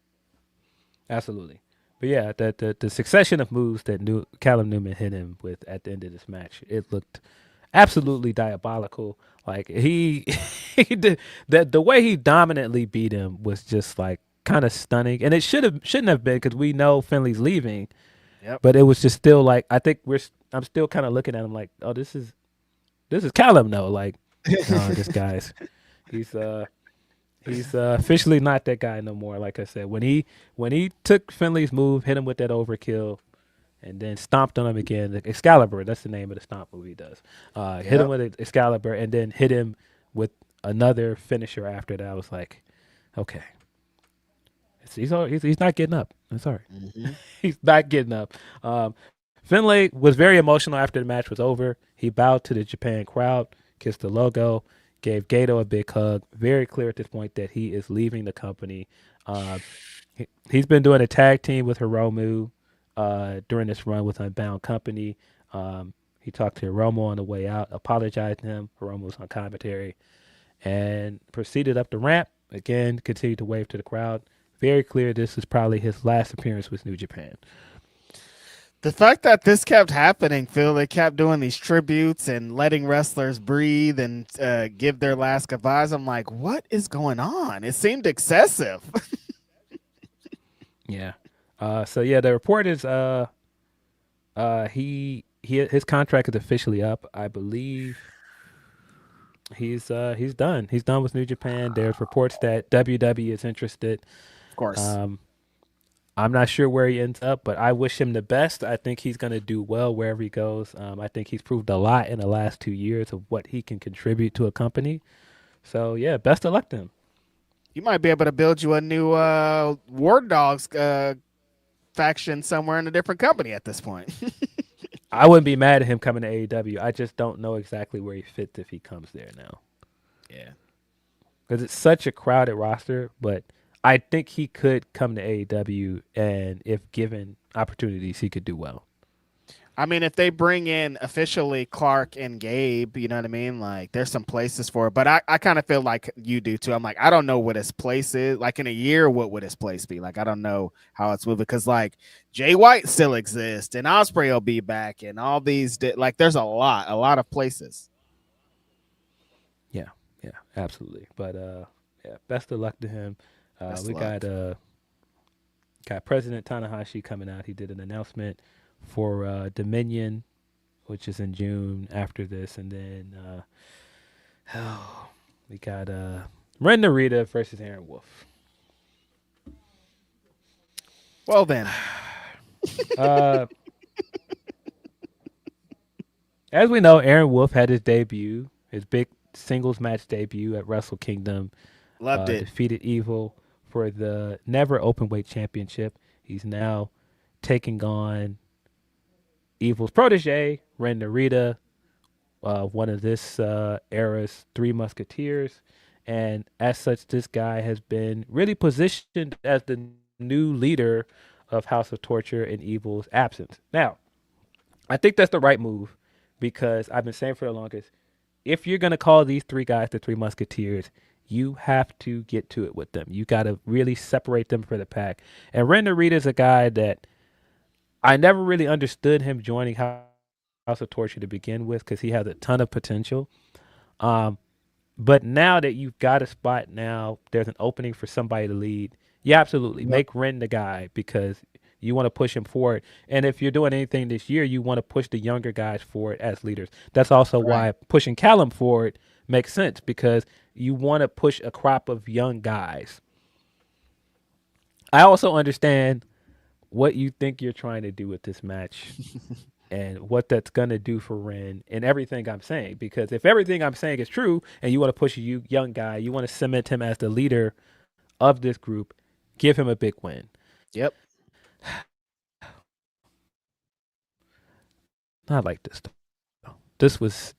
Absolutely. But yeah, the succession of moves that Callum Newman hit him with at the end of this match, it looked absolutely diabolical. Like he did the way he dominantly beat him was just like kind of stunning, and it shouldn't have been, because we know Finlay's leaving. Yep. But it was just still like, I think I'm still kind of looking at him like, oh, this is Callum though. Like, no, this guy's He's officially not that guy no more. Like I said, when he took Finlay's move, hit him with that overkill, and then stomped on him again. Excalibur, that's the name of the stomp move he does. Hit him with Excalibur, and then hit him with another finisher after that. I was like, okay, he's not getting up. I'm sorry, he's not getting up. Finlay was very emotional after the match was over. He bowed to the Japan crowd, kissed the logo, gave Gato a big hug. Very clear at this point that he is leaving the company. He's been doing a tag team with Hiromu during this run with Unbound Company. He talked to Hiromu on the way out, apologized to him. Hiromu was on commentary, and proceeded up the ramp. Again, continued to wave to the crowd. Very clear this is probably his last appearance with New Japan. The fact that this kept happening, Phil, they kept doing these tributes and letting wrestlers breathe and give their last goodbyes. I'm like, what is going on? It seemed excessive. Yeah. So yeah, the report is his contract is officially up. I believe he's done. He's done with New Japan. There's reports that WWE is interested. Of course. I'm not sure where he ends up, but I wish him the best. I think he's going to do well wherever he goes. I think he's proved a lot in the last 2 years of what he can contribute to a company. So, yeah, best of luck to him. You might be able to build you a new War Dogs faction somewhere in a different company at this point. I wouldn't be mad at him coming to AEW. I just don't know exactly where he fits if he comes there now. Yeah. Because it's such a crowded roster, but I think he could come to AEW, and if given opportunities, he could do well. I mean, if they bring in officially Clark and Gabe, you know what I mean? Like, there's some places for it. But I kind of feel like you do, too. I'm like, I don't know what his place is. Like, in a year, what would his place be? Like, I don't know how it's moving. Because, like, Jay White still exists, and Ospreay will be back, and all these, like, there's a lot of places. Yeah, absolutely. But, yeah, best of luck to him. We got President Tanahashi coming out. He did an announcement for Dominion, which is in June after this, and then we got Ren Narita versus Aaron Wolf. Well then, as we know, Aaron Wolf had his debut, his big singles match debut at Wrestle Kingdom. Loved it. Defeated Evil for the Never Openweight Championship. He's now taking on Evil's protege, Ren Narita, one of this era's Three Musketeers. And as such, this guy has been really positioned as the new leader of House of Torture in Evil's absence. Now, I think that's the right move because I've been saying for the longest, if you're going to call these three guys the Three Musketeers, you have to get to it with them. You got to really separate them from the pack. And Ren Narita is a guy that I never really understood him joining House of Torture to begin with because he has a ton of potential. But now that you've got a spot now, there's an opening for somebody to lead. Yeah, absolutely. Yep. Make Ren the guy because you want to push him forward. And if you're doing anything this year, you want to push the younger guys forward as leaders. That's also why pushing Callum forward makes sense because you want to push a crop of young guys. I also understand what you think you're trying to do with this match and what that's going to do for Ren and everything I'm saying. Because if everything I'm saying is true and you want to push a young guy, you want to cement him as the leader of this group, give him a big win. Yep. Not like this. This was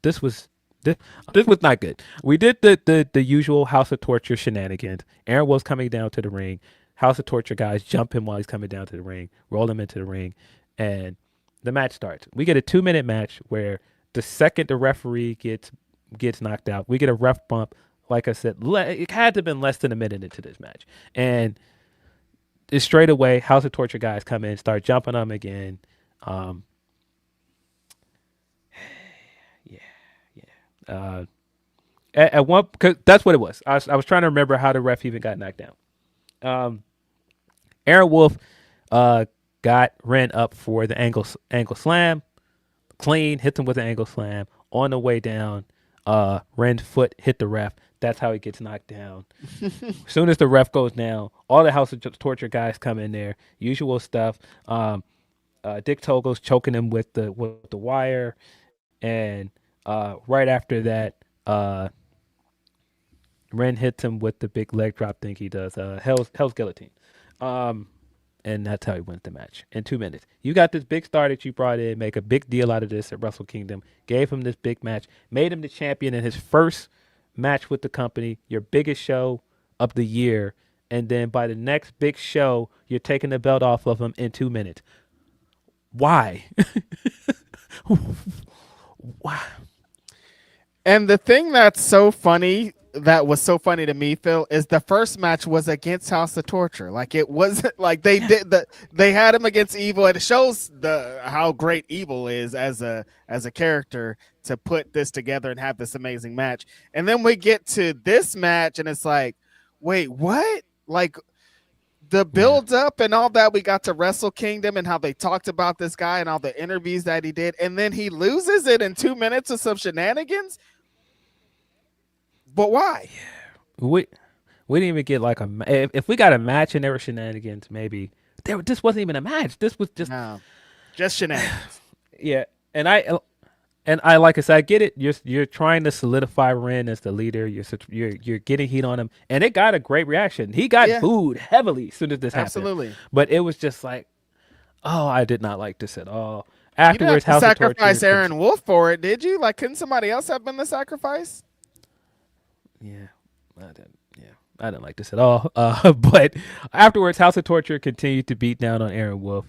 not good. We did the usual House of Torture shenanigans. Aaron Wolf's coming down to the ring. House of Torture guys jump him while he's coming down to the ring, roll him into the ring, and the match starts. We get a 2-minute match where the second the referee gets knocked out, we get a ref bump. Like I said, it had to have been less than a minute into this match. And it's straight away, House of Torture guys come in, start jumping them again. At one, because that's what it was. I was trying to remember how the ref even got knocked down. Aaron Wolf got Ren up for the ankle slam, clean, hits him with an ankle slam. On the way down, Ren's foot hit the ref. That's how he gets knocked down. As soon as the ref goes down, all the House of Torture guys come in there. Usual stuff. Dick Togo's choking him with the wire, and right after that, Ren hits him with the big leg drop thing he does. Hell's Guillotine. And that's how he wins the match in 2 minutes. You got this big star that you brought in, make a big deal out of this at Wrestle Kingdom, gave him this big match, made him the champion in his first match with the company, your biggest show of the year, and then by the next big show, you're taking the belt off of him in 2 minutes. Why? Why? And the thing that's so funny, that was so funny to me, Phil, is the first match was against House of Torture. Like, it wasn't like they had him against Evil, and it shows how great Evil is as a character to put this together and have this amazing match. And then we get to this match, and it's like, wait, what? Like, the build up and all that, we got to Wrestle Kingdom and how they talked about this guy and all the interviews that he did, and then he loses it in 2 minutes of some shenanigans. But why? We didn't even get like if we got a match and there were shenanigans, maybe this wasn't even a match. This was just shenanigans. Yeah, and I like I said, I get it. You're trying to solidify Ren as the leader. You're getting heat on him, and it got a great reaction. He got booed heavily as soon as this happened. Absolutely. But it was just like, oh, I did not like this at all. Afterwards, you didn't have to sacrifice Torture, Aaron Wolf for it, did you? Like, couldn't somebody else have been the sacrifice? Yeah, I didn't like this at all. But afterwards, House of Torture continued to beat down on Aaron Wolf.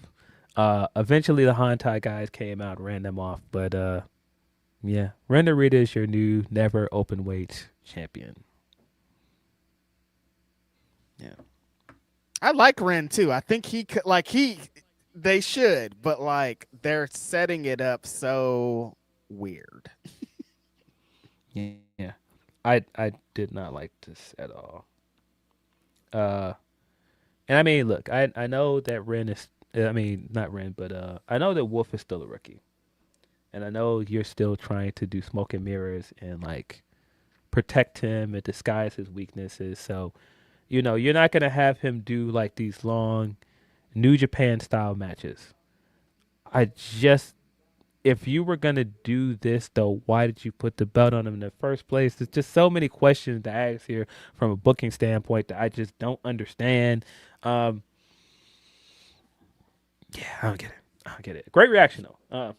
Eventually, the Hantai guys came out and ran them off. But yeah, Ren Narita is your new never open weight champion. Yeah, I like Ren too. I think he could, they should, but like they're setting it up so weird. Yeah, I did not like this at all. And I mean, look, I know that Ren is. I mean, not Ren, but I know that Wolf is still a rookie, and I know you're still trying to do smoke and mirrors and like protect him and disguise his weaknesses. So, you know, you're not gonna have him do like these long New Japan style matches. If you were gonna do this though, why did you put the belt on him in the first place? There's just so many questions to ask here from a booking standpoint that I just don't understand. Yeah, I don't get it. Great reaction though.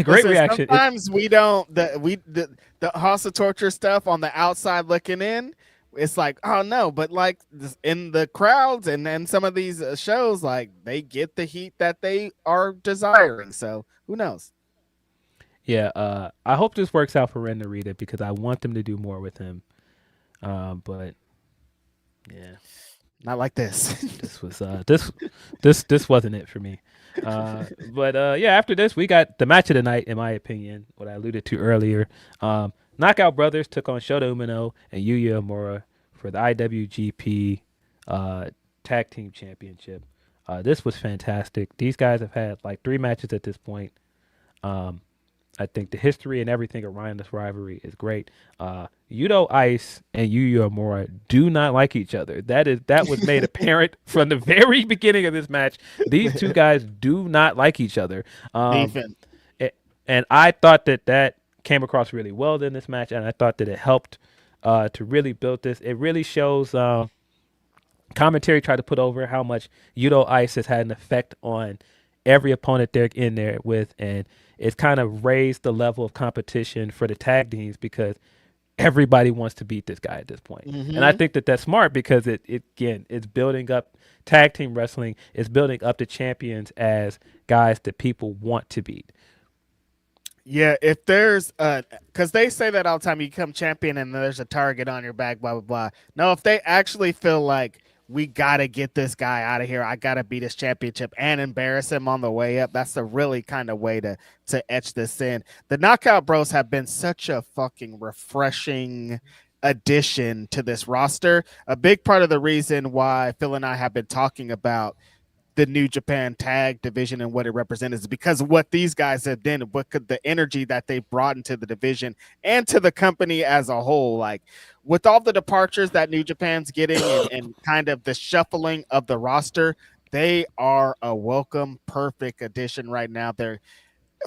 Great reaction. Sometimes we don't the House of Torture stuff on the outside looking in. It's like, oh no, but like in the crowds and then some of these shows, like they get the heat that they are desiring. So who knows? Yeah, I hope this works out for Ren Narita because I want them to do more with him. But yeah, not like this. This was this wasn't it for me. But yeah, after this we got the match of the night, in my opinion, what I alluded to earlier. Knockout Brothers took on Shota Umino and Yuya Uemura for the IWGP Tag Team Championship. This was fantastic. These guys have had like 3 matches at this point. I think the history and everything around this rivalry is great. Yudo Ice and Yuya Uemura do not like each other. That was made apparent from the very beginning of this match. These two guys do not like each other. And I thought that came across really well in this match, and I thought that it helped to really build this. It really shows commentary tried to put over how much Yudo Ice has had an effect on every opponent they're in there with, and it's kind of raised the level of competition for the tag teams because everybody wants to beat this guy at this point. Mm-hmm. And I think that that's smart because it's building up tag team wrestling. It's building up the champions as guys that people want to beat. Yeah, if there's because they say that all the time, you become champion and there's a target on your back, blah blah blah. No, if they actually feel like we gotta get this guy out of here, I gotta beat his championship and embarrass him on the way up, that's the really kind of way to etch this in. The Knockout Bros have been such a fucking refreshing addition to this roster. A big part of the reason why Phil and I have been talking about the New Japan tag division and what it represents is because of what these guys have done, the energy that they brought into the division and to the company as a whole. Like with all the departures that New Japan's getting and kind of the shuffling of the roster, they are a welcome, perfect addition right now. They're,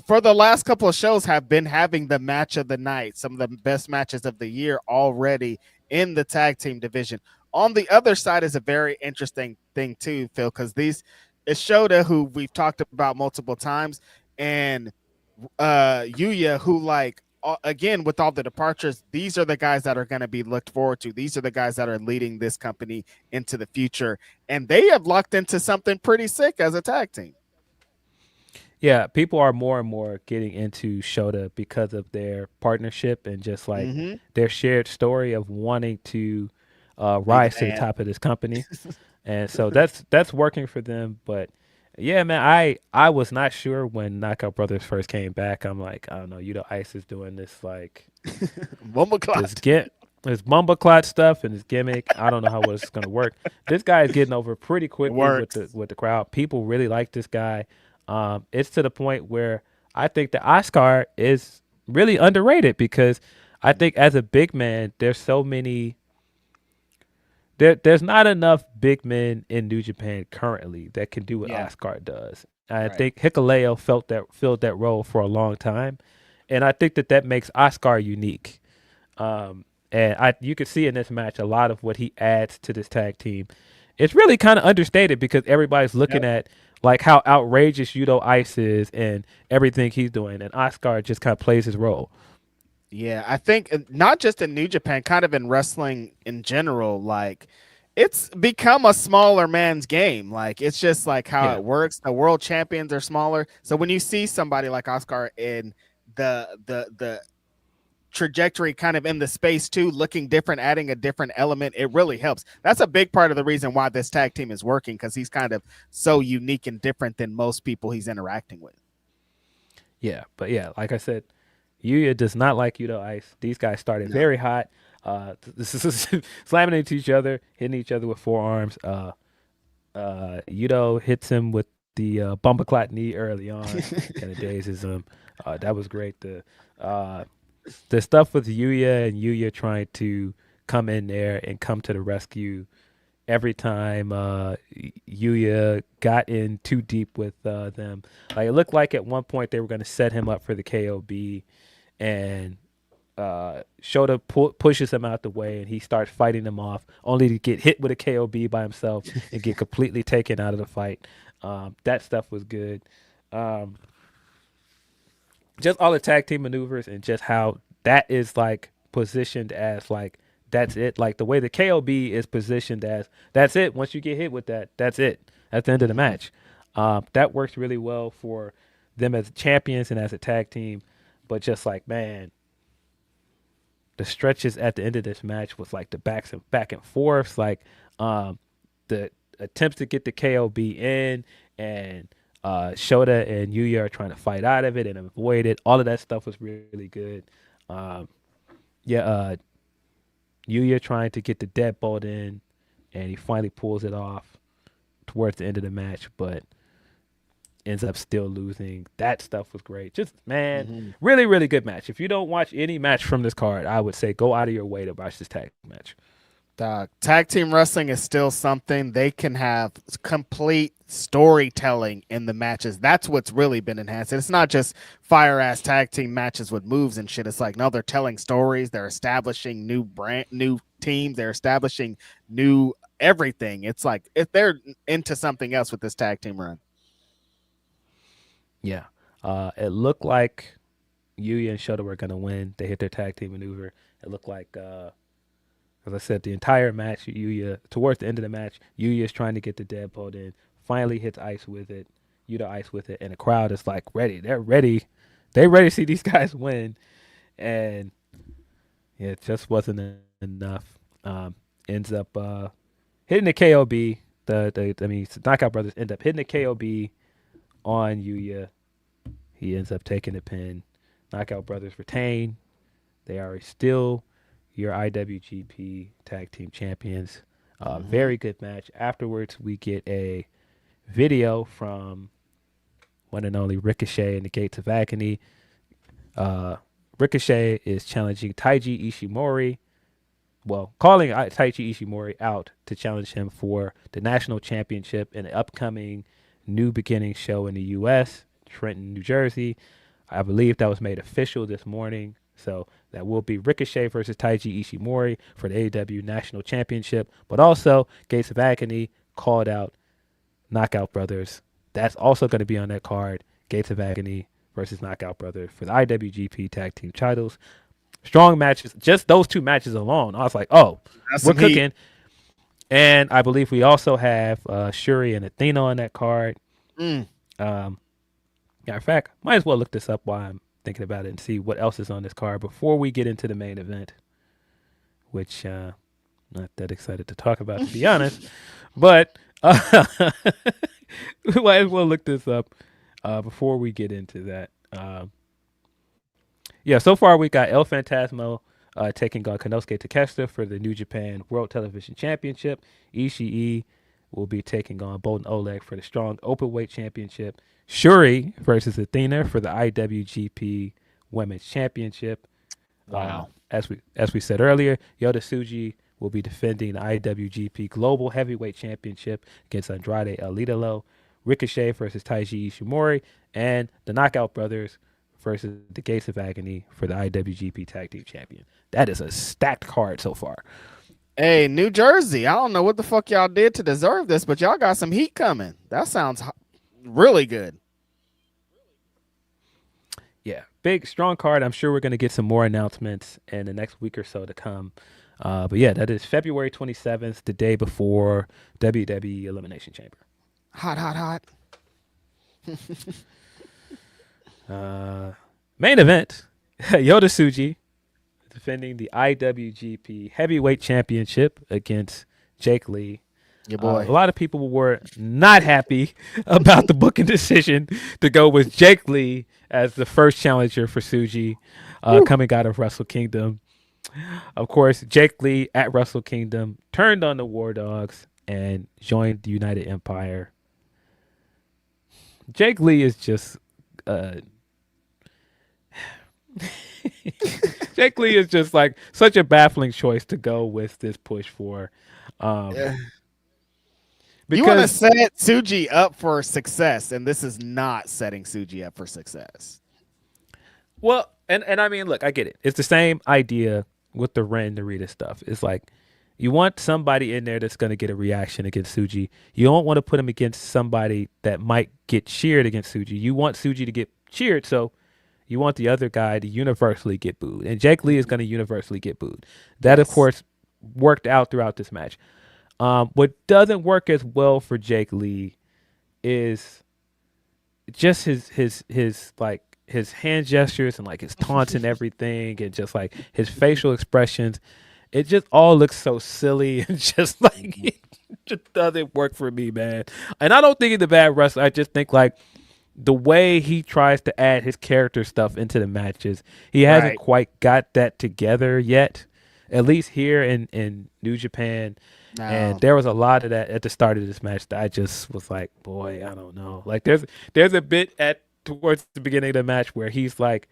for the last couple of shows, have been having the match of the night, some of the best matches of the year already in the tag team division. On the other side is a very interesting thing too, Phil, because it's Shota, who we've talked about multiple times, and Yuya, who again, with all the departures, these are the guys that are going to be looked forward to. These are the guys that are leading this company into the future, and they have locked into something pretty sick as a tag team. Yeah, people are more and more getting into Shota because of their partnership and just like their shared story of wanting to rise to the top of this company. And so that's working for them. But yeah, man, I was not sure when Knockout Brothers first came back. I'm like, I don't know, Yudo Ice is doing this like this Bumbleclot stuff and his gimmick. I don't know how it's gonna work. This guy is getting over pretty quickly with the crowd. People really like this guy. It's to the point where I think that Oscar is really underrated because I think as a big man, there's so many there's not enough big men in New Japan currently that can do what Yeah. Oscar does. I Right. think Hikuleo filled that role for a long time, and I think that makes Oscar unique. And you can see in this match a lot of what he adds to this tag team. It's really kind of understated because everybody's looking at like how outrageous Yudo Ice is and everything he's doing, and Oscar just kind of plays his role. Yeah, I think not just in New Japan, kind of in wrestling in general, like it's become a smaller man's game. Like it's just like how Yeah. it works. The world champions are smaller. So when you see somebody like Oscar in the trajectory kind of in the space too, looking different, adding a different element, it really helps. That's a big part of the reason why this tag team is working, because he's kind of so unique and different than most people he's interacting with. Yeah, but yeah, like I said, Yuya does not like Yudo Ice. These guys started very hot. This is slamming into each other, hitting each other with forearms. Yudo hits him with the bumperclot knee early on, kind of dazes him. That was great. The stuff with Yuya and Yuya trying to come in there and come to the rescue every time Yuya got in too deep with them. Like it looked like at one point they were going to set him up for the KOB, and Shota pushes him out the way, and he starts fighting them off, only to get hit with a KOB by himself and get completely taken out of the fight. That stuff was good. Just all the tag team maneuvers and just how that is like positioned as like that's it. Like the way the KOB is positioned as that's it. Once you get hit with that, that's it. That's the end of the match. That works really well for them as champions and as a tag team. But just like, man, the stretches at the end of this match was like the back and forths, like the attempts to get the KOB in, and Shota and Yuya are trying to fight out of it and avoid it. All of that stuff was really good. Yuya trying to get the deadbolt in, and he finally pulls it off towards the end of the match, but ends up still losing. That stuff was great. Just, man, really, really good match. If you don't watch any match from this card, I would say go out of your way to watch this tag match. Tag team wrestling is still something. They can have complete storytelling in the matches. That's what's really been enhanced. It's not just fire ass tag team matches with moves and shit. It's like, no, they're telling stories. They're establishing new teams. They're establishing new everything. It's like if they're into something else with this tag team run. Yeah. It looked like Yuya and Shota were going to win. They hit their tag team maneuver. It looked like, as I said, the entire match, towards the end of the match, Yuya is trying to get the deadbolt in, finally hits Ice with it, Yuya Ice with it, and the crowd is like ready. They're ready. They're ready to see these guys win. And yeah, it just wasn't enough. Ends up hitting the KOB. The Knockout Brothers end up hitting the KOB on Yuya. He ends up taking the pin. Knockout Brothers retain. They are still your IWGP Tag Team Champions. Very good match. Afterwards, we get a video from one and only Ricochet in the Gates of Agony. Ricochet is challenging Taiji Ishimori. Well, calling Taiji Ishimori out to challenge him for the national championship in the upcoming New Beginning show in the U.S., Trenton, New Jersey. I believe that was made official this morning. So that will be Ricochet versus Taiji Ishimori for the AEW National Championship. But also, Gates of Agony called out Knockout Brothers. That's also going to be on that card. Gates of Agony versus Knockout Brothers for the IWGP Tag Team titles. Strong matches. Just those two matches alone, I was like, oh, we're cooking. And I believe we also have Shuri and Athena on that card. In fact, might as well look this up while I'm thinking about it and see what else is on this card before we get into the main event, which I'm not that excited to talk about, to be honest. But we might as well look this up before we get into that. So far we got El Phantasmo taking on Konosuke Takeshita for the New Japan World Television Championship. Ishii will be taking on Boltin Oleg for the Strong Openweight Championship. Shuri versus Athena for the IWGP Women's Championship. Wow. As we said earlier, Yota Tsuji will be defending the IWGP Global Heavyweight Championship against Andrade El Idolo. Ricochet versus Taiji Ishimori, and the Knockout Brothers versus the Gates of Agony for the IWGP Tag Team Champion. That is a stacked card so far. Hey, New Jersey, I don't know what the fuck y'all did to deserve this, but y'all got some heat coming. That sounds really good. Yeah, big, strong card. I'm sure we're going to get some more announcements in the next week or so to come. But yeah, that is February 27th, the day before WWE Elimination Chamber. Hot, hot, hot. Main event, Yota Tsuji defending the IWGP Heavyweight Championship against Jake Lee. Your boy. A lot of people were not happy about the booking decision to go with Jake Lee as the first challenger for Tsuji coming out of Wrestle Kingdom. Of course, Jake Lee at Wrestle Kingdom turned on the War Dogs and joined the United Empire. Jake Lee is just Jake Lee is just like such a baffling choice to go with this push for. Because you want to set Tsuji up for success, and this is not setting Tsuji up for success. Well, and I mean, look, I get it. It's the same idea with the Ren Narita stuff. It's like you want somebody in there that's going to get a reaction against Tsuji. You don't want to put him against somebody that might get cheered against Tsuji. You want Tsuji to get cheered, so you want the other guy to universally get booed. And Jake Lee is going to universally get booed. That, of course, worked out throughout this match. What doesn't work as well for Jake Lee is just his like his hand gestures and like his taunts and everything, and just like his facial expressions. It just all looks so silly and just like it just doesn't work for me, man. And I don't think he's a bad wrestler. I just think like the way he tries to add his character stuff into the matches, he hasn't quite got that together yet. At least here in New Japan. No. And there was a lot of that at the start of this match that I just was like, boy, I don't know. Like there's a bit towards the beginning of the match where he's like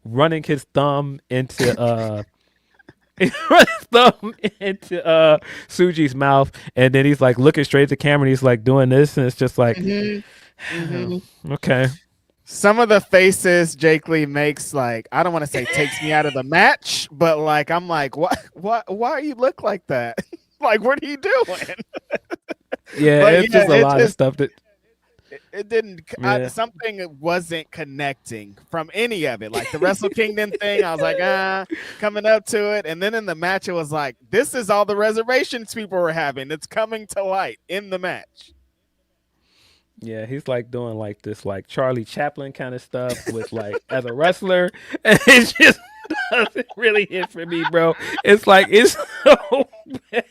running his thumb into Tsuji's mouth, and then he's like looking straight at the camera and he's like doing this, and it's just like okay. Some of the faces Jake Lee makes, like, I don't want to say takes me out of the match, but like I'm like, why you look like that? Like, what are you doing? Yeah, it's just a lot of stuff that it didn't. Something wasn't connecting from any of it. Like the Wrestle Kingdom thing, I was like, coming up to it, and then in the match, it was like, this is all the reservations people were having. It's coming to light in the match. Yeah, he's like doing like this like Charlie Chaplin kind of stuff with like as a wrestler, and it just doesn't really hit for me, bro. It's like it's so bad.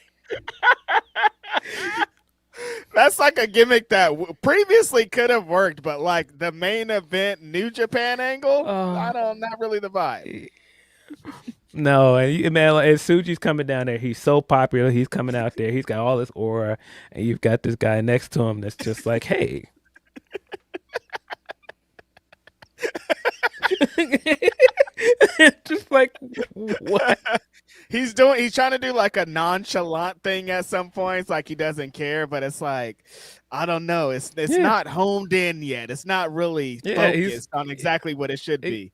That's like a gimmick that previously could have worked, but like the main event New Japan angle, not really the vibe. No, and man, like, as Tsuji's coming down there, he's so popular. He's coming out there. He's got all this aura, and you've got this guy next to him that's just like, hey. Just like what? He's trying to do like a nonchalant thing at some points, like he doesn't care, but it's like, I don't know. It's not homed in yet. It's not really focused on exactly what it should be.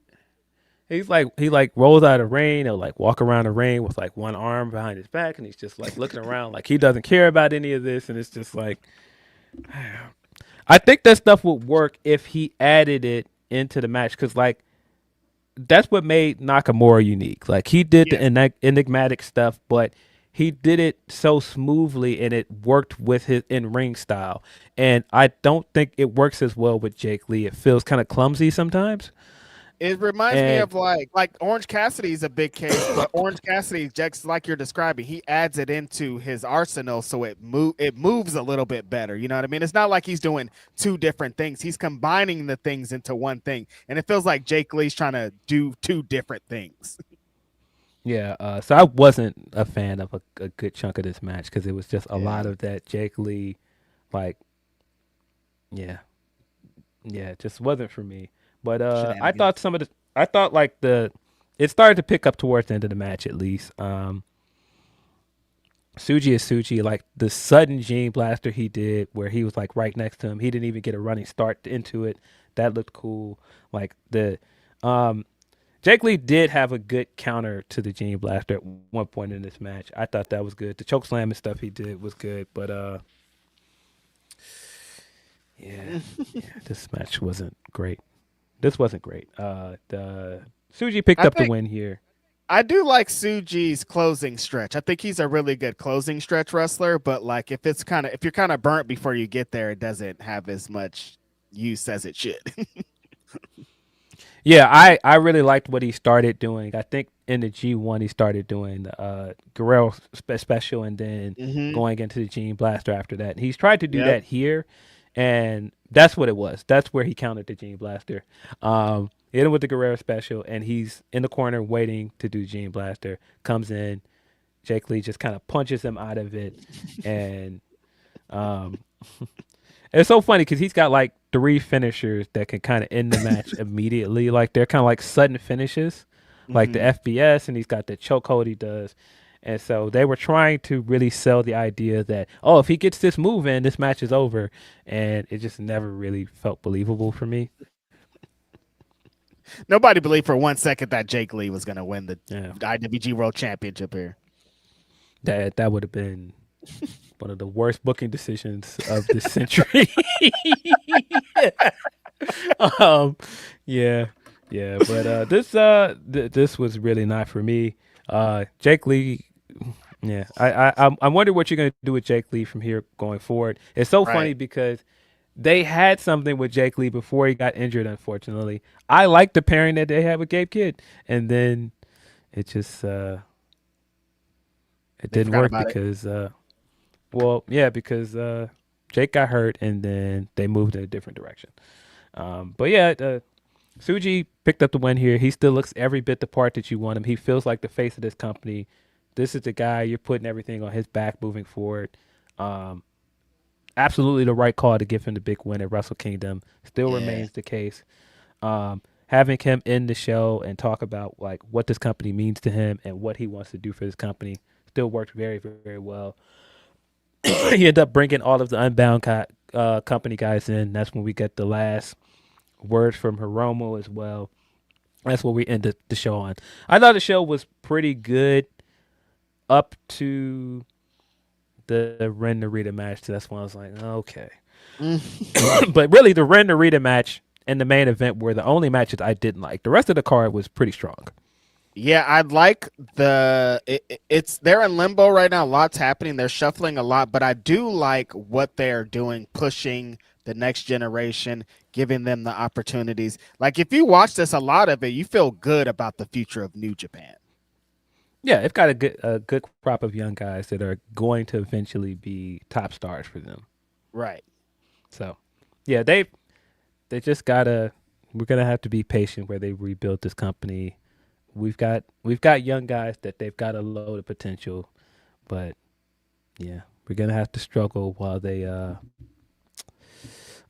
He's like he rolls out of the ring. He'll like walk around the ring with like one arm behind his back, and he's just like looking around like he doesn't care about any of this. And it's just like, I think that stuff would work if he added it into the match, because like that's what made Nakamura unique. Like he did the enigmatic stuff, but he did it so smoothly and it worked with his in-ring style. And I don't think it works as well with Jake Lee. It feels kind of clumsy sometimes. It reminds me of like Orange Cassidy's a big case, but Orange Cassidy, just like you're describing, he adds it into his arsenal so it moves a little bit better. You know what I mean? It's not like he's doing two different things. He's combining the things into one thing, and it feels like Jake Lee's trying to do two different things. Yeah, so I wasn't a fan of a good chunk of this match because it was just a lot of that Jake Lee, like, it just wasn't for me. But I thought it started to pick up towards the end of the match at least. Suji is Suji. Like the sudden Gene Blaster he did, where he was like right next to him. He didn't even get a running start into it. That looked cool. Like um, Jake Lee did have a good counter to the Gene Blaster at one point in this match. I thought that was good. The choke slam and stuff he did was good, but yeah, this match wasn't great. This wasn't great. The Suji picked up the win here. I do like Suji's closing stretch. I think he's a really good closing stretch wrestler, but like if you're kind of burnt before you get there, it doesn't have as much use as it should. Yeah, I really liked what he started doing. I think in the G1 he started doing the Guerrero special and then going into the Gene Blaster after that. And he's tried to do that here, and that's what it was. That's where he countered the Gene Blaster. Hit him with the Guerrero special, and he's in the corner waiting to do Gene Blaster. Comes in, Jake Lee just kind of punches him out of it, and it's so funny because he's got like 3 finishers that can kind of end the match immediately. Like they're kind of like sudden finishes, like the FBS, and he's got the chokehold he does. And so they were trying to really sell the idea that, oh, if he gets this move in, this match is over. And it just never really felt believable for me. Nobody believed for 1 second that Jake Lee was going to win the IWG World Championship here. That would have been one of the worst booking decisions of the century. But this was really not for me. Jake Lee, I wonder what you're gonna do with Jake Lee from here going forward. It's so funny because they had something with Jake Lee before he got injured. Unfortunately, I like the pairing that they had with Gabe Kidd, and then it just it didn't work because Jake got hurt, and then they moved in a different direction. Suji picked up the win here. He still looks every bit the part that you want him. He feels like the face of this company. This is the guy you're putting everything on his back moving forward. Absolutely the right call to give him the big win at Wrestle Kingdom. Still remains the case. Having him in the show and talk about like what this company means to him and what he wants to do for this company still worked very, very well. He ended up bringing all of the Unbound company guys in. That's when we get the last words from Hiromu as well. That's what we ended the show on. I thought the show was pretty good up to the Ren Narita match. That's when I was like, okay. But really, the Ren Narita match and the main event were the only matches I didn't like. The rest of the card was pretty strong. Yeah, I'd like they're in limbo right now. A lot's happening. They're shuffling a lot, but I do like what they're doing, pushing the next generation, giving them the opportunities. Like if you watch this, a lot of it, you feel good about the future of New Japan. Yeah, it's got a good crop of young guys that are going to eventually be top stars for them. Right. So, yeah, they just gotta. We're gonna have to be patient where they rebuild this company. We've got young guys that they've got a load of potential, but yeah, we're gonna have to struggle while they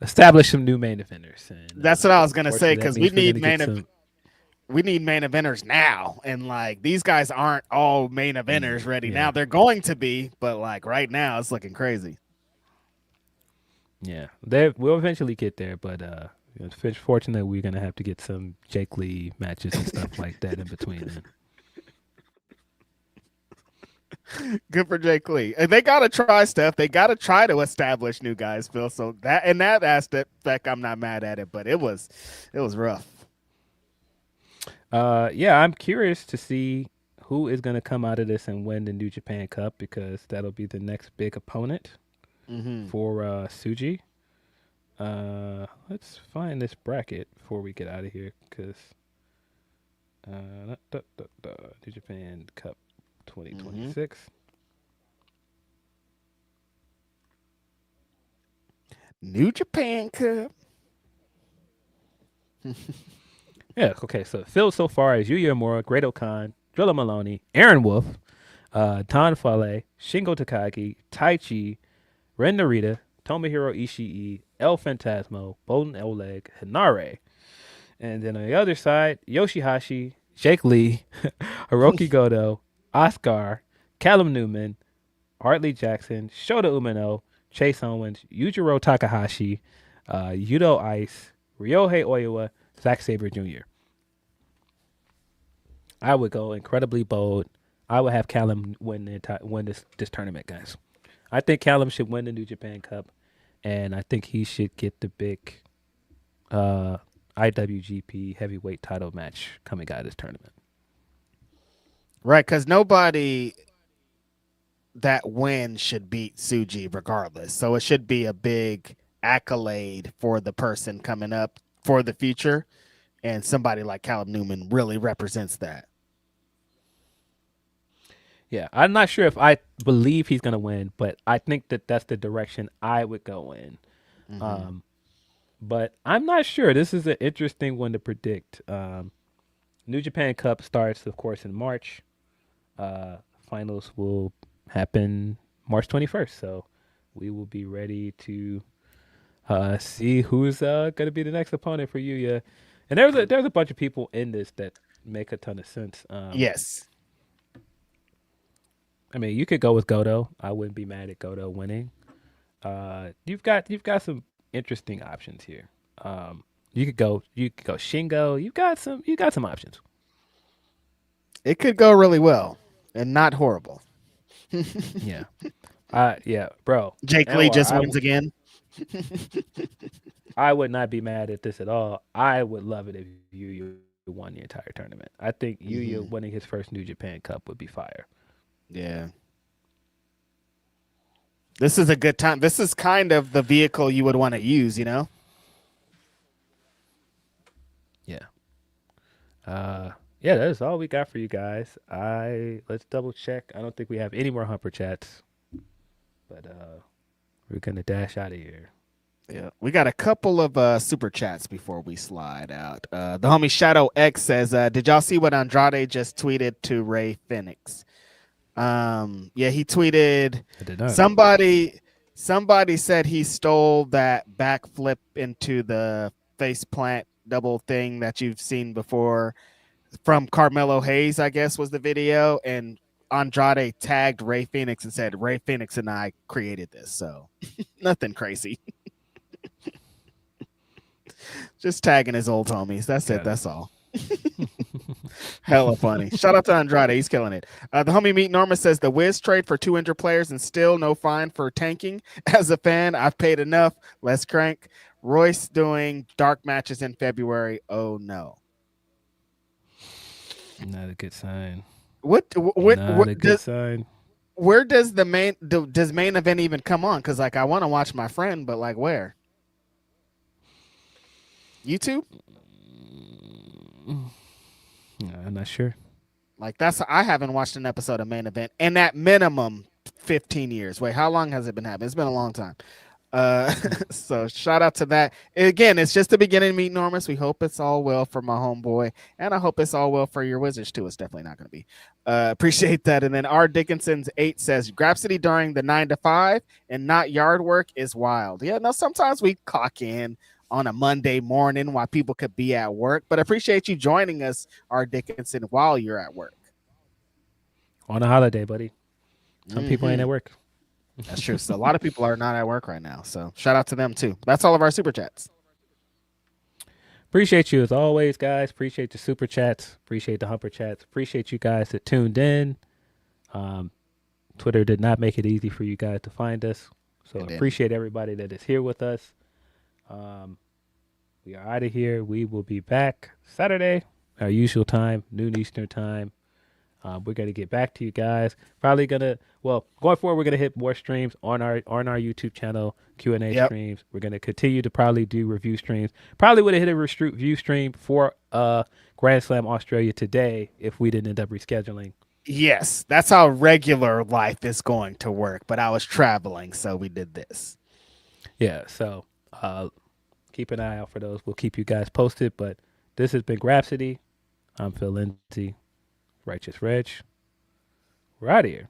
establish some new main eventers. And, that's what I was gonna say because we need main eventers now, and like these guys aren't all main eventers ready now. They're going to be, but like right now, it's looking crazy. Yeah, we'll eventually get there, but fortunately, we're gonna have to get some Jake Lee matches and stuff like that in between. Good for Jake Lee. And they gotta try stuff. They gotta try to establish new guys, Phil. So that in that aspect, I'm not mad at it, but it was rough. I'm curious to see who is gonna come out of this and win the New Japan Cup because that'll be the next big opponent for Suji. Let's find this bracket before we get out of here because New Japan Cup 2026. New Japan Cup. Yeah, okay. So Phil so far is Yuya Uemura, Great Okan, Drilla Maloney, Aaron Wolf, Don Fale, Shingo Takagi, Taichi, Ren Narita, Tomohiro Ishii, El Phantasmo, Bolin Oleg, Hinare. And then on the other side, Yoshihashi, Jake Lee, Hiroki Goto, Oscar, Callum Newman, Hartley Jackson, Shota Umino, Chase Owens, Yujiro Takahashi, Yudo Ice, Ryohei Oiwa, Zack Sabre Jr. I would go incredibly bold. I would have Callum win this tournament, guys. I think Callum should win the New Japan Cup, and I think he should get the big IWGP heavyweight title match coming out of this tournament. Right, because nobody that wins should beat Tsuji regardless. So it should be a big accolade for the person coming up for the future. And somebody like Callum Newman really represents that. Yeah, I'm not sure if I believe he's going to win, but I think that that's the direction I would go in. Mm-hmm. But I'm not sure. This is an interesting one to predict. New Japan Cup starts, of course, in March. Finals will happen March 21st. So we will be ready to see who's going to be the next opponent for Yuya. And there's a bunch of people in this that make a ton of sense. Yes. I mean, you could go with Goto. I wouldn't be mad at Goto winning. You've got some interesting options here. You could go Shingo. You got some options. It could go really well and not horrible. Yeah. Yeah, bro. Jake Lee just wins again. I would not be mad at this at all. I would love it if Yuya won the entire tournament. I think Yuya winning his first New Japan Cup would be fire. Yeah. This is a good time. This is kind of the vehicle you would want to use, you know? Yeah. Yeah, that's all we got for you guys. Let's double check. I don't think we have any more Humper chats. But we're gonna dash out of here. Yeah, we got a couple of super chats before we slide out. The homie Shadow X says, "Did y'all see what Andrade just tweeted to Ray Phoenix?" Yeah, he tweeted. I did not. Somebody said he stole that backflip into the face plant double thing that you've seen before from Carmelo Hayes, I guess was the video, and Andrade tagged Ray Phoenix and said, "Ray Phoenix and I created this." So nothing crazy. Just tagging his old homies. That's it. That's all. Hella funny. Shout out to Andrade. He's killing it. The homie Meet Norma says the Wiz trade for 2 injured players and still no fine for tanking. As a fan, I've paid enough. Let's crank. Royce doing dark matches in February. Oh no. Not a good sign. What Not a good sign. Where does the main event even come on? Because like I want to watch my friend, but like where? YouTube? I'm not sure. Like I haven't watched an episode of main event in at minimum 15 years. Wait, how long has it been happening? It's been a long time. So shout out to that. Again, it's just the beginning of Meet Normus. We hope it's all well for my homeboy, and I hope it's all well for your Wizards too. It's definitely not going to be. Appreciate that. And then R Dickinson's 8 says Grapsody during the 9 to 5 and not yard work is wild. Yeah, no, sometimes we clock in on a Monday morning while people could be at work, but appreciate you joining us, R Dickinson, while you're at work. On a holiday, buddy. Some people ain't at work. That's true. So a lot of people are not at work right now. So shout out to them too. That's all of our super chats. Appreciate you as always, guys. Appreciate the super chats. Appreciate the Humper chats. Appreciate you guys that tuned in. Twitter did not make it easy for you guys to find us. So appreciate everybody that is here with us. We are out of here. We will be back Saturday, our usual time, noon Eastern time. We're gonna get back to you guys. Probably going forward, we're gonna hit more streams on our YouTube channel, Q&A streams. We're gonna continue to probably do review streams. Probably would have hit a review stream for Grand Slam Australia today if we didn't end up rescheduling. Yes, that's how regular life is going to work. But I was traveling, so we did this. Yeah, so keep an eye out for those. We'll keep you guys posted. But this has been Grapsody. I'm Phil Lindsey. Righteous Reg. We're out of here.